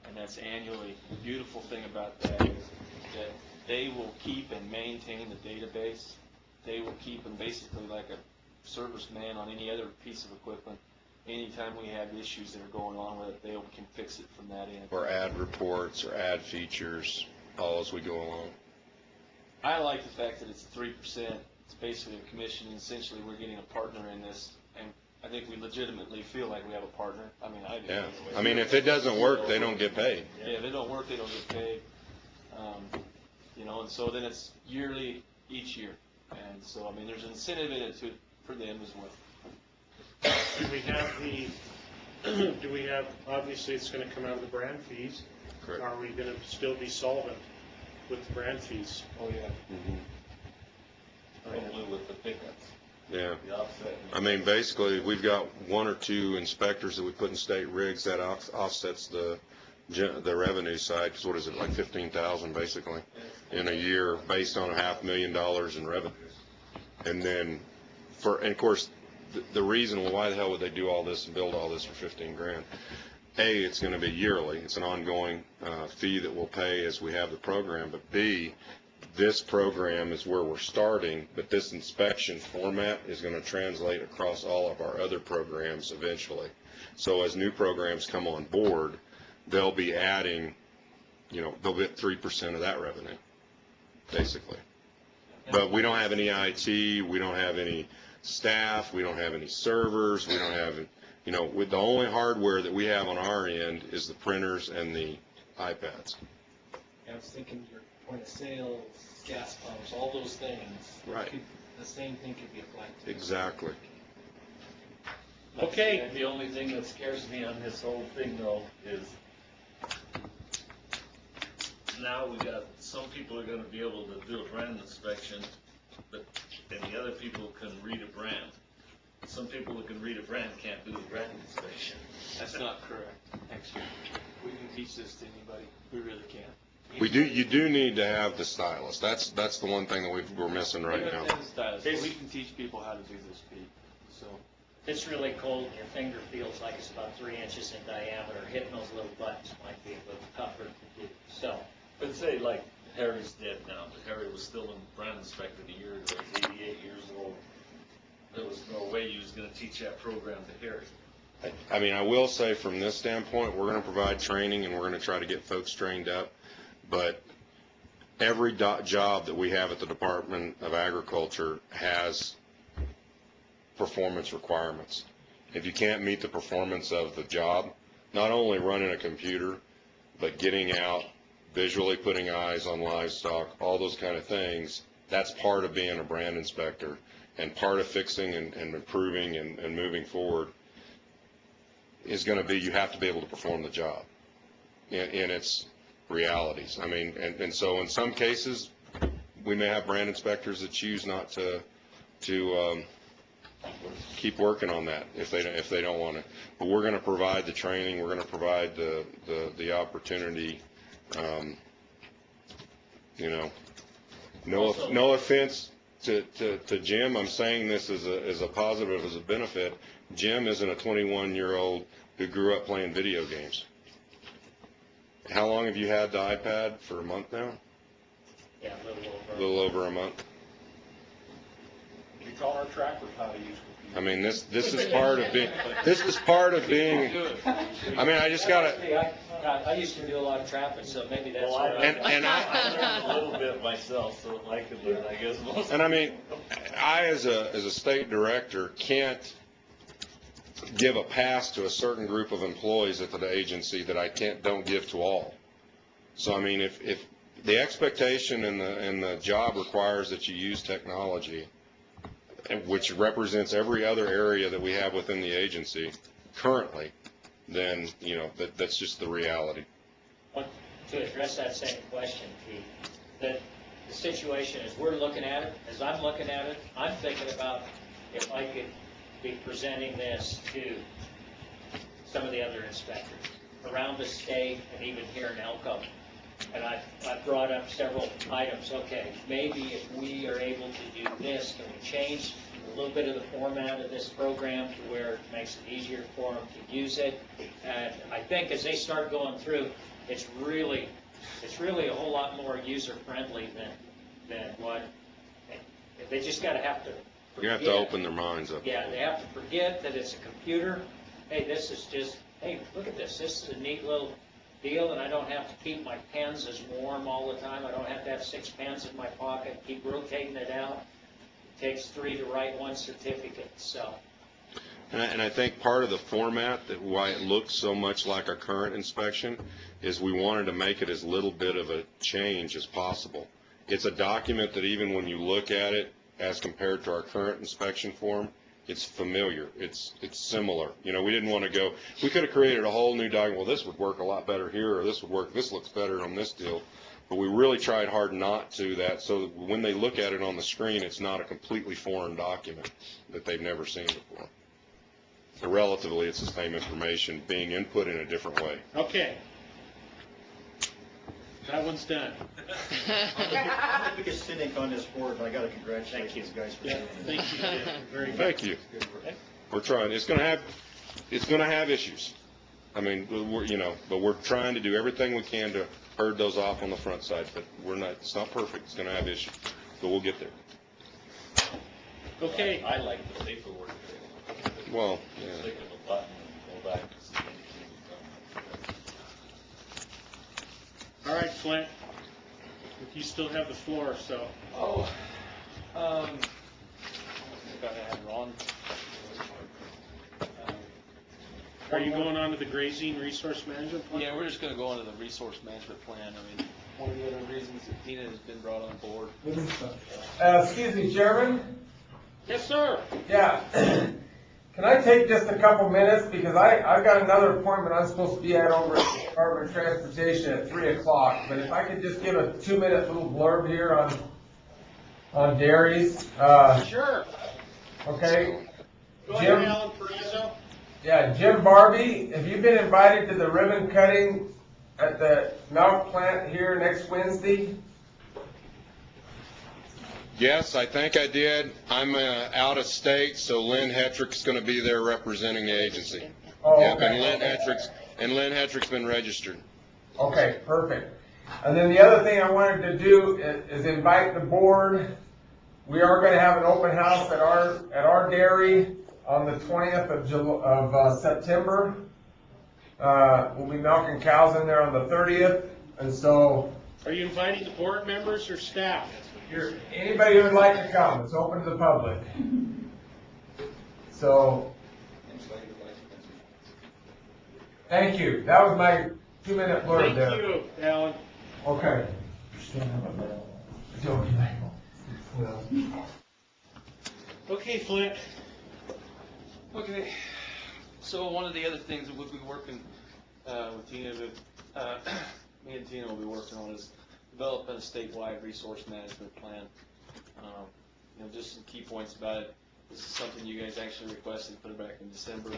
and that's annually. The beautiful thing about that is that they will keep and maintain the database. They will keep them basically like a serviceman on any other piece of equipment. Anytime we have issues that are going on with it, they can fix it from that end. Or add reports or add features all as we go along. I like the fact that it's 3%. It's basically a commission, and essentially we're getting a partner in this, and I think we legitimately feel like we have a partner. I mean, I do. Yeah. I mean, if it doesn't work, they don't get paid. Yeah, if it don't work, they don't get paid. And so then it's yearly each year. And so, I mean, there's an incentive in it for them as well. Do we have, obviously it's going to come out of the brand fees. Correct. Are we going to still be solvent with the brand fees? Oh, yeah. Probably with the pickups. Yeah. The offset. I mean, basically, we've got 1 or 2 inspectors that we put in state rigs that offsets the revenue side. 'Cause what is it, like 15,000 basically in a year based on $500,000 in revenue. And then and of course, the reason, well, why the hell would they do all this and build all this for $15,000? A, it's going to be yearly. It's an ongoing fee that we'll pay as we have the program. But B, this program is where we're starting, but this inspection format is going to translate across all of our other programs eventually. So as new programs come on board, they'll be adding, they'll get 3% of that revenue, basically. But we don't have any IT, we don't have any staff, we don't have any servers, we don't have, with the only hardware that we have on our end is the printers and the iPads. I was thinking your point of sale, gas pumps, all those things. Right. The same thing could be applied to. Exactly. Okay. And the only thing that scares me on this whole thing though is now some people are gonna be able to do a brand inspection, and the other people can read a brand. Some people who can read a brand can't do the brand inspection. That's not correct, actually. We can teach this to anybody. We really can. You do need to have the stylus. That's the one thing that we're missing right now. We can teach people how to do this, Pete. So It's really cold, your finger feels like it's about 3 inches in diameter. Hitting those little buttons might be a little tougher to do. So, But say like Harry's dead now, but Harry was still in brand inspector a year ago. He's 88 years old. There was no way you was going to teach that program to Harry. I mean, I will say from this standpoint, we're going to provide training and we're going to try to get folks trained up. But every job that we have at the Department of Agriculture has performance requirements. If you can't meet the performance of the job, not only running a computer, but getting out, visually putting eyes on livestock, all those kind of things, that's part of being a brand inspector, and part of fixing and improving and moving forward is going to be you have to be able to perform the job in its realities. I mean, and so in some cases, we may have brand inspectors that choose not to keep working on that if they don't want to. But we're going to provide the training. We're going to provide the opportunity. You know, no offense to Jim. I'm saying this as a positive, as a benefit. Jim isn't a 21-year-old who grew up playing video games. How long have you had the iPad? For a month now? Yeah, a little over a month. You taught our trackers how to use computers. I mean, this is part of being. I mean, I just gotta. I used to do a lot of traffic, so maybe that's. Well, I learned a little bit myself, so I could learn, I guess. Most And I mean, I as a state director can't give a pass to a certain group of employees at the agency that I don't give to all. So I mean, if the expectation and the job requires that you use technology, which represents every other area that we have within the agency currently, then, you know, that's just the reality. To address that same question, Pete, that the situation as we're looking at it, as I'm looking at it, I'm thinking about if I could be presenting this to some of the other inspectors around the state and even here in Elko. And I've brought up several items. Okay, maybe if we are able to do this, can we change a little bit of the format of this program to where it makes it easier for them to use it? And I think as they start going through, it's really a whole lot more user-friendly than what, they just got to have to forget. You have to open their minds up. Yeah, they have to forget that it's a computer. Hey, this is just, hey, look at this. This is a neat little deal, and I don't have to keep my pens as warm all the time. I don't have to have 6 pens in my pocket, keep rotating it out. It takes 3 to write 1 certificate, so. And I think part of the format, that why it looks so much like our current inspection, is we wanted to make it as little bit of a change as possible. It's a document that even when you look at it as compared to our current inspection form, it's familiar, it's similar. You know, we didn't want to go, we could have created a whole new document, well, this would work a lot better here, or this would work, this looks better on this deal. But we really tried hard not to that, so that when they look at it on the screen, it's not a completely foreign document that they've never seen before. So relatively, it's the same information being input in a different way. Okay. That one's done. I'm the biggest cynic on this board, but I got to congratulate these guys for doing it. Thank you. Very good. Thank you. We're trying. It's going to have issues. I mean, but we're trying to do everything we can to herd those off on the front side. But it's not perfect. It's going to have issues, but we'll get there. Okay. I like the paperwork. Well, yeah. Click of a button and go back and see anything All right, Flint. You still have the floor, so. I think I had Ron. Are you going on to the grazing resource management plan? Yeah, we're just going to go into the resource management plan. I mean, one of the other reasons that Tina has been brought on board. Excuse me, Chairman? Yes, sir. Yeah. Can I take just a couple minutes, because I've got another appointment I'm supposed to be at over at the Department of Transportation at 3 o'clock, but if I could just give a 2-minute little blurb here on dairies. Sure. Okay. Go ahead, Alan Perizzo. Yeah, Jim Barbie, have you been invited to the ribbon cutting at the milk plant here next Wednesday? Yes, I think I did. I'm out of state, so Lynn Hetrick's going to be there representing the agency. Oh, yep, okay. And Lynn Hetrick's been registered. Okay, perfect. And then the other thing I wanted to do is invite the board. We are going to have an open house at our dairy on the 20th of September. We'll be milking cows in there on the 30th, and so. Are you inviting the board members or staff? Anybody who would like to come, it's open to the public. So, thank you. That was my 2-minute blurb there. Thank you, Alan. Okay. Okay, Flint. Okay, so one of the other things that we'll be working with Tina, me and Tina will be working on is developing a statewide resource management plan. Just some key points about it. This is something you guys actually requested, put it back in December.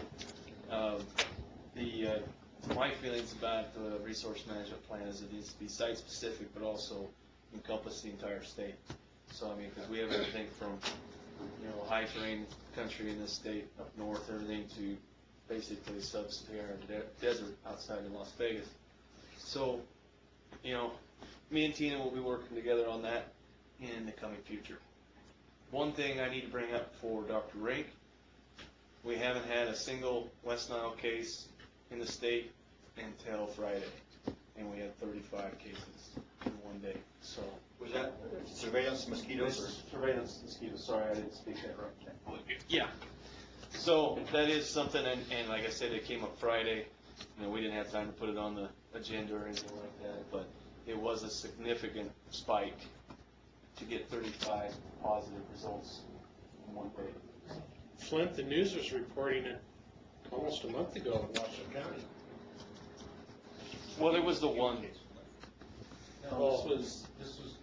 My feelings about the resource management plan is it needs to be site-specific, but also encompass the entire state. So, I mean, because we have everything from, high terrain country in this state up north, everything to basically sub-Saharan desert outside of Las Vegas. So, me and Tina will be working together on that in the coming future. One thing I need to bring up for Dr. Rink, we haven't had a single West Nile case in the state until Friday, and we had 35 cases in one day. So Was that surveillance mosquitoes? Surveillance mosquitoes, sorry, I didn't speak that right. Yeah. So that is something, and like I said, it came up Friday. We didn't have time to put it on the agenda or anything like that, but it was a significant spike to get 35 positive results in one day. Flint, the news was reporting it almost a month ago in Washington County. Well, there was the one. No, This was,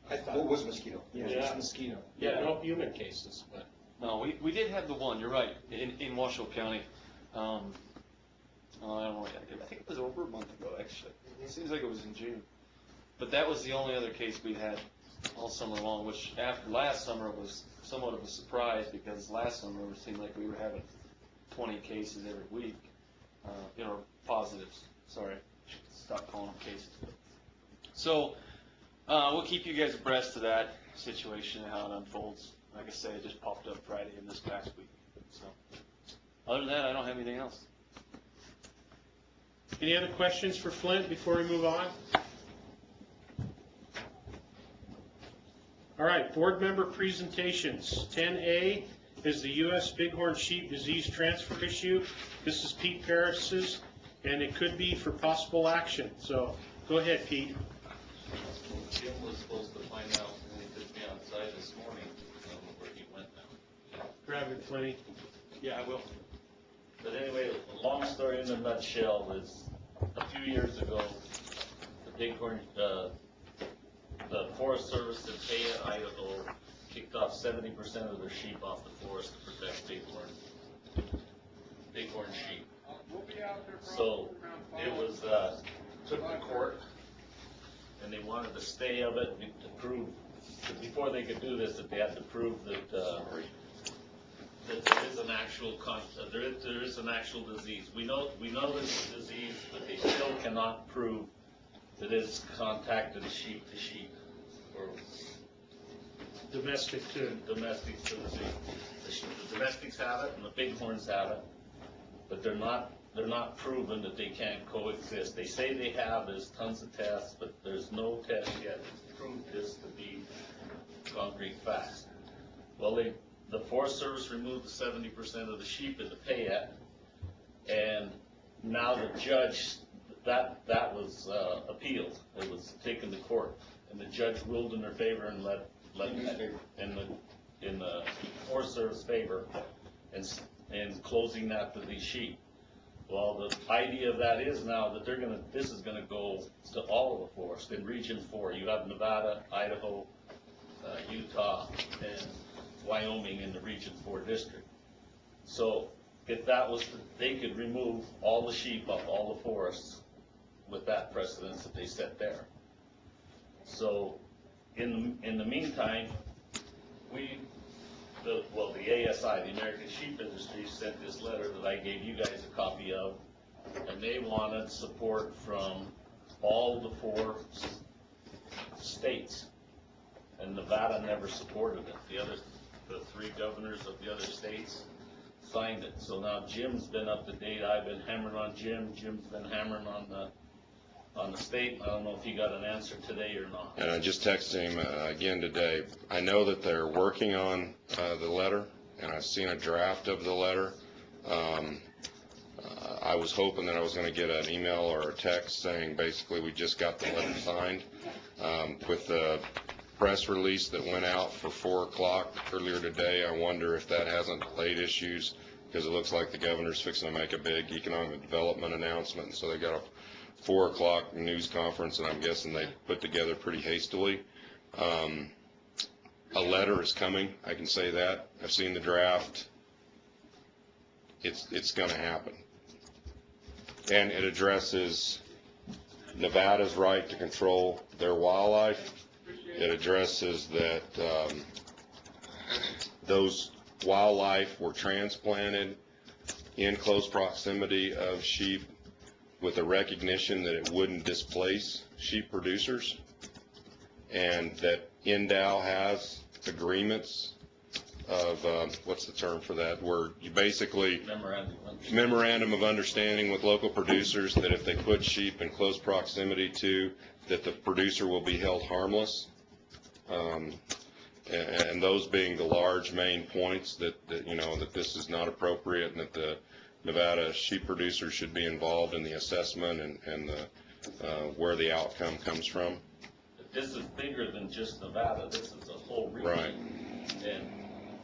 I thought. What was mosquito? Yeah, it was mosquito. Yeah, no human cases, but. No, we did have the one, you're right, in Washoe County. I don't know, I think it was over a month ago, actually. It seems like it was in June. But that was the only other case we had all summer long, which after last summer was somewhat of a surprise, because last summer it seemed like we were having 20 cases every week, positives, sorry, stop calling them cases. So, we'll keep you guys abreast of that situation and how it unfolds. Like I said, it just popped up Friday in this past week. So, other than that, I don't have anything else. Any other questions for Flint before we move on? All right, board member presentations. 10A is the U.S. Bighorn Sheep Disease Transfer issue. This is Pete Paris's, and it could be for possible action. So go ahead, Pete. Jim was supposed to find out when he took me outside this morning. I don't know where he went now. Grab it, Flinty. Yeah, I will. But anyway, the long story in a nutshell is a few years ago, the Bighorn, the Forest Service in Fayette, Idaho, kicked off 70% of their sheep off the forest to protect bighorn sheep. So it was took to court, and they wanted to stay of it to prove that before they could do this, that they had to prove that that there is an actual there is an actual disease. We know there's a disease, but they still cannot prove that it's contacted sheep to sheep or domestic to the disease. The domestics have it and the bighorns have it, but they're not proven that they can't coexist. They say they have. There's tons of tests, but there's no test yet to prove this to be concrete facts. Well, the Forest Service removed the 70% of the sheep in the Fayette, and now the judge, that was appealed. It was taken to court, and the judge ruled in their favor and let in the Forest Service favor and closing that to these sheep. Well, the idea of that is now that this is gonna go to all of the forest in Region 4. You have Nevada, Idaho, Utah, and Wyoming in the Region 4 district. So if that was, they could remove all the sheep off all the forests with that precedence that they set there. So in the meantime, the ASI, the American Sheep Industry, sent this letter that I gave you guys a copy of, and they wanted support from all the 4 states, and Nevada never supported it. The 3 governors of the other states signed it. So now Jim's been up to date. I've been hammering on Jim. Jim's been hammering on the state. I don't know if he got an answer today or not. And I just texted him again today. I know that they're working on the letter, and I've seen a draft of the letter. I was hoping that I was going to get an email or a text saying basically we just got the letter signed. With the press release that went out for 4 o'clock earlier today, I wonder if that hasn't delayed issues, because it looks like the governor's fixing to make a big economic development announcement, and so they got a 4 o'clock news conference, and I'm guessing they put together pretty hastily. A letter is coming, I can say that. I've seen the draft. It's going to happen. And it addresses Nevada's right to control their wildlife. It addresses that those wildlife were transplanted in close proximity of sheep with a recognition that it wouldn't displace sheep producers, and that NDOW has agreements of, what's the term for that, where you basically, memorandum of understanding with local producers that if they put sheep in close proximity to, that the producer will be held harmless. And those being the large main points that you know, that this is not appropriate, and that the Nevada sheep producers should be involved in the assessment and where the outcome comes from. This is bigger than just Nevada. This is a whole region. Right. And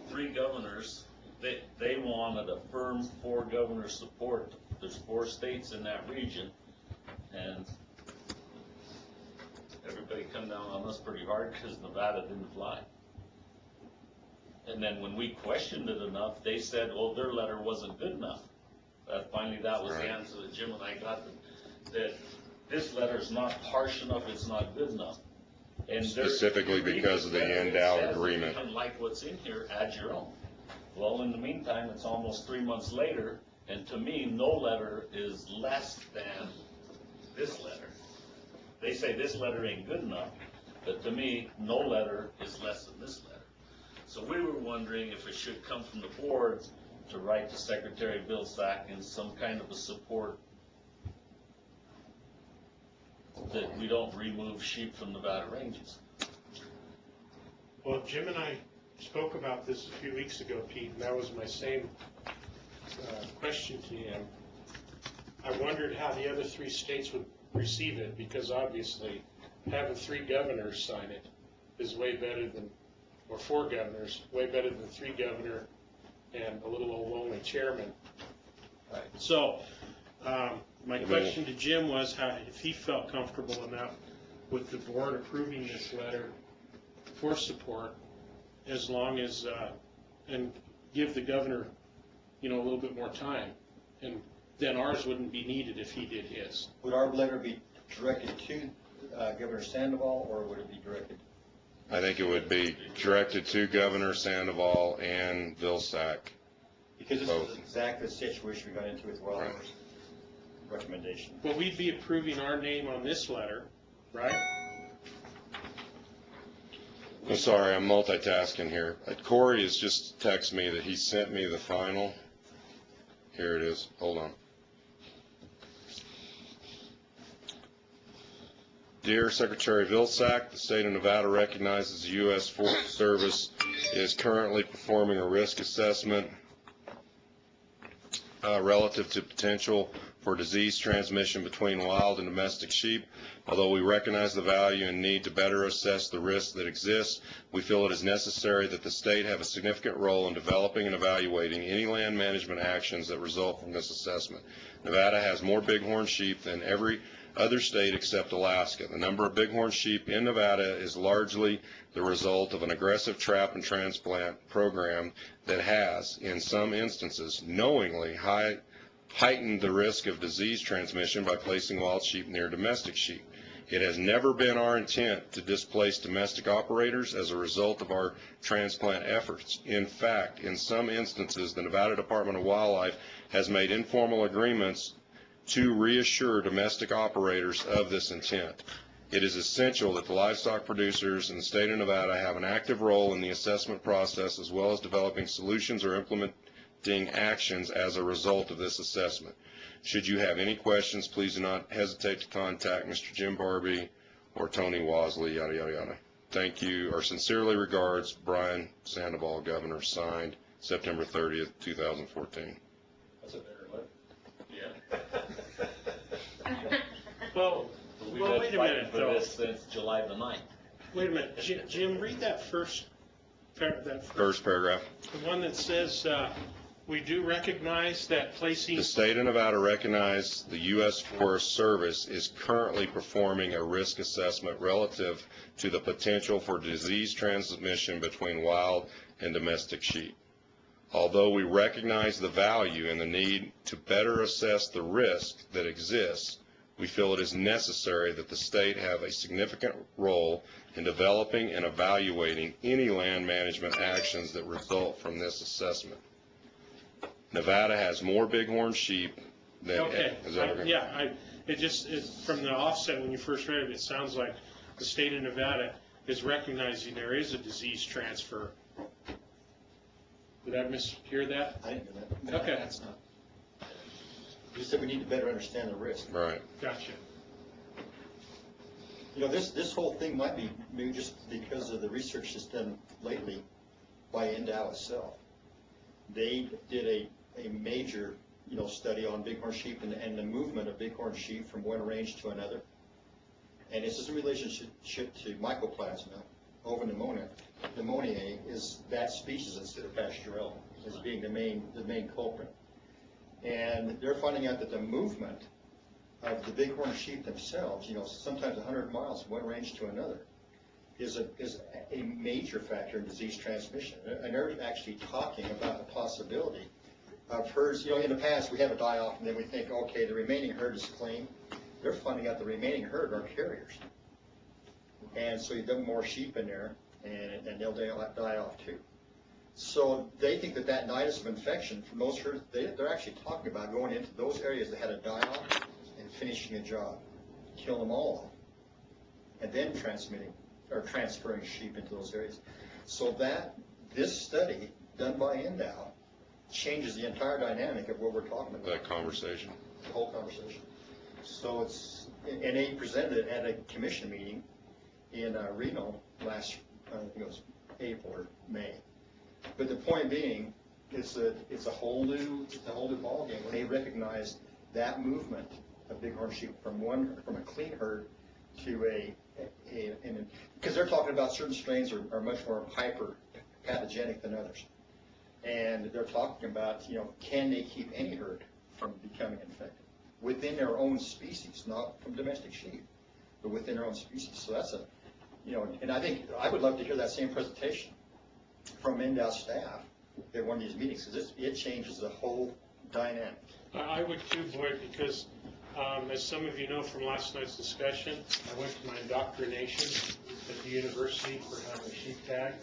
3 governors, they wanted a firm 4-governor support. There's 4 states in that region, and everybody come down on us pretty hard because Nevada didn't fly. And then when we questioned it enough, they said, well, their letter wasn't good enough. Finally, that was the answer that Jim and I got, that this letter is not harsh enough, it's not good enough. And specifically because of the NDOW agreement. If you don't like what's in here, add your own. Well, in the meantime, it's almost 3 months later, and to me, no letter is less than this letter. They say this letter ain't good enough, but to me, no letter is less than this letter. So we were wondering if it should come from the board to write to Secretary Vilsack in some kind of a support that we don't remove sheep from Nevada ranges. Well, Jim and I spoke about this a few weeks ago, Pete, and that was my same question to him. I wondered how the other 3 states would receive it, because obviously having 3 governors sign it is way better than, or 4 governors, way better than 3 governor and a little old lonely chairman. Right. So my question to Jim was if he felt comfortable enough with the board approving this letter for support, as long as, and give the governor, you know, a little bit more time, and then ours wouldn't be needed if he did his. Would our letter be directed to Governor Sandoval, or would it be directed? I think it would be directed to Governor Sandoval and Vilsack. Because this is exactly the situation we got into with Wildwood's recommendation. Well, we'd be approving our name on this letter, right? I'm sorry, I'm multitasking here. Corey has just texted me that he sent me the final. Here it is. Hold on. Dear Secretary Vilsack, the state of Nevada recognizes the U.S. Forest Service is currently performing a risk assessment relative to potential for disease transmission between wild and domestic sheep. Although we recognize the value and need to better assess the risks that exist, we feel it is necessary that the state have a significant role in developing and evaluating any land management actions that result from this assessment. Nevada has more bighorn sheep than every other state except Alaska. The number of bighorn sheep in Nevada is largely the result of an aggressive trap and transplant program that has, in some instances, knowingly heightened the risk of disease transmission by placing wild sheep near domestic sheep. It has never been our intent to displace domestic operators as a result of our transplant efforts. In fact, in some instances, the Nevada Department of Wildlife has made informal agreements to reassure domestic operators of this intent. It is essential that the livestock producers in the state of Nevada have an active role in the assessment process, as well as developing solutions or implementing actions as a result of this assessment. Should you have any questions, please do not hesitate to contact Mr. Jim Barbie or Tony Wasley, yada, yada, yada. Thank you, or sincerely regards, Brian Sandoval, Governor, signed September 30th, 2014. That's a better look. Yeah. Well, We've well, been wait a fighting minute, for though. this since July the 9th. Wait a minute, Jim, read that first, First paragraph. the one that says, we do recognize that placing. The state of Nevada recognizes the U.S. Forest Service is currently performing a risk assessment relative to the potential for disease transmission between wild and domestic sheep. Although we recognize the value and the need to better assess the risk that exists, we feel it is necessary that the state have a significant role in developing and evaluating any land management actions that result from this assessment. Nevada has more bighorn sheep than has ever. From the offset, when you first read it, it sounds like the state of Nevada is recognizing there is a disease transfer. Did I mishear that? I didn't know that. No, Okay. that's not. You said we need to better understand the risk. Right. Gotcha. You know, this whole thing might be maybe just because of the research that's done lately by NDOW itself. They did a major, study on bighorn sheep and the movement of bighorn sheep from one range to another. And it's just a relationship to mycoplasma, ova pneumoniae is that species instead of Pasteurella as being the main culprit. And they're finding out that the movement of the bighorn sheep themselves, sometimes 100 miles from one range to another, is a major factor in disease transmission. And they're actually talking about the possibility of herds. In the past we have a die-off and then we think, okay, the remaining herd is clean. They're finding out the remaining herd are carriers. And so you dump more sheep in there and they'll die off too. So they think that nidus of infection from those herds, they're actually talking about going into those areas that had a die-off and finishing a job, kill them all off, and then transferring sheep into those areas. So this study done by NDOW changes the entire dynamic of what we're talking about. That conversation. The whole conversation. So and they presented it at a commission meeting in Reno last, I think it was April or May. But the point being, it's a whole new ballgame when they recognize that movement of bighorn sheep from a clean herd to because they're talking about certain strains are much more hyper-pathogenic than others. And they're talking about, can they keep any herd from becoming infected within their own species, not from domestic sheep, but within their own species. So that's and I think I would love to hear that same presentation from NDOW staff at one of these meetings, because it changes the whole dynamic. I would too, Boyd, because as some of you know from last night's discussion, I went to my indoctrination at the university for having a sheep tag,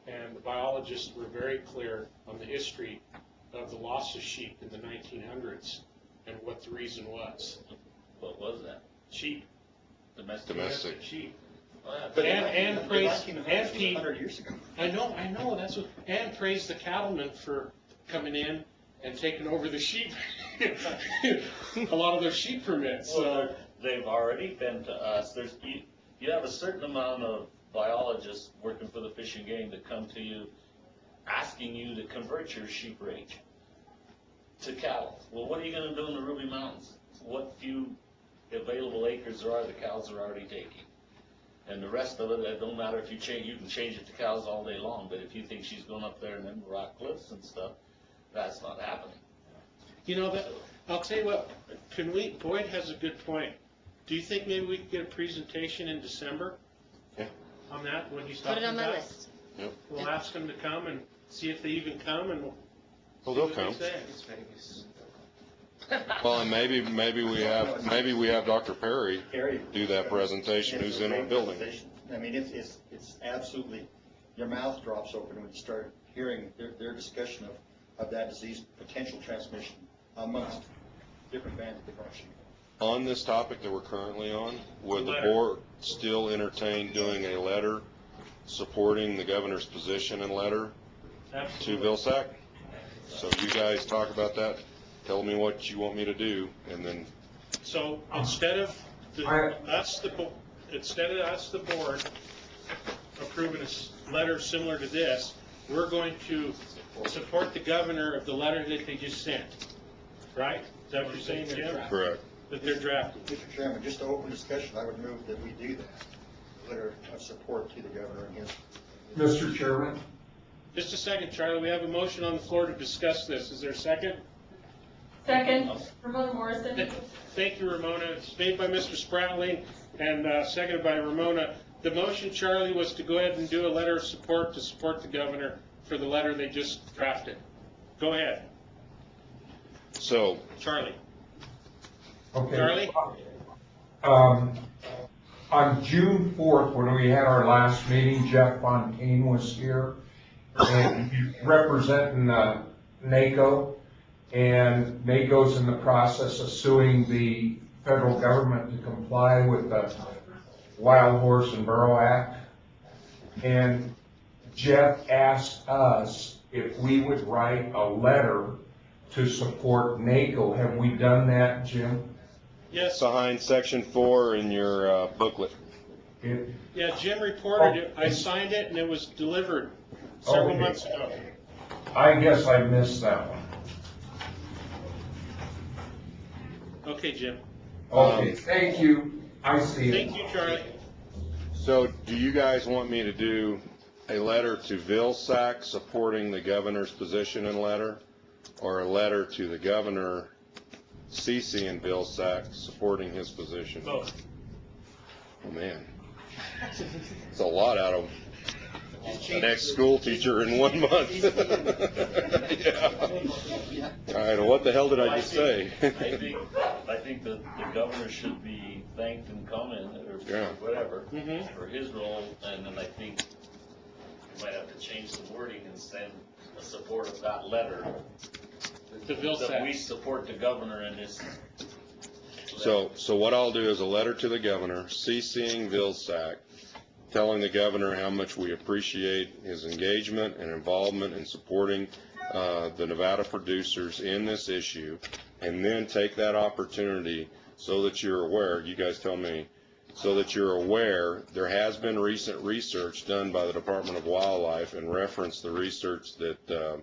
and the biologists were very clear on the history of the loss of sheep in the 1900s and what the reason was. What was that? Sheep. Domestic sheep. But And praise, and Pete, 100 years ago. I know, that's what, and praise the cattlemen for coming in and taking over the sheep, a lot of their sheep permits, so. Well, they've already been to us. You have a certain amount of biologists working for the Fish and Game that come to you asking you to convert your sheep range to cattle. Well, what are you going to do in the Ruby Mountains? What few available acres there are, the cows are already taking. And the rest of it don't matter if you can change it to cows all day long, but if you think she's going up there in them rock cliffs and stuff, that's not happening. I'll tell you what, Boyd has a good point. Do you think maybe we could get a presentation in December? Yeah. On that, when he's talking Put it about? on my list. Yep. We'll ask them to come and see if they even come, and Well, see they'll what come. they say. Well, and maybe we have Dr. Perry do that presentation, who's in our building. I mean, it's absolutely, your mouth drops open when you start hearing their discussion of that disease potential transmission amongst different bands of bighorn sheep. On this topic that we're currently on, would the Letter. board still entertain doing a letter supporting the governor's position and letter to Absolutely. Vilsack? So you guys talk about that, tell me what you want me to do, and then So instead of us, the board approving a letter similar to this, we're going to support the governor of the letter that they just sent, right? Is that what you're saying, Jim? Correct. That they're drafting. Mr. Chairman, just to open discussion, I would move that we do that. Letter of support to the governor and his. Mr. Chairman? Just a second, Charlie. We have a motion on the floor to discuss this. Is there a second? Second, Ramona Morrison. Thank you, Ramona. It's made by Mr. Spratling and seconded by Ramona. The motion, Charlie, was to go ahead and do a letter of support to support the governor for the letter they just drafted. Go ahead. So, Charlie. Okay. Charlie? On June 4th, when we had our last meeting, Jeff Fontaine was here, and representing NACO, and NACO's in the process of suing the federal government to comply with the Wild Horse and Burro Act. And Jeff asked us if we would write a letter to support NACO. Have we done that, Jim? Yes. Behind section 4 in your booklet. Yeah, Jim reported it. I signed it and it was delivered several months ago. I guess I missed that one. Okay, Jim. Okay, thank you. I see it. Thank you, Charlie. So do you guys want me to do a letter to Vilsack supporting the governor's position and letter, or a letter to the governor CC and Vilsack supporting his position? Both. Oh, man. It's a lot out of an ex-school teacher in 1 month. Yeah. All right, well, what the hell did I just say? I think that the governor should be thanked and commended, or whatever, for his role, and then I think you might have to change the wording and send a support of that letter. That we support the governor in this. So what I'll do is a letter to the governor, CCing Vilsack, telling the governor how much we appreciate his engagement and involvement in supporting the Nevada producers in this issue, and then take that opportunity so that you're aware, you guys tell me, so that you're aware there has been recent research done by the Department of Wildlife and reference the research that,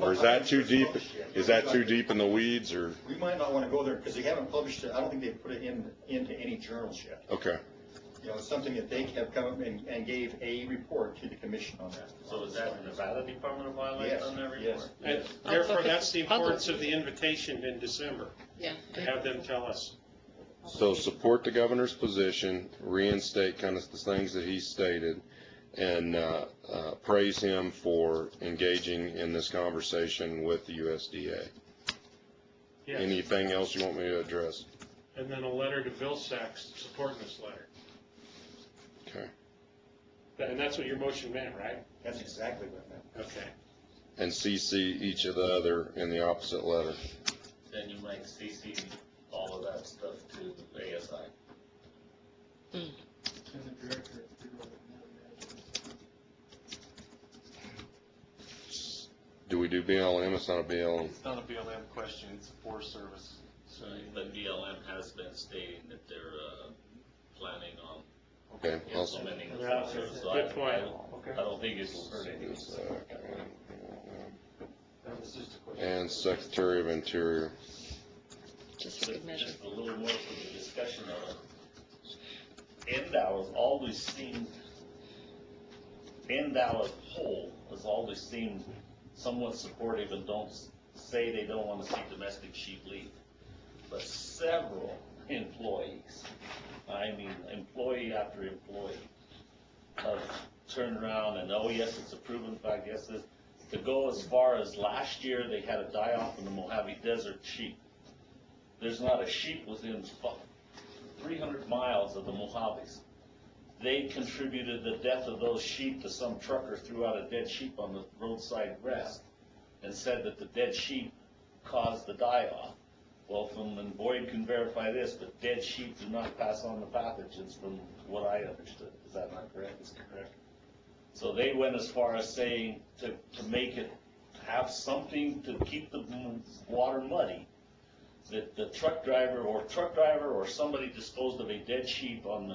or is that too deep? Is that too deep in the weeds, or? We might not want to go there because they haven't published it. I don't think they've put it into any journals yet. Okay. You know, it's something that they have come up and gave a report to the commission on that. So is that the Nevada Department of Wildlife Yes, on that report? yes. And therefore, that's the importance of the invitation in December. Yeah. To have them tell us. So support the governor's position, reinstate kind of the things that he stated, and praise him for engaging in this conversation with the USDA. Yes. Anything else you want me to address? And then a letter to Vilsack supporting this letter. Okay. And that's what your motion meant, right? That's exactly what it meant. Okay. And CC each of the other in the opposite letter. Then you might CC all of that stuff to ASI. And the director of Bureau Do we do BLM? It's not a BLM. It's not a BLM question, it's a Forest Service. So, but BLM has been stating that they're planning on Okay. implementing the Forest Service. So Good point. I don't think it will hurt anything. That was just a question. And Secretary of Interior. Just a good measure. Just a little more for the discussion of it. NDOW has always seemed, NDOW as a whole has always seemed somewhat supportive and don't say they don't want to see domestic sheep leave. But several employees, I mean employee after employee, have turned around and, oh yes, it's a proven fact, yes, this, to go as far as last year they had a die-off in the Mojave Desert sheep. There's not a sheep within 300 miles of the Mojaves. They contributed the death of those sheep to some trucker threw out a dead sheep on the roadside rest and said that the dead sheep caused the die-off. Well, and Boyd can verify this, but dead sheep do not pass on the pathogens from what I understood. Is that not correct? Is correct? So they went as far as saying to make it have something to keep the water muddy, that the truck driver or somebody disposed of a dead sheep on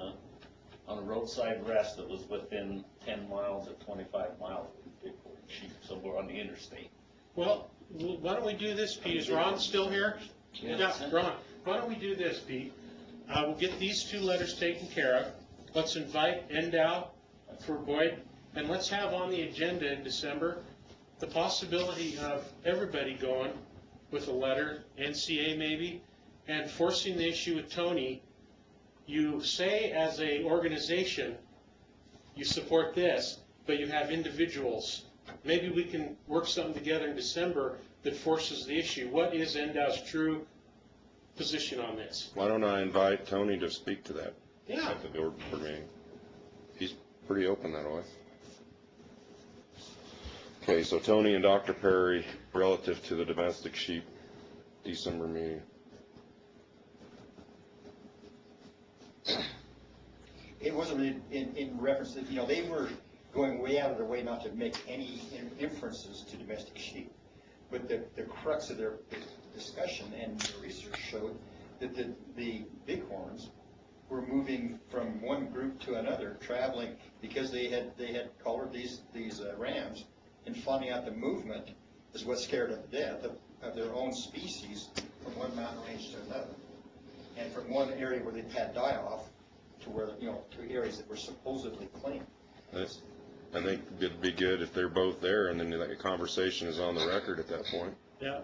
on a roadside rest that was within 10 miles or 25 miles of the bighorn sheep, somewhere on the interstate. Well, why don't we do this, Pete? Is Ron still here? Yeah, Ron, why don't we do this, Pete? We'll get these 2 letters taken care of. Let's invite NDOW for Boyd, and let's have on the agenda in December the possibility of everybody going with a letter, NCA maybe, and forcing the issue with Tony. You say as a organization you support this, but you have individuals. Maybe we can work something together in December that forces the issue. What is NDOW's true position on this? Why don't I invite Tony to speak to that? Yeah. At the board meeting. He's pretty open that way. Okay, so Tony and Dr. Perry, relative to the domestic sheep December meeting. It wasn't in reference to, they were going way out of their way not to make any inferences to domestic sheep. But the crux of their discussion and their research showed that the bighorns were moving from one group to another, traveling because they had collared these rams, and finding out the movement is what scared them to death of their own species from one mountain range to another, and from one area where they'd had die-off to where to areas that were supposedly clean. I think it'd be good if they're both there, and then the conversation is on the record at that point. Yeah.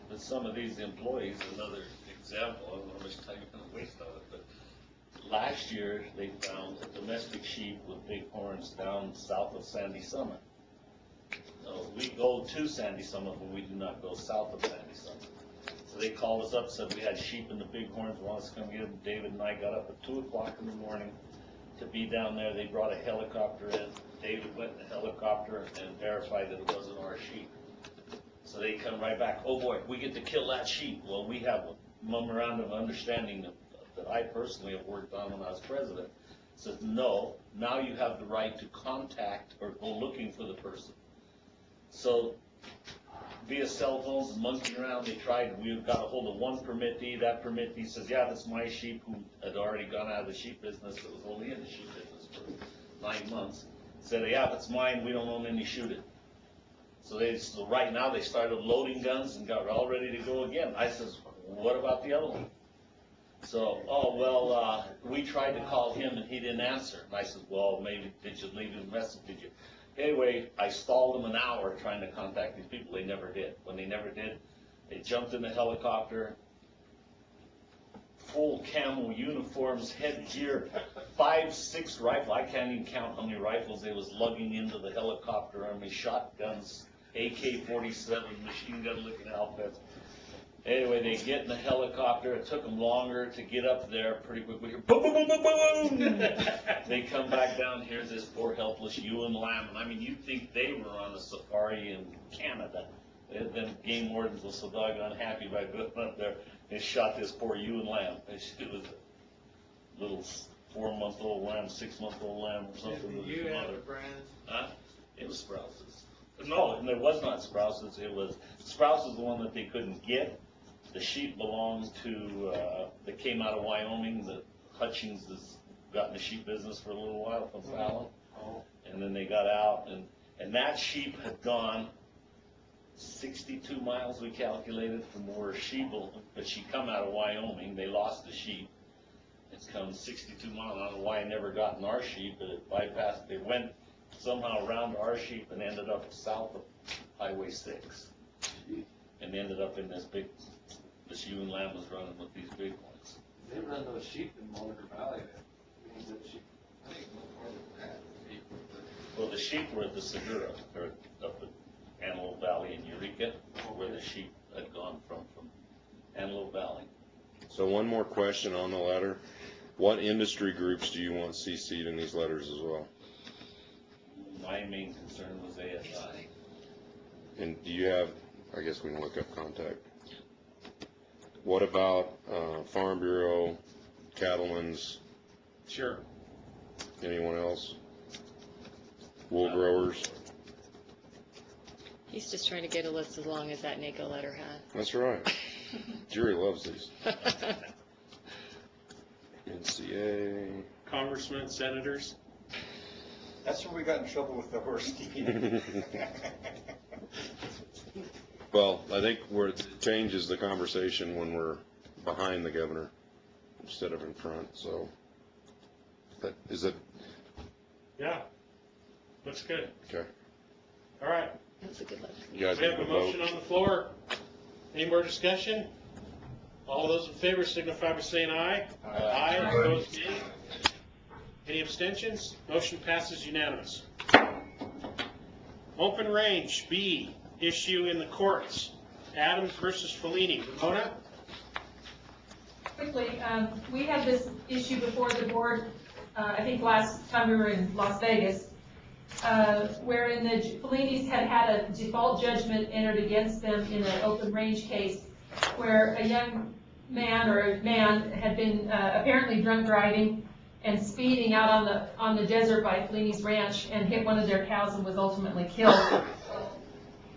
But some of these employees, another example, I don't know how much time you're going to waste on it, but last year they found a domestic sheep with bighorns down south of Sandy Summit. So we go to Sandy Summit, but we do not go south of Sandy Summit. So they called us up, said we had sheep in the bighorns, wanted us to come get them. David and I got up at 2 o'clock in the morning to be down there. They brought a helicopter in. David went in the helicopter and verified that it wasn't our sheep. So they come right back, oh boy, we get to kill that sheep. Well, we have a memorandum of understanding that I personally have worked on when I was president. Says, no, now you have the right to contact or go looking for the person. So via cell phones and monkeying around, they tried. We got a hold of one permittee. That permittee says, yeah, that's my sheep, who had already gone out of the sheep business. It was only in the sheep business for 9 months. Said, yeah, that's mine. We don't own any. Shoot it. So right now they started loading guns and got all ready to go again. I says, what about the other one? So, we tried to call him and he didn't answer. And I said, well, maybe, did you leave him a message? Did you? Anyway, I stalled them an hour trying to contact these people. They never did. When they never did, they jumped in the helicopter, full camo uniforms, headgear, 5, 6 rifles. I can't even count how many rifles they was lugging into the helicopter. I mean, shotguns, AK-47, machine gun looking outfits. Anyway, they get in the helicopter. It took them longer to get up there. Pretty quick, we hear boom, boom, boom, boom, boom. They come back down. Here's this poor helpless ewe and lamb. And I mean, you'd think they were on a safari in Canada. Them game wardens were so doggone happy by going up there. They shot this poor ewe and lamb. It was a little 4-month-old lamb, 6-month-old lamb, or something. Did you have a brand? Huh? It was Sprouse's. No, and it was not Sprouse's. It was Sprouse's, the one that they couldn't get. The sheep belonged to, that came out of Wyoming. The Hutchings has got in the sheep business for a little while from Fallon. And then they got out, and that sheep had gone 62 miles, we calculated, from where she belonged. But she come out of Wyoming. They lost the sheep. It's come 62 miles. I don't know why it never got in our sheep, but it bypassed. They went somehow around our sheep and ended up south of Highway 6. And ended up in this ewe and lamb was running with these big ones. They run those sheep in Monitor Valley. I think more than that. Well, the sheep were at the Segura, or up at Antelope Valley in Eureka, where the sheep had gone from Antelope Valley. So one more question on the letter. What industry groups do you want CC'd in these letters as well? My main concern was ASI. And do you have, I guess we can look up contact. What about Farm Bureau, cattlemen's? Sure. Anyone else? Wool growers? He's just trying to get a list as long as that NACO letter had. That's right. Jerry loves these. NCA. congressmen, senators? That's where we got in trouble with the horse deed. Well, I think where it changes the conversation when we're behind the governor instead of in front, so. That, is it, Yeah, looks good. okay. All right. That's a good look. You guys We have have a a vote. motion on the floor. Any more discussion? All those in favor signify by saying aye. Aye. Opposed, nay. Any abstentions? Motion passes unanimous. Open range, B, issue in the courts. Adams versus Fellini. Ramona? Quickly, we had this issue before the board, I think last time we were in Las Vegas, wherein the Fellinis had a default judgment entered against them in an open range case where a young man had been apparently drunk driving and speeding out on the desert by Fellini's ranch and hit one of their cows and was ultimately killed.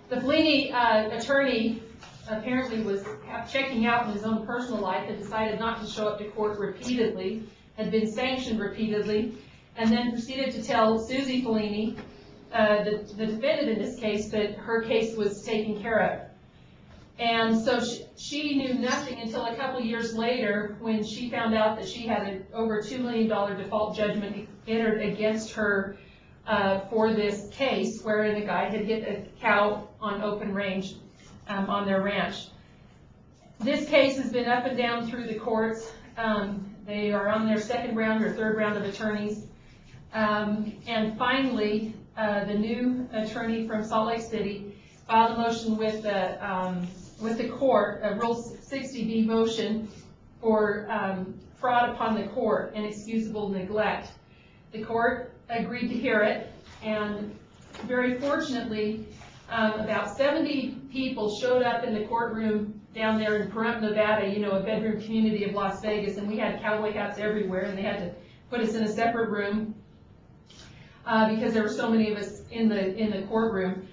The Fellini attorney apparently was checking out in his own personal life and decided not to show up to court repeatedly, had been sanctioned repeatedly, and then proceeded to tell Susie Fellini, the defendant in this case, that her case was taken care of. And so she knew nothing until a couple years later when she found out that she had an over $2 million default judgment entered against her for this case, wherein a guy had hit a cow on open range on their ranch. This case has been up and down through the courts. They are on their second round or third round of attorneys. And finally, the new attorney from Salt Lake City filed a motion with the court, a Rule 60B motion for fraud upon the court and excusable neglect. The court agreed to hear it, and very fortunately, about 70 people showed up in the courtroom down there in Pahrump, Nevada, a bedroom community of Las Vegas, and we had cowboy hats everywhere, and they had to put us in a separate room because there were so many of us in the courtroom.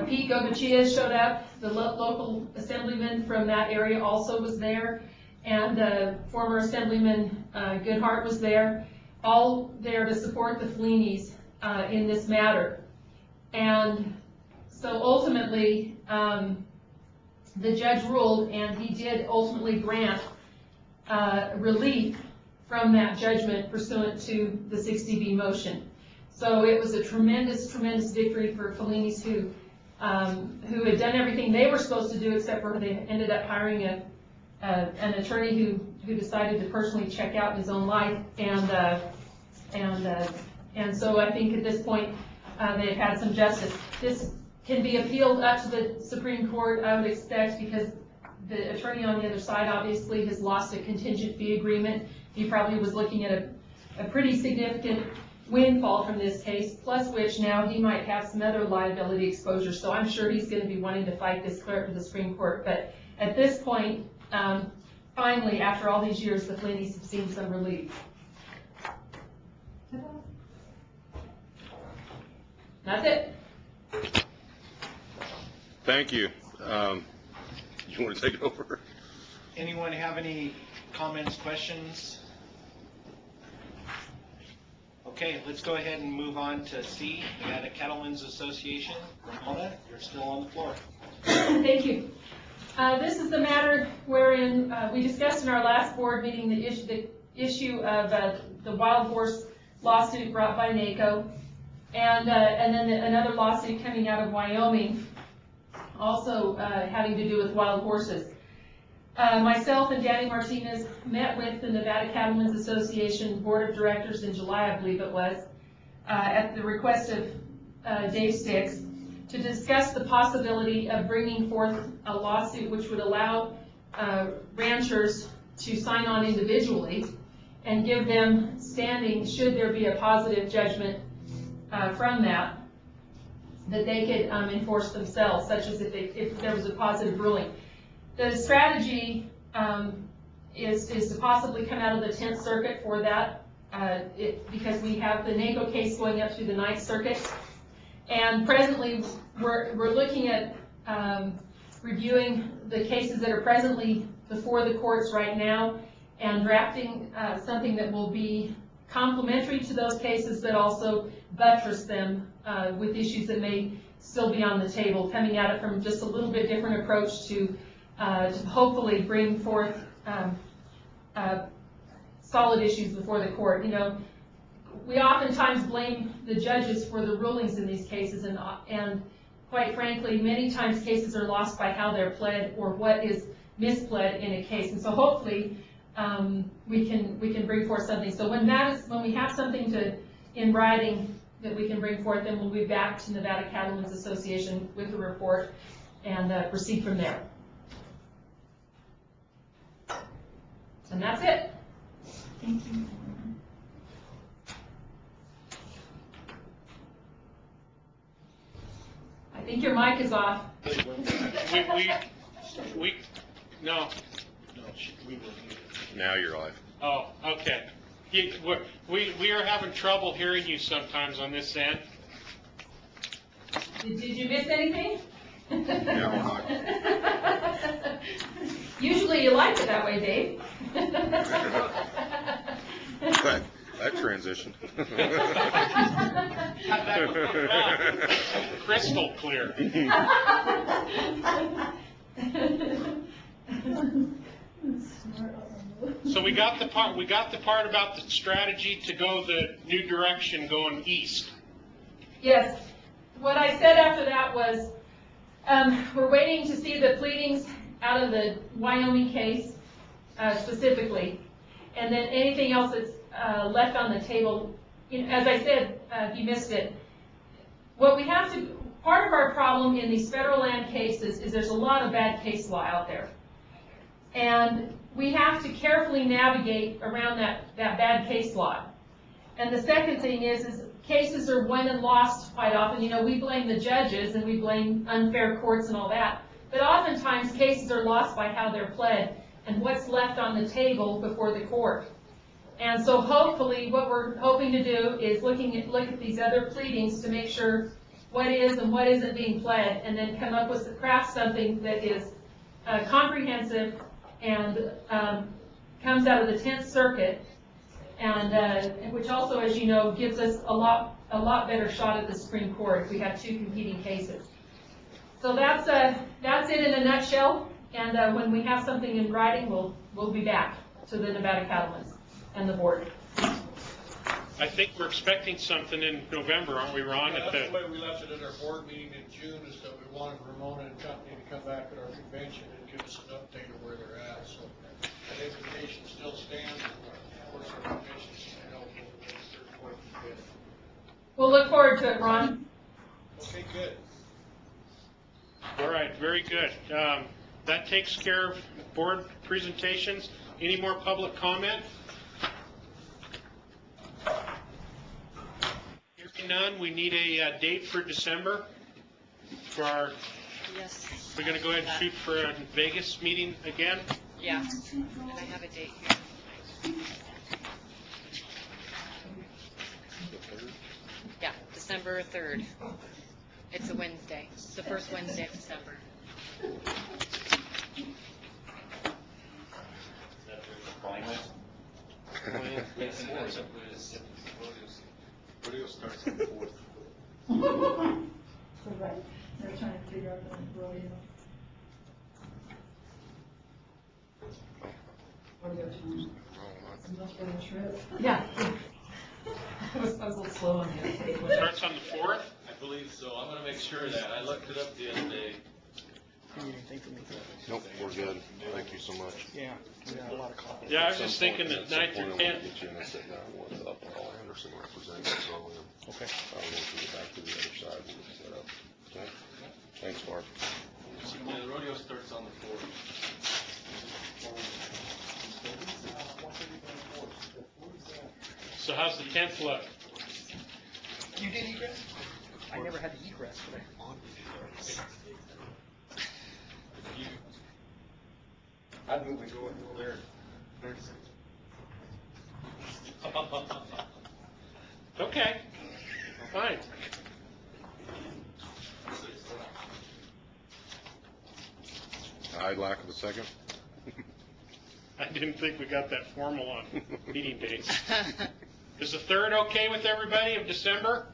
Pete Gogachia showed up. The local assemblyman from that area also was there, and former Assemblyman Goodhart was there, all there to support the Fellinis in this matter. And so ultimately, the judge ruled, and he did ultimately grant relief from that judgment pursuant to the 60B motion. So it was a tremendous, tremendous victory for Fellinis who had done everything they were supposed to do, except for they ended up hiring an attorney who decided to personally check out in his own life, and so I think at this point they have had some justice. This can be appealed up to the Supreme Court, I would expect, because the attorney on the other side obviously has lost a contingent fee agreement. He probably was looking at a pretty significant windfall from this case, plus which now he might have some other liability exposure, so I'm sure he's going to be wanting to fight this clear up to the Supreme Court. But at this point, finally, after all these years, the Fellinis have seen some relief. That's it. Thank you. You want to take it over? Anyone have any comments, questions? Okay, let's go ahead and move on to C, Nevada Cattlemen's Association. Ramona, you're still on the floor. Thank you. This is the matter wherein we discussed in our last board meeting the issue of the wild horse lawsuit brought by NACO, and then another lawsuit coming out of Wyoming, also having to do with wild horses. Myself and Danny Martinez met with the Nevada Cattlemen's Association Board of Directors in July, I believe it was, at the request of Dave Sticks, to discuss the possibility of bringing forth a lawsuit which would allow ranchers to sign on individually and give them standing should there be a positive judgment from that they could enforce themselves, such as if there was a positive ruling. The strategy is to possibly come out of the 10th Circuit for that, because we have the NACO case going up through the 9th Circuit. And presently, we're looking at reviewing the cases that are presently before the courts right now and drafting something that will be complementary to those cases, but also buttress them with issues that may still be on the table, coming at it from just a little bit different approach to hopefully bring forth solid issues before the court. You know, we oftentimes blame the judges for the rulings in these cases, and quite frankly, many times cases are lost by how they're pled or what is mispled in a case. And so hopefully we can bring forth something. So when we have something in writing that we can bring forth, then we'll be back to Nevada Cattlemen's Association with the report and proceed from there. And that's it. Thank you. I think your mic is off. No. Now you're live. Oh, okay. We are having trouble hearing you sometimes on this end. Did you miss anything? No. Usually you like it that way, Dave. That transition. Crystal clear. So we got the part about the strategy to go the new direction going east. Yes. What I said after that was we're waiting to see the pleadings out of the Wyoming case specifically, and then anything else that's left on the table. As I said, if you missed it, part of our problem in these federal land cases is there's a lot of bad case law out there. And we have to carefully navigate around that bad case law. And the second thing is cases are won and lost quite often. You know, we blame the judges and we blame unfair courts and all that. But oftentimes cases are lost by how they're pled and what's left on the table before the court. And so hopefully what we're hoping to do is look at these other pleadings to make sure what is and what isn't being pled, and then come up with craft something that is comprehensive and comes out of the 10th Circuit, and which also, as you know, gives us a lot better shot at the Supreme Court if we have two competing cases. So that's it in a nutshell. And when we have something in writing, we'll be back to the Nevada Cattlemen's and the board. I think we're expecting something in November, aren't we, Ron? Yeah, that's the way we left it at our board meeting in June, is that we wanted Ramona and company to come back at our convention and give us an update of where they're at. So that invitation still stands. Of course, our convention is held over the 3rd, 4th, and 5th. We'll look forward to it, Ron. Okay, good. All right, very good. That takes care of board presentations. Any more public comment? Hearing none, we need a date for December for our. Yes. We're going to go ahead and shoot for a Vegas meeting again. Yeah, and I have a date here. Yeah, December 3rd. It's a Wednesday. It's the first Wednesday of December. Rodeo starts on the 4th. So right, they're trying to figure out the rodeo. Rodeo time. Enough for the trip. Yeah. I was a little slow on the Starts on the 4th? I believe so. I'm gonna make sure of that. I looked it up the other day. Nope, we're good. Thank you so much. Yeah, we got a lot of copies. Yeah, I was just thinking that 9th or 10th. Get you in and sit down with Paul Anderson representing Roland. Okay. I'll want to get back to the other side and get set up. Okay? Thanks, Mark. Yeah, the rodeo starts on the 4th. So how's the 10th look? You did egress? I never had to egress, but I'd move we go there. Okay, fine. I'd lack of a second. I didn't think we got that formal on meeting dates. Is the 3rd okay with everybody of December?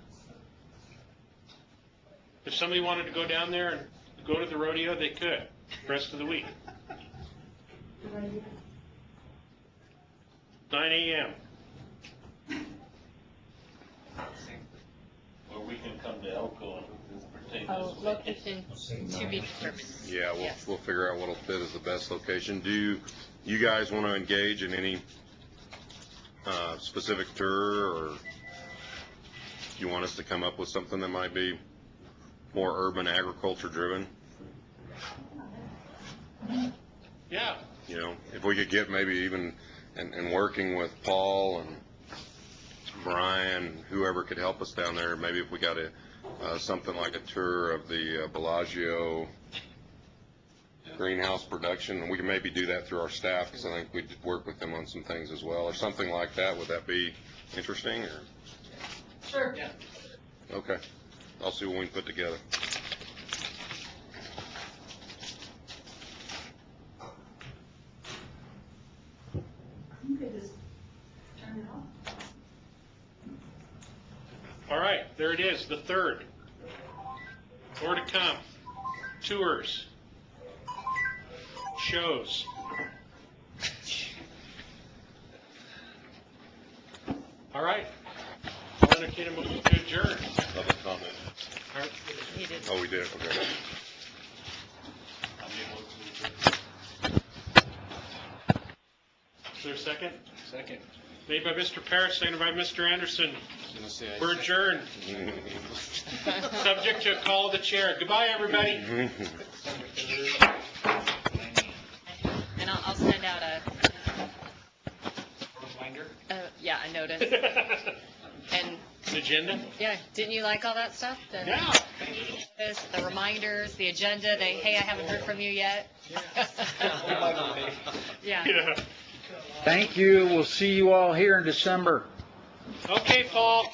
If somebody wanted to go down there and go to the rodeo, they could, the rest of the week. 9 a.m. Or we can come to Elko and pertain Oh, this. location to be determined. Yeah, Yes. we'll figure out what'll fit as the best location. Do you guys want to engage in any specific tour, or do you want us to come up with something that might be more urban agriculture driven? Yeah. You know, if we could get maybe even, and working with Paul and Brian, whoever could help us down there, maybe if we got something like a tour of the Bellagio greenhouse production, and we can maybe do that through our staff, because I think we'd work with them on some things as well, or something like that. Would that be interesting, or? Sure. Okay, I'll see what we can put together. You could just turn it off. All right, there it is, the 3rd. More to come. Tours. Shows. All right. I'll entertain a motion to adjourn. Public comment. He did. Oh, we did, okay. Is there a second? Second. Made by Mr. Parrish, seconded by Mr. Anderson. We're adjourned. Subject to a call of the chair. Goodbye, everybody. And I'll send out Reminder? yeah, a notice. And An agenda? yeah, didn't you like all that stuff? Yeah. The reminders, the agenda, hey, I haven't heard from you yet. Yeah. Yeah. Thank you. We'll see you all here in December. Okay, Paul.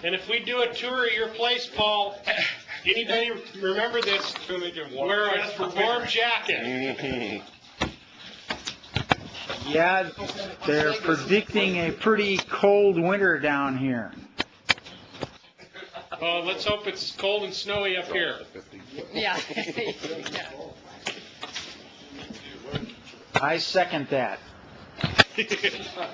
And if we do a tour of your place, Paul, anybody remember this? Wear a warm jacket. Yeah, they're predicting a pretty cold winter down here. Oh, let's hope it's cold and snowy up here. Yeah. I second that. Yeah.